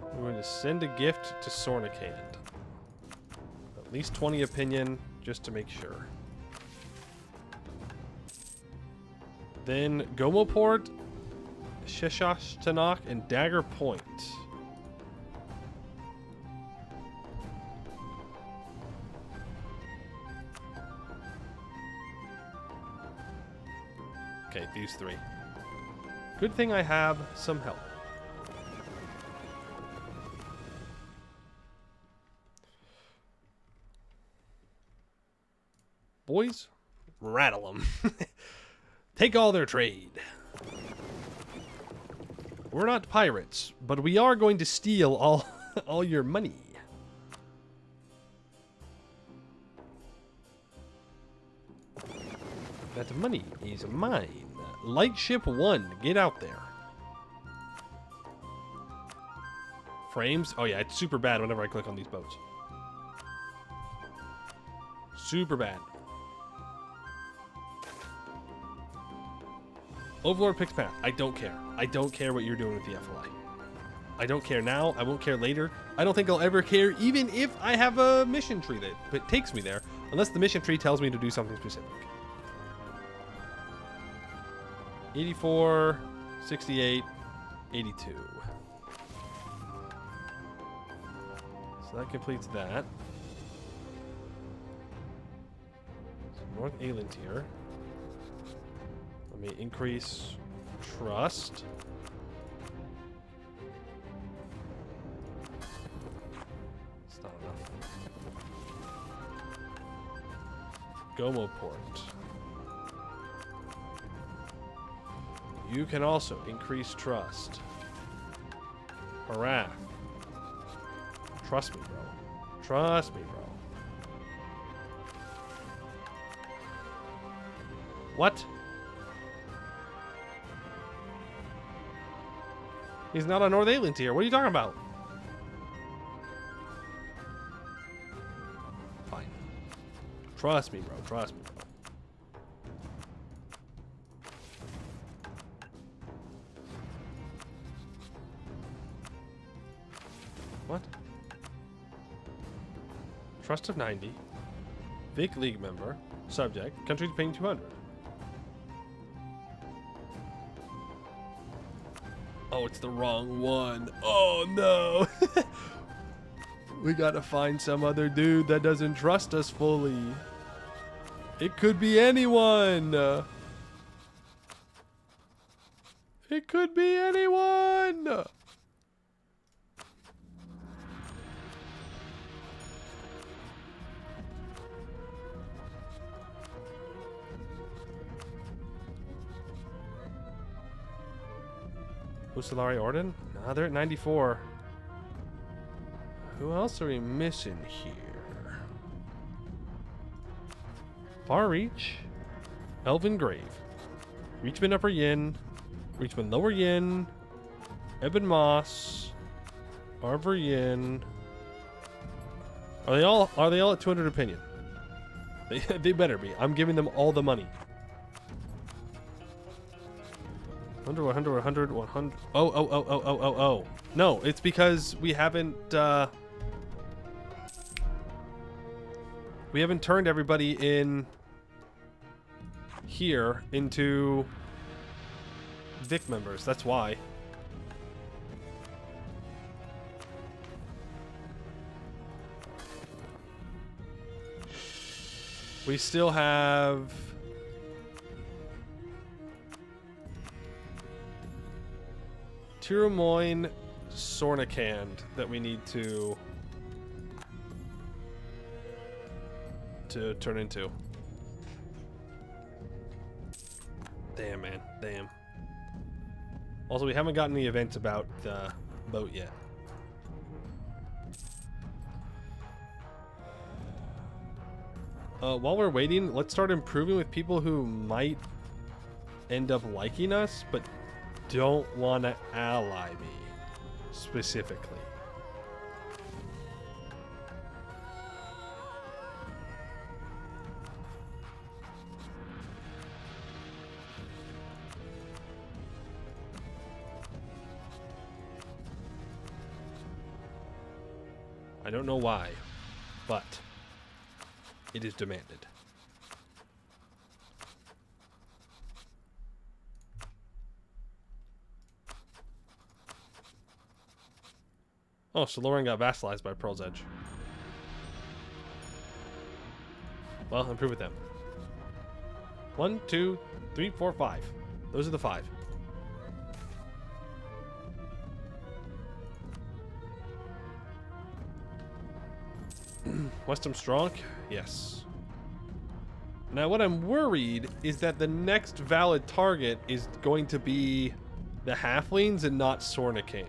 We're going to send a gift to Sornikand. At least 20 opinion, just to make sure. Then Gomoport, Sheshashtanok, and Dagger Point. Okay, these 3. Good thing I have some help. Boys, rattle them. Take all their trade. We're not pirates, but we are going to steal all your money. That money is mine. Lightship 1, get out there. Frames? Oh yeah, it's super bad whenever I click on these boats. Super bad. Overlord picks path. I don't care. I don't care what you're doing with the FLI. I don't care now. I won't care later. I don't think I'll ever care even if I have a mission tree that takes me there. Unless the mission tree tells me to do something specific. 84, 68, 82. So that completes that. So North Alien tier. Let me increase trust. It's not enough. Gomo port. You can also increase trust. Harath. Trust me, bro. Trust me, bro. What? He's not on North Alien tier. What are you talking about? Fine. Trust me, bro. Trust me, bro. What? Trust of 90. Vic League member. Subject. Country's paying 200. Oh, it's the wrong one. Oh, no. We gotta find some other dude that doesn't trust us fully. It could be anyone. It could be anyone. Usulari Orden? Nah, they're at 94. Who else are we missing here? Far Reach, Elven Grave, Reachman Upper Yin, Reachman Lower Yin, Ebon Moss, Arbor Yin. Are they all at 200 opinion? They better be. I'm giving them all the money. 100, 100, 100, 100. Oh. No, it's because we haven't turned everybody in here into Vic members. That's why. We still have Tiramoin Sornikand that we need to turn into. Damn, man. Damn. Also, we haven't gotten the events about the boat yet. While we're waiting, let's start improving with people who might end up liking us, but don't want to ally me specifically. I don't know why, but it is demanded. Oh, so Lauren got vassalized by Pearl's Edge. Well, improve with them. 1, 2, 3, 4, 5. Those are the 5. Westham Strong? Yes. Now, what I'm worried is that the next valid target is going to be the Halflings and not Sornikand.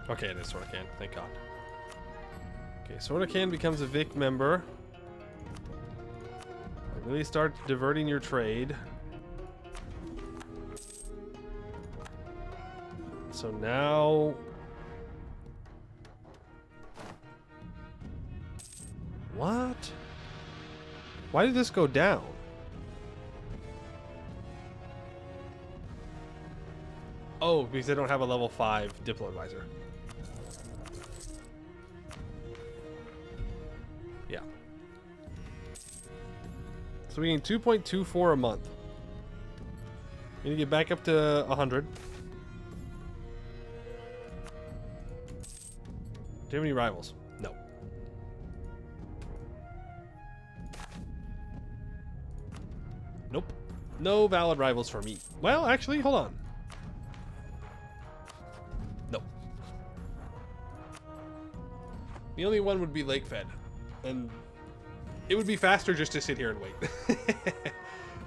Okay, it is Sornikand. Thank God. Okay, Sordakan becomes a Vic member. Really start diverting your trade. So now... What? Why did this go down? Oh, because they don't have a level 5 Diplo Advisor. Yeah. So we gain 2.24 a month. We need to get back up to 100. Do you have any rivals? No. Nope. No valid rivals for me. Well, actually, hold on. Nope. The only one would be Lakefed. And it would be faster just to sit here and wait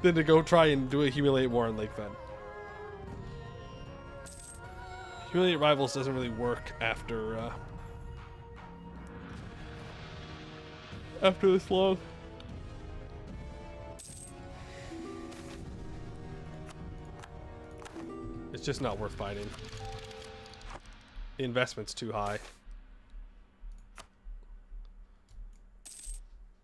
than to go try and do a Humiliate War on Lakefed. Humiliate Rivals doesn't really work after this long. It's just not worth fighting. The investment's too high.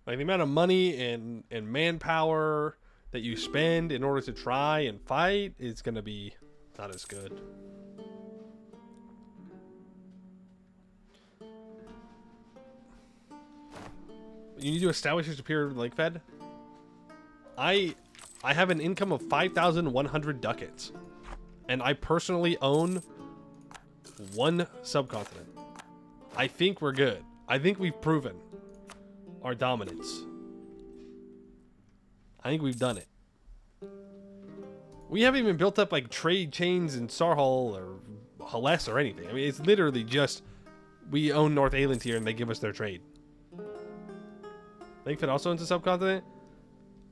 Like the amount of money and manpower that you spend in order to try and fight is gonna be not as good. You need to establish your superior Lakefed. I have an income of 5,100 ducats, and I personally own one subcontinent. I think we're good. I think we've proven our dominance. I think we've done it. We haven't even built up like trade chains in Sarhal or Hales or anything. I mean, it's literally just we own North Aelintir and they give us their trade. Lakefed also owns a subcontinent.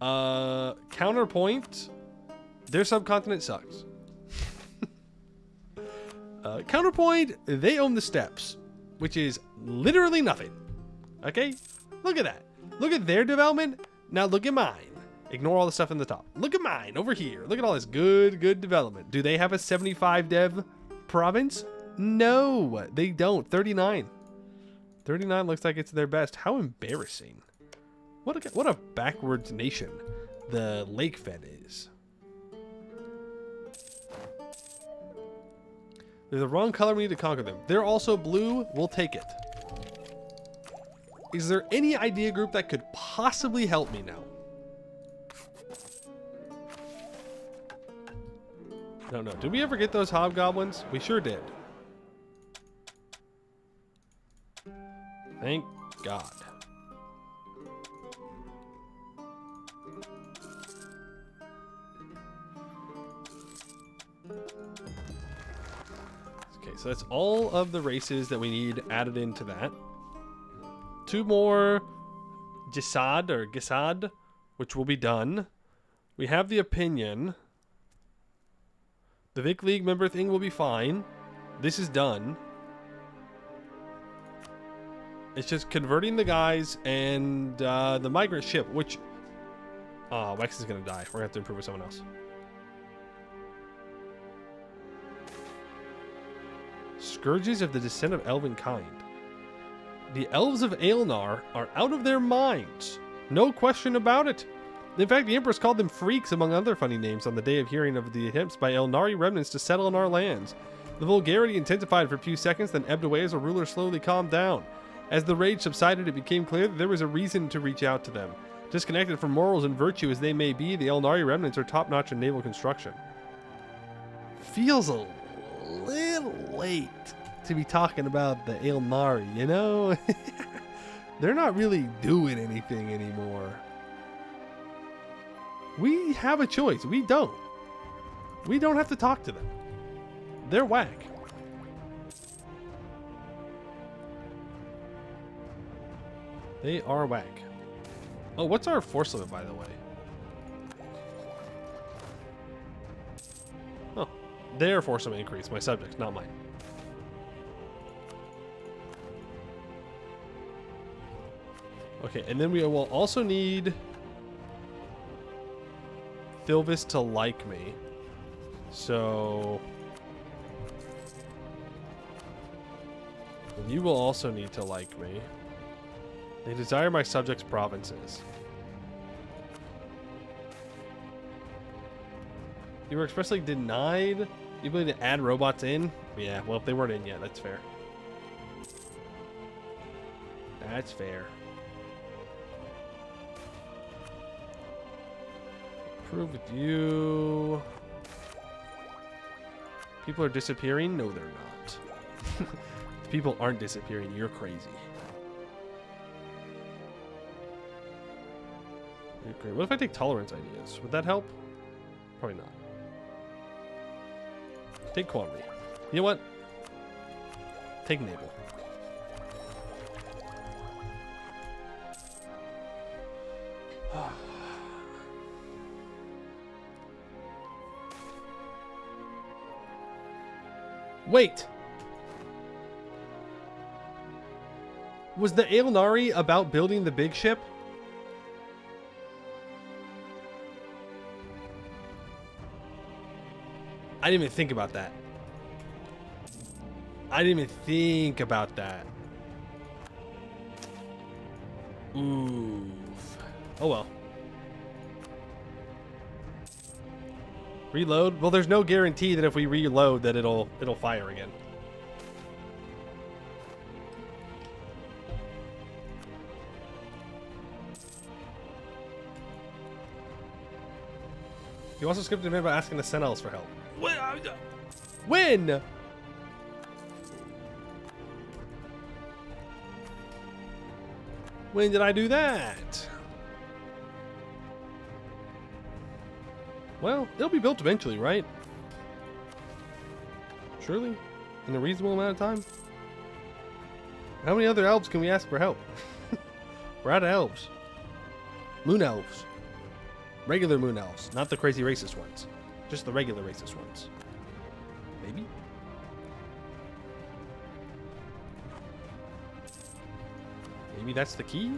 Counterpoint, their subcontinent sucks. Counterpoint, they own the steppes, which is literally nothing. Okay? Look at that. Look at their development. Now look at mine. Ignore all the stuff in the top. Look at mine over here. Look at all this good development. Do they have a 75 dev province? No, they don't. 39. 39 looks like it's their best. How embarrassing. What a backwards nation the Lakefed is. They're the wrong color. We need to conquer them. They're also blue. We'll take it. Is there any idea group that could possibly help me now? No. Did we ever get those hobgoblins? We sure did. Thank God. Okay, so that's all of the races that we need added into that. 2 more Gisad, which will be done. We have the opinion. The Vic League member thing will be fine. This is done. It's just converting the guys and the migrant ship, which... Wex is going to die. We're going to have to improve with someone else. Scourges of the Descent of Elven Kind. The elves of Aelnar are out of their minds. No question about it. In fact, the Empress called them freaks, among other funny names, on the day of hearing of the attempts by Elnari remnants to settle in our lands. The vulgarity intensified for a few seconds, then ebbed away as the ruler slowly calmed down. As the rage subsided, it became clear that there was a reason to reach out to them. Disconnected from morals and virtue as they may be, the Elnari remnants are top-notch in naval construction. Feels a little late to be talking about the Aelnari, you know? They're not really doing anything anymore. We have a choice. We don't. We don't have to talk to them. They're whack. They are whack. Oh, what's our force limit, by the way? Oh, their force limit increase. My subjects, not mine. Okay, and then we will also need Thilvis to like me. So you will also need to like me. They desire my subjects' provinces. You were expressly denied the ability to add robots in? Yeah, well, if they weren't in yet, that's fair. That's fair. Approve with you. People are disappearing? No, they're not. People aren't disappearing. You're crazy. You're crazy. What if I take tolerance ideas? Would that help? Probably not. Take quantity. You know what? Take naval. Wait! Was the Aelnari about building the big ship? I didn't even think about that. I didn't even think about that. Oof. Oh well. Reload? Well, there's no guarantee that if we reload that it'll fire again. You also skipped a minute by asking the Sentinels for help. When? When did I do that? Well, it'll be built eventually, right? Surely? In a reasonable amount of time? How many other elves can we ask for help? We're out of elves. Moon elves. Regular moon elves, not the crazy racist ones. Just the regular racist ones. Maybe? Maybe that's the key?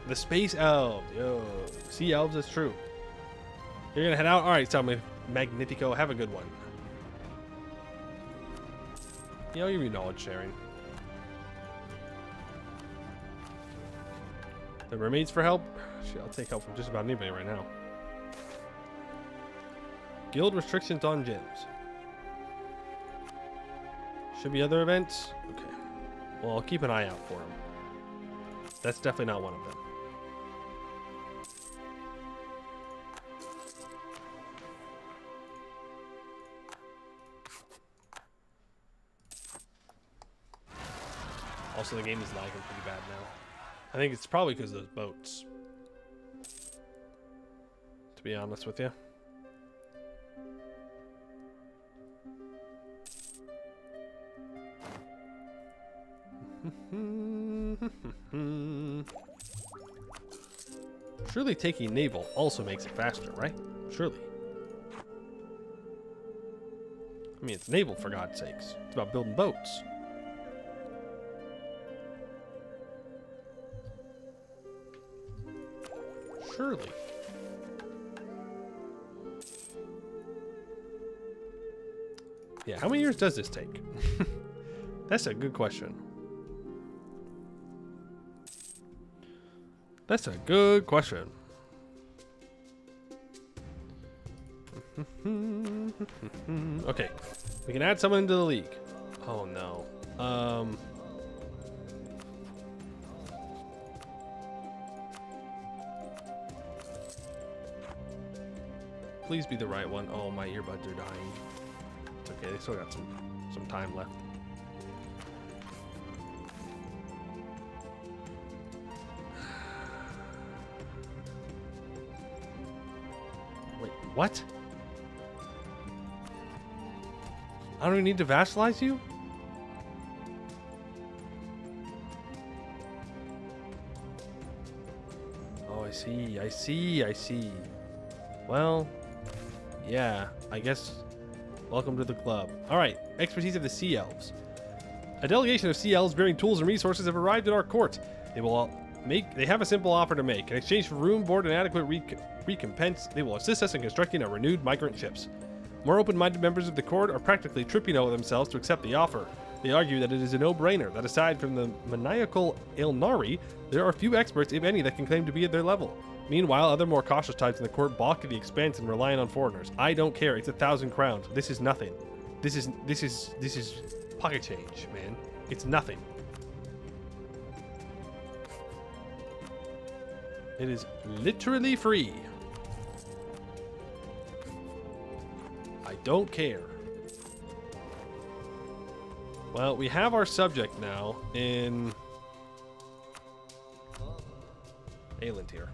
The space elves. Yo. Sea elves, that's true. You're gonna head out? Alright, tell me. Magnifico, have a good one. You know, your knowledge sharing. The mermaids for help? Shit, I'll take help from just about anybody right now. Guild restrictions on gems. Should be other events? Okay. Well, I'll keep an eye out for them. That's definitely not one of them. Also, the game is lagging pretty bad now. I think it's probably because of those boats. To be honest with you. Surely taking naval also makes it faster, right? Surely. I mean, it's naval for God's sakes. It's about building boats. Surely. Yeah, how many years does this take? That's a good question. That's a good question. Okay, we can add someone into the league. Oh no. Please be the right one. Oh, my earbuds are dying. It's okay, they still got some time left. Wait, what? I don't even need to vassalize you? Oh, I see. Well, yeah, I guess welcome to the club. All right, expertise of the sea elves. A delegation of CLs bearing tools and resources have arrived at our court. They have a simple offer to make. In exchange for room, board, and adequate recompense, they will assist us in constructing a renewed migrant ships. More open-minded members of the court are practically tripping over themselves to accept the offer. They argue that it is a no-brainer, that aside from the maniacal Ilnari, there are few experts, if any, that can claim to be at their level. Meanwhile, other more cautious types in the court balk at the expense and relying on foreigners. I don't care. It's 1,000 crowns. This is nothing. This is pocket change, man. It's nothing. It is literally free. I don't care. Well, we have our subject now in Aelintir.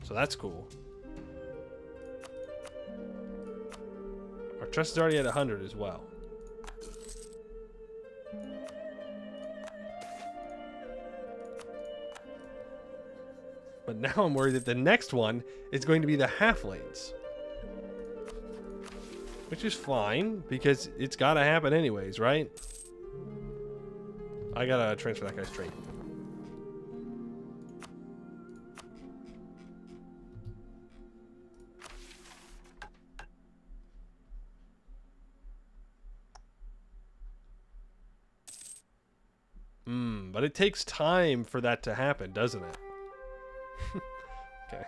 So that's cool. Our trust is already at 100 as well. But now I'm worried that the next one is going to be the halflings. Which is fine, because it's gotta happen anyways, right? I gotta transfer that guy's trait. But it takes time for that to happen, doesn't it? Okay.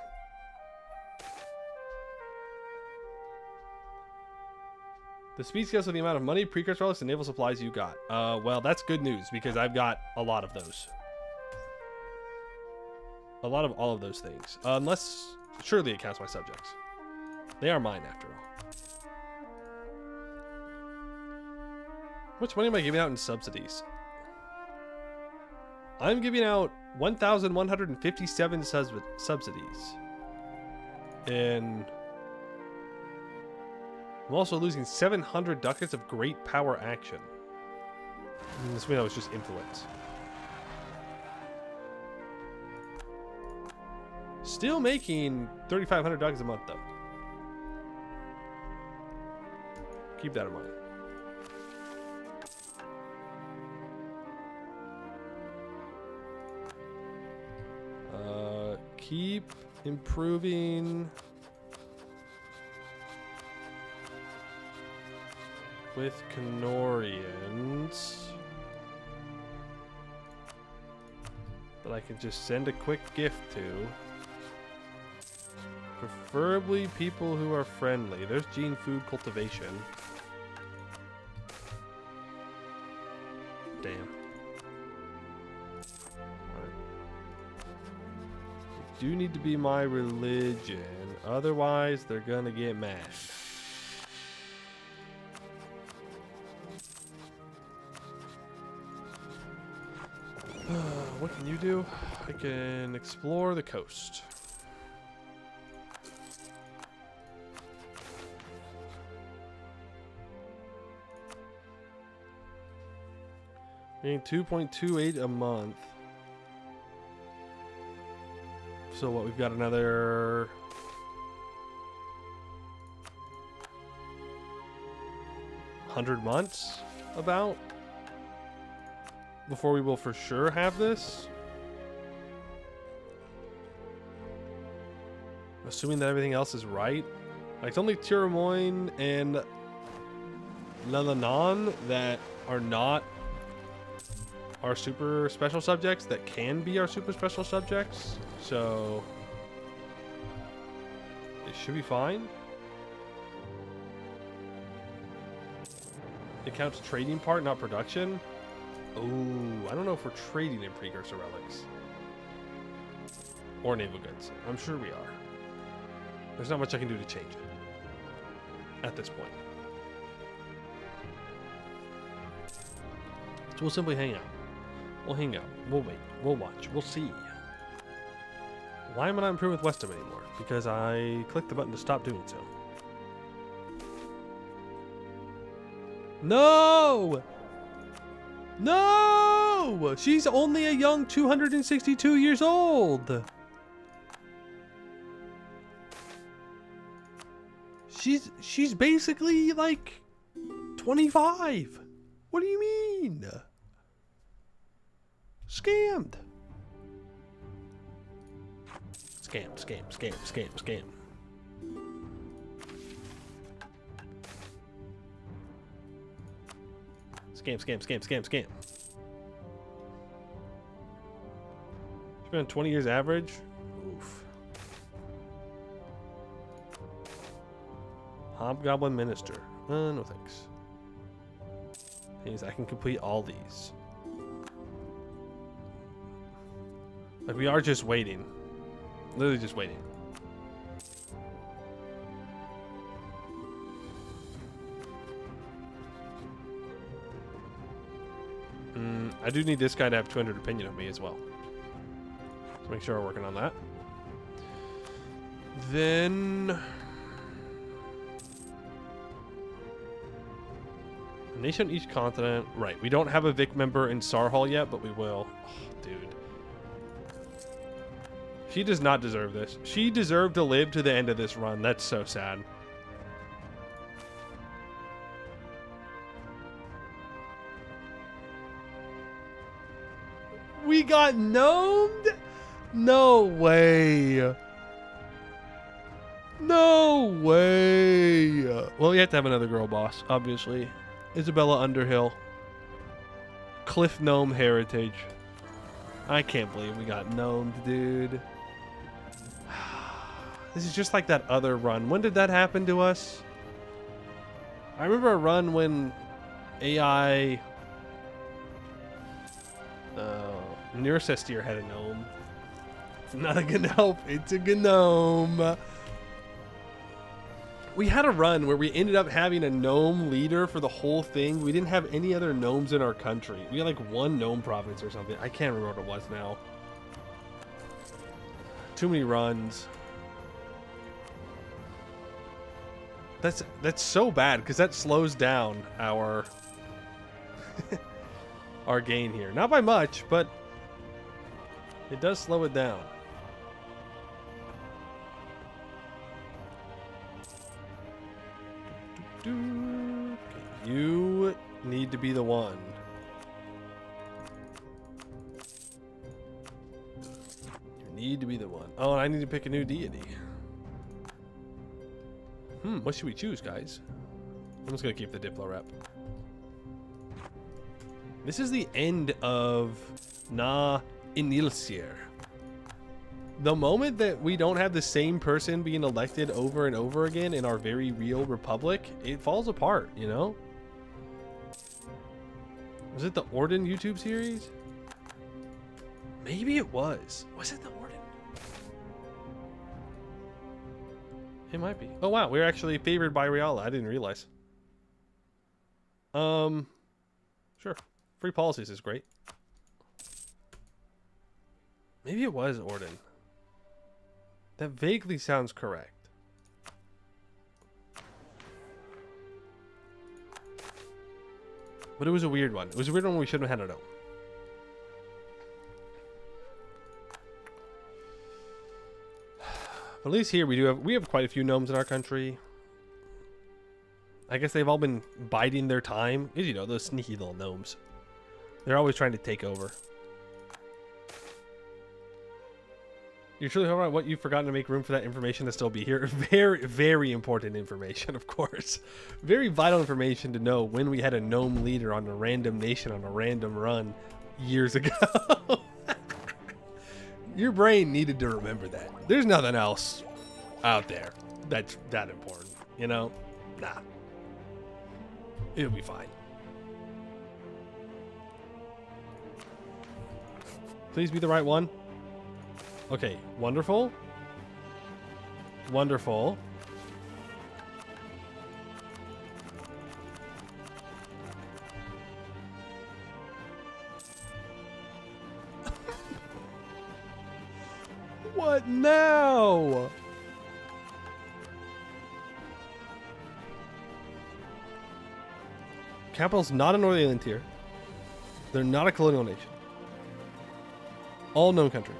The speed scales with the amount of money, precursor relics, and naval supplies you got. Well, that's good news because I've got a lot of those. A lot of all of those things. Unless, surely it counts my subjects. They are mine after all. How much money am I giving out in subsidies? I'm giving out 1,157 subsidies. And I'm also losing 700 ducats of great power action. This way that was just influence. Still making 3,500 ducats a month though. Keep that in mind. Keep improving with Canorians. That I can just send a quick gift to. Preferably people who are friendly. There's gene food cultivation. Damn. Do need to be my religion, otherwise they're gonna get mad. What can you do? I can explore the coast. Getting 2.28 a month. So what, we've got another 100 months about before we will for sure have this. Assuming that everything else is right. Like, it's only Tiramoin and Lelanon that are not our super special subjects that can be our super special subjects. So it should be fine. It counts trading part, not production. Oh, I don't know if we're trading in precursor relics or naval goods. I'm sure we are. There's not much I can do to change it at this point. So we'll simply hang out. We'll hang out. We'll wait. We'll watch. We'll see. Why am I not improving with Westham anymore? Because I clicked the button to stop doing so. No! No! She's only a young 262 years old. She's basically like 25. What do you mean? Scammed. Scam, scam, scam, scam, scam. Scam, scam, scam, scam, scam. She's been on 20 years average. Oof. Hobgoblin Minister. No thanks. Means I can complete all these. Like, we are just waiting. Literally just waiting. I do need this guy to have 200 opinion of me as well. So make sure we're working on that. Then... a nation on each continent. Right, we don't have a Vic member in Sarhal yet, but we will. Oh, dude. She does not deserve this. She deserved to live to the end of this run. That's so sad. We got gnomed? No way. No way. Well, we have to have another girl boss, obviously. Isabella Underhill. Cliff Gnome Heritage. I can't believe we got gnomed, dude. This is just like that other run. When did that happen to us? I remember a run when AI... Neurosestir had a gnome. It's not a gnome, it's a gnome. We had a run where we ended up having a gnome leader for the whole thing. We didn't have any other gnomes in our country. We had like one gnome province or something. I can't remember what it was now. Too many runs. That's so bad because that slows down our our gain here. Not by much, but it does slow it down. Okay, you need to be the one. You need to be the one. Oh, and I need to pick a new deity. What should we choose, guys? I'm just gonna keep the Diplo rep. This is the end of Na Inilsir. The moment that we don't have the same person being elected over and over again in our very real republic, it falls apart, you know? Was it the Orden YouTube series? Maybe it was. Was it the Orden? It might be. Oh wow, we're actually favored by Riala. I didn't realize. Sure. Free policies is great. Maybe it was Orden. That vaguely sounds correct. But it was a weird one. It was a weird one we shouldn't have had it out. But at least here we have quite a few gnomes in our country. I guess they've all been biding their time. Because, you know, those sneaky little gnomes. They're always trying to take over. You're truly hoping about what you've forgotten to make room for that information to still be here. Very, very important information, of course. Very vital information to know when we had a gnome leader on a random nation on a random run years ago. Your brain needed to remember that. There's nothing else out there that's that important, you know? Nah. It'll be fine. Please be the right one. Okay, wonderful. Wonderful. What now? Capital's not a Northern Alien tier. They're not a colonial nation. All known countries.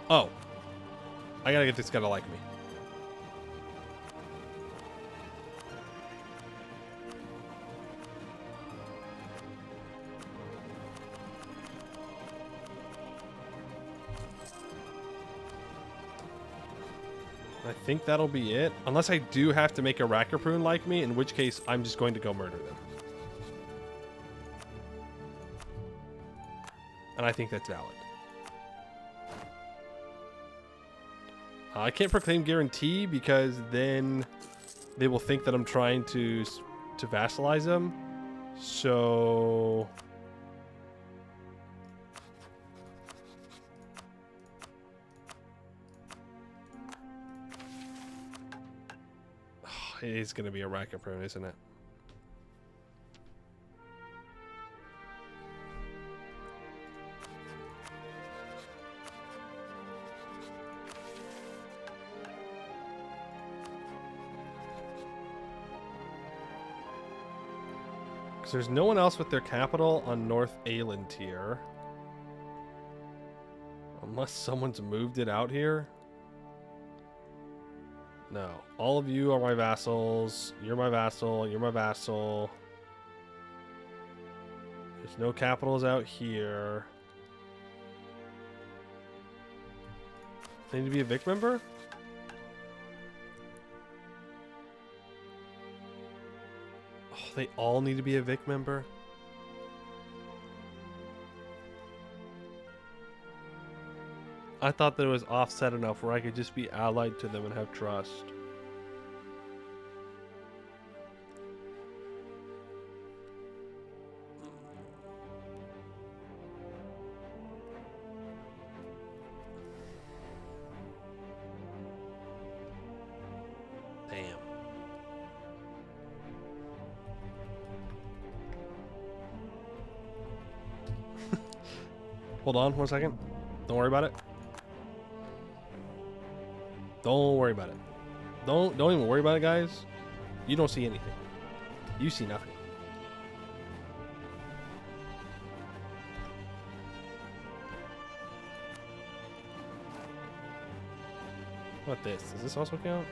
Oh. I gotta get this guy to like me. I think that'll be it. Unless I do have to make a Rackerprune like me, in which case I'm just going to go murder them. And I think that's valid. I can't proclaim guarantee because then they will think that I'm trying to vassalize them. So... it is going to be a Rackerprune, isn't it? Because there's no one else with their capital on North Aelintir. Unless someone's moved it out here. No. All of you are my vassals. You're my vassal. You're my vassal. There's no capitals out here. They need to be a Vic member? Oh, they all need to be a Vic member? I thought that it was offset enough where I could just be allied to them and have trust. Damn. Hold on 1 second. Don't worry about it. Don't worry about it. Don't even worry about it, guys. You don't see anything. You see nothing. What this? Does this also count?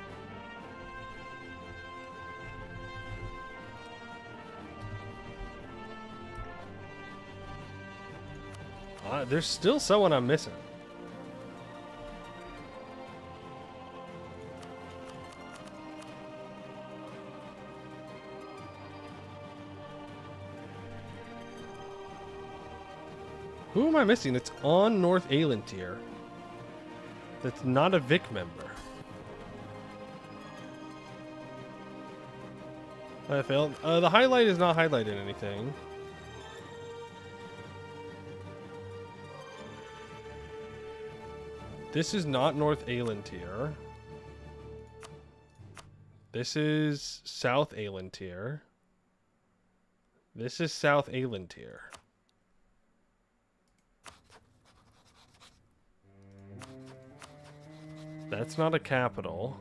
There's still someone I'm missing. Who am I missing? It's on North Aelintir. That's not a Vic member. I failed. The highlight is not highlighting anything. This is not North Aelintir. This is South Aelintir. This is South Aelintir. That's not a capital.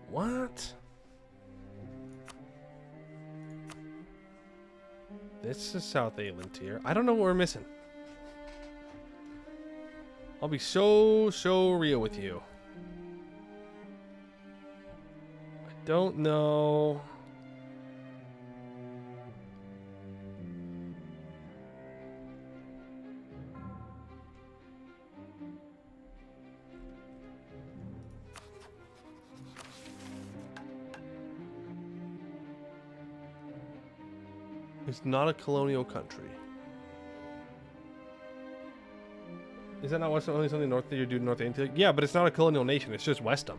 What? This is South Aelintir. I don't know what we're missing. I'll be so real with you. I don't know. It's not a colonial country. Is that not only something north that you're doing North Aelintir? Yeah, but it's not a colonial nation. It's just Westham.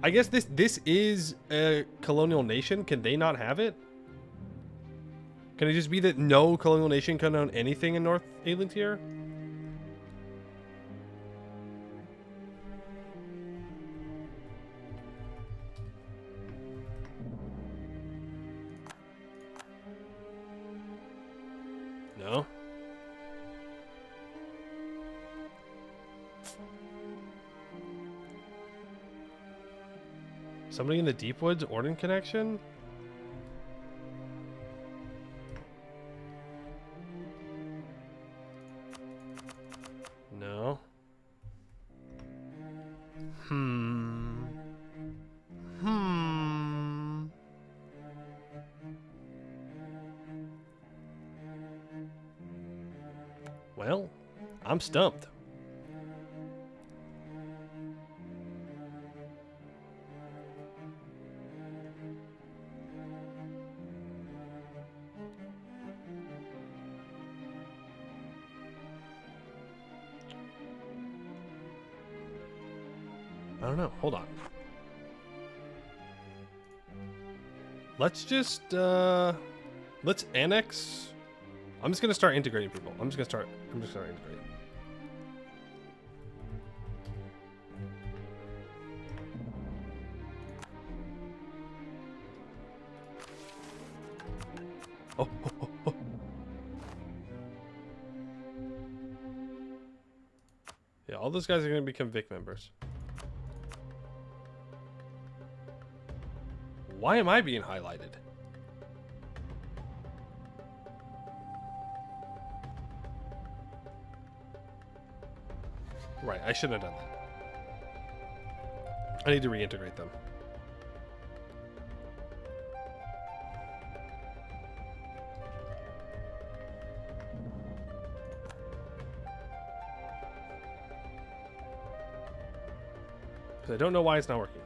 I guess this is a colonial nation. Can they not have it? Can it just be that no colonial nation can own anything in North Aelintir? No. Somebody in the Deepwoods Orden connection? Well, I'm stumped. I don't know. Hold on. Let's just let's annex. I'm just gonna start integrating people. I'm just gonna start integrating. Oh, oh, oh, oh. Yeah, all those guys are gonna become Vic members. Why am I being highlighted? Right, I shouldn't have done that. I need to reintegrate them. Because I don't know why it's not working.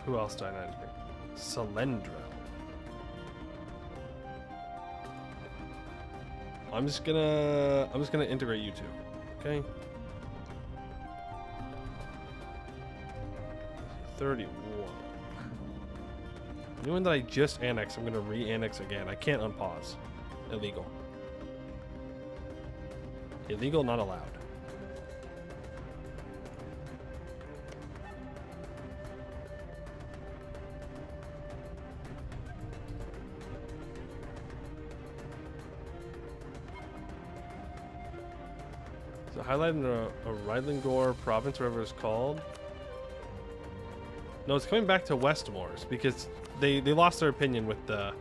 Who else do I need to bring? Salendra. I'm just gonna integrate you two. Okay. 31. Anyone that I just annexed, I'm gonna re-annex again. I can't unpause. Illegal. Illegal, not allowed. So highlighting a Rydlingor province, whatever it's called. No, it's coming back to Westmoors because they lost their opinion with the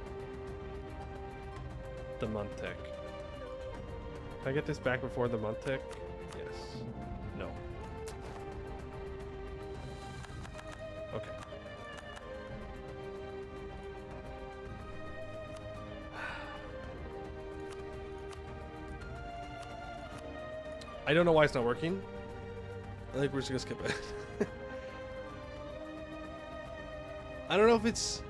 month tick. Can I get this back before the month tick? Yes. No. Okay. I don't know why it's not working. I think we're just gonna skip it. I don't know if it's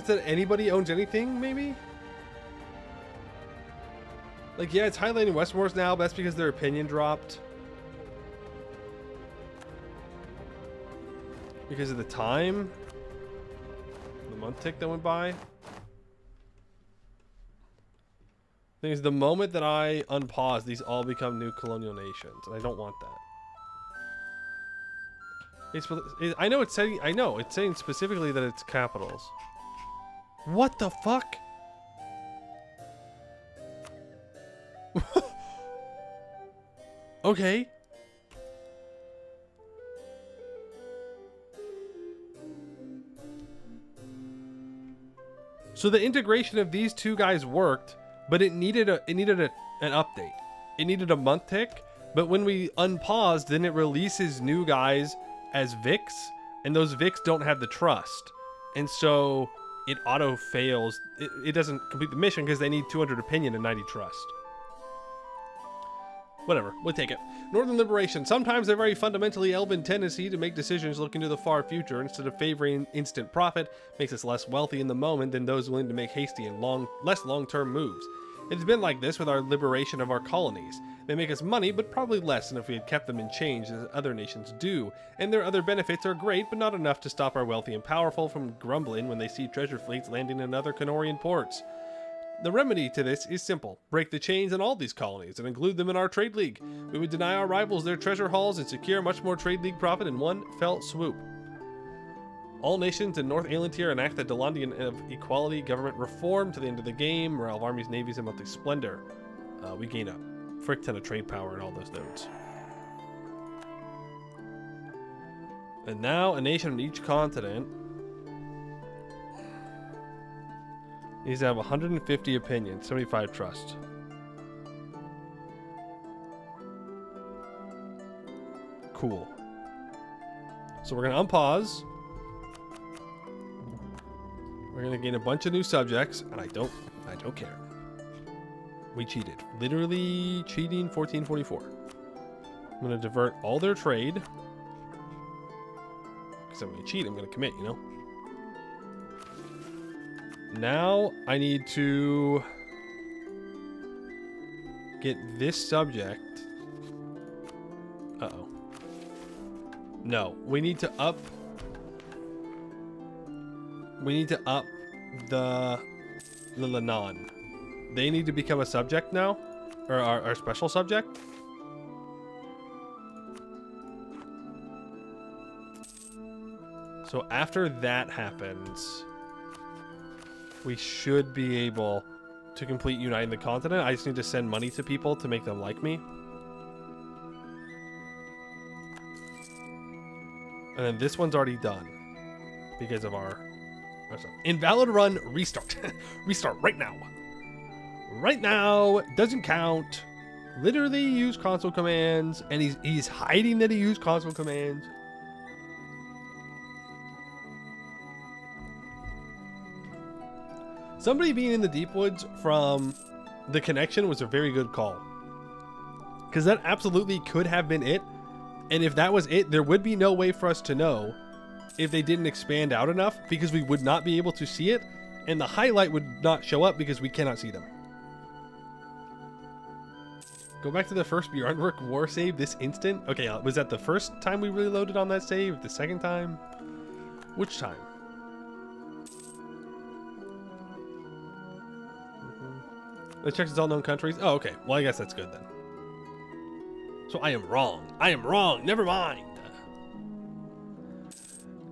that anybody owns anything, maybe? Like, yeah, it's highlighting Westmoors now, but that's because their opinion dropped. Because of the time? The month tick that went by? Thing is, the moment that I unpause, these all become new colonial nations, and I don't want that. I know it's saying specifically that it's capitals. What the fuck? Okay. So the integration of these two guys worked, but it needed an update. It needed a month tick, but when we unpaused, then it releases new guys as Vix, and those Vix don't have the trust, and so it auto fails. It doesn't complete the mission because they need 200 opinion and 90 trust. Whatever, we'll take it. Northern Liberation. Sometimes a very fundamentally Elven tendency to make decisions looking to the far future instead of favoring instant profit makes us less wealthy in the moment than those willing to make hasty and less long-term moves. It's been like this with our liberation of our colonies. They make us money, but probably less than if we had kept them in change as other nations do, and their other benefits are great, but not enough to stop our wealthy and powerful from grumbling when they see treasure fleets landing in other Canorian ports. The remedy to this is simple. Break the chains in all these colonies and include them in our trade league. We would deny our rivals their treasure hauls and secure much more trade league profit in one fell swoop. All nations in North Aelintir enact the Delandian of equality government reform to the end of the game. Morale of armies, navies, and monthly splendor. We gain a frick ton of trade power in all those nodes. And now a nation on each continent needs to have 150 opinion, 75 trust. Cool. So we're gonna unpause. We're gonna gain a bunch of new subjects, and I don't care. We cheated. Literally cheating 1444. I'm gonna divert all their trade. Because I'm gonna cheat, I'm gonna commit, you know? Now I need to get this subject. Uh-oh. No, we need to up the Lebanon. They need to become a subject now, or our special subject. So after that happens, we should be able to complete uniting the continent. I just need to send money to people to make them like me. And then this one's already done because of our invalid run. Restart. Restart right now. Right now doesn't count. Literally use console commands, and he's hiding that he used console commands. Somebody being in the deep woods from the connection was a very good call, because that absolutely could have been it. And if that was it, there would be no way for us to know if they didn't expand out enough, because we would not be able to see it, and the highlight would not show up because we cannot see them. Go back to the first Bjornwerk war save this instant. Okay, was that the first time we really loaded on that save? The second time? Which time? It checks its all known countries. Oh, okay. Well, I guess that's good then. So I am wrong. I am wrong. Never mind.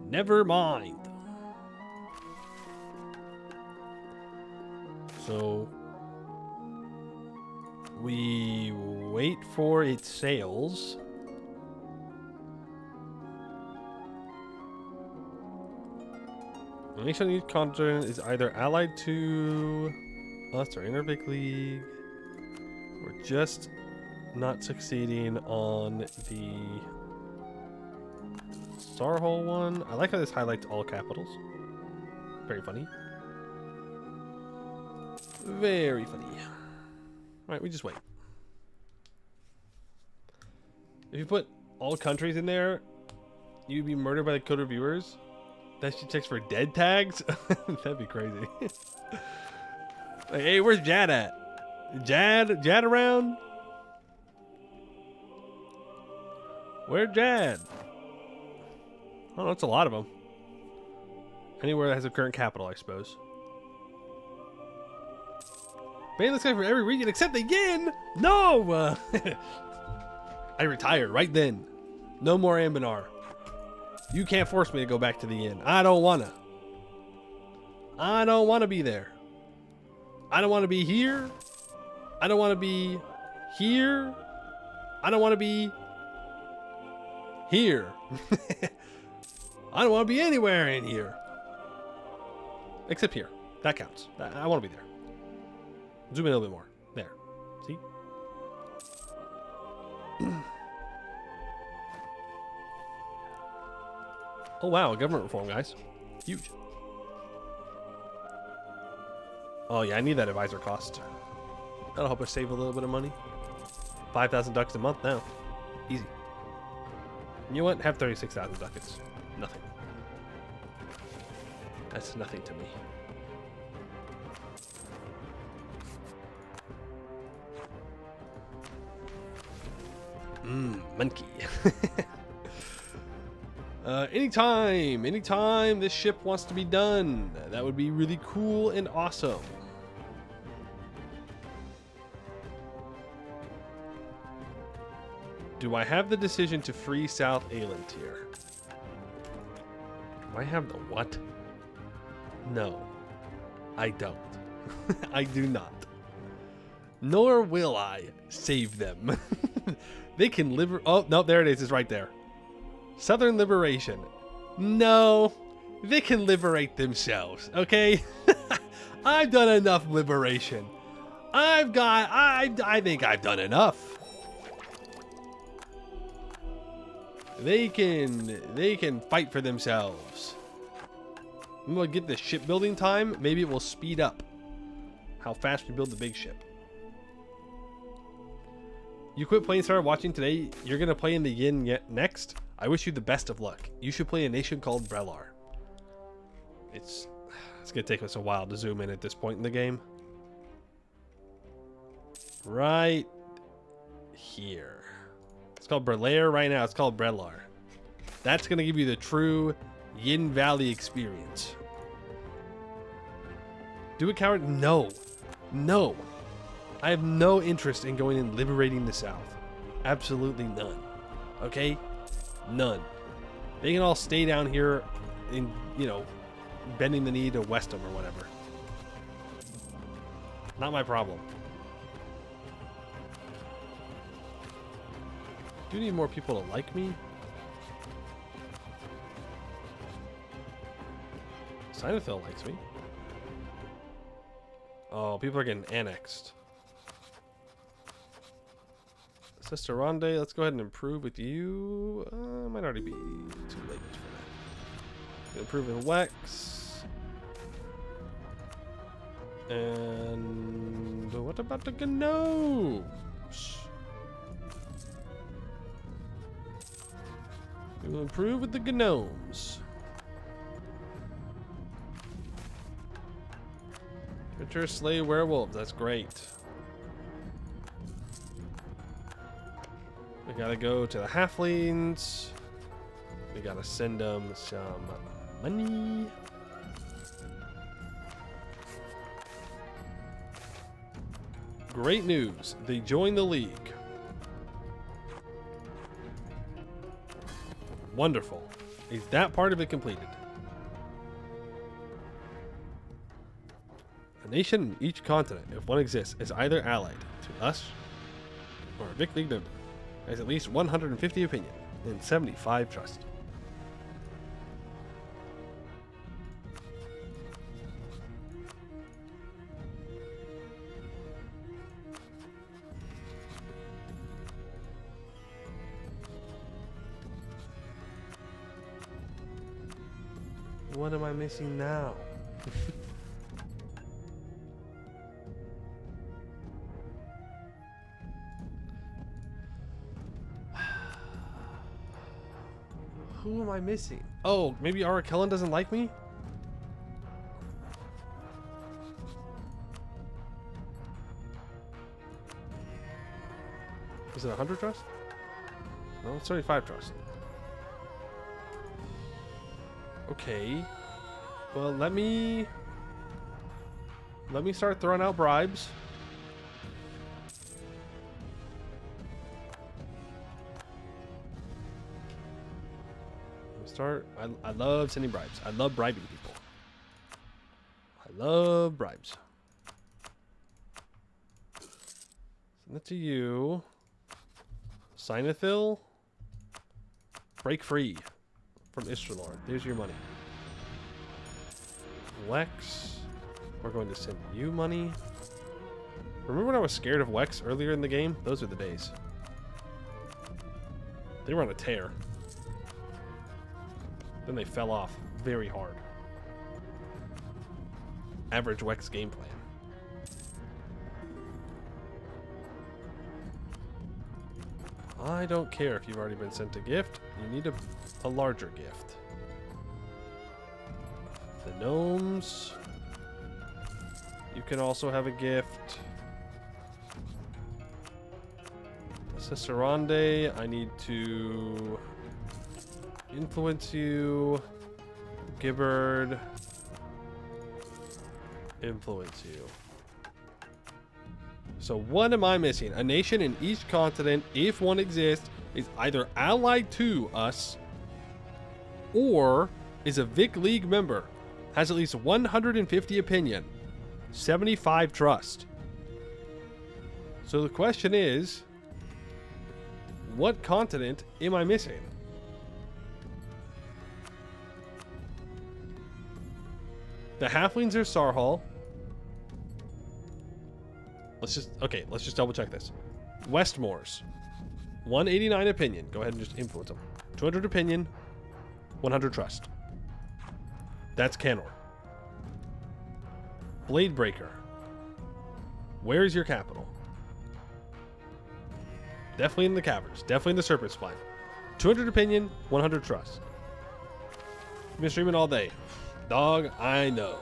Never mind. So we wait for its sales. The nation each continent is either allied to us or Intervic League. We're just not succeeding on the Starhole one. I like how this highlights all capitals. Very funny. Very funny. Alright, we just wait. If you put all countries in there, you'd be murdered by the code reviewers. That shit checks for dead tags? That'd be crazy. Like, hey, where's Jad at? Jad around? Where's Jad? Oh, that's a lot of them. Anywhere that has a current capital, I suppose. Ban this guy from every region except the yen! No! I retired right then. No more Ambinar. You can't force me to go back to the inn. I don't wanna. I don't wanna be there. I don't wanna be here. I don't wanna be here. I don't wanna be here. I don't wanna be anywhere in here. Except here. That counts. I wanna be there. Zoom in a little bit more. There. See? Oh wow, government reform, guys. Huge. Oh yeah, I need that advisor cost. That'll help us save a little bit of money. 5,000 ducats a month now. Easy. You know what? Have 36,000 ducats. Nothing. That's nothing to me. Monkey. Anytime this ship wants to be done. That would be really cool and awesome. Do I have the decision to free South Aelantir? Do I have the what? No, I don't. I do not. Nor will I save them. They can live. Oh, no, there it is. It's right there. Southern Liberation. No, they can liberate themselves, okay? I've done enough liberation. I think I've done enough. They can fight for themselves. I'm gonna get the shipbuilding time. Maybe it will speed up how fast we build the big ship. You quit playing, started watching today. You're gonna play in the Yin yet next. I wish you the best of luck. You should play a nation called Brelar. It's gonna take us a while to zoom in at this point in the game. Right here. It's called Brelar right now. It's called Brelar. That's gonna give you the true Yin Valley experience. Do it, coward? No. No. I have no interest in going and liberating the South. Absolutely none. Okay? None. They can all stay down here in, you know, bending the knee to Westham or whatever. Not my problem. Do you need more people to like me? Sinethil likes me. Oh, people are getting annexed. Sister Ronde, let's go ahead and improve with you. Might already be too late for that. Improve in Wex. And what about the Gnomes? We will improve with the Gnomes. Enter slay werewolves. That's great. We gotta go to the halflings. We gotta send them some money. Great news. They joined the league. Wonderful. Is that part of it completed? A nation in each continent, if one exists, is either allied to us or a Vic League member. Has at least 150 opinion and 75 trust. What am I missing now? Who am I missing? Oh, maybe Arakellen doesn't like me? Is it 100 trust? No, it's 75 trust. Okay. Well, let me start throwing out bribes. I love sending bribes. I love bribing people. I love bribes. Send that to you. Sinethil. Break free from Istralord. There's your money. Wex. We're going to send you money. Remember when I was scared of Wex earlier in the game? Those are the days. They were on a tear. Then they fell off very hard. Average Wex game plan. I don't care if you've already been sent a gift. You need a larger gift. The gnomes. You can also have a gift. Cicerande, I need to influence you. Gibbard. Influence you. So what am I missing? A nation in each continent, if one exists, is either allied to us or is a Vic League member, has at least 150 opinion, 75 trust. So the question is, what continent am I missing? The halflings are Sarhal. Let's just double check this. Westmoors. 189 opinion. Go ahead and just influence them. 200 opinion, 100 trust. That's Canor. Bladebreaker. Where's your capital? Definitely in the caverns. Definitely in the Serpent Spine. 200 opinion, 100 trust. I've been streaming all day. Dog, I know.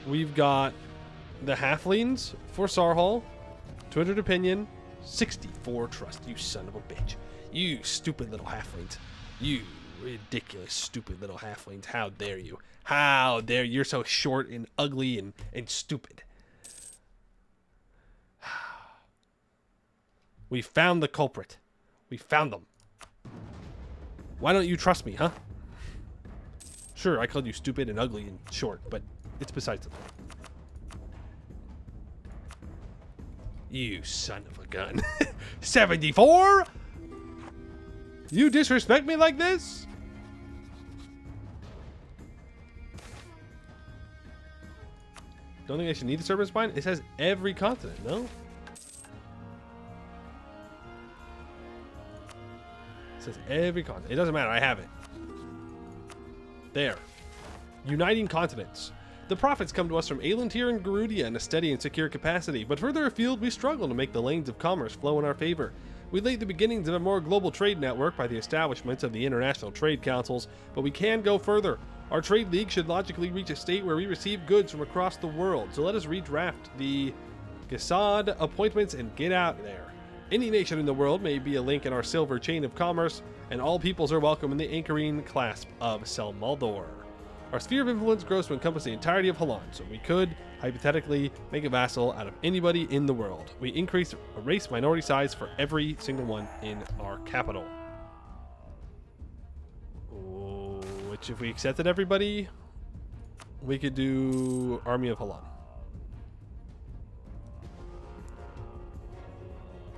We've got the halflings for Sarhal. 200 opinion, 64 trust. You son of a bitch. You stupid little halflings. You ridiculous stupid little halflings. How dare you? How dare you? You're so short and ugly and stupid. We found the culprit. We found them. Why don't you trust me, huh? Sure, I called you stupid and ugly and short, but it's besides the point. You son of a gun. 74? You disrespect me like this? Don't think I should need the Serpent Spine? It says every continent, no? It says every continent. It doesn't matter, I have it. There. Uniting continents. The profits come to us from Aelintir and Garudia in a steady and secure capacity, but further afield we struggle to make the lanes of commerce flow in our favor. We laid the beginnings of a more global trade network by the establishment of the International Trade Councils, but we can go further. Our trade league should logically reach a state where we receive goods from across the world, so let us redraft the Gasad appointments and get out there. Any nation in the world may be a link in our silver chain of commerce, and all peoples are welcome in the anchoring clasp of Selmaldor. Our sphere of influence grows to encompass the entirety of Halan, so we could, hypothetically, make a vassal out of anybody in the world. We increase a race minority size for every single one in our capital. Which, if we accepted everybody, we could do Army of Halan.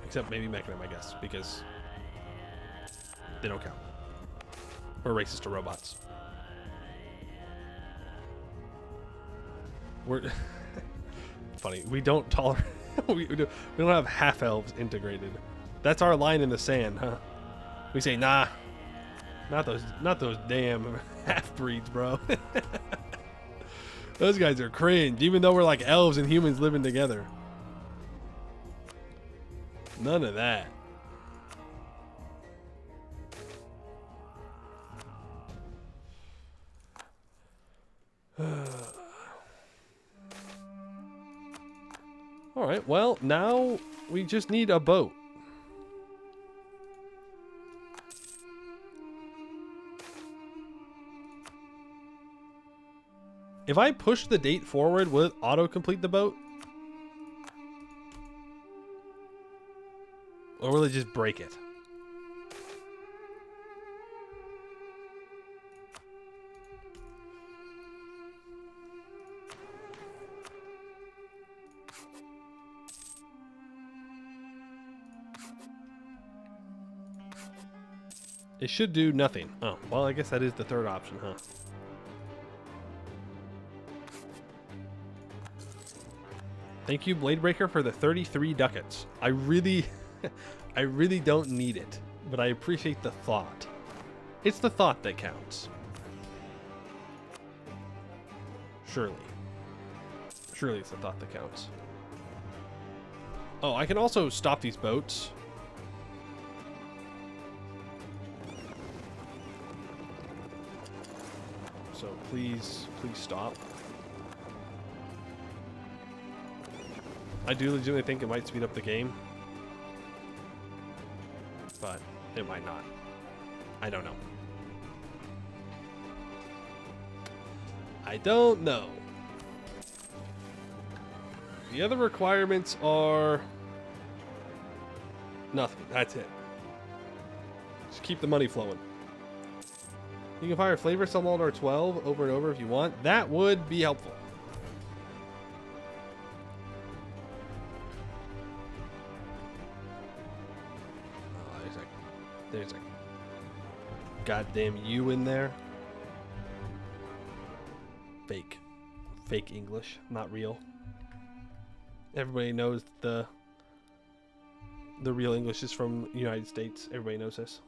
Except maybe Mechanum, I guess, because they don't count. We're racist to robots. We're funny. We don't tolerate. we don't have half elves integrated. That's our line in the sand, huh? We say, nah, not those damn half breeds, bro. Those guys are cringe. Even though we're like elves and humans living together. None of that. Alright, well, now we just need a boat. If I push the date forward, will it auto-complete the boat? Or will it just break it? It should do nothing. Oh, well, I guess that is the third option, huh? Thank you, Bladebreaker, for the 33 ducats. I really don't need it, but I appreciate the thought. It's the thought that counts. Surely. Surely it's the thought that counts. Oh, I can also stop these boats. So please stop. I do legitimately think it might speed up the game. But it might not. I don't know. I don't know. The other requirements are nothing. That's it. Just keep the money flowing. You can fire Flavor Selmaldor 12 over and over if you want. That would be helpful. Oh, there's a goddamn U in there. Fake English, not real. Everybody knows the the real English is from the United States. Everybody knows this.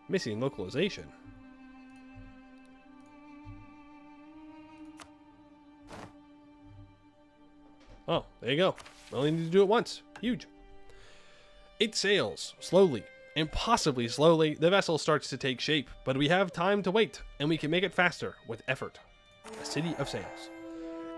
Missing localization. Oh, there you go. Only need to do it once. Huge. It sails slowly, and possibly slowly, the vessel starts to take shape, but we have time to wait, and we can make it faster with effort. A city of sails.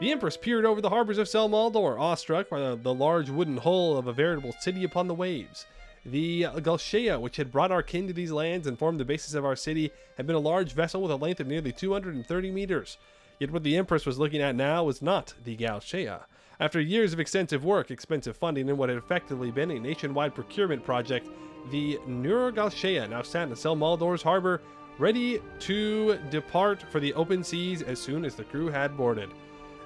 The Empress peered over the harbors of Sel Maldor, awestruck by the large wooden hull of a veritable city upon the waves. The Galshea, which had brought our kin to these lands and formed the basis of our city, had been a large vessel with a length of nearly 230 meters. Yet what the Empress was looking at now was not the Galshea. After years of extensive work, expensive funding, and what had effectively been a nationwide procurement project, the Neurogalshea now sat in Sel Maldor's harbor, ready to depart for the open seas as soon as the crew had boarded.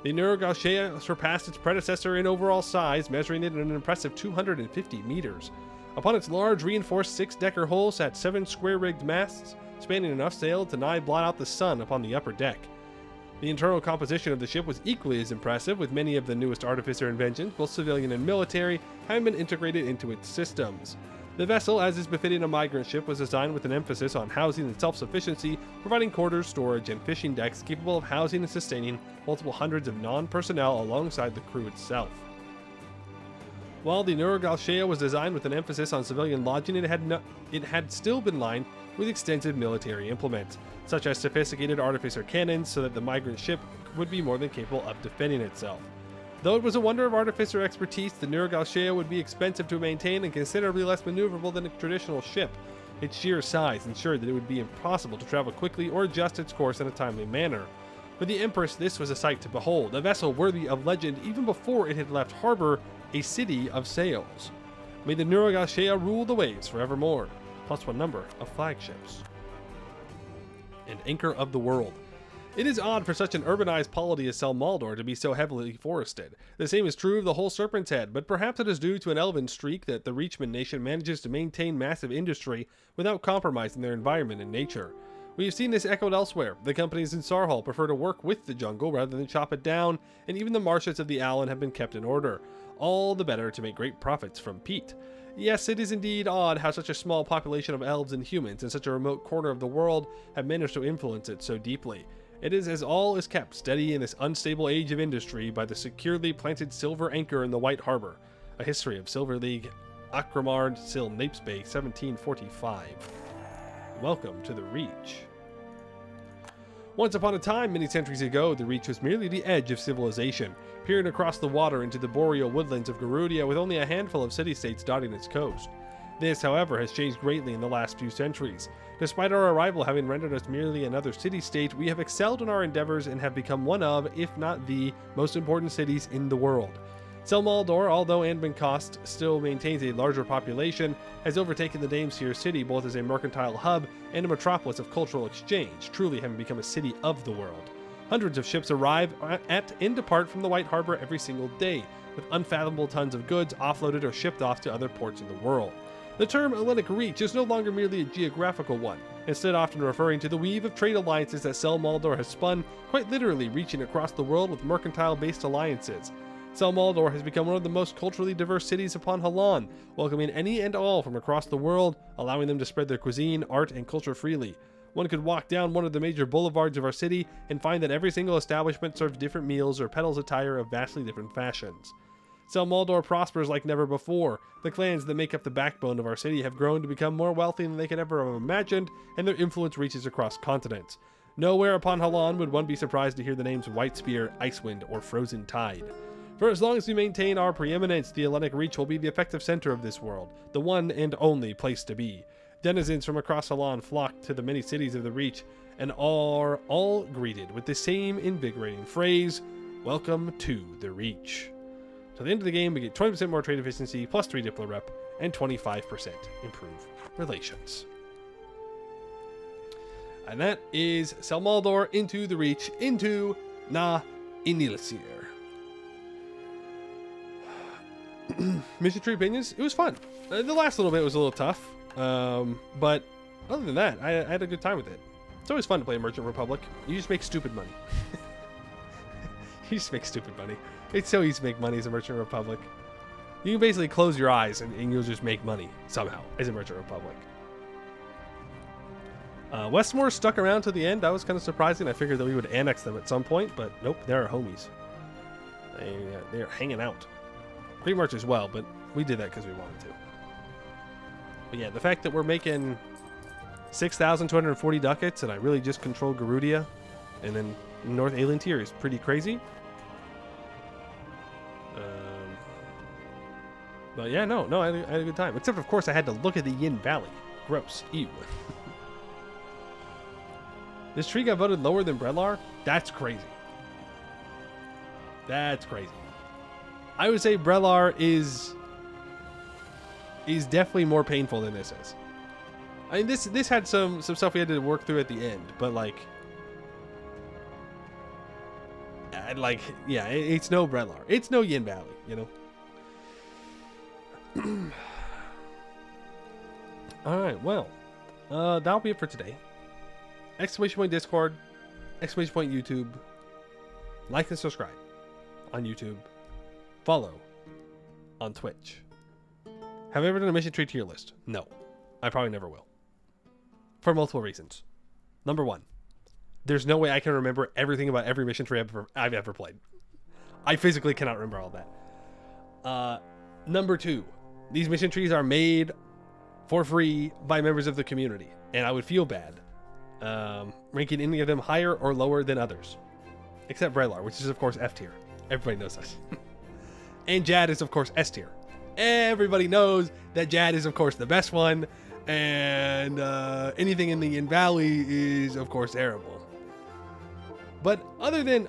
The Neurogalshea surpassed its predecessor in overall size, measuring it an impressive 250 meters. Upon its large reinforced six-decker hull sat 7 square-rigged masts, spanning enough sail to nigh blot out the sun upon the upper deck. The internal composition of the ship was equally as impressive, with many of the newest artificer inventions, both civilian and military, having been integrated into its systems. The vessel, as is befitting a migrant ship, was designed with an emphasis on housing and self-sufficiency, providing quarters, storage, and fishing decks capable of housing and sustaining multiple hundreds of non-personnel alongside the crew itself. While the Neurogalshea was designed with an emphasis on civilian lodging, it had still been lined with extensive military implements, such as sophisticated artificer cannons, so that the migrant ship would be more than capable of defending itself. Though it was a wonder of artificer expertise, the Neurogalshea would be expensive to maintain and considerably less maneuverable than a traditional ship. Its sheer size ensured that it would be impossible to travel quickly or adjust its course in a timely manner. For the Empress, this was a sight to behold, a vessel worthy of legend even before it had left harbor, a city of sails. May the Neurogalshea rule the waves forevermore, plus one number of flagships. And anchor of the world. It is odd for such an urbanized polity as Sel Maldor to be so heavily forested. The same is true of the whole Serpent's Head, but perhaps it is due to an elven streak that the Reachman nation manages to maintain massive industry without compromising their environment and nature. We have seen this echoed elsewhere. The companies in Sarhal prefer to work with the jungle rather than chop it down, and even the marshes of the Allen have been kept in order. All the better to make great profits from peat. Yes, it is indeed odd how such a small population of elves and humans in such a remote corner of the world have managed to influence it so deeply. It is as all is kept steady in this unstable age of industry by the securely planted silver anchor in the White Harbor. A history of Silver League, Akramard, Sil Napes Bay, 1745. Welcome to the Reach. Once upon a time, many centuries ago, the Reach was merely the edge of civilization, peering across the water into the boreal woodlands of Garudia with only a handful of city-states dotting its coast. This, however, has changed greatly in the last few centuries. Despite our arrival having rendered us merely another city-state, we have excelled in our endeavors and have become one of, if not the, most important cities in the world. Sel Maldor, although Angbin Cost still maintains a larger population, has overtaken the Dameseer city both as a mercantile hub and a metropolis of cultural exchange, truly having become a city of the world. Hundreds of ships arrive at and depart from the White Harbor every single day, with unfathomable tons of goods offloaded or shipped off to other ports in the world. The term Hellenic Reach is no longer merely a geographical one, instead often referring to the weave of trade alliances that Sel Maldor has spun, quite literally reaching across the world with mercantile-based alliances. Sel Maldor has become one of the most culturally diverse cities upon Halan, welcoming any and all from across the world, allowing them to spread their cuisine, art, and culture freely. One could walk down one of the major boulevards of our city and find that every single establishment serves different meals or peddles attire of vastly different fashions. Sel Maldor prospers like never before. The clans that make up the backbone of our city have grown to become more wealthy than they could ever have imagined, and their influence reaches across continents. Nowhere upon Halan would one be surprised to hear the names Whitespear, Icewind, or Frozen Tide. For as long as we maintain our preeminence, the Hellenic Reach will be the effective center of this world, the one and only place to be. Denizens from across Halan flock to the many cities of the Reach, and are all greeted with the same invigorating phrase, "Welcome to the Reach." So at the end of the game, we get 20% more trade efficiency, plus 3 Diplo rep, and 25% improved relations. And that is Sel Maldor into the Reach, into Na Inilsir. Mission tree opinions, it was fun. The last little bit was a little tough, but other than that, I had a good time with it. It's always fun to play Merchant Republic. You just make stupid money. You just make stupid money. It's so easy to make money as a Merchant Republic. You can basically close your eyes and you'll just make money somehow as a Merchant Republic. Westmore stuck around to the end. That was kind of surprising. I figured that we would annex them at some point, but nope, they're our homies. They're hanging out. Pretty much as well, but we did that because we wanted to. But yeah, the fact that we're making 6,240 ducats and I really just control Garudia and then North Alien Tier is pretty crazy. But yeah, no, I had a good time. Except, of course, I had to look at the Yin Valley. Gross. Ew. This tree got voted lower than Brelar? That's crazy. That's crazy. I would say Brelar is definitely more painful than this is. I mean, this had some stuff we had to work through at the end, but like yeah, it's no Brelar. It's no Yin Valley, you know. Alright, well, that'll be it for today. Exclamation point Discord, exclamation point YouTube, like and subscribe on YouTube, follow on Twitch. Have I ever done a mission tree tier list? No, I probably never will. For multiple reasons. Number one, there's no way I can remember everything about every mission tree I've ever played. I physically cannot remember all that. Number two, these mission trees are made for free by members of the community, and I would feel bad ranking any of them higher or lower than others, except Brelar, which is of course F tier. Everybody knows this. And Jad is of course S tier. Everybody knows that Jad is of course the best one, and anything in the Yin Valley is of course terrible. But other than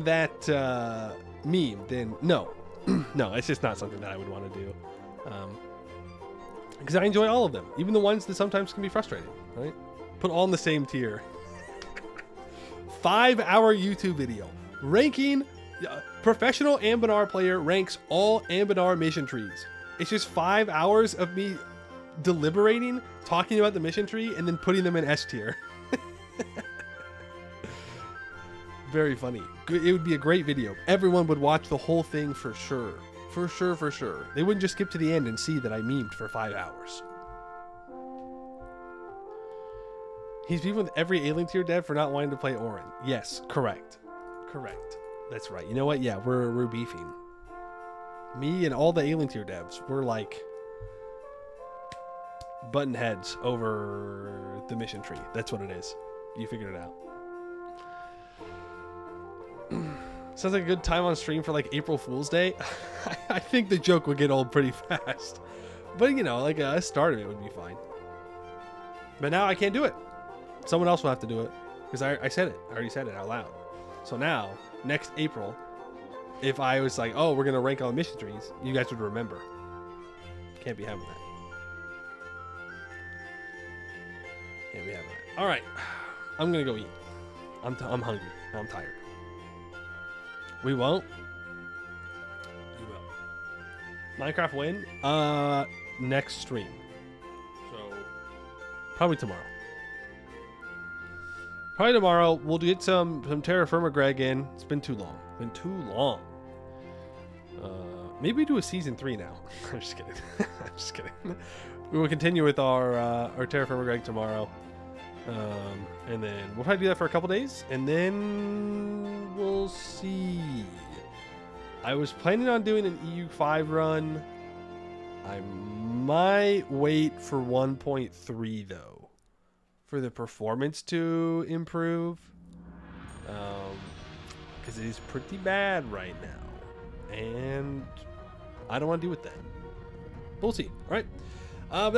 that meme, then no. No, it's just not something that I would want to do. Because I enjoy all of them, even the ones that sometimes can be frustrating, right? Put all in the same tier. 5-hour YouTube video ranking professional Ambinar player ranks all Ambinar mission trees. It's just 5 hours of me deliberating, talking about the mission tree, and then putting them in S tier. Very funny. It would be a great video. Everyone would watch the whole thing for sure. For sure. They wouldn't just skip to the end and see that I memed for 5 hours. He's beefing with every Alien Tier dev for not wanting to play Orin. Yes, correct. That's right. You know what? Yeah, we're beefing. Me and all the Alien Tier devs, we're like button heads over the mission tree. That's what it is. You figured it out. Sounds like a good time on stream for like April Fool's Day. I think the joke would get old pretty fast. But you know, like a start of it would be fine. But now I can't do it. Someone else will have to do it. Because I said it. I already said it out loud. So now, next April, if I was like, oh, we're going to rank all the mission trees, you guys would remember. Can't be having that. Can't be having that. Alright. I'm going to go eat. I'm hungry. I'm tired. We won't. You will. Minecraft win? Next stream. So, probably tomorrow. We'll get some Terra Firma Greg in. It's been too long. Maybe we do a season 3 now. I'm just kidding. We will continue with our Terra Firma Greg tomorrow. And then we'll probably do that for a couple days, and then we'll see. I was planning on doing an EU5 run. I might wait for 1.3 though, for the performance to improve, because it is pretty bad right now, and I don't want to deal with that. We'll see. All right, that's